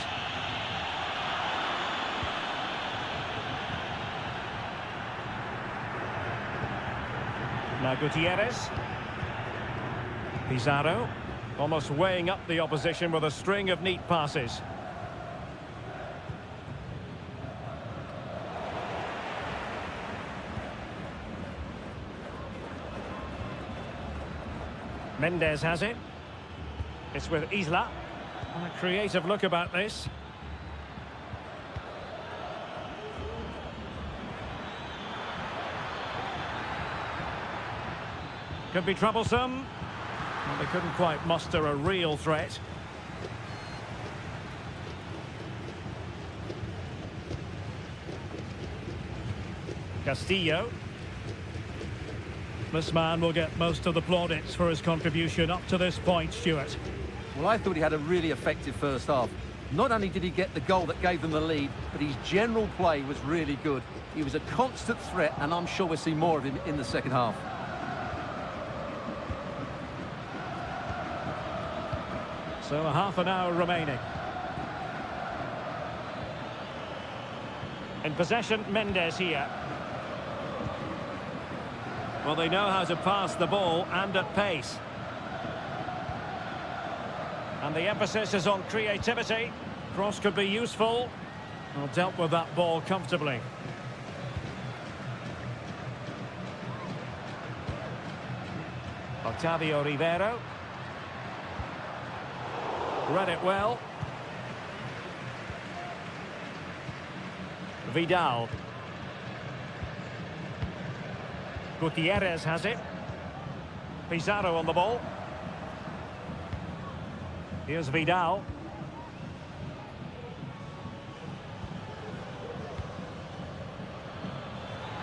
Now Gutierrez. Pizarro. Almost weighing up the opposition with a string of neat passes. Mendes has it. It's with Isla. A creative look about this. Could be troublesome. Well, they couldn't quite muster a real threat. Castillo. This man will get most of the plaudits for his contribution up to this point, Stuart. Well, I thought he had a really effective first half. Not only did he get the goal that gave them the lead, but his general play was really good. He was a constant threat, and I'm sure we'll see more of him in the second half. So a half an hour remaining. In possession, Mendes here. Well, they know how to pass the ball and at pace. And the emphasis is on creativity. Cross could be useful. Well, dealt with that ball comfortably. Octavio Rivero. Read it well. Vidal. Gutierrez has it. Pizarro on the ball. Here's Vidal.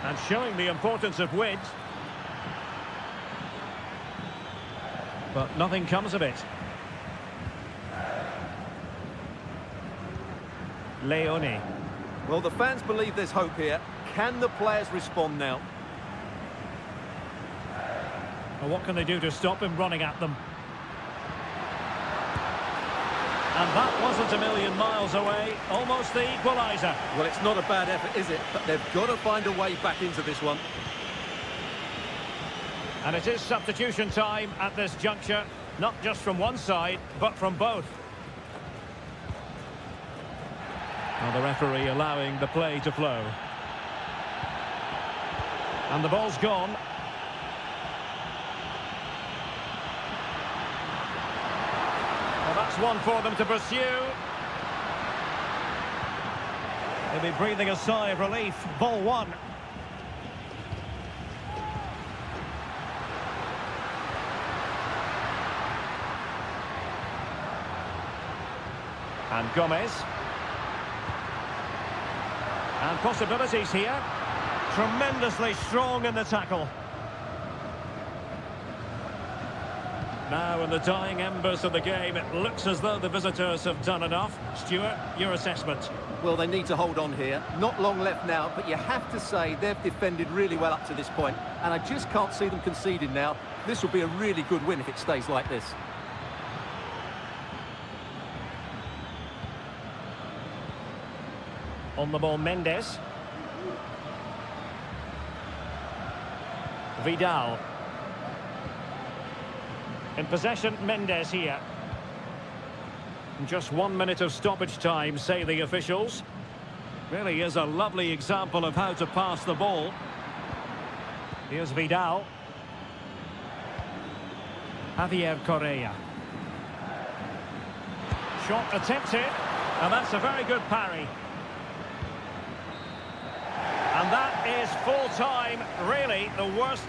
And showing the importance of width. But nothing comes of it. Leone. Well, the fans believe there's hope here. Can the players respond now? Well, what can they do to stop him running at them? And that wasn't a million miles away. Almost the equaliser. Well, it's not a bad effort, is it? But they've got to find a way back into this one. And it is substitution time at this juncture. Not just from one side, but from both. Well, the referee allowing the play to flow. And the ball's gone. Well, that's one for them to pursue. They'll be breathing a sigh of relief. Ball one. And Gomez. And possibilities here. Tremendously strong in the tackle. Now in the dying embers of the game, it looks as though the visitors have done enough. Stuart, your assessment? Well, they need to hold on here. Not long left now, but you have to say they've defended really well up to this point, and I just can't see them conceding now. This will be a really good win if it stays like this. On the ball, Mendes. Vidal. In possession, Mendes here. Just 1 minute of stoppage time, say the officials. Really is a lovely example of how to pass the ball. Here's Vidal. Javier Correa. Shot attempted, and that's a very good parry. And that is full time, really the worst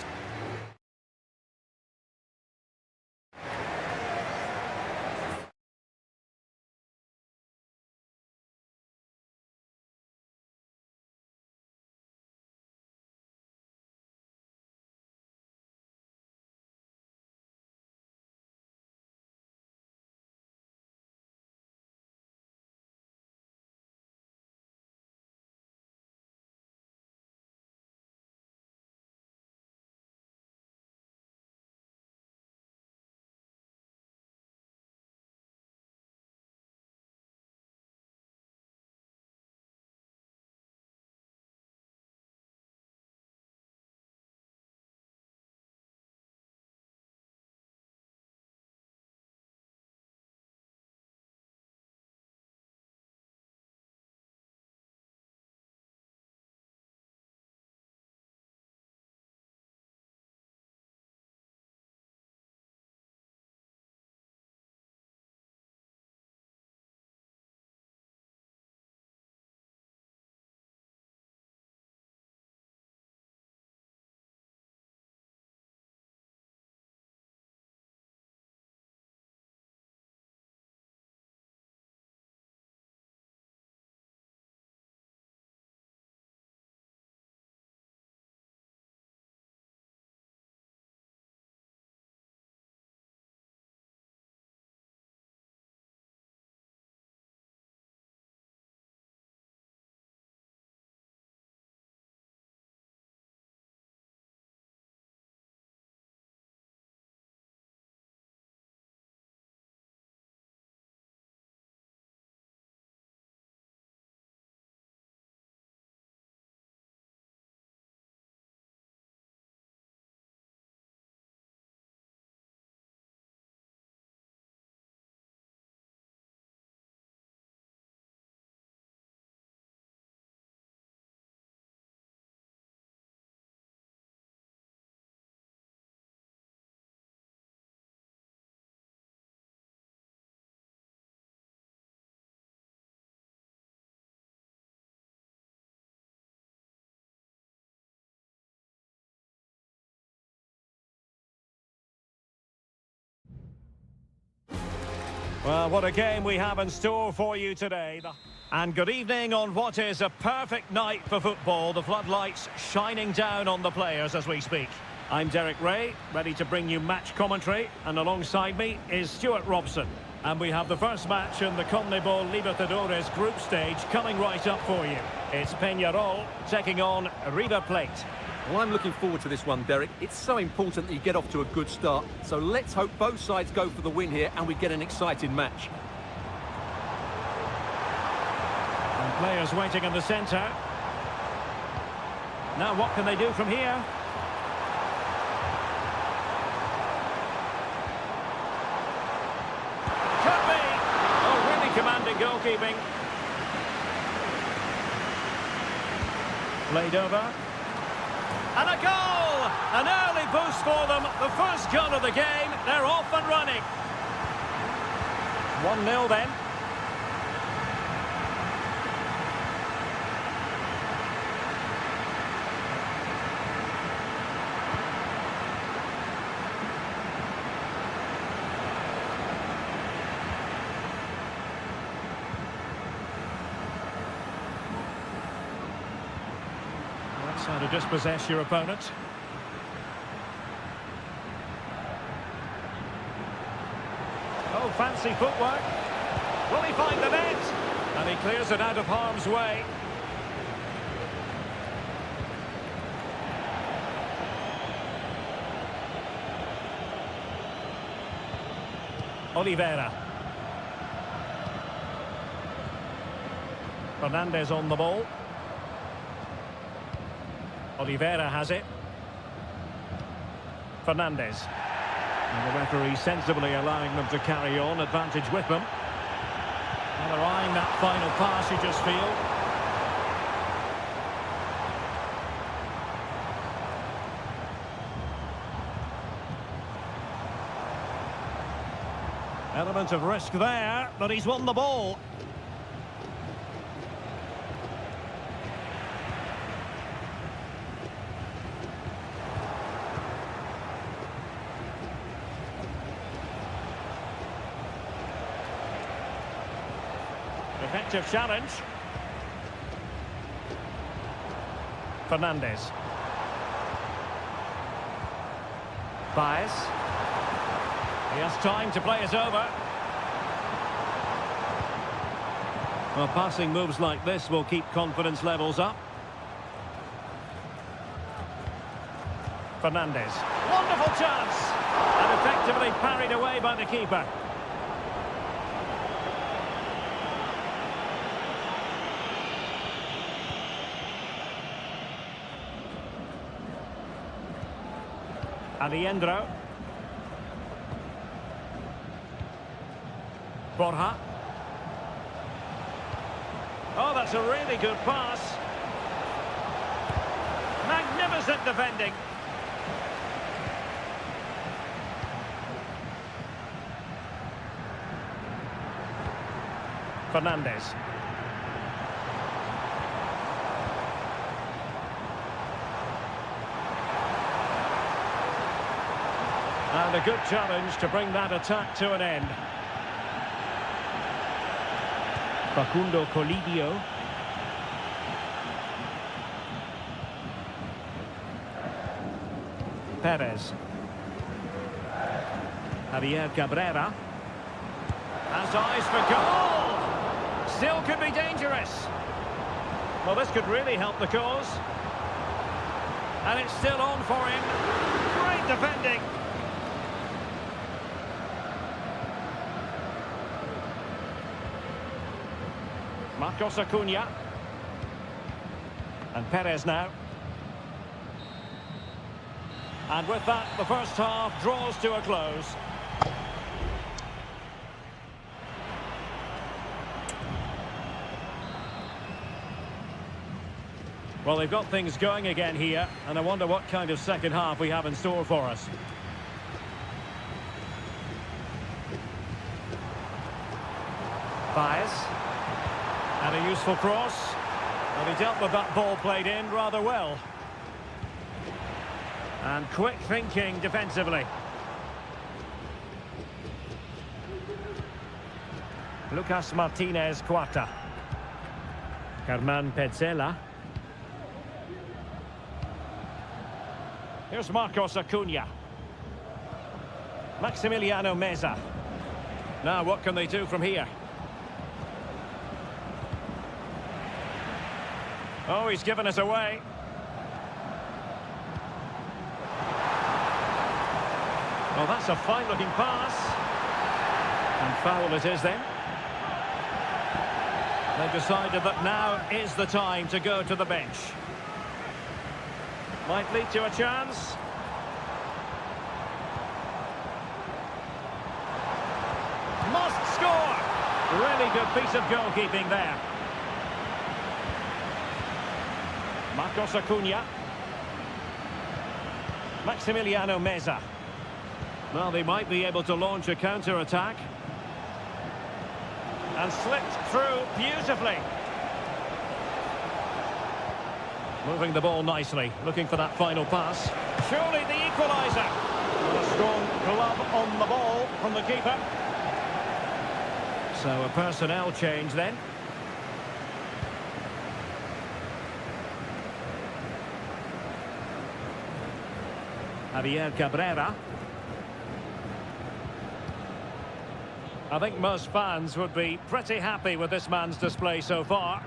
Well, what a game we have in store for you today. And good evening on what is a perfect night for football. The floodlights shining down on the players as we speak. I'm Derek Ray, ready to bring you match commentary. And alongside me is Stuart Robson. And we have the first match in the CONMEBOL Libertadores group stage coming right up for you. It's Peñarol taking on River Plate. Well, I'm looking forward to this one, Derek. It's so important that you get off to a good start. So let's hope both sides go for the win here and we get an exciting match. And players waiting in the centre. Now what can they do from here? Could be! Oh, really commanding goalkeeping. Played over. And a goal! An early boost for them. The first goal of the game. They're off and running. 1-0 then. That's how to dispossess your opponent. Oh, fancy footwork. Will he find the net? And he clears it out of harm's way. Oliveira. Fernandez on the ball. Oliveira has it. Fernandez. And the referee sensibly allowing them to carry on, advantage with them. Well, they're eyeing that final pass, you just feel. Element of risk there, but he's won the ball. Effective challenge. Fernandez. Baez. He has time to play it over. Well, passing moves like this will keep confidence levels up. Fernandez. Wonderful chance! And effectively parried away by the keeper. Aliendro. Borja. Oh, that's a really good pass. Magnificent defending. Fernandez. And a good challenge to bring that attack to an end. Facundo Colidio. Perez. Javier Cabrera. Has eyes for goal. Still could be dangerous. Well, this could really help the cause. And it's still on for him. Great defending. Marcos Acuna. And Perez now. And with that, the first half draws to a close. Well, they've got things going again here, and I wonder what kind of second half we have in store for us. Baez. And a useful cross. And he dealt with that ball played in rather well. And quick thinking defensively. Lucas Martinez Quarta. Carman Petzela. Here's Marcos Acuna. Maximiliano Meza. Now what can they do from here? Oh, he's given us away. Oh, that's a fine-looking pass. And foul it is then. They've decided that now is the time to go to the bench. Might lead to a chance. Must score! Really good piece of goalkeeping there. Marcos Acuna. Maximiliano Meza. Well, they might be able to launch a counter-attack. And slipped through beautifully. Moving the ball nicely, looking for that final pass. Surely the equaliser. A strong glove on the ball from the keeper. So a personnel change then. Javier Cabrera. I think most fans would be pretty happy with this man's display so far.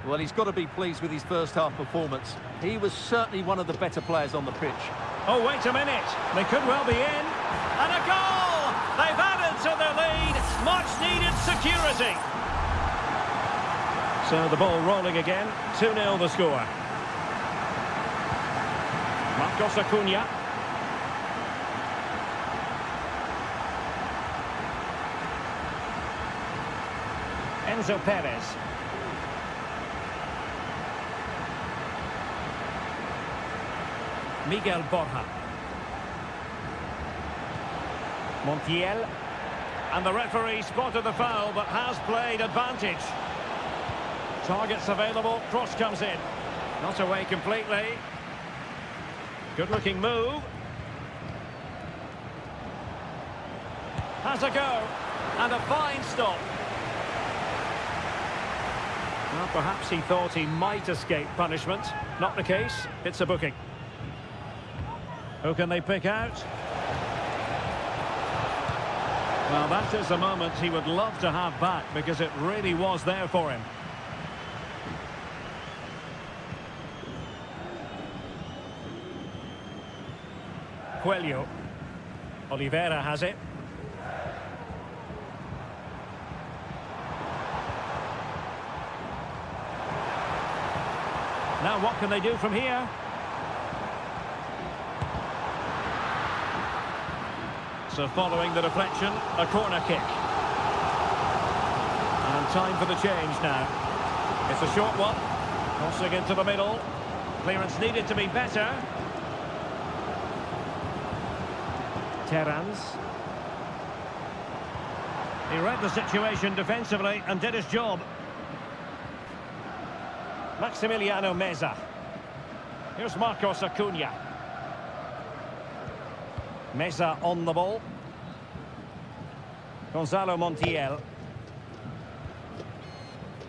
Well, he's got to be pleased with his first half performance. He was certainly one of the better players on the pitch. Oh, wait a minute. They could well be in. And a goal! They've added to their lead. Much needed security. So the ball rolling again. 2-0 the score. Marcos Acuna. Enzo Perez. Miguel Borja. Montiel. And the referee spotted the foul but has played advantage. Targets available, cross comes in. Not away completely. Good looking move. Has a go. And a fine stop. Well, perhaps he thought he might escape punishment. Not the case. It's a booking. Who can they pick out? Well, that is a moment he would love to have back because it really was there for him. Coelho. Oliveira has it. Now what can they do from here? So following the deflection, a corner kick. And time for the change now. It's a short one. Crossing into the middle. Clearance needed to be better. Terrans. He read the situation defensively and did his job. Maximiliano Meza. Here's Marcos Acuna. Meza on the ball. Gonzalo Montiel.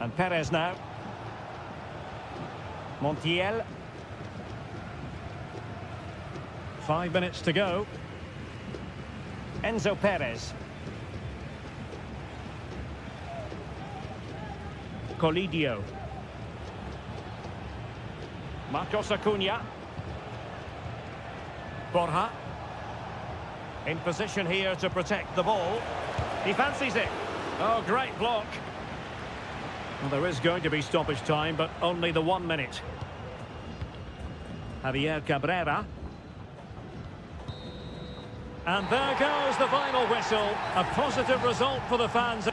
And Perez now. Montiel. 5 minutes to go. Enzo Perez. Colidio. Marcos Acuna. Borja. In position here to protect the ball. He fancies it. Oh, great block. Well, there is going to be stoppage time, but only the 1 minute. Javier Cabrera. And there goes the final whistle. A positive result for the fans.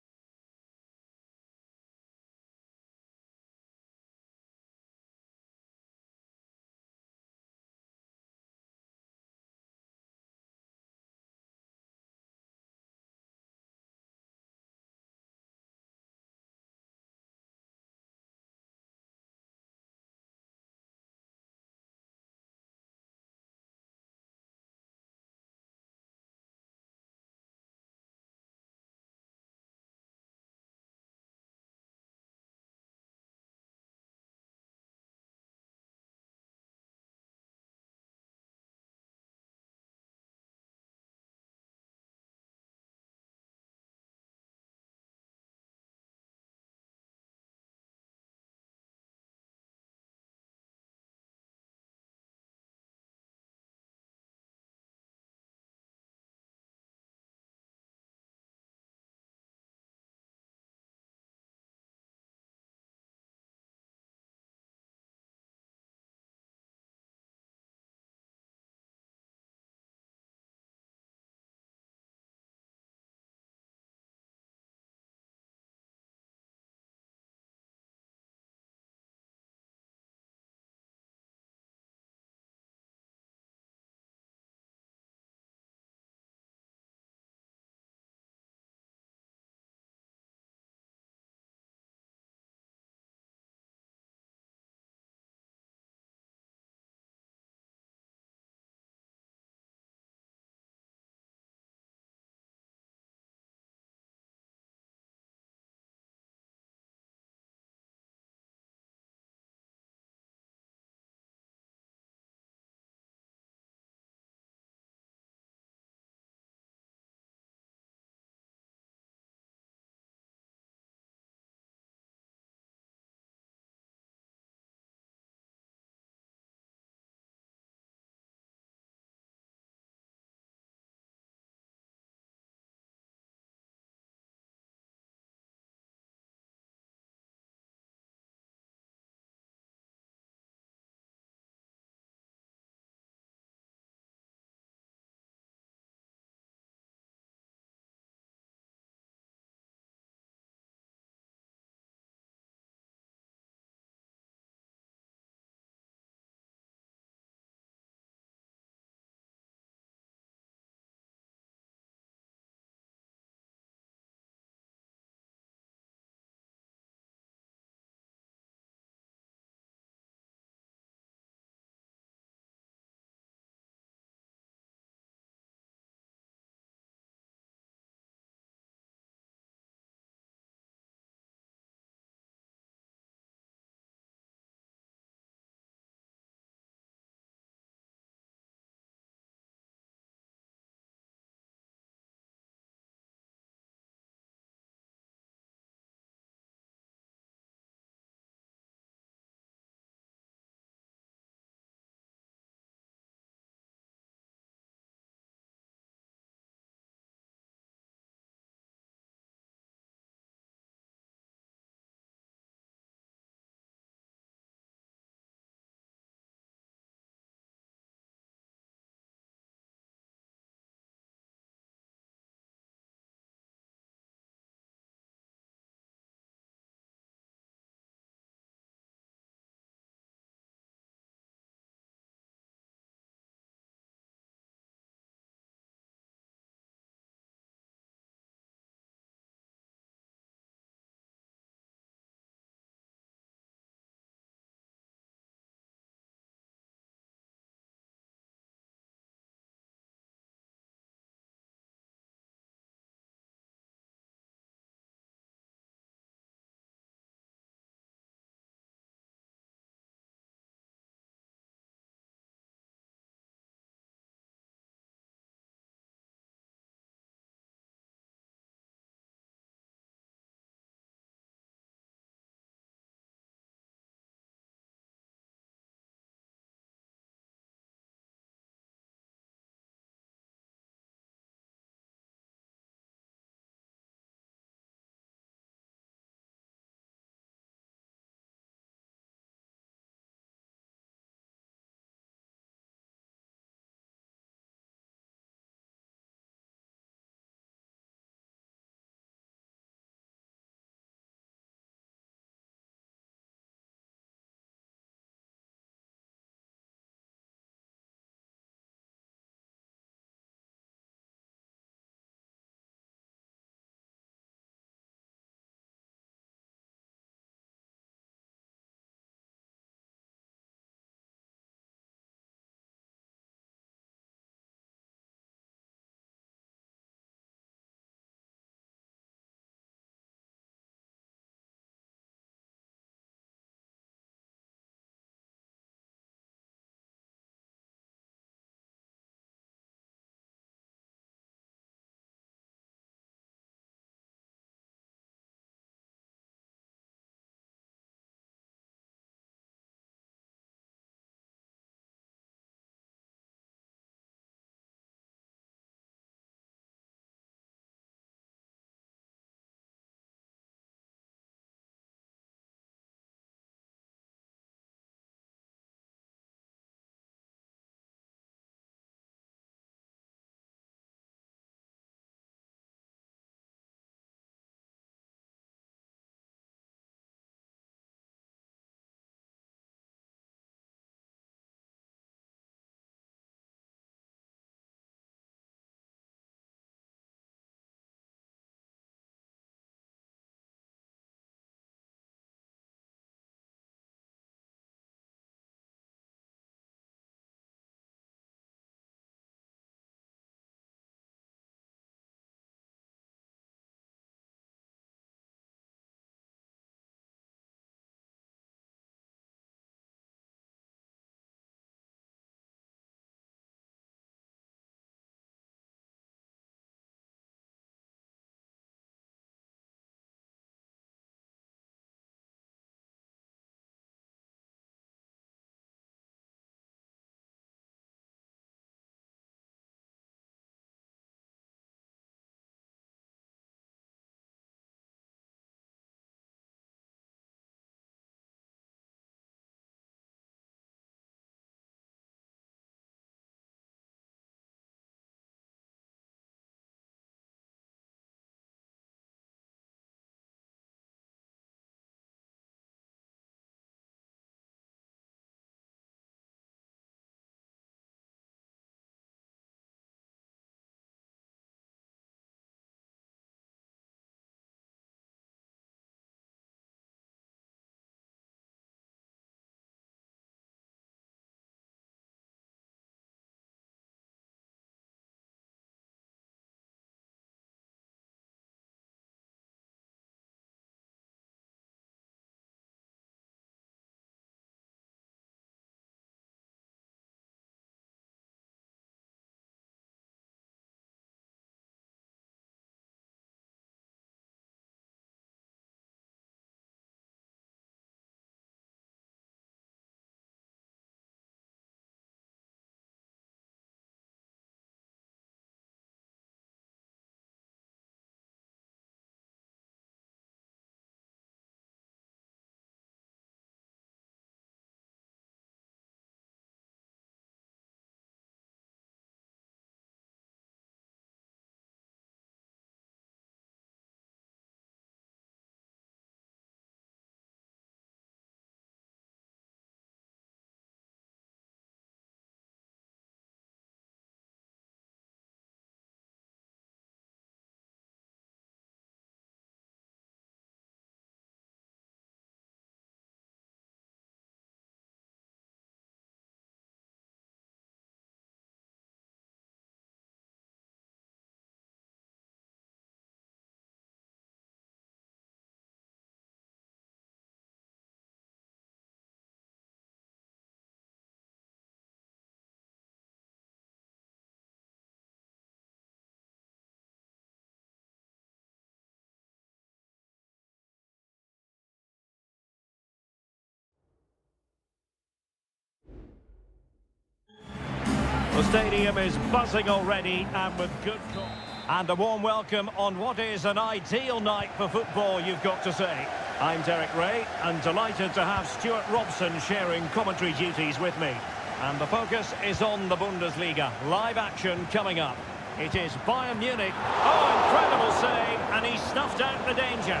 The stadium is buzzing already and with good call. And a warm welcome on what is an ideal night for football, you've got to say. I'm Derek Ray and delighted to have Stuart Robson sharing commentary duties with me. And the focus is on the Bundesliga. Live action coming up. It is Bayern Munich. Oh, incredible save, and he snuffed out the danger.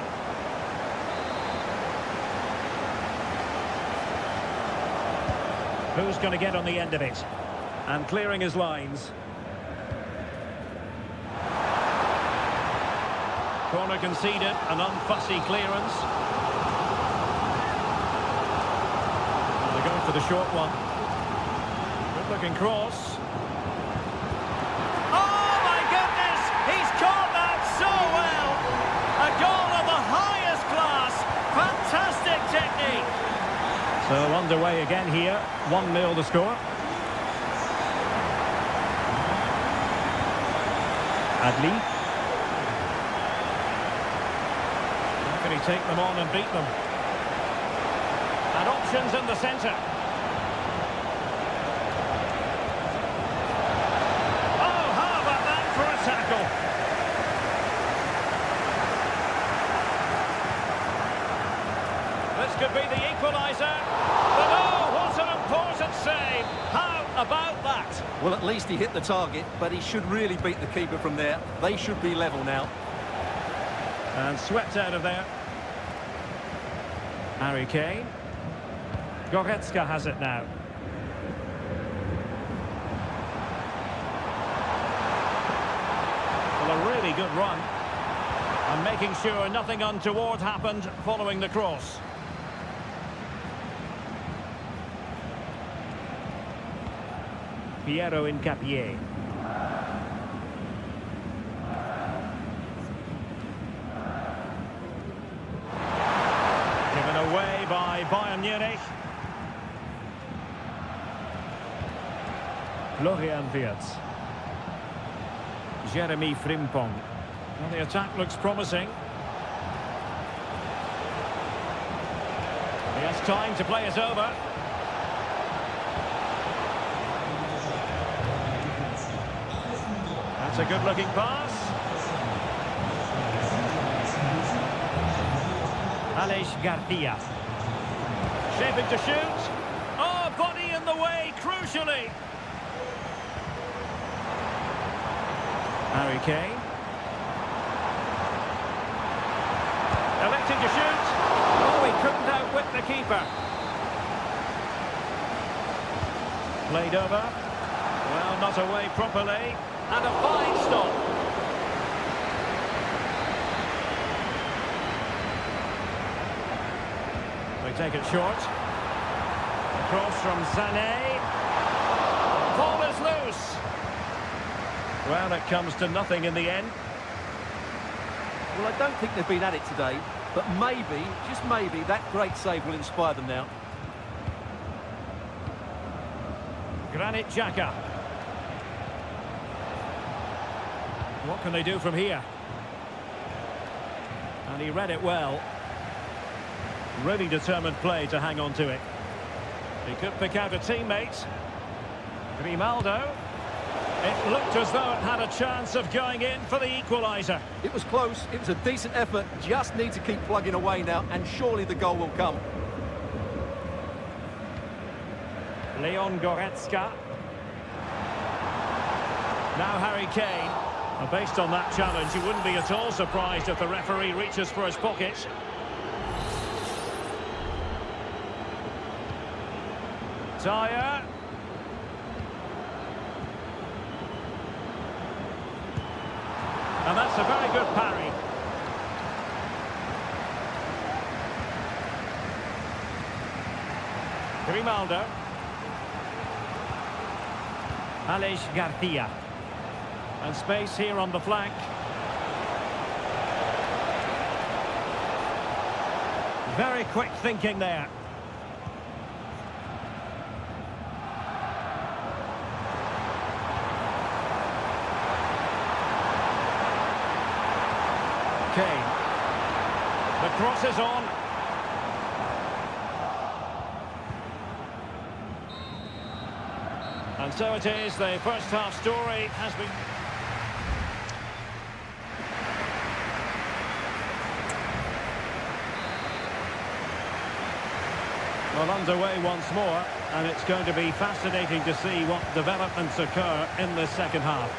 Who's going to get on the end of it? And clearing his lines. Corner conceded, an unfussy clearance. They're going for the short one. Good looking cross. Oh my goodness! He's caught that so well! A goal of the highest class! Fantastic technique! So underway again here. 1-0 the score. Adli. How can he take them on and beat them? And options in the centre. Oh, how about that for a tackle? This could be the equaliser. But oh, what an important save. How about that? Well, at least he hit the target, but he should really beat the keeper from there. They should be level now. And swept out of there. Harry Kane. Goretzka has it now. Well, a really good run. And making sure nothing untoward happened following the cross. Piero Incapié. Given away by Bayern Munich. Florian Wirtz. Jeremy Frimpong. Well, the attack looks promising. He has time to play it over. That's a good-looking pass. Aleix Garcia. Shaping to shoot. Oh, body in the way, crucially. Harry Kane. Electing to shoot. Oh, he couldn't outwit the keeper. Played over. Well, not away properly. And a fine stop. They take it short. Cross from Sané. Ball is loose. Well, it comes to nothing in the end. Well, I don't think they've been at it today, but maybe, just maybe, that great save will inspire them now. Granit Xhaka. What can they do from here? And he read it well. Really determined play to hang on to it. He could pick out a teammate. Grimaldo. It looked as though it had a chance of going in for the equaliser. It was close, it was a decent effort, just need to keep plugging away now, and surely the goal will come. Leon Goretzka. Now Harry Kane. And based on that challenge, you wouldn't be at all surprised if the referee reaches for his pocket. Dyer. And that's a very good parry. Grimaldo. Aleix Garcia. And space here on the flank. Very quick thinking there. Kane. The cross is on. And so it is, the first half story has been... Well, underway once more, and it's going to be fascinating to see what developments occur in the second half.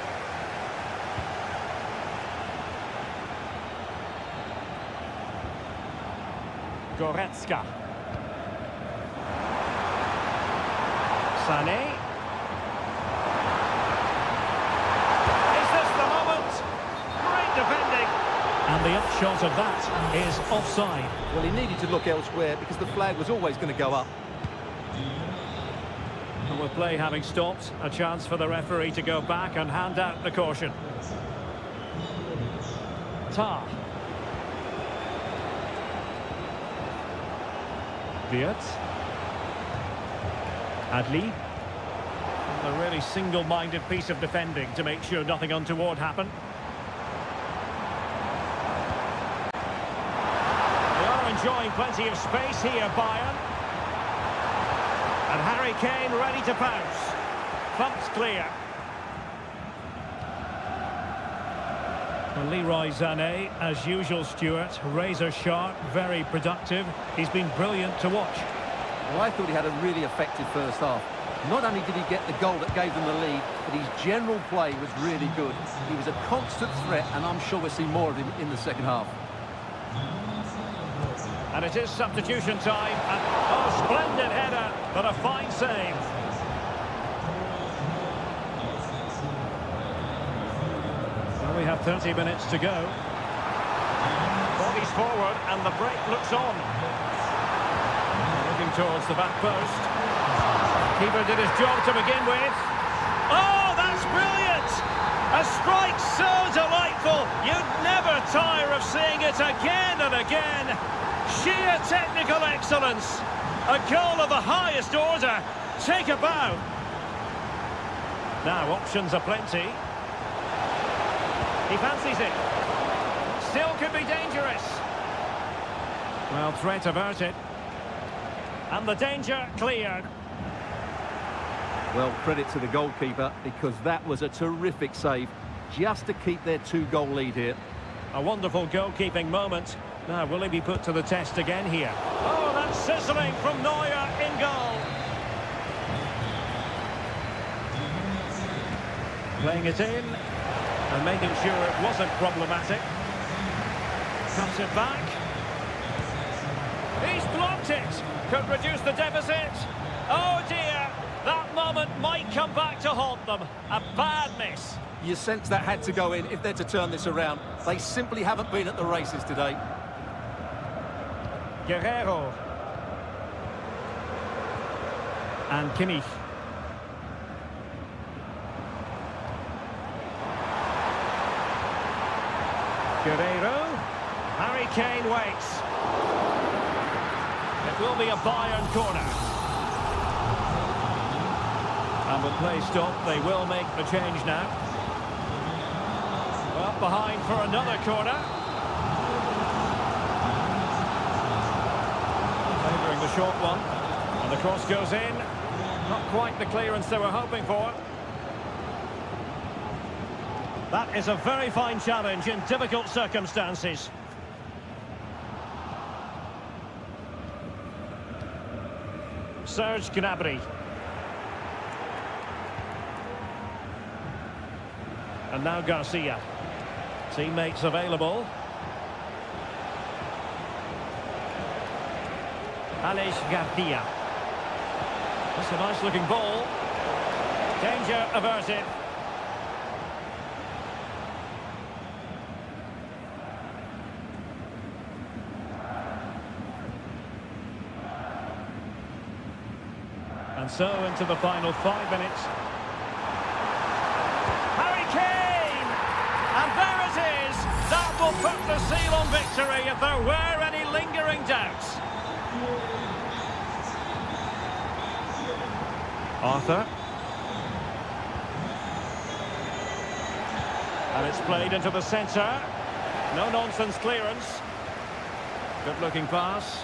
Goretzka. Sané. Is this the moment? Great defending. And the upshot of that is offside. Well, he needed to look elsewhere because the flag was always going to go up. And with play having stopped, a chance for the referee to go back and hand out the caution. Tar. Wirtz. Adli. A really single-minded piece of defending to make sure nothing untoward happened. They are enjoying plenty of space here, Bayern. And Harry Kane ready to pounce. Thumped clear. And Leroy Sané, as usual, Stuart, razor sharp, very productive. He's been brilliant to watch. Well, I thought he had a really effective first half. Not only did he get the goal that gave them the lead, but his general play was really good. He was a constant threat, and I'm sure we'll see more of him in the second half. And it is substitution time. And, oh, splendid header, but a fine save. Well, we have 30 minutes to go. Bodies forward, and the break looks on. Looking towards the back post. Keeper did his job to begin with. Oh, that's brilliant! A strike so delightful, you'd never tire of seeing it again and again. Sheer technical excellence. A goal of the highest order. Take a bow. Now, options are plenty. He fancies it. Still could be dangerous. Well, threat averted. And the danger cleared. Well, credit to the goalkeeper, because that was a terrific save, just to keep their 2-goal lead here. A wonderful goalkeeping moment. Now, will he be put to the test again here? Oh, that's sizzling from Neuer in goal. Playing it in, and making sure it wasn't problematic. Cuts it back. He's blocked it. Could reduce the deficit. Oh dear, that moment might come back to haunt them. A bad miss. You sense that had to go in if they're to turn this around. They simply haven't been at the races today. Guerrero. And Kimmich. Guerrero. Harry Kane waits. It will be a Bayern corner. And with play stopped, they will make the change now. Well, behind for another corner. Favouring the short one. And the cross goes in. Not quite the clearance they were hoping for. That is a very fine challenge in difficult circumstances. Serge Gnabry. And now Garcia. Teammates available. Alex Garcia. That's a nice looking ball. Danger averted. And so into the final 5 minutes. Harry Kane! And there it is! That will put the seal on victory if there were any lingering doubts. Arthur. And it's played into the centre. No-nonsense clearance. Good-looking pass.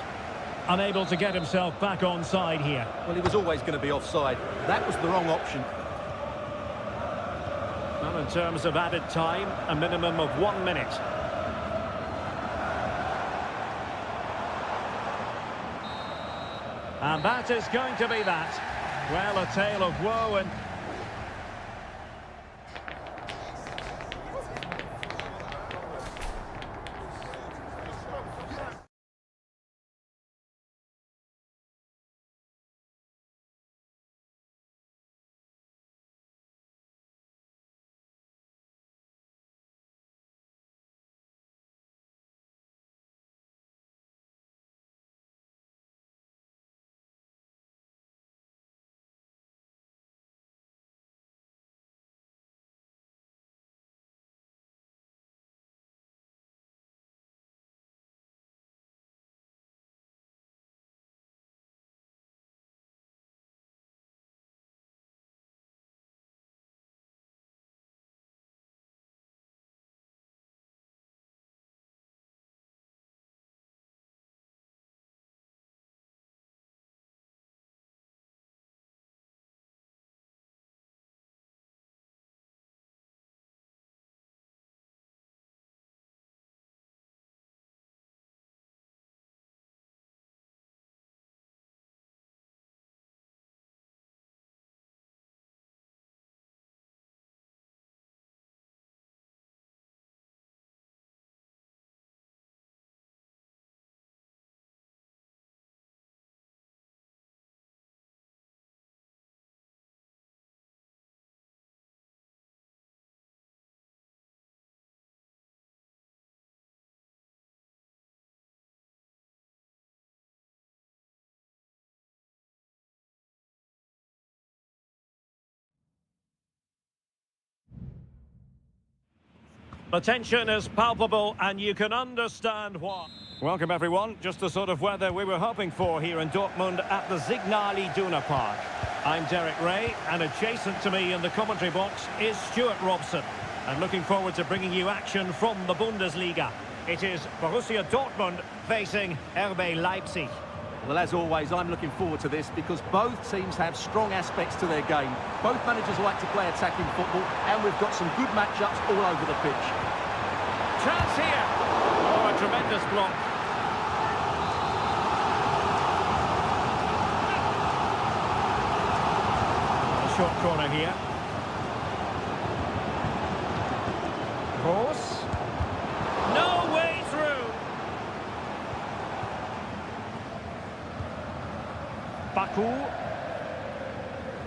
Unable to get himself back onside here. Well, he was always going to be offside. That was the wrong option. in terms of added time, a minimum of 1 minute. And that is going to be that. Well, a tale of woe and... The tension is palpable and you can understand why. Welcome everyone, just the sort of weather we were hoping for here in Dortmund at the Signal Iduna Park. I'm Derek Ray and adjacent to me in the commentary box is Stuart Robson. And looking forward to bringing you action from the Bundesliga. It is Borussia Dortmund facing RB Leipzig. Well, as always, I'm looking forward to this because both teams have strong aspects to their game. Both managers like to play attacking football, and we've got some good matchups all over the pitch. Chance here. Oh, a tremendous block. A short corner here. Cross. No way through. Baku.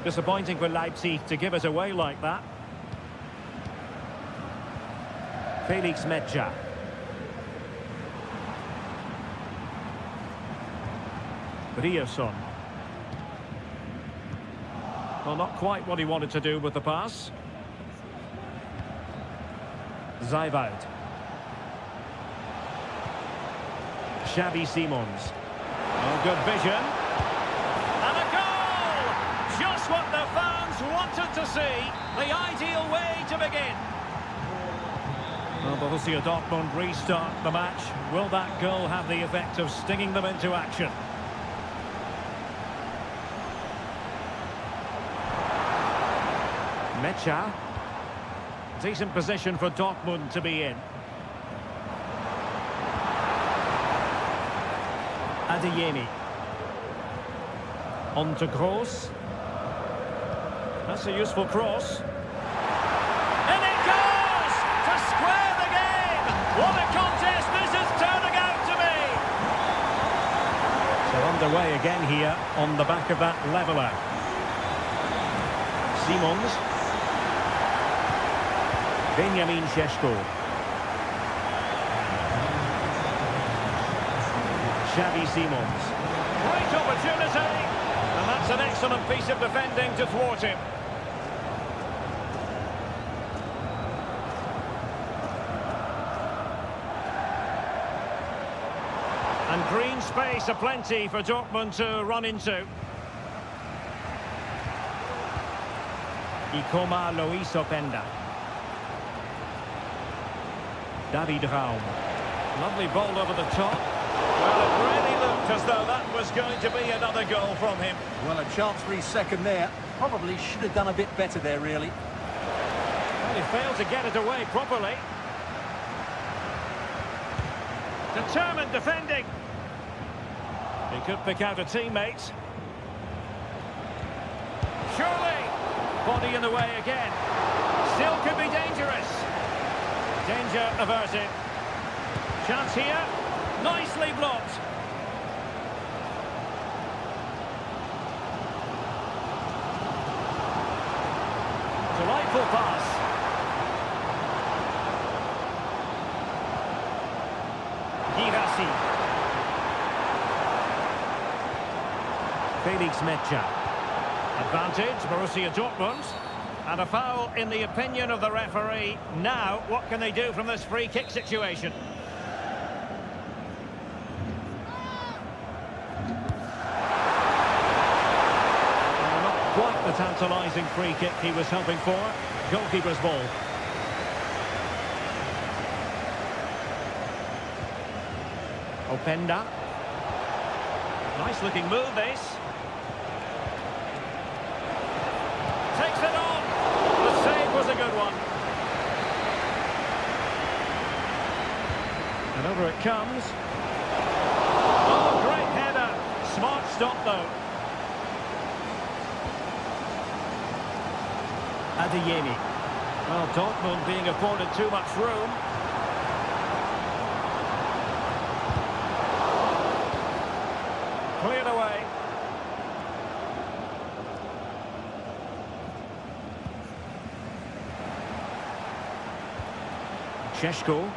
Disappointing for Leipzig to give it away like that. Felix Mecha. Rierson. Well, not quite what he wanted to do with the pass. Zayvoud. Xavi Simons. Oh, good vision. And a goal! Just what the fans wanted to see. The ideal way to begin. Well, Borussia Dortmund restart the match. Will that goal have the effect of stinging them into action? Mecha. Decent position for Dortmund to be in. Adeyemi. On to Kroos. That's a useful cross. And it goes! To square the game! What a contest this is turning out to be! So underway again here on the back of that leveller. Simons. Benjamin Šeško. Xavi Simons. Great opportunity! And that's an excellent piece of defending to thwart him. And green space aplenty for Dortmund to run into. Ikoma Luis Openda. David Raum. Lovely ball over the top. Well, it really looked as though that was going to be another goal from him. Well, a chance for his second there. Probably should have done a bit better there, really. Well, he failed to get it away properly. Determined defending. He could pick out a teammate. Surely. Body in the way again. Still could be dangerous. Danger averted. Chance here. Nicely blocked. Delightful pass. Girassi. Felix Mecha. Advantage, Borussia Dortmund. And a foul in the opinion of the referee. Now, what can they do from this free kick situation? Not quite the tantalising free kick he was hoping for. Goalkeeper's ball. Openda. Nice looking move, this. Takes it on. The save was a good one. And over it comes. Oh, great header. Smart stop, though. Adeyemi. Well, Dortmund being afforded too much room. Cleared away. Sheshko.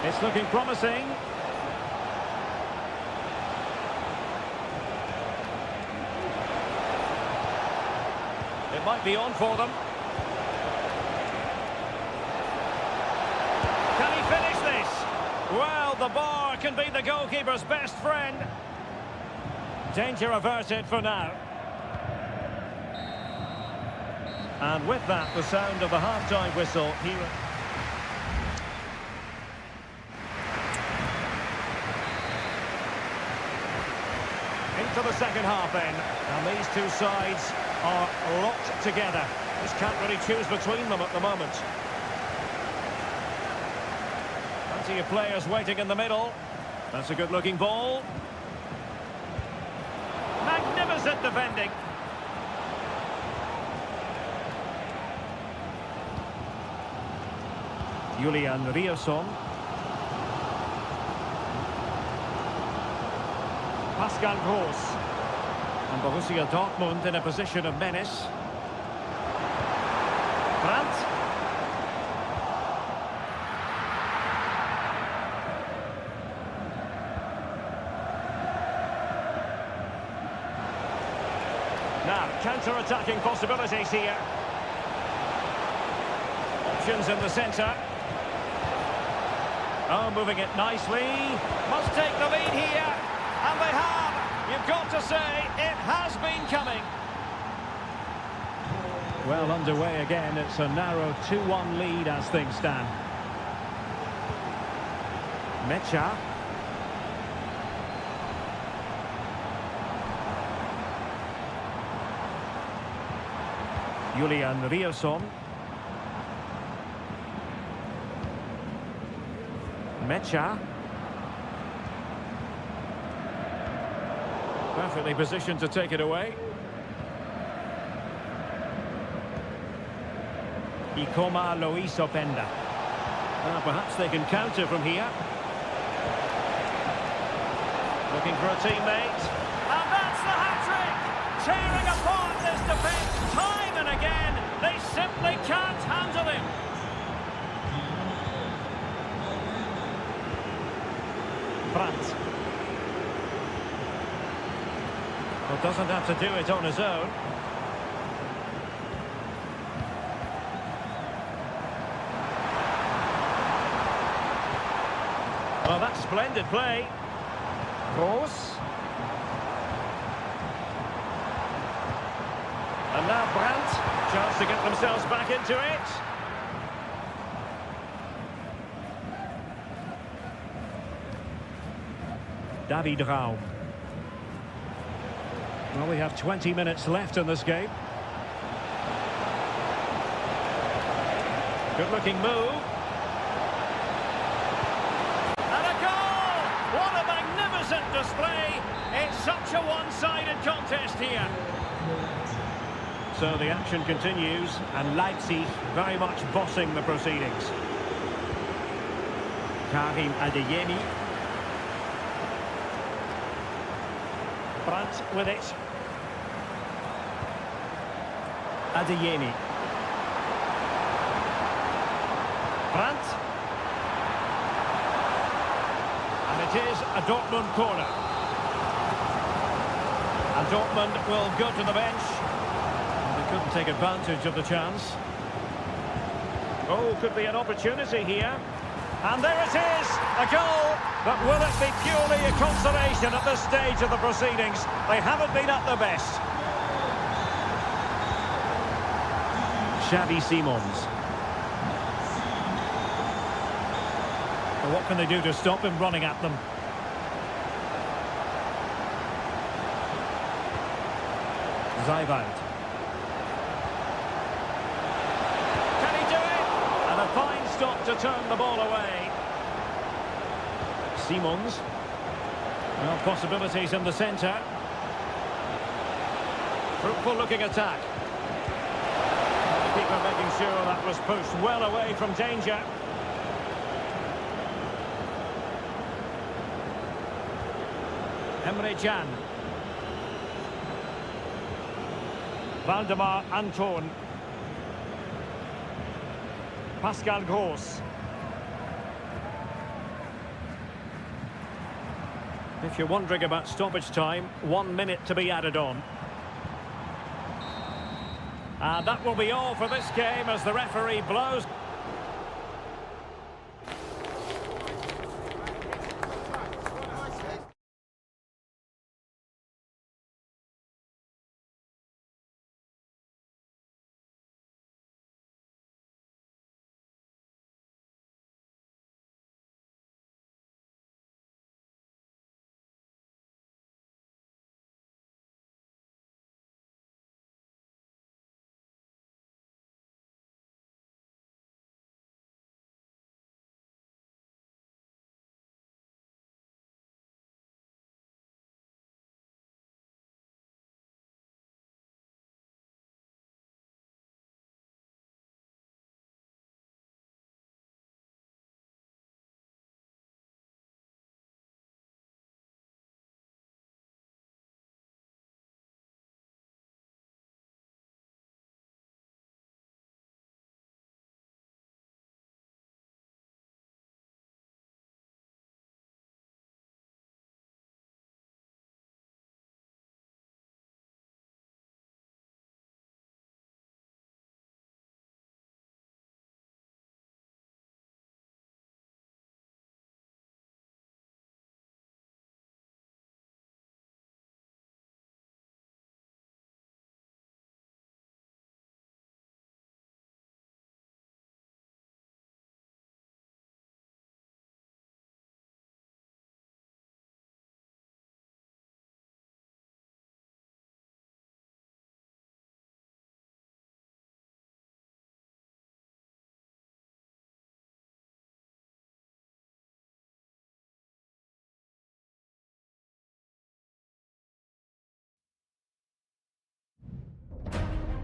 It's looking promising. It might be on for them. Can he finish this? Well, the bar can be the goalkeeper's best friend. Danger averted for now. And with that, the sound of the half-time whistle here. Into the second half then, and these two sides are locked together. Just can't really choose between them at the moment. Plenty of players waiting in the middle. That's a good-looking ball. Magnificent defending. Julian Rierson. Pascal Gross. And Borussia Dortmund in a position of menace. Brandt. Now, counter-attacking possibilities here. Options in the centre. Oh, moving it nicely. Must take the lead here. And they have. You've got to say, it has been coming. Well, underway again. It's a narrow 2-1 lead as things stand. Mecha. Julian Rierson. Mecha. Perfectly positioned to take it away. Ikoma Luis Openda. Perhaps they can counter from here. Looking for a teammate. And that's the hat-trick! Tearing apart this defence time and again. They simply can't handle him. Brandt. Well, doesn't have to do it on his own. Well, that's splendid play. Gross. And now Brandt. Chance to get themselves back into it. David Raum. Well, we have 20 minutes left in this game. Good-looking move. And a goal! What a magnificent display! It's such a one-sided contest here. So the action continues, and Leipzig very much bossing the proceedings. Karim Adeyemi. Brandt with it. Adeyemi. Brandt. And it is a Dortmund corner. And Dortmund will go to the bench. And they couldn't take advantage of the chance. Oh, could be an opportunity here. And there it is, a goal. But will it be purely a consolation at this stage of the proceedings? They haven't been at their best. Xavi Simons. Well, what can they do to stop him running at them? Zijveld. Can he do it? And a fine stop to turn the ball away. Simons. Well, possibilities in the centre. Fruitful looking attack. The keeper making sure that was pushed well away from danger. Emre Can. Valdemar Anton. Pascal Gross. If you're wondering about stoppage time, 1 minute to be added on. And that will be all for this game as the referee blows.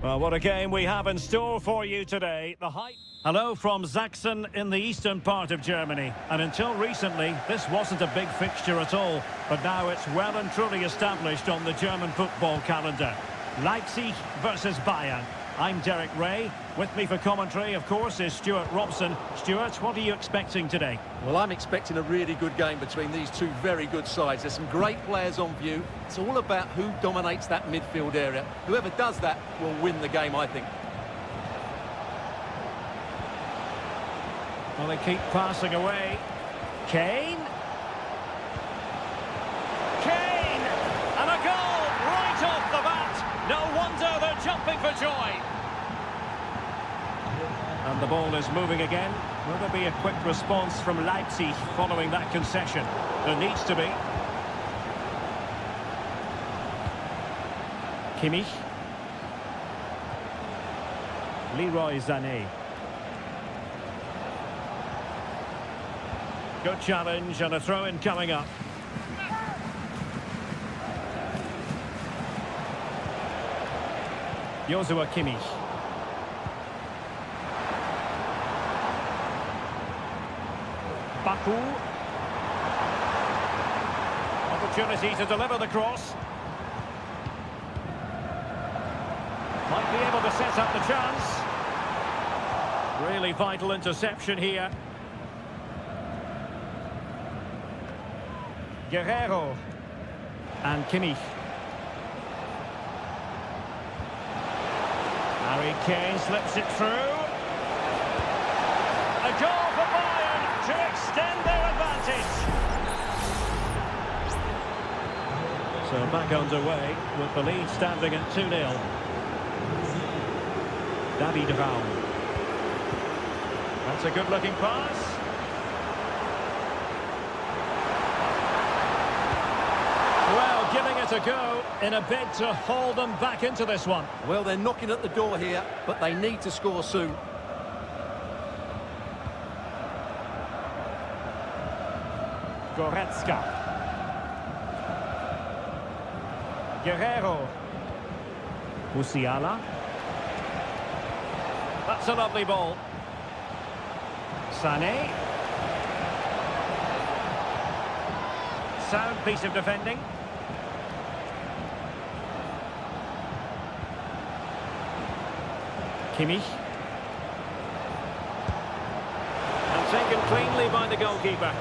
Well, what a game we have in store for you today. Hello from Sachsen in the eastern part of Germany. And until recently, this wasn't a big fixture at all. But now it's well and truly established on the German football calendar. Leipzig versus Bayern. I'm Derek Ray. With me for commentary, of course, is Stuart Robson. Stuart, what are you expecting today? Well, I'm expecting a really good game between these two very good sides. There's some great players on view. It's all about who dominates that midfield area. Whoever does that will win the game, I think. Well, they keep passing away. Kane. Kane! And a goal right off the bat. No wonder they're jumping for joy. And the ball is moving again. Will there be a quick response from Leipzig following that concession? There needs to be. Kimmich. Leroy Sané. Good challenge and a throw-in coming up. Joshua Kimmich. Baku. Opportunity to deliver the cross. Might be able to set up the chance. Really vital interception here. Guerrero. And Kimmich. Harry Kane slips it through. A goal for Bayern to extend their advantage. So back underway with the lead standing at 2-0. David Raum. That's a good-looking pass. Well, giving it a go in a bid to haul them back into this one. Well, they're knocking at the door here, but they need to score soon. Goretzka. Guerrero. Musiala. That's a lovely ball. Sané. Sound piece of defending. Kimmich. And taken cleanly by the goalkeeper.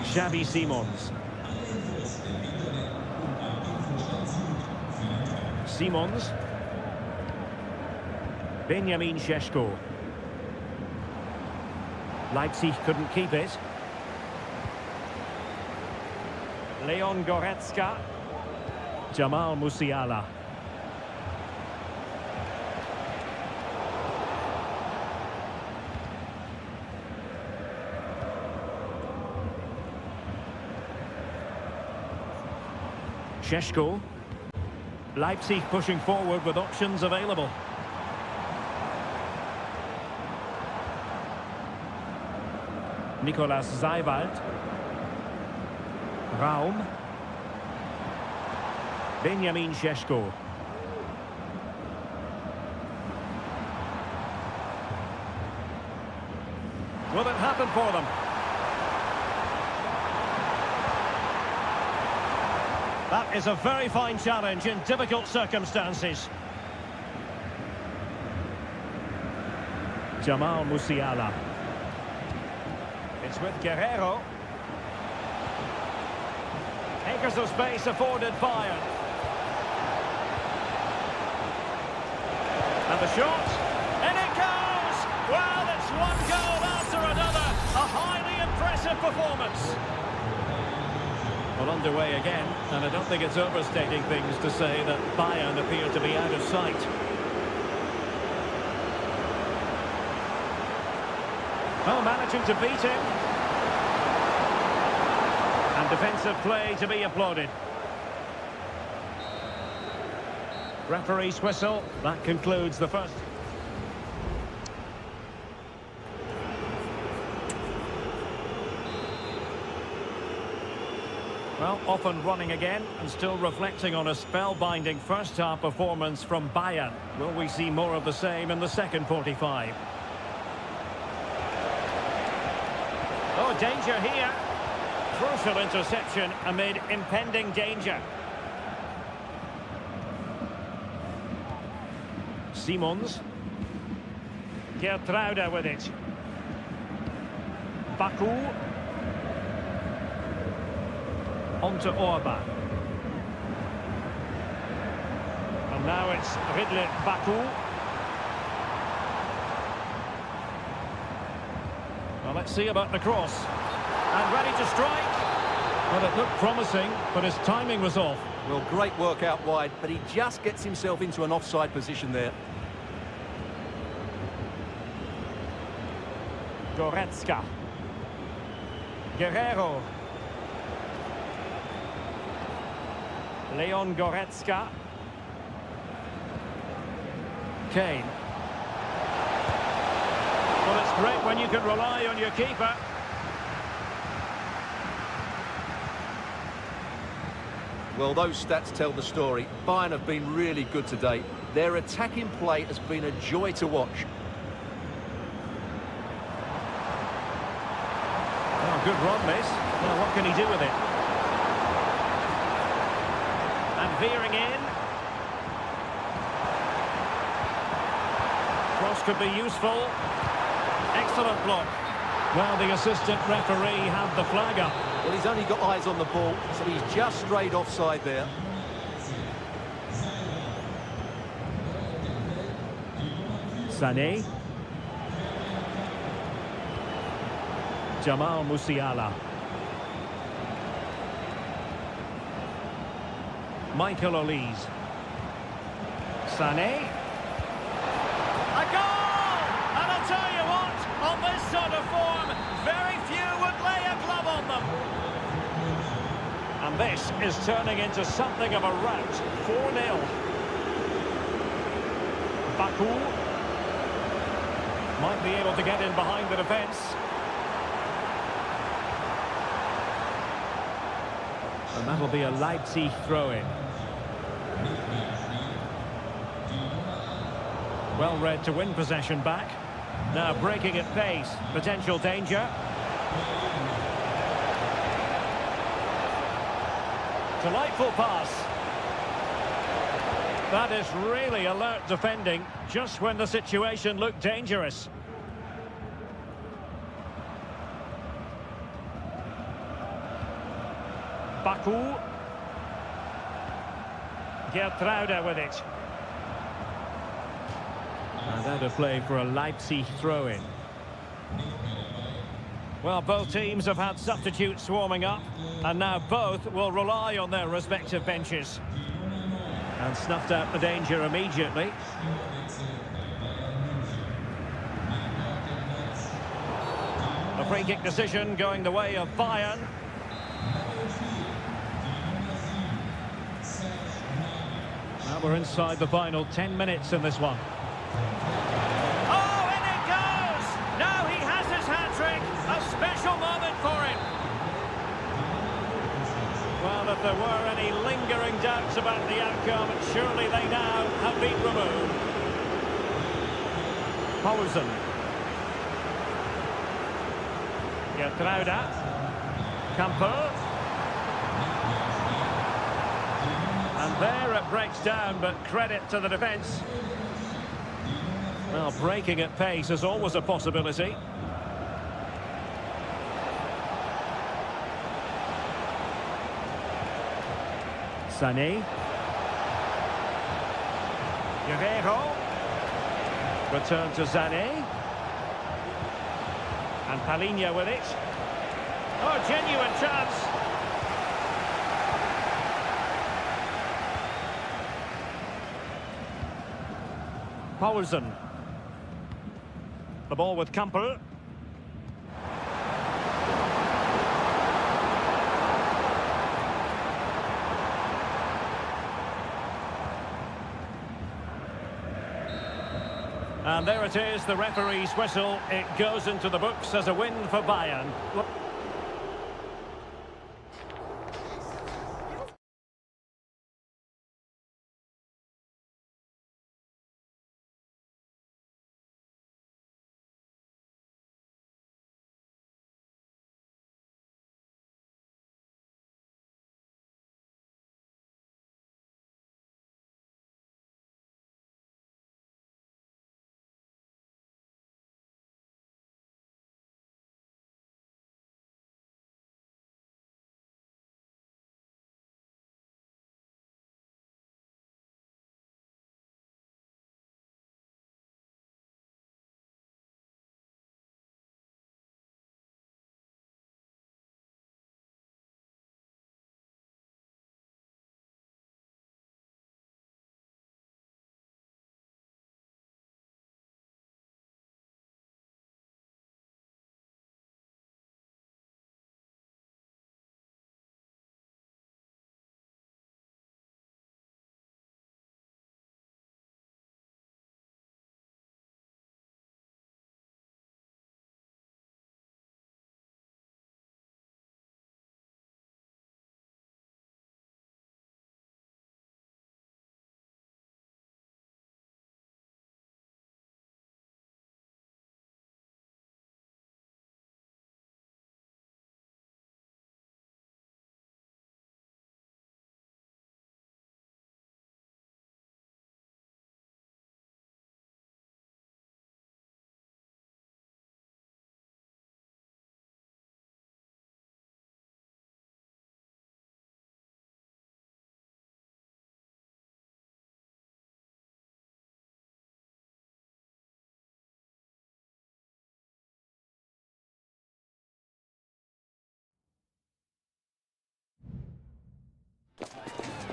Xavi Simons. Simons. Benjamin Šeško. Leipzig couldn't keep it. Leon Goretzka. Jamal Musiala. Šeško. Leipzig pushing forward with options available. Nicolas Seiwald. Raum. Benjamin Šeško. Will it happen for them? That is a very fine challenge in difficult circumstances. Jamal Musiala. It's with Guerrero. Acres of space afforded Bayern. And the shot. And it goes! Well, it's one goal after another. A highly impressive performance. Well, underway again, and I don't think it's overstating things to say that Bayern appear to be out of sight. Oh, managing to beat him. And defensive play to be applauded. Referee's whistle. That concludes the first. Well, off and running again, and still reflecting on a spellbinding first-half performance from Bayern. Will we see more of the same in the second 45? Oh, danger here. Crucial interception amid impending danger. Simons. Geertruida with it. Baku. On to Orba. And now it's Ridley Baku. Well, let's see about the cross. And ready to strike. Well, it looked promising, but his timing was off. Well, great work out wide, but he just gets himself into an offside position there. Goretzka. Guerrero. Leon Goretzka. It's great when you can rely on your keeper. Well, those stats tell the story. Bayern have been really good today. Their attacking play has been a joy to watch. Oh, good run, this. Now, what can he do with it? And veering in. Cross could be useful. Excellent block. Well, the assistant referee had the flag up. Well, he's only got eyes on the ball, so he's just strayed offside there. Sané. Jamal Musiala. Michael Olise. Sané. A goal! And I'll tell you what, on this sort of form, very few would lay a glove on them. And this is turning into something of a rout. 4-0. Baku might be able to get in behind the defence. And that'll be a Leipzig throw-in. Well read to win possession back. Now breaking at pace. Potential danger. Delightful pass. That is really alert defending, just when the situation looked dangerous. Baku. Gertruida with it. And out of play for a Leipzig throw-in. Well, both teams have had substitutes warming up, and now both will rely on their respective benches. And snuffed out the danger immediately. A free kick decision going the way of Bayern. Now we're inside the final 10 minutes in this one. Oh, in it goes! Now he has his hat-trick. A special moment for him. Well, if there were any lingering doubts about the outcome, surely they now have been removed. Paulsen. Gertruida. Campo. And there it breaks down, but credit to the defence. Well, breaking at pace is always a possibility. Sané. Guerrero. Return to Sané. And Palinha with it. Oh, genuine chance. Paulsen. The ball with Camper. And there it is, the referee's whistle. It goes into the books as a win for Bayern.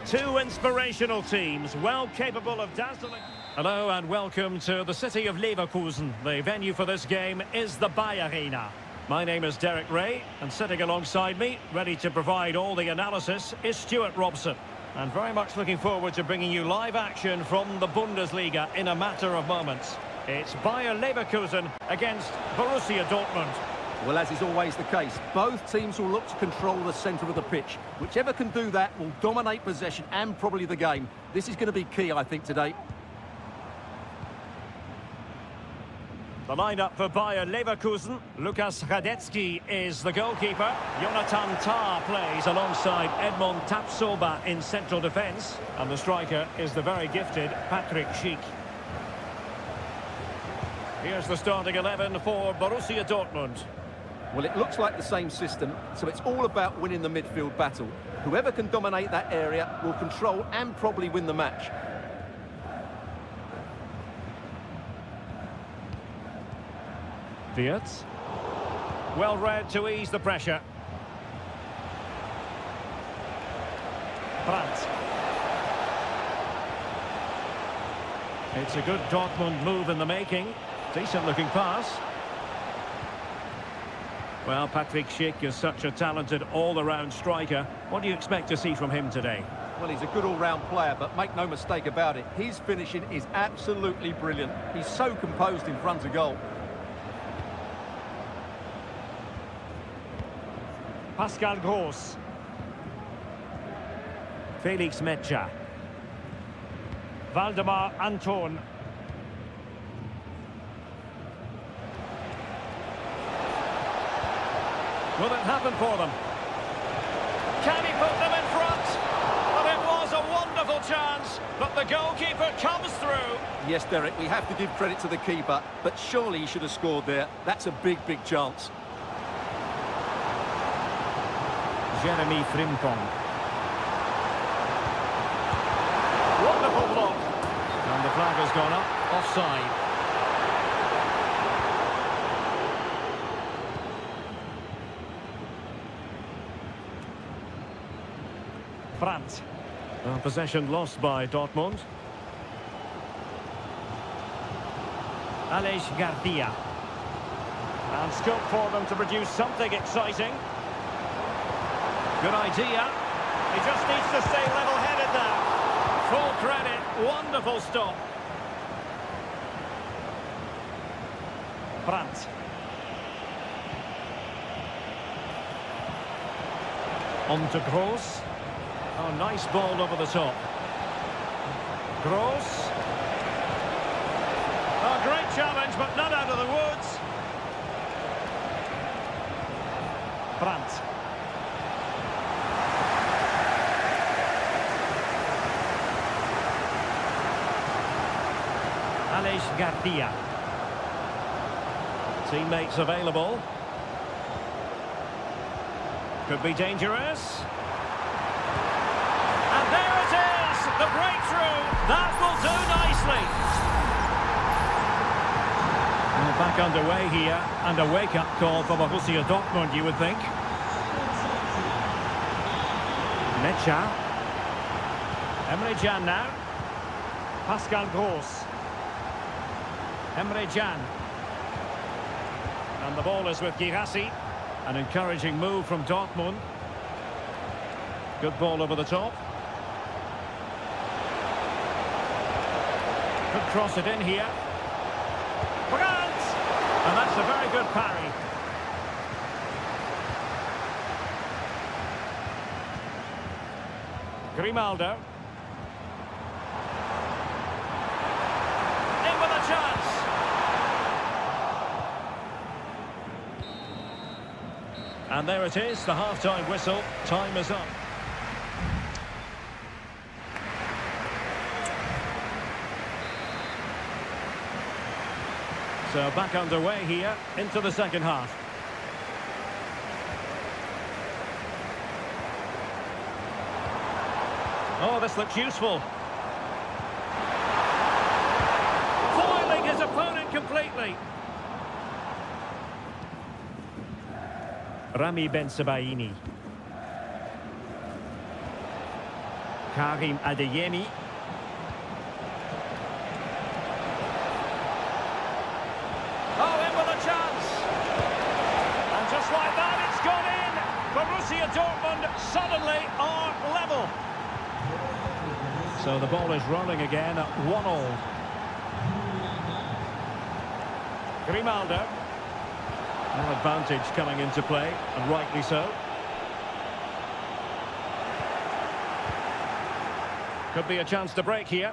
Two inspirational teams, well capable of dazzling. Hello and welcome to the city of Leverkusen. The venue for this game is the Bayer Arena. My name is Derek Ray, and sitting alongside me, ready to provide all the analysis, is Stuart Robson. And very much looking forward to bringing you live action from the Bundesliga in a matter of moments. It's Bayer Leverkusen against Borussia Dortmund. Well, as is always the case, both teams will look to control the centre of the pitch. Whichever can do that will dominate possession and probably the game. This is going to be key, I think, today. The lineup for Bayer Leverkusen. Lukas Radetzky is the goalkeeper. Jonathan Tah plays alongside Edmond Tapsoba in central defence. And the striker is the very gifted Patrick Schick. Here's the starting 11 for Borussia Dortmund. Well, it looks like the same system, so it's all about winning the midfield battle. Whoever can dominate that area will control and probably win the match. Wirtz. Well read to ease the pressure. Brandt. It's a good Dortmund move in the making. Decent looking pass. Well, Patrick Schick is such a talented all-around striker. What do you expect to see from him today? Well, he's a good all-round player, but make no mistake about it, his finishing is absolutely brilliant. He's so composed in front of goal. Pascal Gross. Felix Metscher. Waldemar Anton. Will it happen for them? Can he put them in front? Well, it was a wonderful chance, but the goalkeeper comes through. Yes, Derek, we have to give credit to the keeper, but surely he should have scored there. That's a big, big chance. Jeremy Frimpong. Wonderful block. And the flag has gone up, offside. Brandt. Possession lost by Dortmund. Aleix Garcia. And scope for them to produce something exciting. Good idea. He just needs to stay level-headed now. Full credit. Wonderful stop. Brandt. On to Gross. Oh, nice ball over the top. Gross. Oh, great challenge, but not out of the woods. Brandt. Aleix Garcia. Teammates available. Could be dangerous. And there it is! The breakthrough! That will do nicely! Well, back underway here, and a wake-up call for Borussia Dortmund, you would think. Metscher. Emre Can now. Pascal Gross. Emre Can. And the ball is with Girassi. An encouraging move from Dortmund. Good ball over the top. Could cross it in here. Brandt! And that's a very good parry. Grimaldo. In with a chance. And there it is, the half-time whistle. Time is up. So back underway here into the second half. Oh, this looks useful. Foiling his opponent completely. Rami Bensebaini. Karim Adeyemi. Oh, in with a chance. And just like that, it's gone in. Borussia Dortmund suddenly are level. So the ball is rolling again at 1-1. Grimaldo. No advantage coming into play, and rightly so. Could be a chance to break here.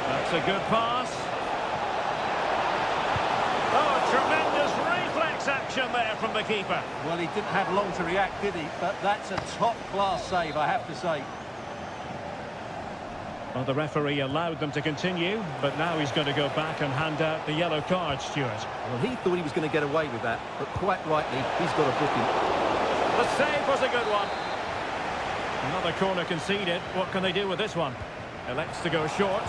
That's a good pass. Oh, tremendous reflex action there from the keeper. Well, he didn't have long to react, did he? But that's a top-class save, I have to say. Well, the referee allowed them to continue, but now he's going to go back and hand out the yellow card, Stuart. Well, he thought he was going to get away with that, but quite rightly, he's got a booking. The save was a good one. Another corner conceded. What can they do with this one? Elects to go short.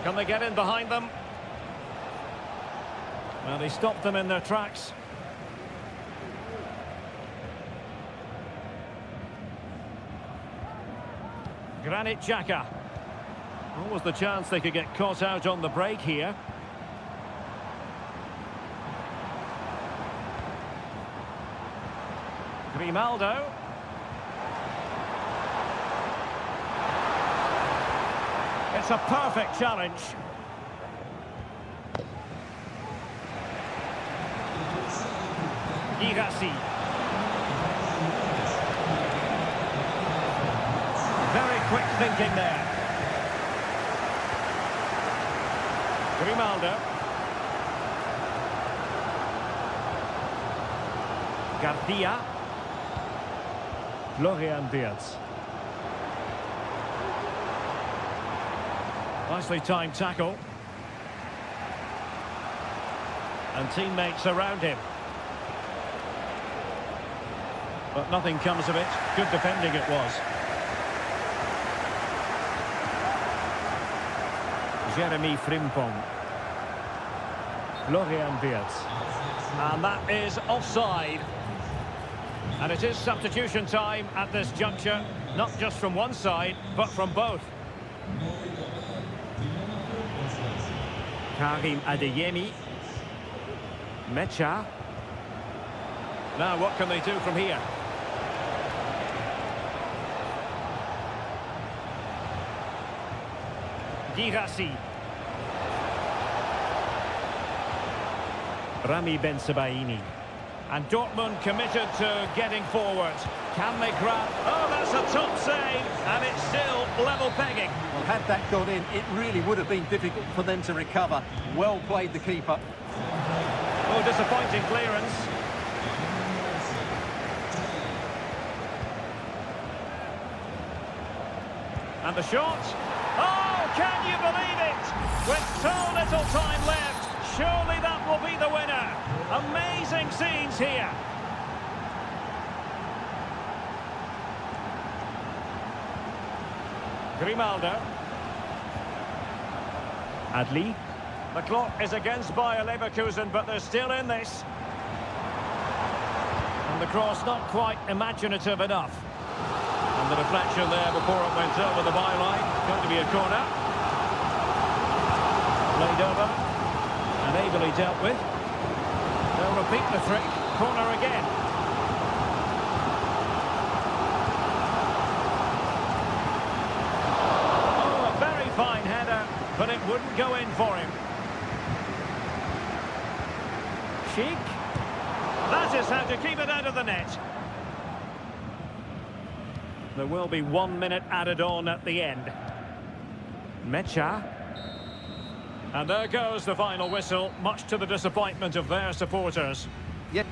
Can they get in behind them? Well, they stopped them in their tracks. Granit Xhaka. What was the chance they could get caught out on the break here? Grimaldo. It's a perfect challenge. Girassi. Very quick thinking there. Grimaldo. Garcia. Florian Wirtz. Nicely timed tackle. And teammates around him. But nothing comes of it. Good defending it was. Jeremy Frimpong. Florian Wirtz. And that is offside. And it is substitution time at this juncture, not just from one side, but from both. Karim Adeyemi. Mecha. Now what can they do from here? Girassi. Rami Bensebaini. And Dortmund committed to getting forward. Can they grab? Oh, that's a top save, and it's still level pegging. Well, had that gone in, it really would have been difficult for them to recover. Well played, the keeper. Oh, disappointing clearance. And the shot. Oh, can you believe it? With so little time left, surely that will be the winner. Amazing scenes here. Grimaldo. Adli. The clock is against Bayer Leverkusen, but they're still in this. And the cross not quite imaginative enough. And the deflection there before it went over the byline. Going to be a corner. Played over. And ably dealt with. They'll repeat the trick. Corner again. Oh, a very fine header, but it wouldn't go in for him. Sheik. That is how to keep it out of the net. There will be 1 minute added on at the end. Mecha. And there goes the final whistle, much to the disappointment of their supporters. Yep.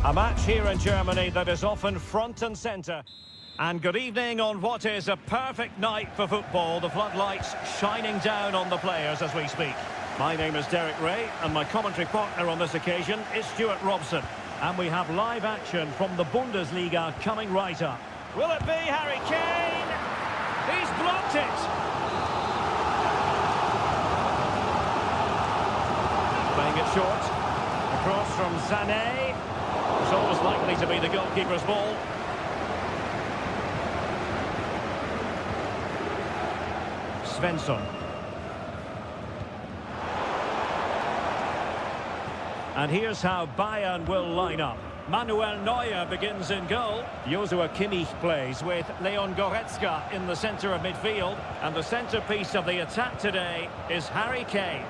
A match here in Germany that is often front and centre. And good evening on what is a perfect night for football. The floodlights shining down on the players as we speak. My name is Derek Ray, and my commentary partner on this occasion is Stuart Robson. And we have live action from the Bundesliga coming right up. Will it be Harry Kane? He's blocked it. Playing it short. Across from Sané. It's always likely to be the goalkeeper's ball. Svensson. And here's how Bayern will line up. Manuel Neuer begins in goal. Joshua Kimmich plays with Leon Goretzka in the centre of midfield. And the centrepiece of the attack today is Harry Kane.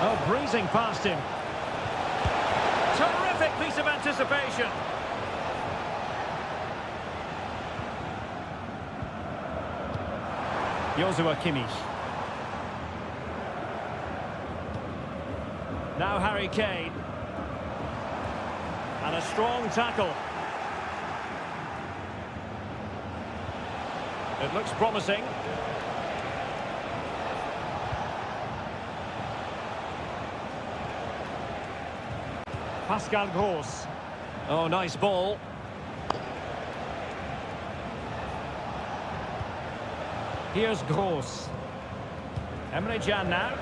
Oh, breezing past him. Terrific piece of anticipation. Joshua Kimmich. Now Harry Kane. And a strong tackle. It looks promising. Pascal Gross. Oh, nice ball. Here's Gross. Emre Can now.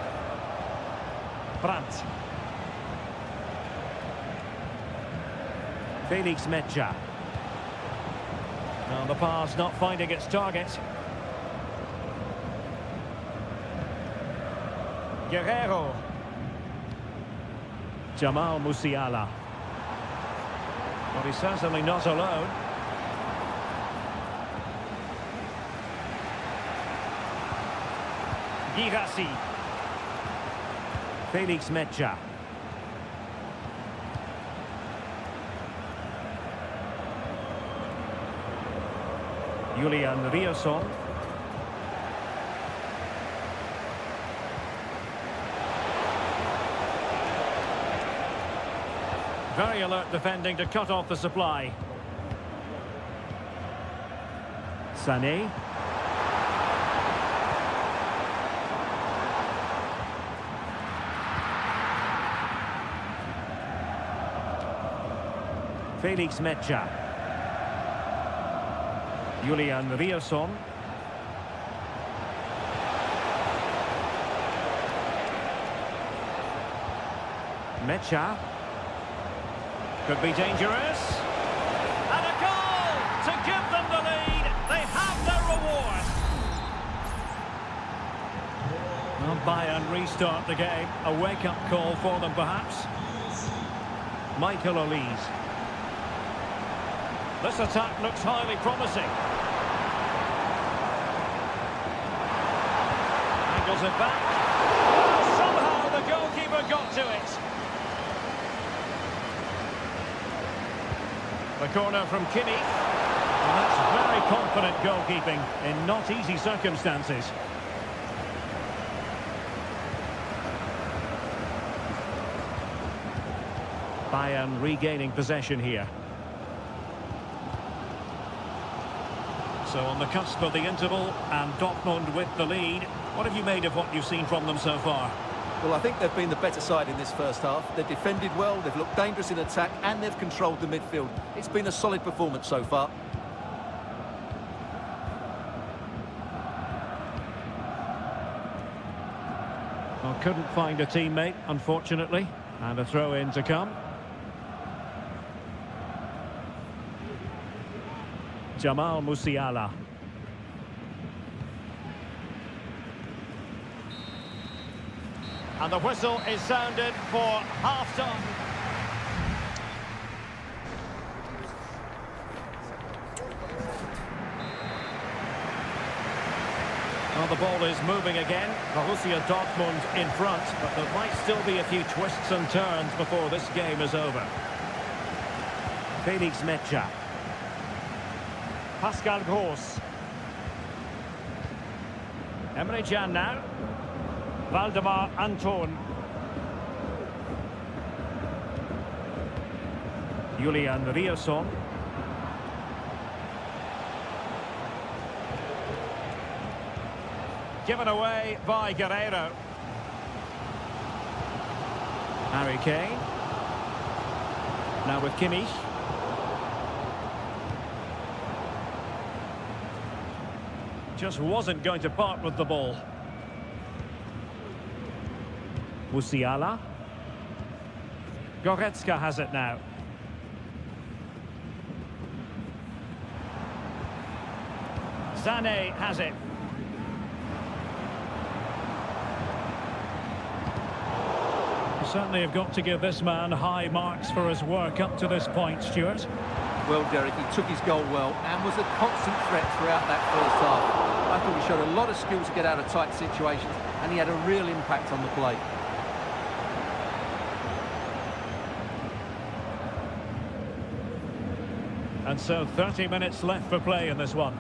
Brandt. Felix Metscher. Now the pass not finding its target. Guerrero. Jamal Musiala. But he's certainly not alone. Girassi. Felix Metscher. Julian Rierson. Very alert defending to cut off the supply. Sané. Felix Metscher. Julian Rierson. Metscher. Could be dangerous. And a goal to give them the lead. They have their reward. Well, Bayern restart the game. A wake-up call for them, perhaps. Michael Olise. This attack looks highly promising. Angles it back. Somehow the goalkeeper got to it. The corner from Kimmich. And that's very confident goalkeeping in not easy circumstances. Bayern regaining possession here. So on the cusp of the interval, and Dortmund with the lead. What have you made of what you've seen from them so far? Well, I think they've been the better side in this first half. They've defended well, they've looked dangerous in attack, and they've controlled the midfield. It's been a solid performance so far. Well, couldn't find a teammate, unfortunately. And a throw-in to come. Jamal Musiala. And the whistle is sounded for half-time. Well, the ball is moving again. Borussia Dortmund in front, but there might still be a few twists and turns before this game is over. Felix Metscher. Pascal Gross. Emre Can now. Valdemar Anton. Julian Rierson. Given away by Guerreiro. Harry Kane. Now with Kimmich. Just wasn't going to part with the ball. Musiala. Goretzka has it now. Sané has it. You certainly have got to give this man high marks for his work up to this point, Stuart. Well, Derek, he took his goal well and was a constant threat throughout that first half. I thought he showed a lot of skill to get out of tight situations, and he had a real impact on the play. And so 30 minutes left for play in this one.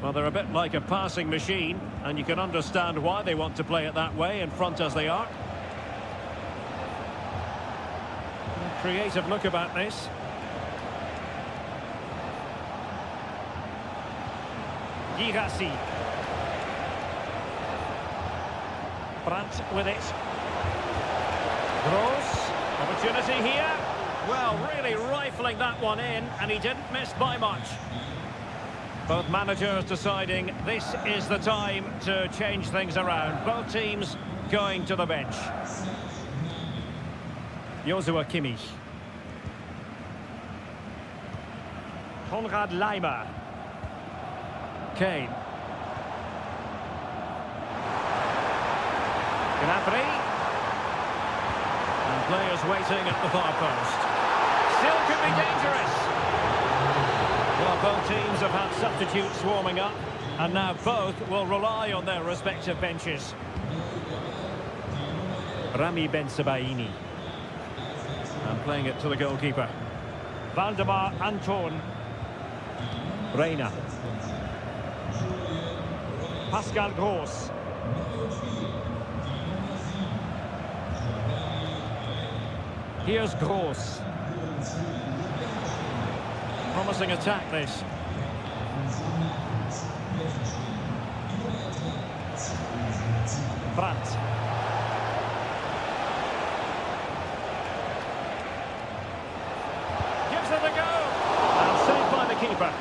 Well, they're a bit like a passing machine, and you can understand why they want to play it that way in front as they are. A creative look about this. Girassi. Brandt with it. Gross. Opportunity here. Well, really rifling that one in, and he didn't miss by much. Both managers deciding this is the time to change things around. Both teams going to the bench. Joshua Kimmich. Konrad Laimer. Kane. Gnabry. And players waiting at the far post. Still could be dangerous. Well, both teams have had substitutes warming up, and now both will rely on their respective benches. Rami Bensebaini. And playing it to the goalkeeper. Valdemar Anton. Reina. Pascal Gross. Here's Gross. Promising attack, this. Brandt. Gives it a go. And saved by the keeper.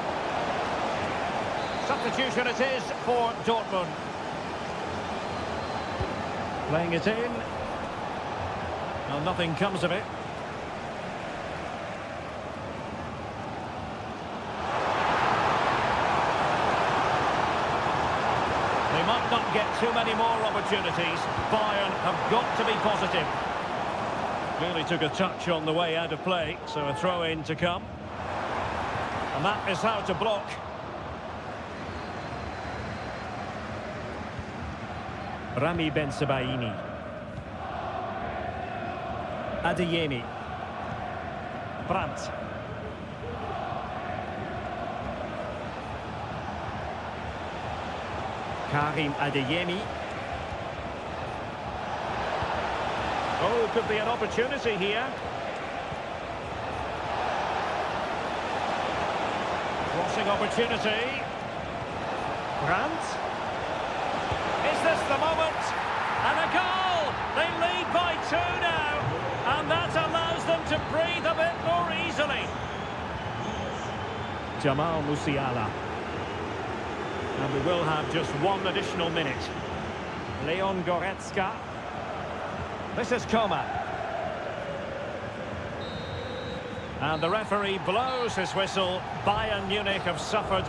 Substitution it is for Dortmund. Playing it in. Well, nothing comes of it. They might not get too many more opportunities. Bayern have got to be positive. Really took a touch on the way out of play, so a throw-in to come. And that is how to block. Rami Bensebaini. Adeyemi. Brandt. Karim Adeyemi. Oh, could be an opportunity here. Crossing opportunity. Brandt. Is this the moment? And a goal! They lead by 2 now. And that allows them to breathe a bit more easily. Jamal Musiala. And we will have just one additional minute. Leon Goretzka. This is Coman. And the referee blows his whistle. Bayern Munich have suffered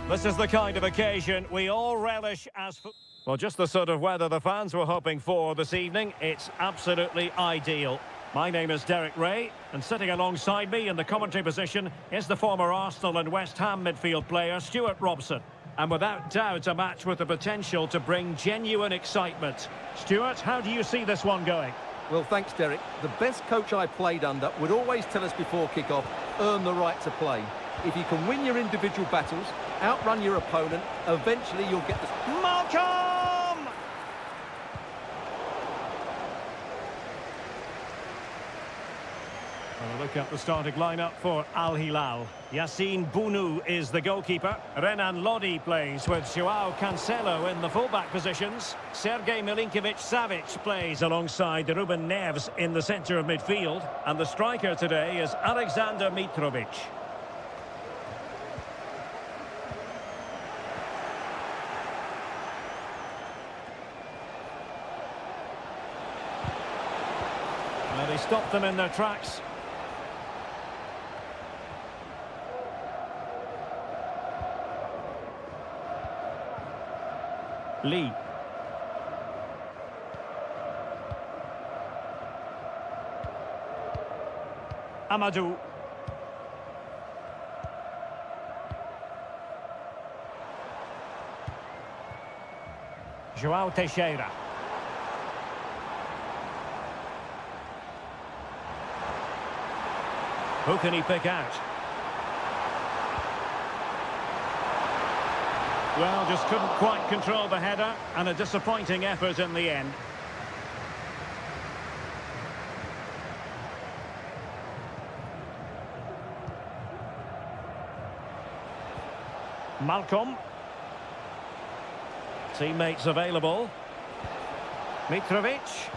This is the kind of occasion we all relish as... Well, just the sort of weather the fans were hoping for this evening. It's absolutely ideal. My name is Derek Ray, and sitting alongside me in the commentary position is the former Arsenal and West Ham midfield player, Stuart Robson. And without doubt, a match with the potential to bring genuine excitement. Stuart, how do you see this one going? Well, thanks, Derek. The best coach I played under would always tell us before kick-off, earn the right to play. If you can win your individual battles, outrun your opponent, eventually you'll get the... Malcolm! Well, look at the starting lineup for Al Hilal. Yassine Bounou is the goalkeeper. Renan Lodi plays with Joao Cancelo in the fullback positions. Sergej Milinkovic-Savic plays alongside Ruben Neves in the centre of midfield. And the striker today is Alexander Mitrovic. Well, they stopped them in their tracks. Lee. Amadou. Joao Teixeira. Who can he pick out? Well, just couldn't quite control the header, and a disappointing effort in the end. Malcolm. Teammates available. Mitrovic.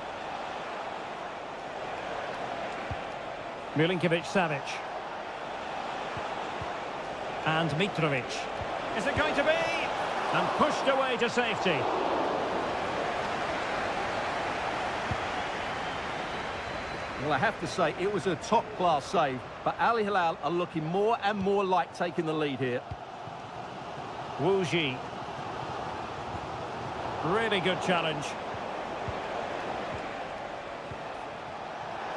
Milinkovic-Savic. And Mitrovic. Is it going to be? And pushed away to safety. Well, I have to say, it was a top-class save, but Al Hilal are looking more and more like taking the lead here. Wu Ji. Really good challenge.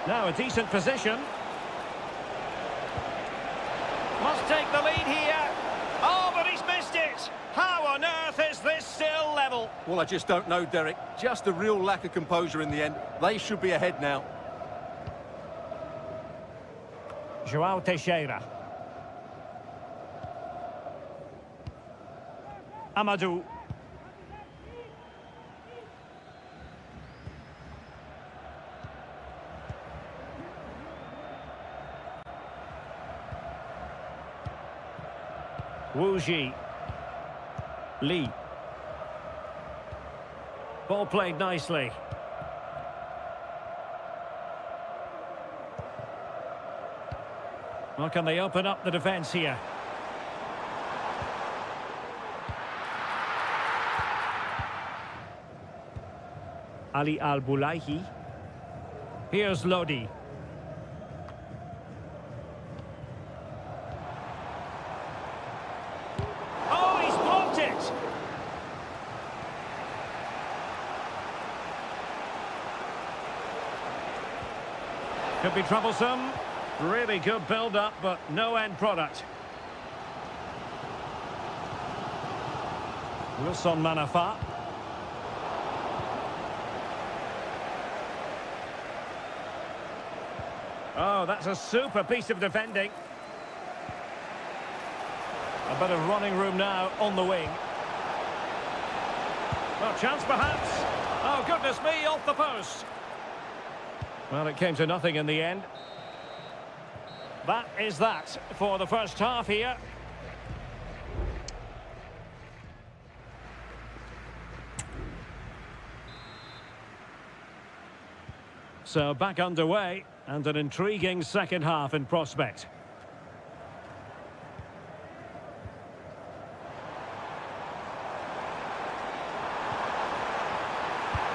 Now a decent position. Must take the lead here. Oh, but he's missed it. How on earth is this still level? Well, I just don't know, Derek. Just a real lack of composure in the end. They should be ahead now. Joao Teixeira. Amadou. Wu Ji. Lee. Ball played nicely. Well, can they open up the defence here? Ali Al-Bulaihi. Here's Lodi. Oh, he's blocked it! Could be troublesome. Really good build-up, but no end product. Wilson Manafa. Oh, that's a super piece of defending. A bit of running room now on the wing. Well, chance perhaps. Oh, goodness me, off the post. Well, it came to nothing in the end. That is that for the first half here. So back underway, and an intriguing second half in prospect.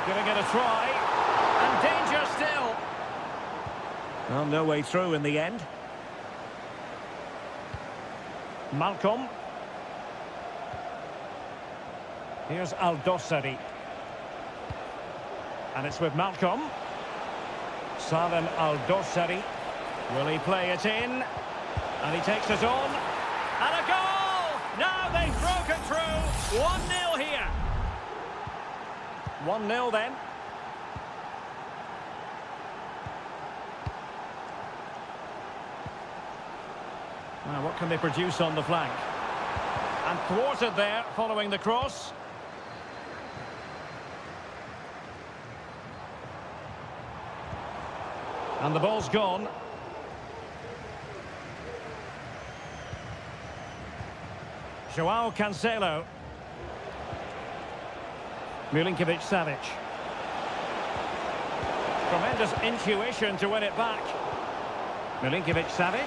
Giving it a try, and danger still. Well, no way through in the end. Malcolm. Here's Aldosari. And it's with Malcolm. Salem Aldosari. Will he play it in? And he takes it on. And a goal! Now they've broken through. 1-0 here. 1-0 then. Now what can they produce on the flank? And thwarted there following the cross. And the ball's gone. Joao Cancelo. Milinkovic-Savic. Tremendous intuition to win it back. Milinkovic-Savic.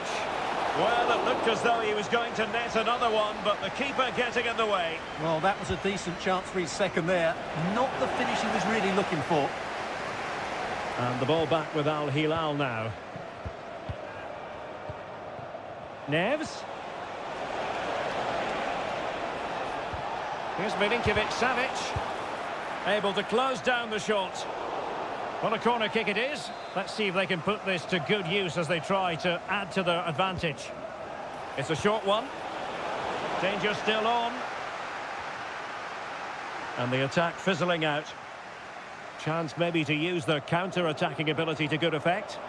Well, it looked as though he was going to net another one, but the keeper getting in the way. Well, that was a decent chance for his second there. Not the finish he was really looking for. And the ball back with Al Hilal now. Neves. Here's Milinkovic-Savic. Able to close down the shot. Well, a corner kick it is. Let's see if they can put this to good use as they try to add to their advantage. It's a short one. Danger still on. And the attack fizzling out. Chance maybe to use their counter-attacking ability to good effect.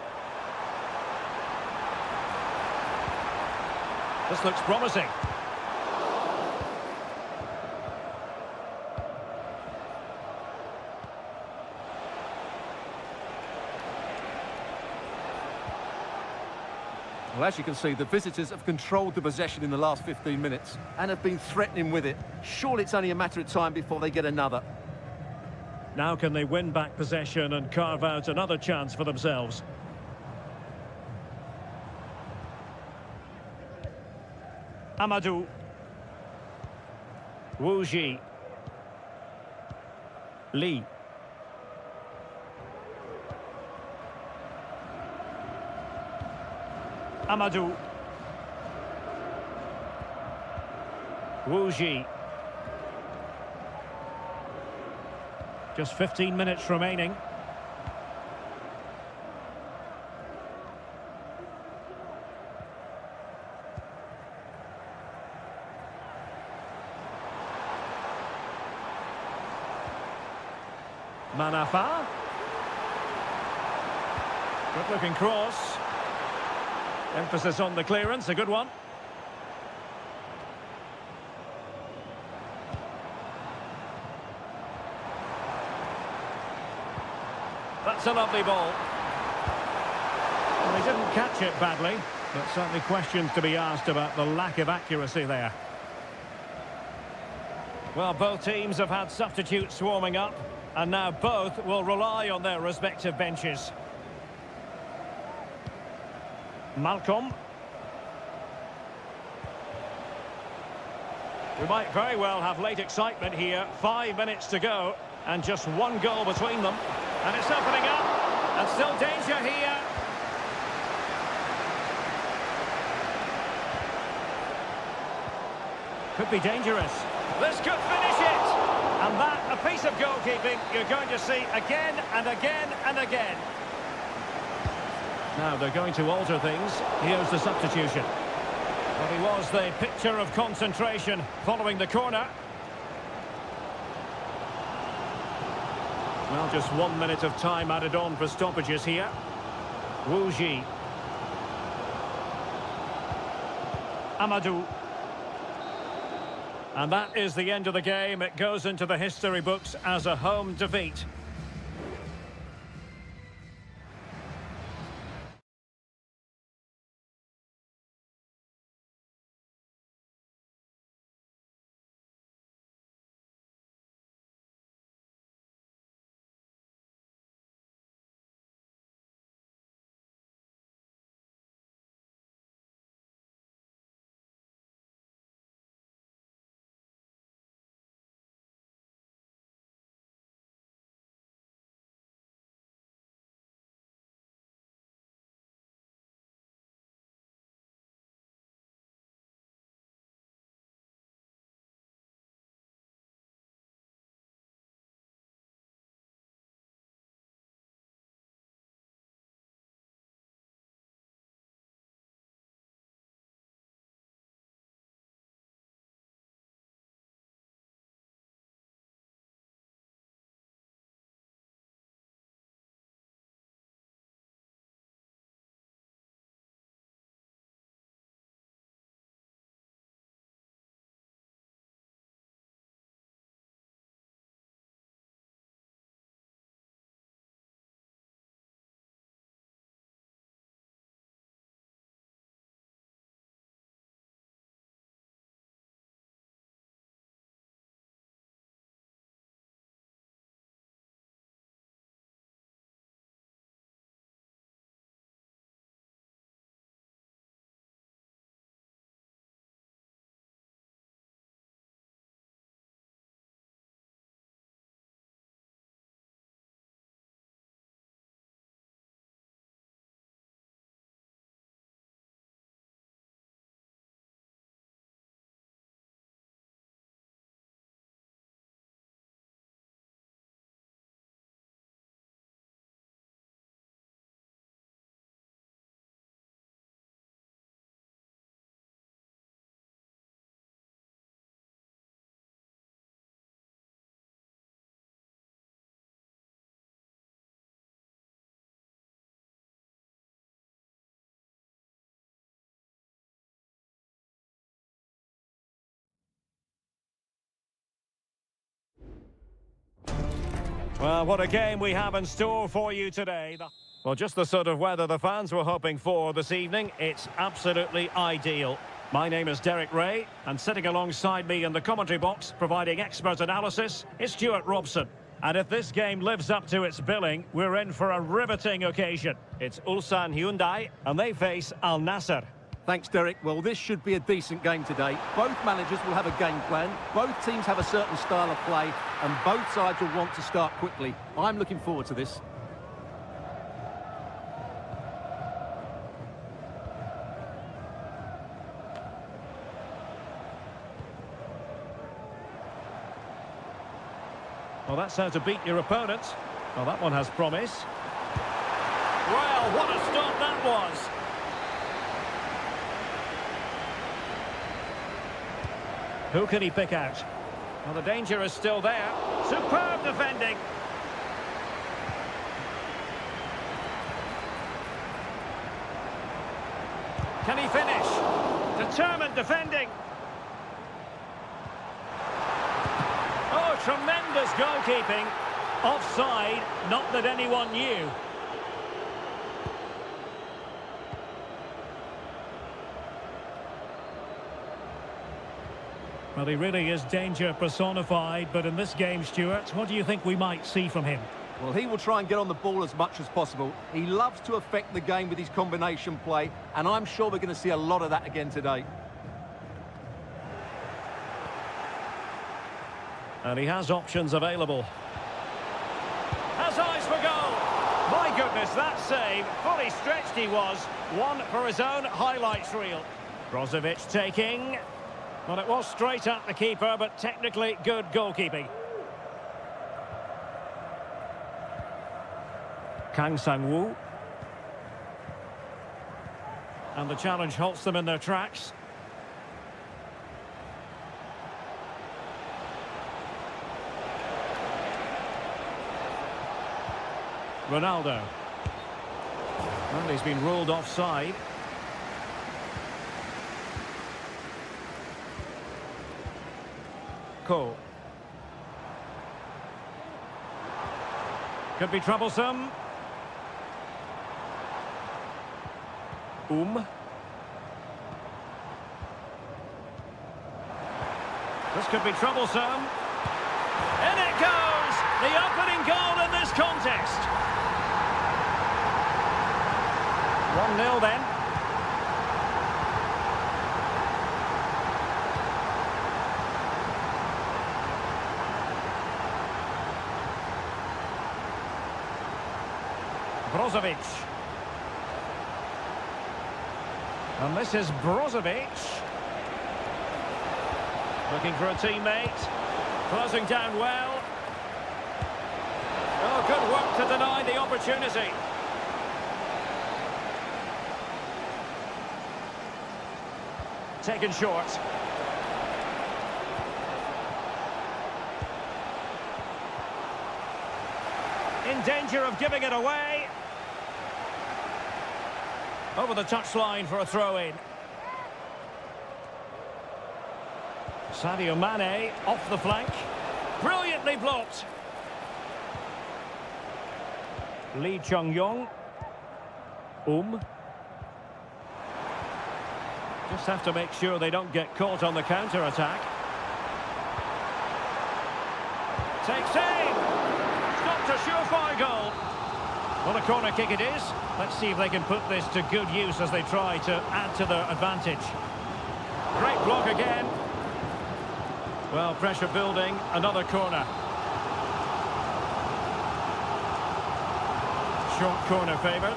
This looks promising. Well, as you can see, the visitors have controlled the possession in the last 15 minutes and have been threatening with it. Surely it's only a matter of time before they get another. Now can they win back possession and carve out another chance for themselves? Amadou. Wu Ji. Lee. Amadou. Wu Ji. Just 15 minutes remaining. Manafa. Good looking cross. Emphasis on the clearance, a good one. That's a lovely ball. Well, he didn't catch it badly, but certainly questions to be asked about the lack of accuracy there. Well, both teams have had substitutes warming up, and now both will rely on their respective benches. Malcolm. We might very well have late excitement here. 5 minutes to go and just one goal between them. And it's opening up. And still danger here. Could be dangerous. This could finish it. And that, a piece of goalkeeping you're going to see again and again and again. Now they're going to alter things. Here's the substitution. Well, he was the picture of concentration following the corner. Well, just 1 minute of time added on for stoppages here. Wu Ji. Amadou. And that is the end of the game. It goes into the history books as a home defeat. Well, what a game we have in store for you today. Well, just the sort of weather the fans were hoping for this evening. It's absolutely ideal. My name is Derek Ray, and sitting alongside me in the commentary box, providing expert analysis, is Stuart Robson. And if this game lives up to its billing, we're in for a riveting occasion. It's Ulsan Hyundai, and they face Al Nassr. Thanks, Derek. Well, this should be a decent game today. Both managers will have a game plan. Both teams have a certain style of play, and both sides will want to start quickly. I'm looking forward to this. Well, that's how to beat your opponent. Well, that one has promise. Well, what a stop that was. Who can he pick out? Well, the danger is still there. Superb defending. Can he finish? Determined defending. Oh, tremendous goalkeeping. Offside, not that anyone knew. Well, he really is danger personified, but in this game, Stuart, what do you think we might see from him? Well, he will try and get on the ball as much as possible. He loves to affect the game with his combination play, and I'm sure we're going to see a lot of that again today. And he has options available. Has eyes for goal. My goodness, that save. Fully stretched he was. One for his own highlights reel. Brozovic taking. Well, it was straight at the keeper, but technically good goalkeeping. Kang Sang-woo. And the challenge halts them in their tracks. Ronaldo. And he's been ruled offside. Cole. Could be troublesome. This could be troublesome. In it goes! The opening goal in this contest. 1-0 then. Brozovic. And this is Brozovic. Looking for a teammate. Closing down well. Oh, good work to deny the opportunity. Taken short. In danger of giving it away. Over the touchline for a throw-in. Sadio Mane off the flank. Brilliantly blocked. Lee Chung-yong. Just have to make sure they don't get caught on the counter-attack. Takes aim. Stopped a surefire goal. Well, a corner kick it is. Let's see if they can put this to good use as they try to add to their advantage. Great block again. Well, pressure building. Another corner. Short corner favoured.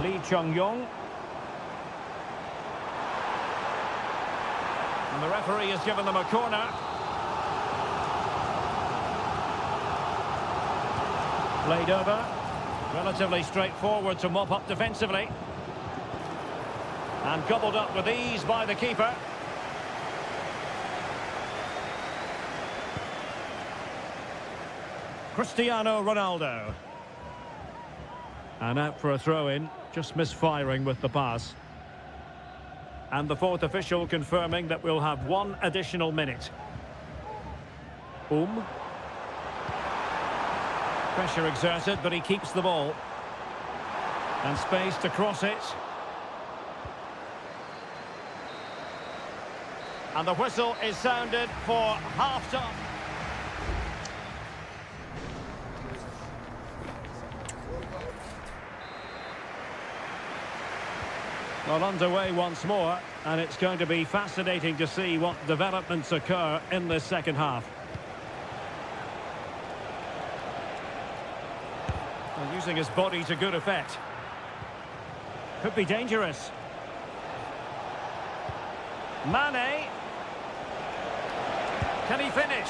Lee Chung-yong. And the referee has given them a corner. Played over. Relatively straightforward to mop up defensively. And gobbled up with ease by the keeper. Cristiano Ronaldo. And out for a throw-in. Just misfiring with the pass. And the fourth official confirming that we'll have one additional minute. Pressure exerted, but he keeps the ball. And space to cross it. And the whistle is sounded for half-time. Well, underway once more, and it's going to be fascinating to see what developments occur in this second half. Well, using his body to good effect. Could be dangerous. Mane. Can he finish?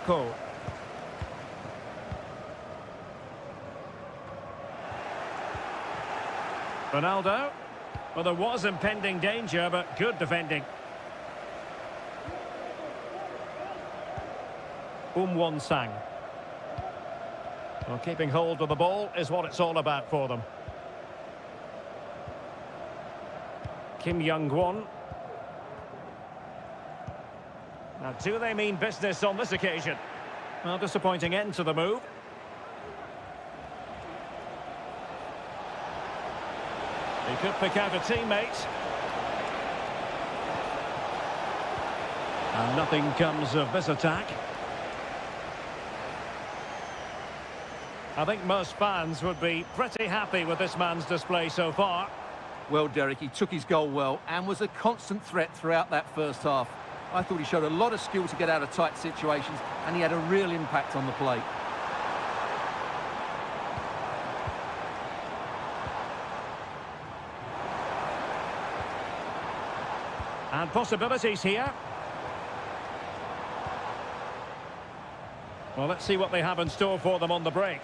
Cole. Ronaldo. Well, there was impending danger, but good defending. Won-sang. Well, keeping hold of the ball is what it's all about for them. Kim Young-won. Now, do they mean business on this occasion? Well, disappointing end to the move. He could pick out a teammate. And nothing comes of this attack. I think most fans would be pretty happy with this man's display so far. Well, Derek, he took his goal well and was a constant threat throughout that first half. I thought he showed a lot of skill to get out of tight situations, and he had a real impact on the play. And possibilities here. Well, let's see what they have in store for them on the break.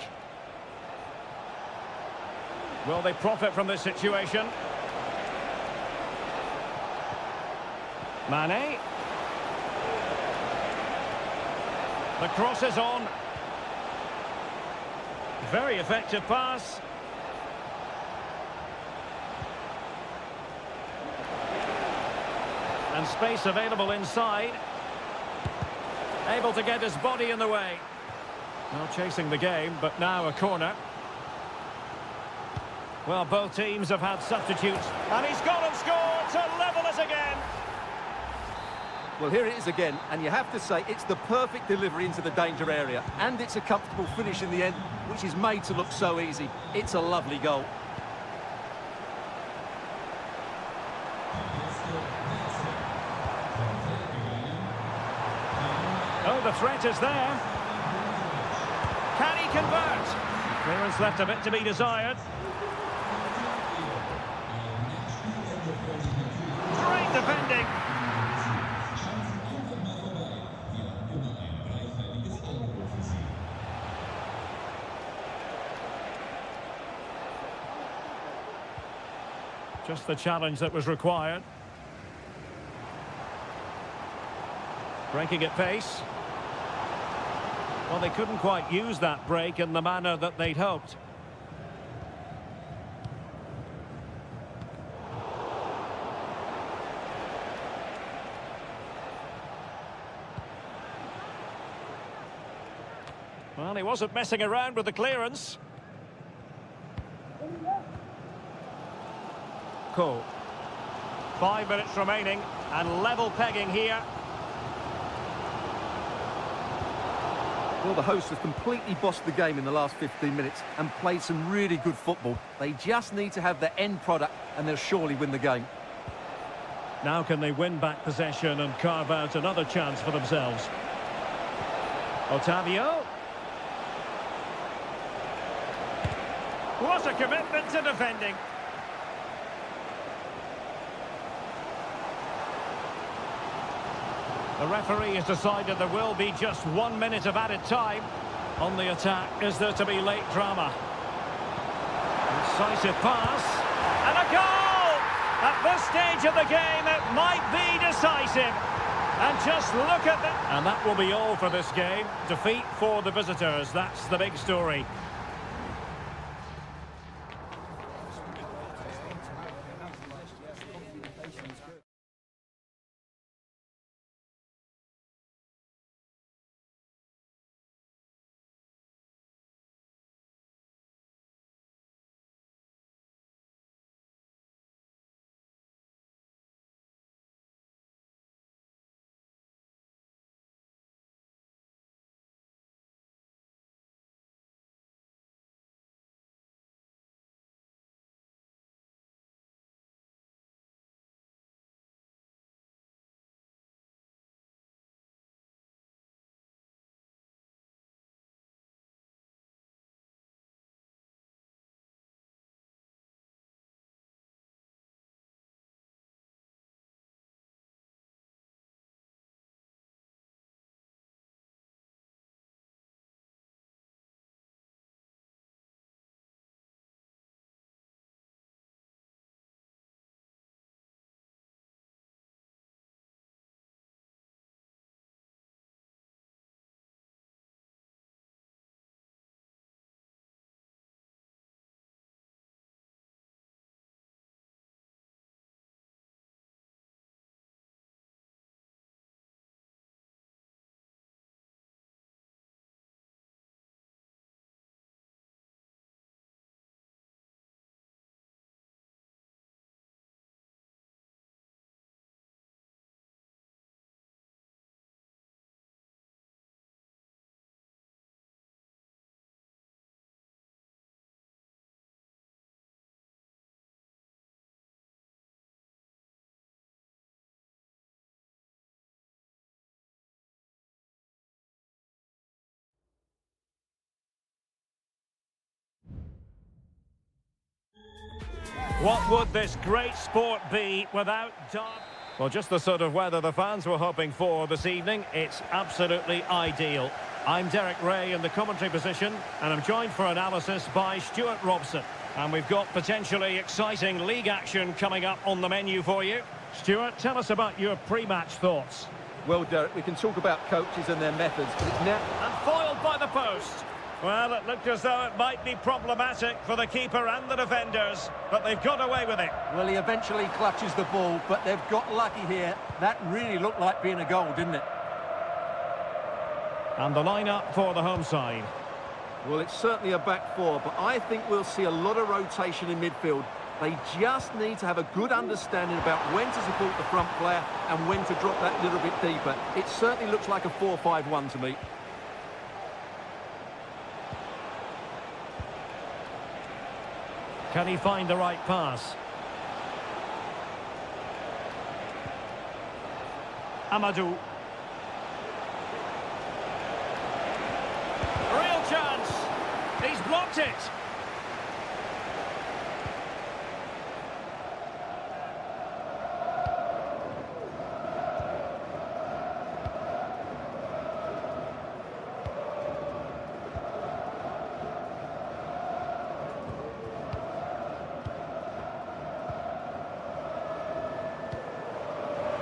Will they profit from this situation? Mane. The cross is on. Very effective pass. And space available inside. Able to get his body in the way. Well, chasing the game, but now a corner. Well, both teams have had substitutes. And he's gone and scored to level it again. Well, here it is again, and you have to say it's the perfect delivery into the danger area. And it's a comfortable finish in the end, which is made to look so easy. It's a lovely goal. Oh, the threat is there. Can he convert? Clearance left a bit to be desired. Great defending. Just the challenge that was required. Breaking at pace. Well, they couldn't quite use that break in the manner that they'd hoped. Well, he wasn't messing around with the clearance. Cole. 5 minutes remaining and level pegging here. Well, the hosts have completely bossed the game in the last 15 minutes and played some really good football. They just need to have the end product and they'll surely win the game. Now can they win back possession and carve out another chance for themselves? Otavio. What a commitment to defending. The referee has decided there will be just 1 minute of added time. On the attack, is there to be late drama? Incisive pass. And a goal! At this stage of the game, it might be decisive. And just look at that. And that will be all for this game. Defeat for the visitors. That's the big story. What would this great sport be without dart? Well, just the sort of weather the fans were hoping for this evening. It's absolutely ideal. I'm Derek Ray in the commentary position, and I'm joined for analysis by Stuart Robson. And we've got potentially exciting league action coming up on the menu for you. Stuart, tell us about your pre-match thoughts. Well, Derek, we can talk about coaches and their methods, but it's now... And foiled by the post. Well, it looked as though it might be problematic for the keeper and the defenders, but they've got away with it. Well, he eventually clutches the ball, but they've got lucky here. That really looked like being a goal, didn't it? And the lineup for the home side. Well, it's certainly a back four, but I think we'll see a lot of rotation in midfield. They just need to have a good understanding about when to support the front player and when to drop that little bit deeper. It certainly looks like a 4-5-1 to me. Can he find the right pass? Amadou. Real chance. He's blocked it.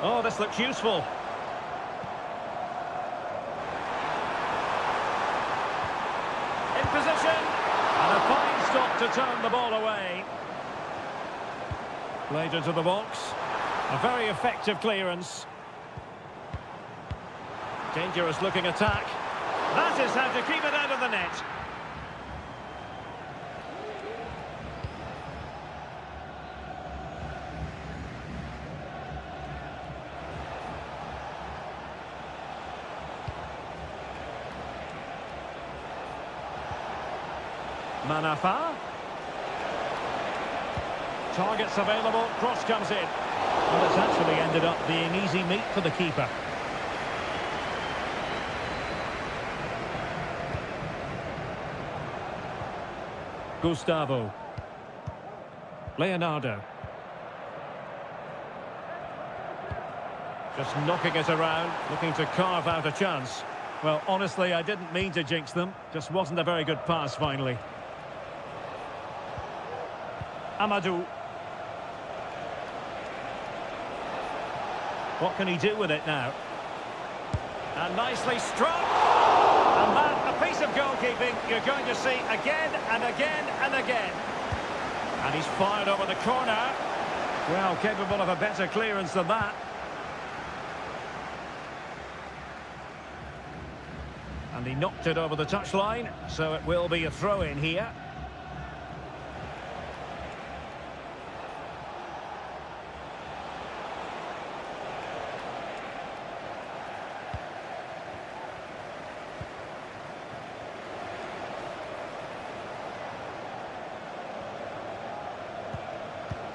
Oh, this looks useful. In position. And a fine stop to turn the ball away. Played into the box. A very effective clearance. Dangerous looking attack. That is how to keep it out of the net. Manafa. Targets available, cross comes in. Well, it's actually ended up being easy meat for the keeper. Gustavo. Leonardo. Just knocking it around, looking to carve out a chance. Well, honestly, I didn't mean to jinx them. Just wasn't a very good pass, finally. Amadou. What can he do with it now? And nicely struck. And that, a piece of goalkeeping you're going to see again and again and again. And he's fired over the corner. Well, capable of a better clearance than that. And he knocked it over the touchline, so it will be a throw-in here.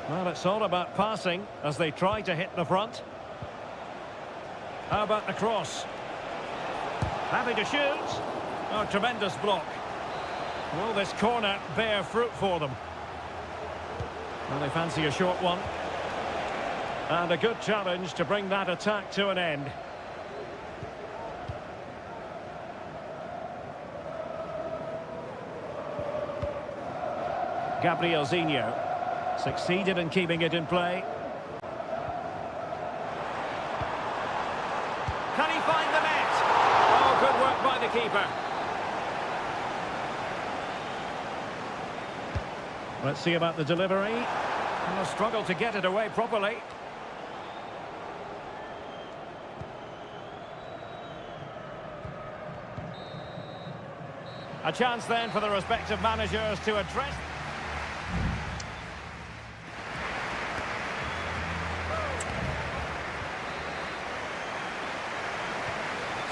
Well, it's all about passing as they try to hit the front. How about the cross? Happy to shoot. Oh, tremendous block. Will this corner bear fruit for them? Well, they fancy a short one. And a good challenge to bring that attack to an end. Gabrielzinho succeeded in keeping it in play. Can he find the net? Oh, good work by the keeper. Let's see about the delivery. He'll struggle to get it away properly. A chance then for the respective managers to address.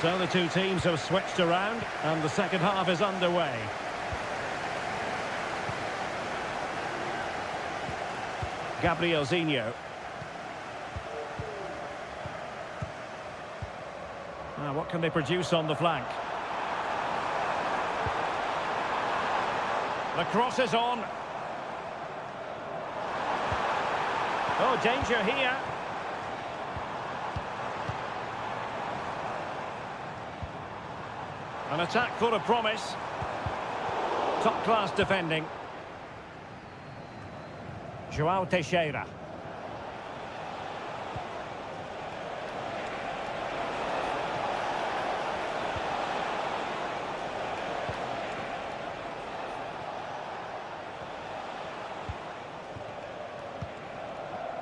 So the two teams have switched around and the second half is underway. Gabrielzinho. Now what can they produce on the flank? The cross is on. Oh, danger here. An attack full of promise. Top-class defending. João Teixeira.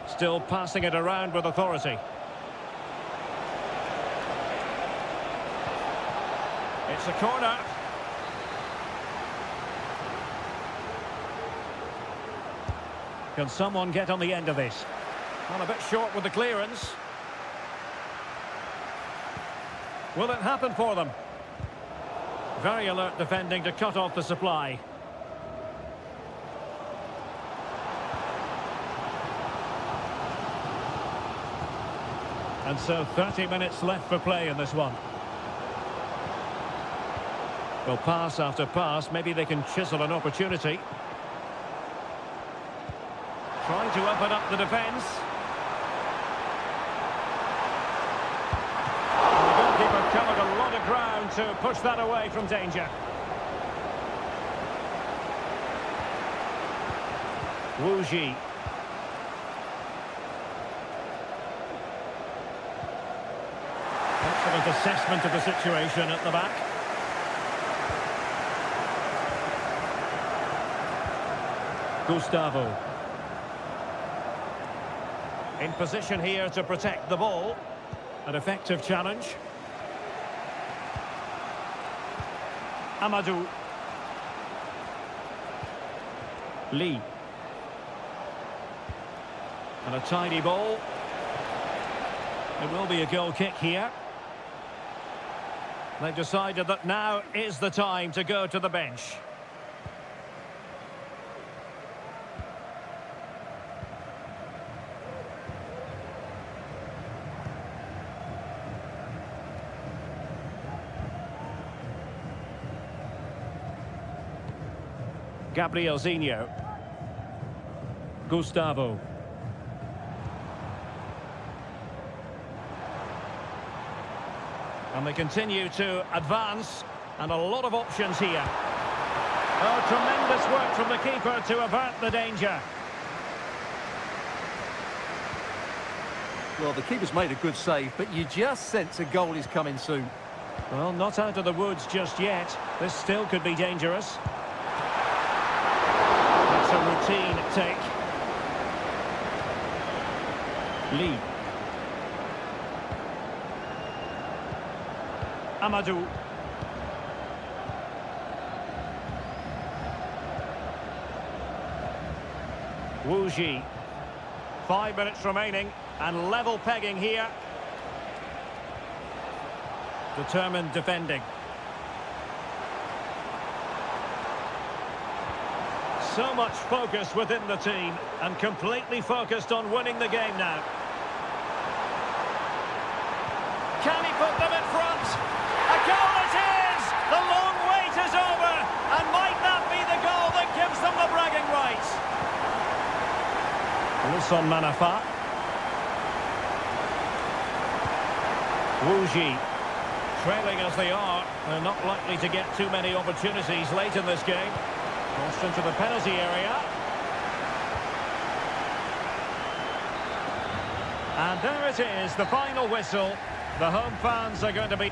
Still passing it around with authority. It's a corner. Can someone get on the end of this? Well, a bit short with the clearance. Will it happen for them? Very alert defending to cut off the supply. And so 30 minutes left for play in this one. Well, pass after pass, maybe they can chisel an opportunity. Trying to open up the defence. And the goalkeeper covered a lot of ground to push that away from danger. Wu Ji. Excellent assessment of the situation at the back. Gustavo. In position here to protect the ball. An effective challenge. Amadou. Lee. And a tidy ball. It will be a goal kick here. They've decided that now is the time to go to the bench. Gabrielzinho. Gustavo. And they continue to advance, and a lot of options here. Oh, tremendous work from the keeper to avert the danger. Well, the keeper's made a good save, but you just sense a goal is coming soon. Well, not out of the woods just yet. This still could be dangerous. It's a routine take. Lee. Amadou. Wu Ji. 5 minutes remaining and level pegging here. Determined defending. So much focus within the team and completely focused on winning the game now. Can he put them in front? A goal it is! The long wait is over, and might that be the goal that gives them the bragging rights? Wilson Manafa. Wu Ji. Trailing as they are, they're not likely to get too many opportunities late in this game. Crossed into the penalty area. And there it is, the final whistle. The home fans are going to be...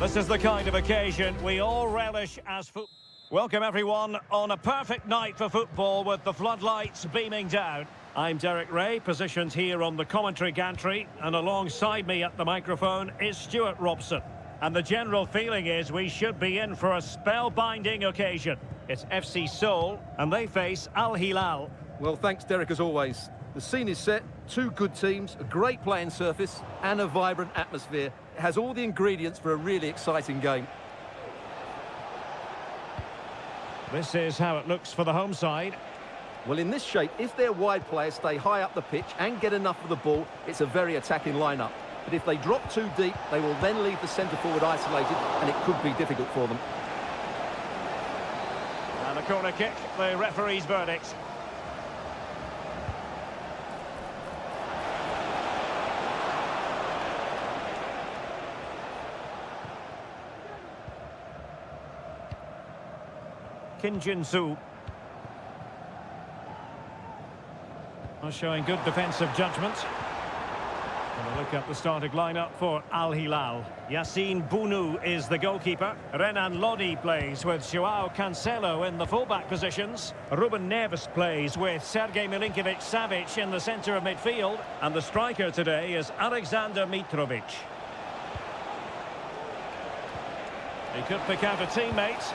This is the kind of occasion we all relish as football. Welcome everyone on a perfect night for football with the floodlights beaming down. I'm Derek Ray, positioned here on the commentary gantry, and alongside me at the microphone is Stuart Robson. And the general feeling is we should be in for a spellbinding occasion. It's FC Seoul, and they face Al Hilal. Well, thanks, Derek, as always. The scene is set, two good teams, a great playing surface, and a vibrant atmosphere. It has all the ingredients for a really exciting game. This is how it looks for the home side. Well, in this shape, if their wide players stay high up the pitch and get enough of the ball, it's a very attacking lineup. But if they drop too deep, they will then leave the centre forward isolated, and it could be difficult for them. And a corner kick, the referee's verdict. Kim Jin-soo. Showing good defensive judgment. And a look at the starting lineup for Al Hilal. Yassine Bounou is the goalkeeper. Renan Lodi plays with Joao Cancelo in the fullback positions. Ruben Neves plays with Sergej Milinkovic-Savic in the centre of midfield. And the striker today is Alexander Mitrovic. He could pick out a teammate.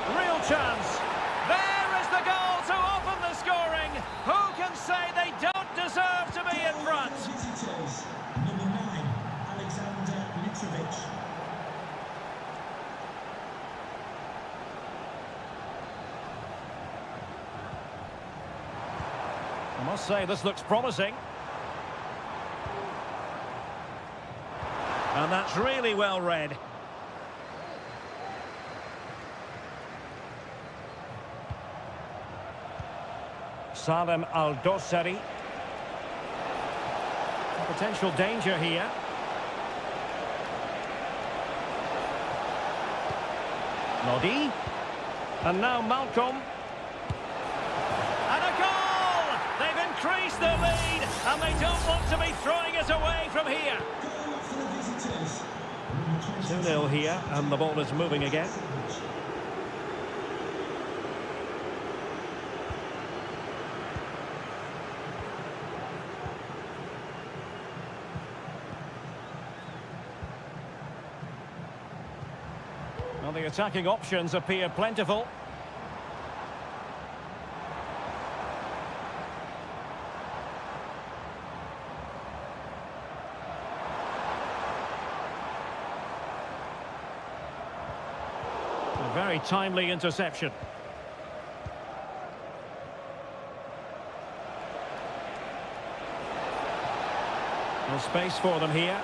Real chance. There is the goal to open the scoring. Who can say they don't deserve to be in front? Visitors, number 9, Alexander Mitrovic. I must say this looks promising. And that's really well read. Salem Al-Dossari. Potential danger here. Lodi. And now Malcolm. And a goal! They've increased their lead, and they don't want to be throwing it away from here. Goal for the visitors. 2-0 here, and the ball is moving again. Well, the attacking options appear plentiful. A very timely interception. No space for them here.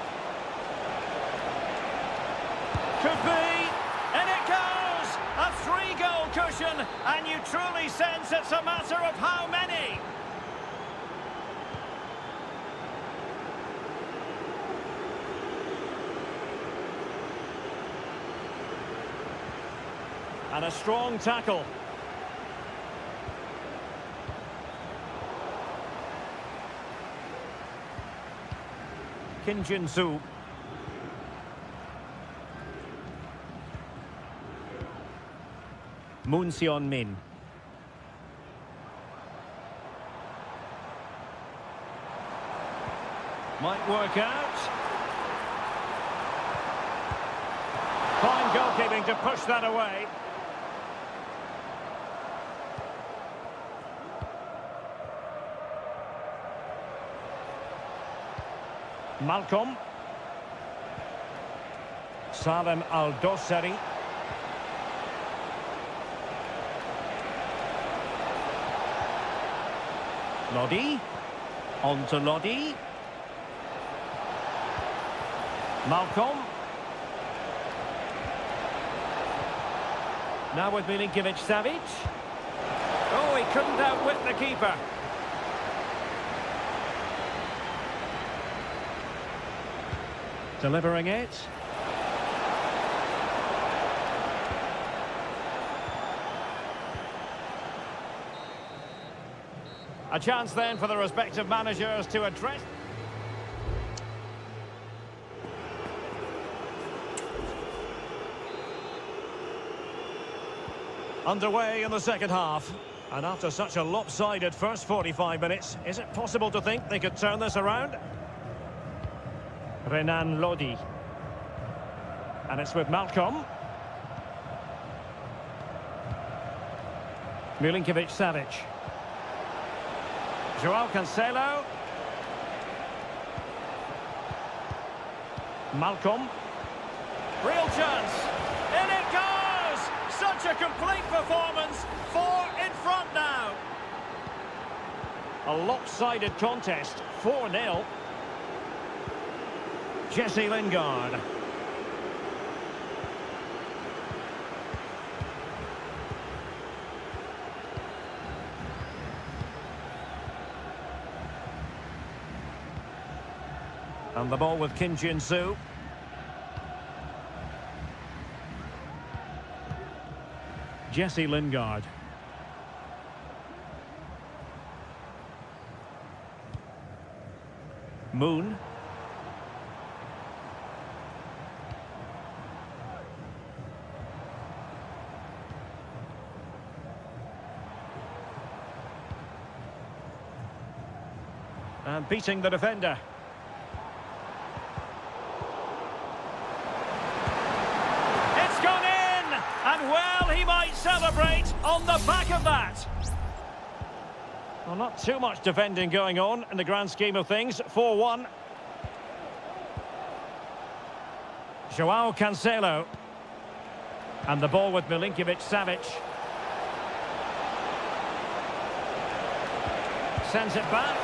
Could be. And it goes! A 3-goal cushion, and you truly sense it's a matter of how many. And a strong tackle. Kim Jin-soo. Moon Seon-min. Might work out. Fine goalkeeping to push that away. Malcolm. Salem Al-Dossari. Lodi. On to Lodi. Malcolm. Now with Milinkovic-Savic. Oh, he couldn't outwit the keeper. Delivering it. A chance then for the respective managers to address. Underway in the second half. And after such a lopsided first 45 minutes, is it possible to think they could turn this around? Renan Lodi. And it's with Malcolm. Milinkovic-Savic. Joao Cancelo. Malcolm. Real chance. In it goes! Such a complete performance. 4 in front now. A lopsided contest. 4-0. Jesse Lingard. And the ball with Kim Jin-soo. Jesse Lingard. Moon. And beating the defender. It's gone in! And well, he might celebrate on the back of that. Well, not too much defending going on in the grand scheme of things. 4-1. Joao Cancelo. And the ball with Milinkovic-Savic. Sends it back.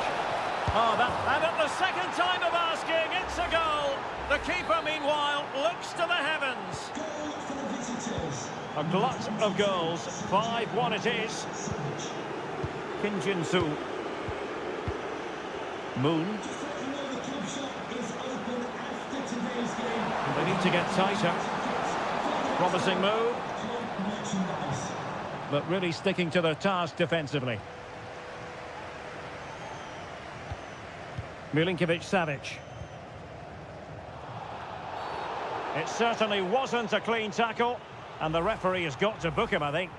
Oh, and at the second time of asking, it's a goal. The keeper, meanwhile, looks to the heavens. Goal for the visitors. A glut of goals. 5-1 it is. Kim Jin-soo. Moon. Just let you know the club shop is open after today's game. They need to get tighter. Promising move. Club merchandise. But really sticking to their task defensively. Milinkovic-Savic. It certainly wasn't a clean tackle, and the referee has got to book him, I think.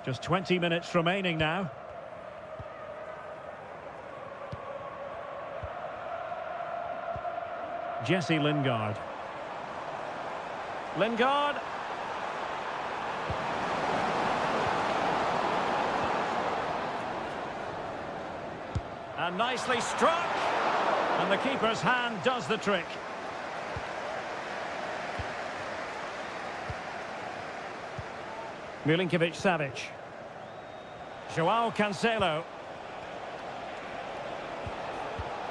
Just 20 minutes remaining now. Jesse Lingard. Lingard. And nicely struck. And the keeper's hand does the trick. Milinkovic-Savic. Joao Cancelo.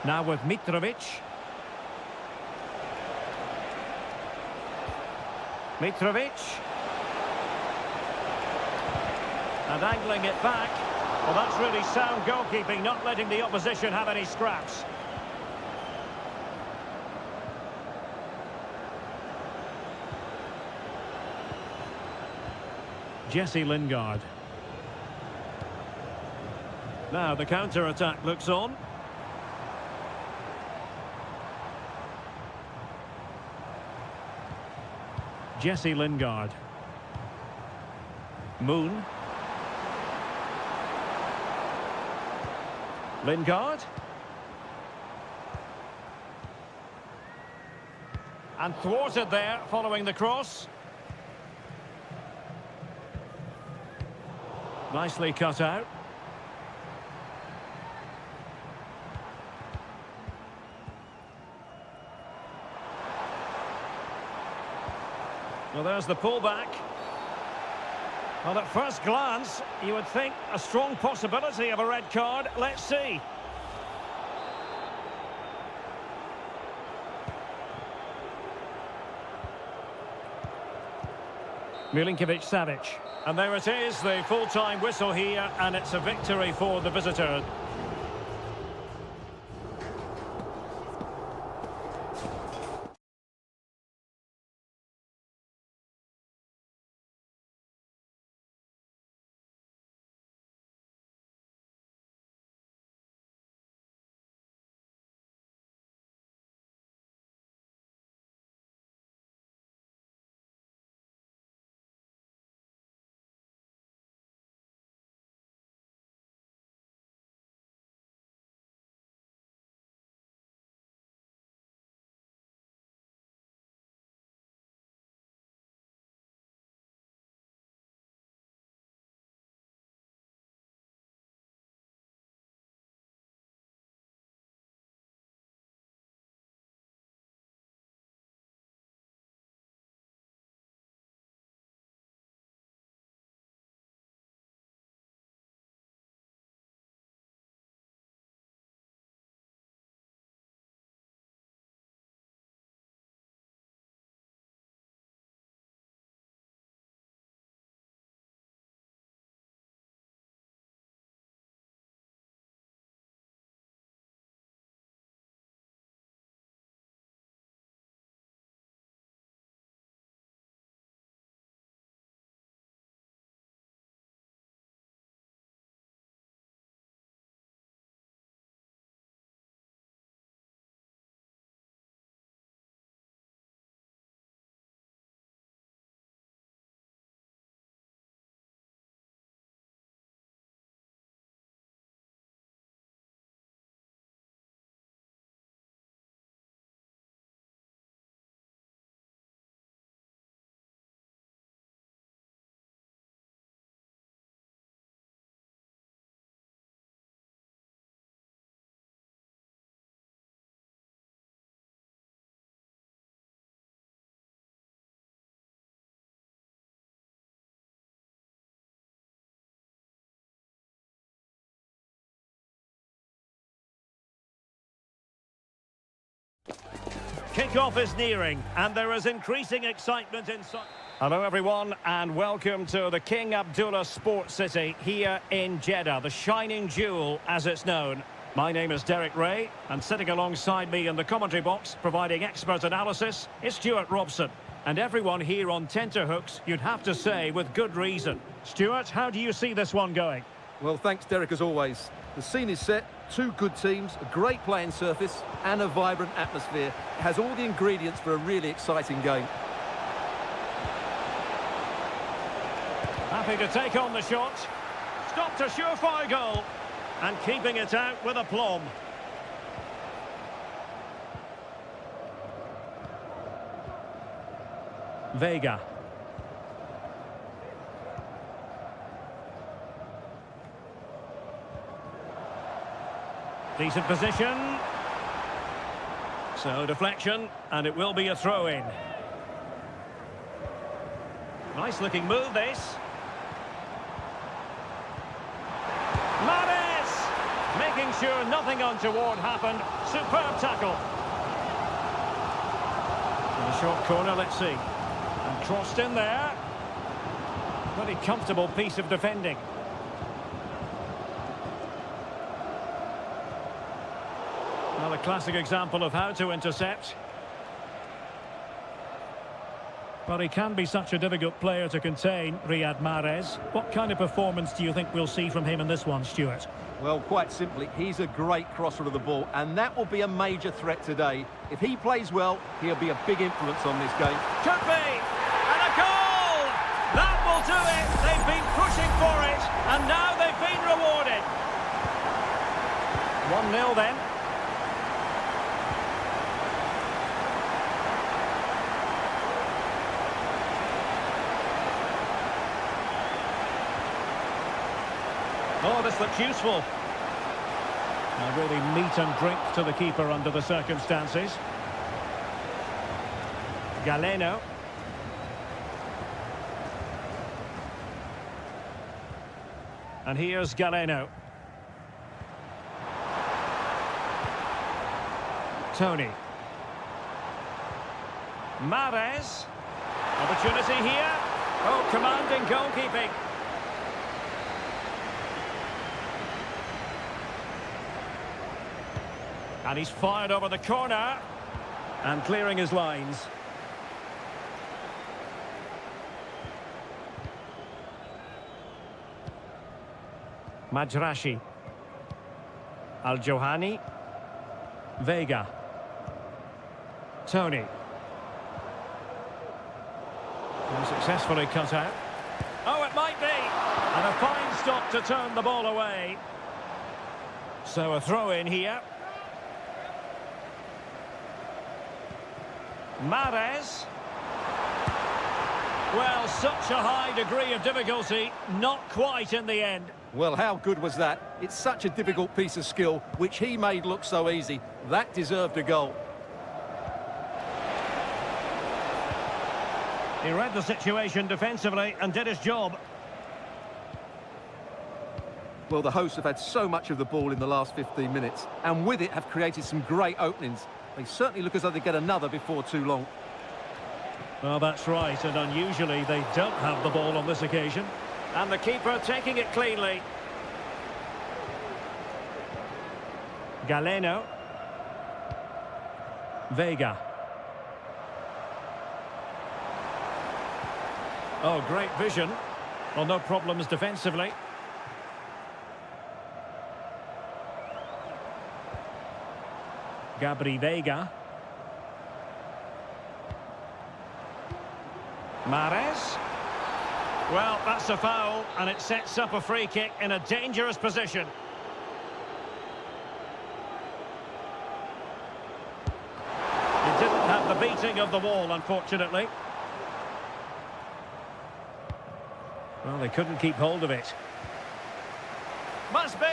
Now with Mitrovic. Mitrovic. And angling it back. Well, that's really sound goalkeeping, not letting the opposition have any scraps. Jesse Lingard. Now the counter-attack looks on. Jesse Lingard. Moon. Lingard. And thwarted there following the cross. Nicely cut out. Well, there's the pullback. Well, at first glance, you would think a strong possibility of a red card. Let's see. Milinkovic-Savic. And there it is, the full-time whistle here, and it's a victory for the visitor. Kickoff is nearing, and there is increasing excitement inside. Hello everyone, and welcome to the King Abdullah Sports City here in Jeddah, the shining jewel as it's known. My name is Derek Ray, and sitting alongside me in the commentary box, providing expert analysis, is Stuart Robson. And everyone here on tenterhooks, you'd have to say, with good reason. Stuart, how do you see this one going? Well, thanks, Derek, as always. The scene is set, two good teams, a great playing surface, and a vibrant atmosphere. It has all the ingredients for a really exciting game. Happy to take on the shot. Stopped a surefire goal. And keeping it out with aplomb. Vega. Decent position. So deflection, and it will be a throw-in. Nice looking move, this. Making sure nothing untoward happened. Superb tackle. In the short corner, let's see. And crossed in there. Very comfortable piece of defending. Well, a classic example of how to intercept. But he can be such a difficult player to contain, Riyad Mahrez. What kind of performance do you think we'll see from him in this one, Stuart? Well, quite simply, he's a great crosser of the ball, and that will be a major threat today. If he plays well, he'll be a big influence on this game. Could be! And a goal! That will do it! They've been pushing for it, and now they've been rewarded. 1-0 then. Oh, this looks useful. Now really meat and drink to the keeper under the circumstances. Galeno. And here's Galeno. Tony. Mahrez. Opportunity here. Oh, commanding goalkeeping. And he's fired over the corner. And clearing his lines. Majrashi. Al-Johani. Vega. Tony. And successfully cut out. Oh, it might be. And a fine stop to turn the ball away. So a throw in here. Mahrez. Well, such a high degree of difficulty, not quite in the end. Well, how good was that? It's such a difficult piece of skill, which he made look so easy. That deserved a goal. He read the situation defensively and did his job. Well, the hosts have had so much of the ball in the last 15 minutes, and with it have created some great openings. They certainly look as though they get another before too long. Well, that's right, and unusually they don't have the ball on this occasion. And the keeper taking it cleanly. Galeno. Vega. Oh, great vision. Well, no problems defensively. Gabri Vega. Mahrez. Well, that's a foul, and it sets up a free kick in a dangerous position. It didn't have the beating of the wall, unfortunately. Well, they couldn't keep hold of it. Must be!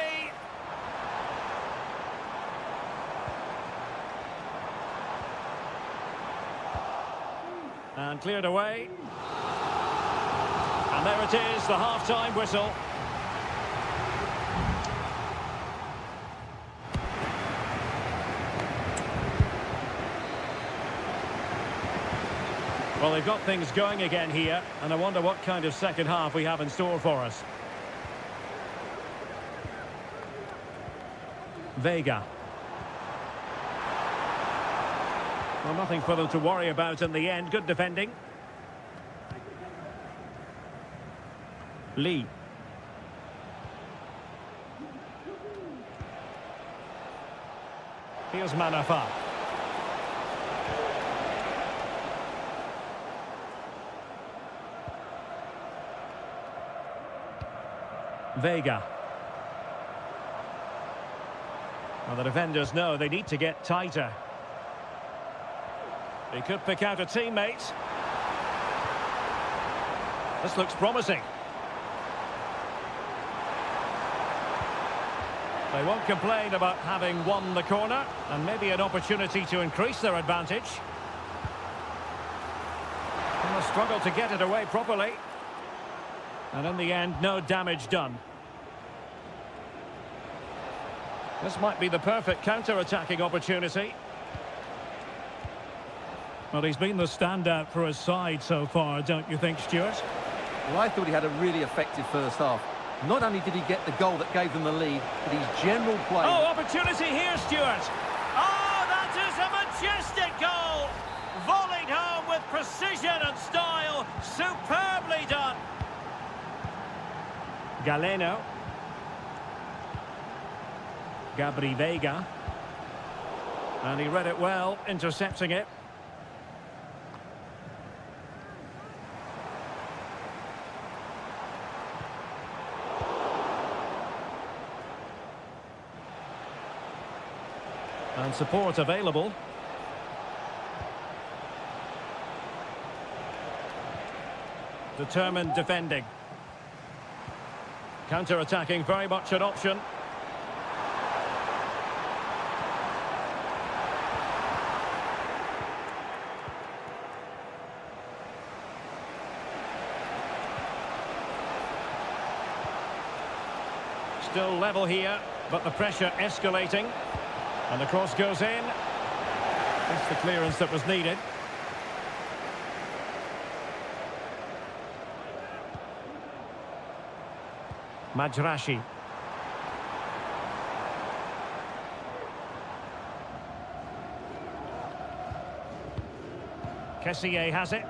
And cleared away. And there it is, the half-time whistle. Well, they've got things going again here, and I wonder what kind of second half we have in store for us. Vega. Well, nothing for them to worry about in the end. Good defending. Lee. Here's Manafa. Vega. Well, the defenders know they need to get tighter. He could pick out a teammate. This looks promising. They won't complain about having won the corner, and maybe an opportunity to increase their advantage. And they'll struggle to get it away properly. And in the end, no damage done. This might be the perfect counter-attacking opportunity. Well, he's been the standout for his side so far, don't you think, Stuart? Well, I thought he had a really effective first half. Not only did he get the goal that gave them the lead, but his general play... Oh, opportunity here, Stuart. Oh, that is a majestic goal. Volleyed home with precision and style. Superbly done. Galeno. Gabri Vega. And he read it well, intercepting it. And support available. Determined defending. Counter-attacking, very much an option. Still level here, but the pressure escalating. And the cross goes in. That's the clearance that was needed. Majrashi. Kessié has it.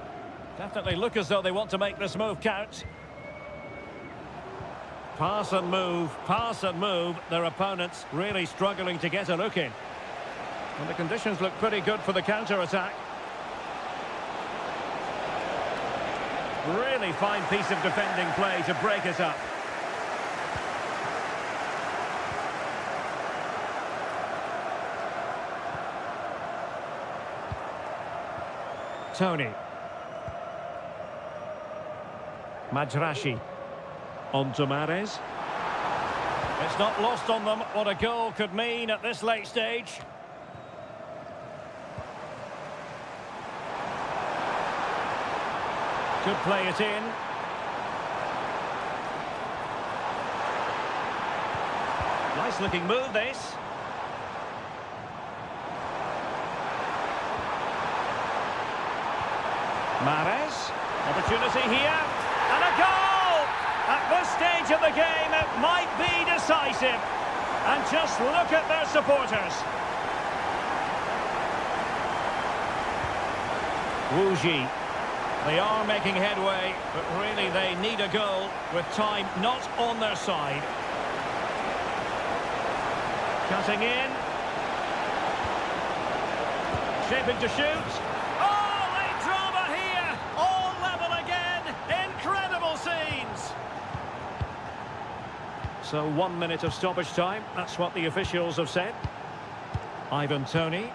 Definitely look as though they want to make this move count. Pass and move, their opponents really struggling to get a look in. And the conditions look pretty good for the counter-attack. Really fine piece of defending play to break it up. Tony. Majrashi. On to Mahrez. It's not lost on them what a goal could mean at this late stage. Could play it in. Nice looking move, this. Mahrez. Opportunity here. And a goal! At this stage of the game, it might be decisive. And just look at their supporters. Wuji. They are making headway, but really they need a goal with time not on their side. Cutting in. Shaping to shoot. Oh, late drama here. All level again. Incredible scenes. So 1 minute of stoppage time. That's what the officials have said. Ivan Toney.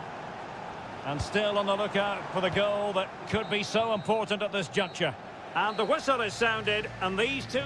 And still on the lookout for the goal that could be so important at this juncture. And the whistle is sounded, and these two...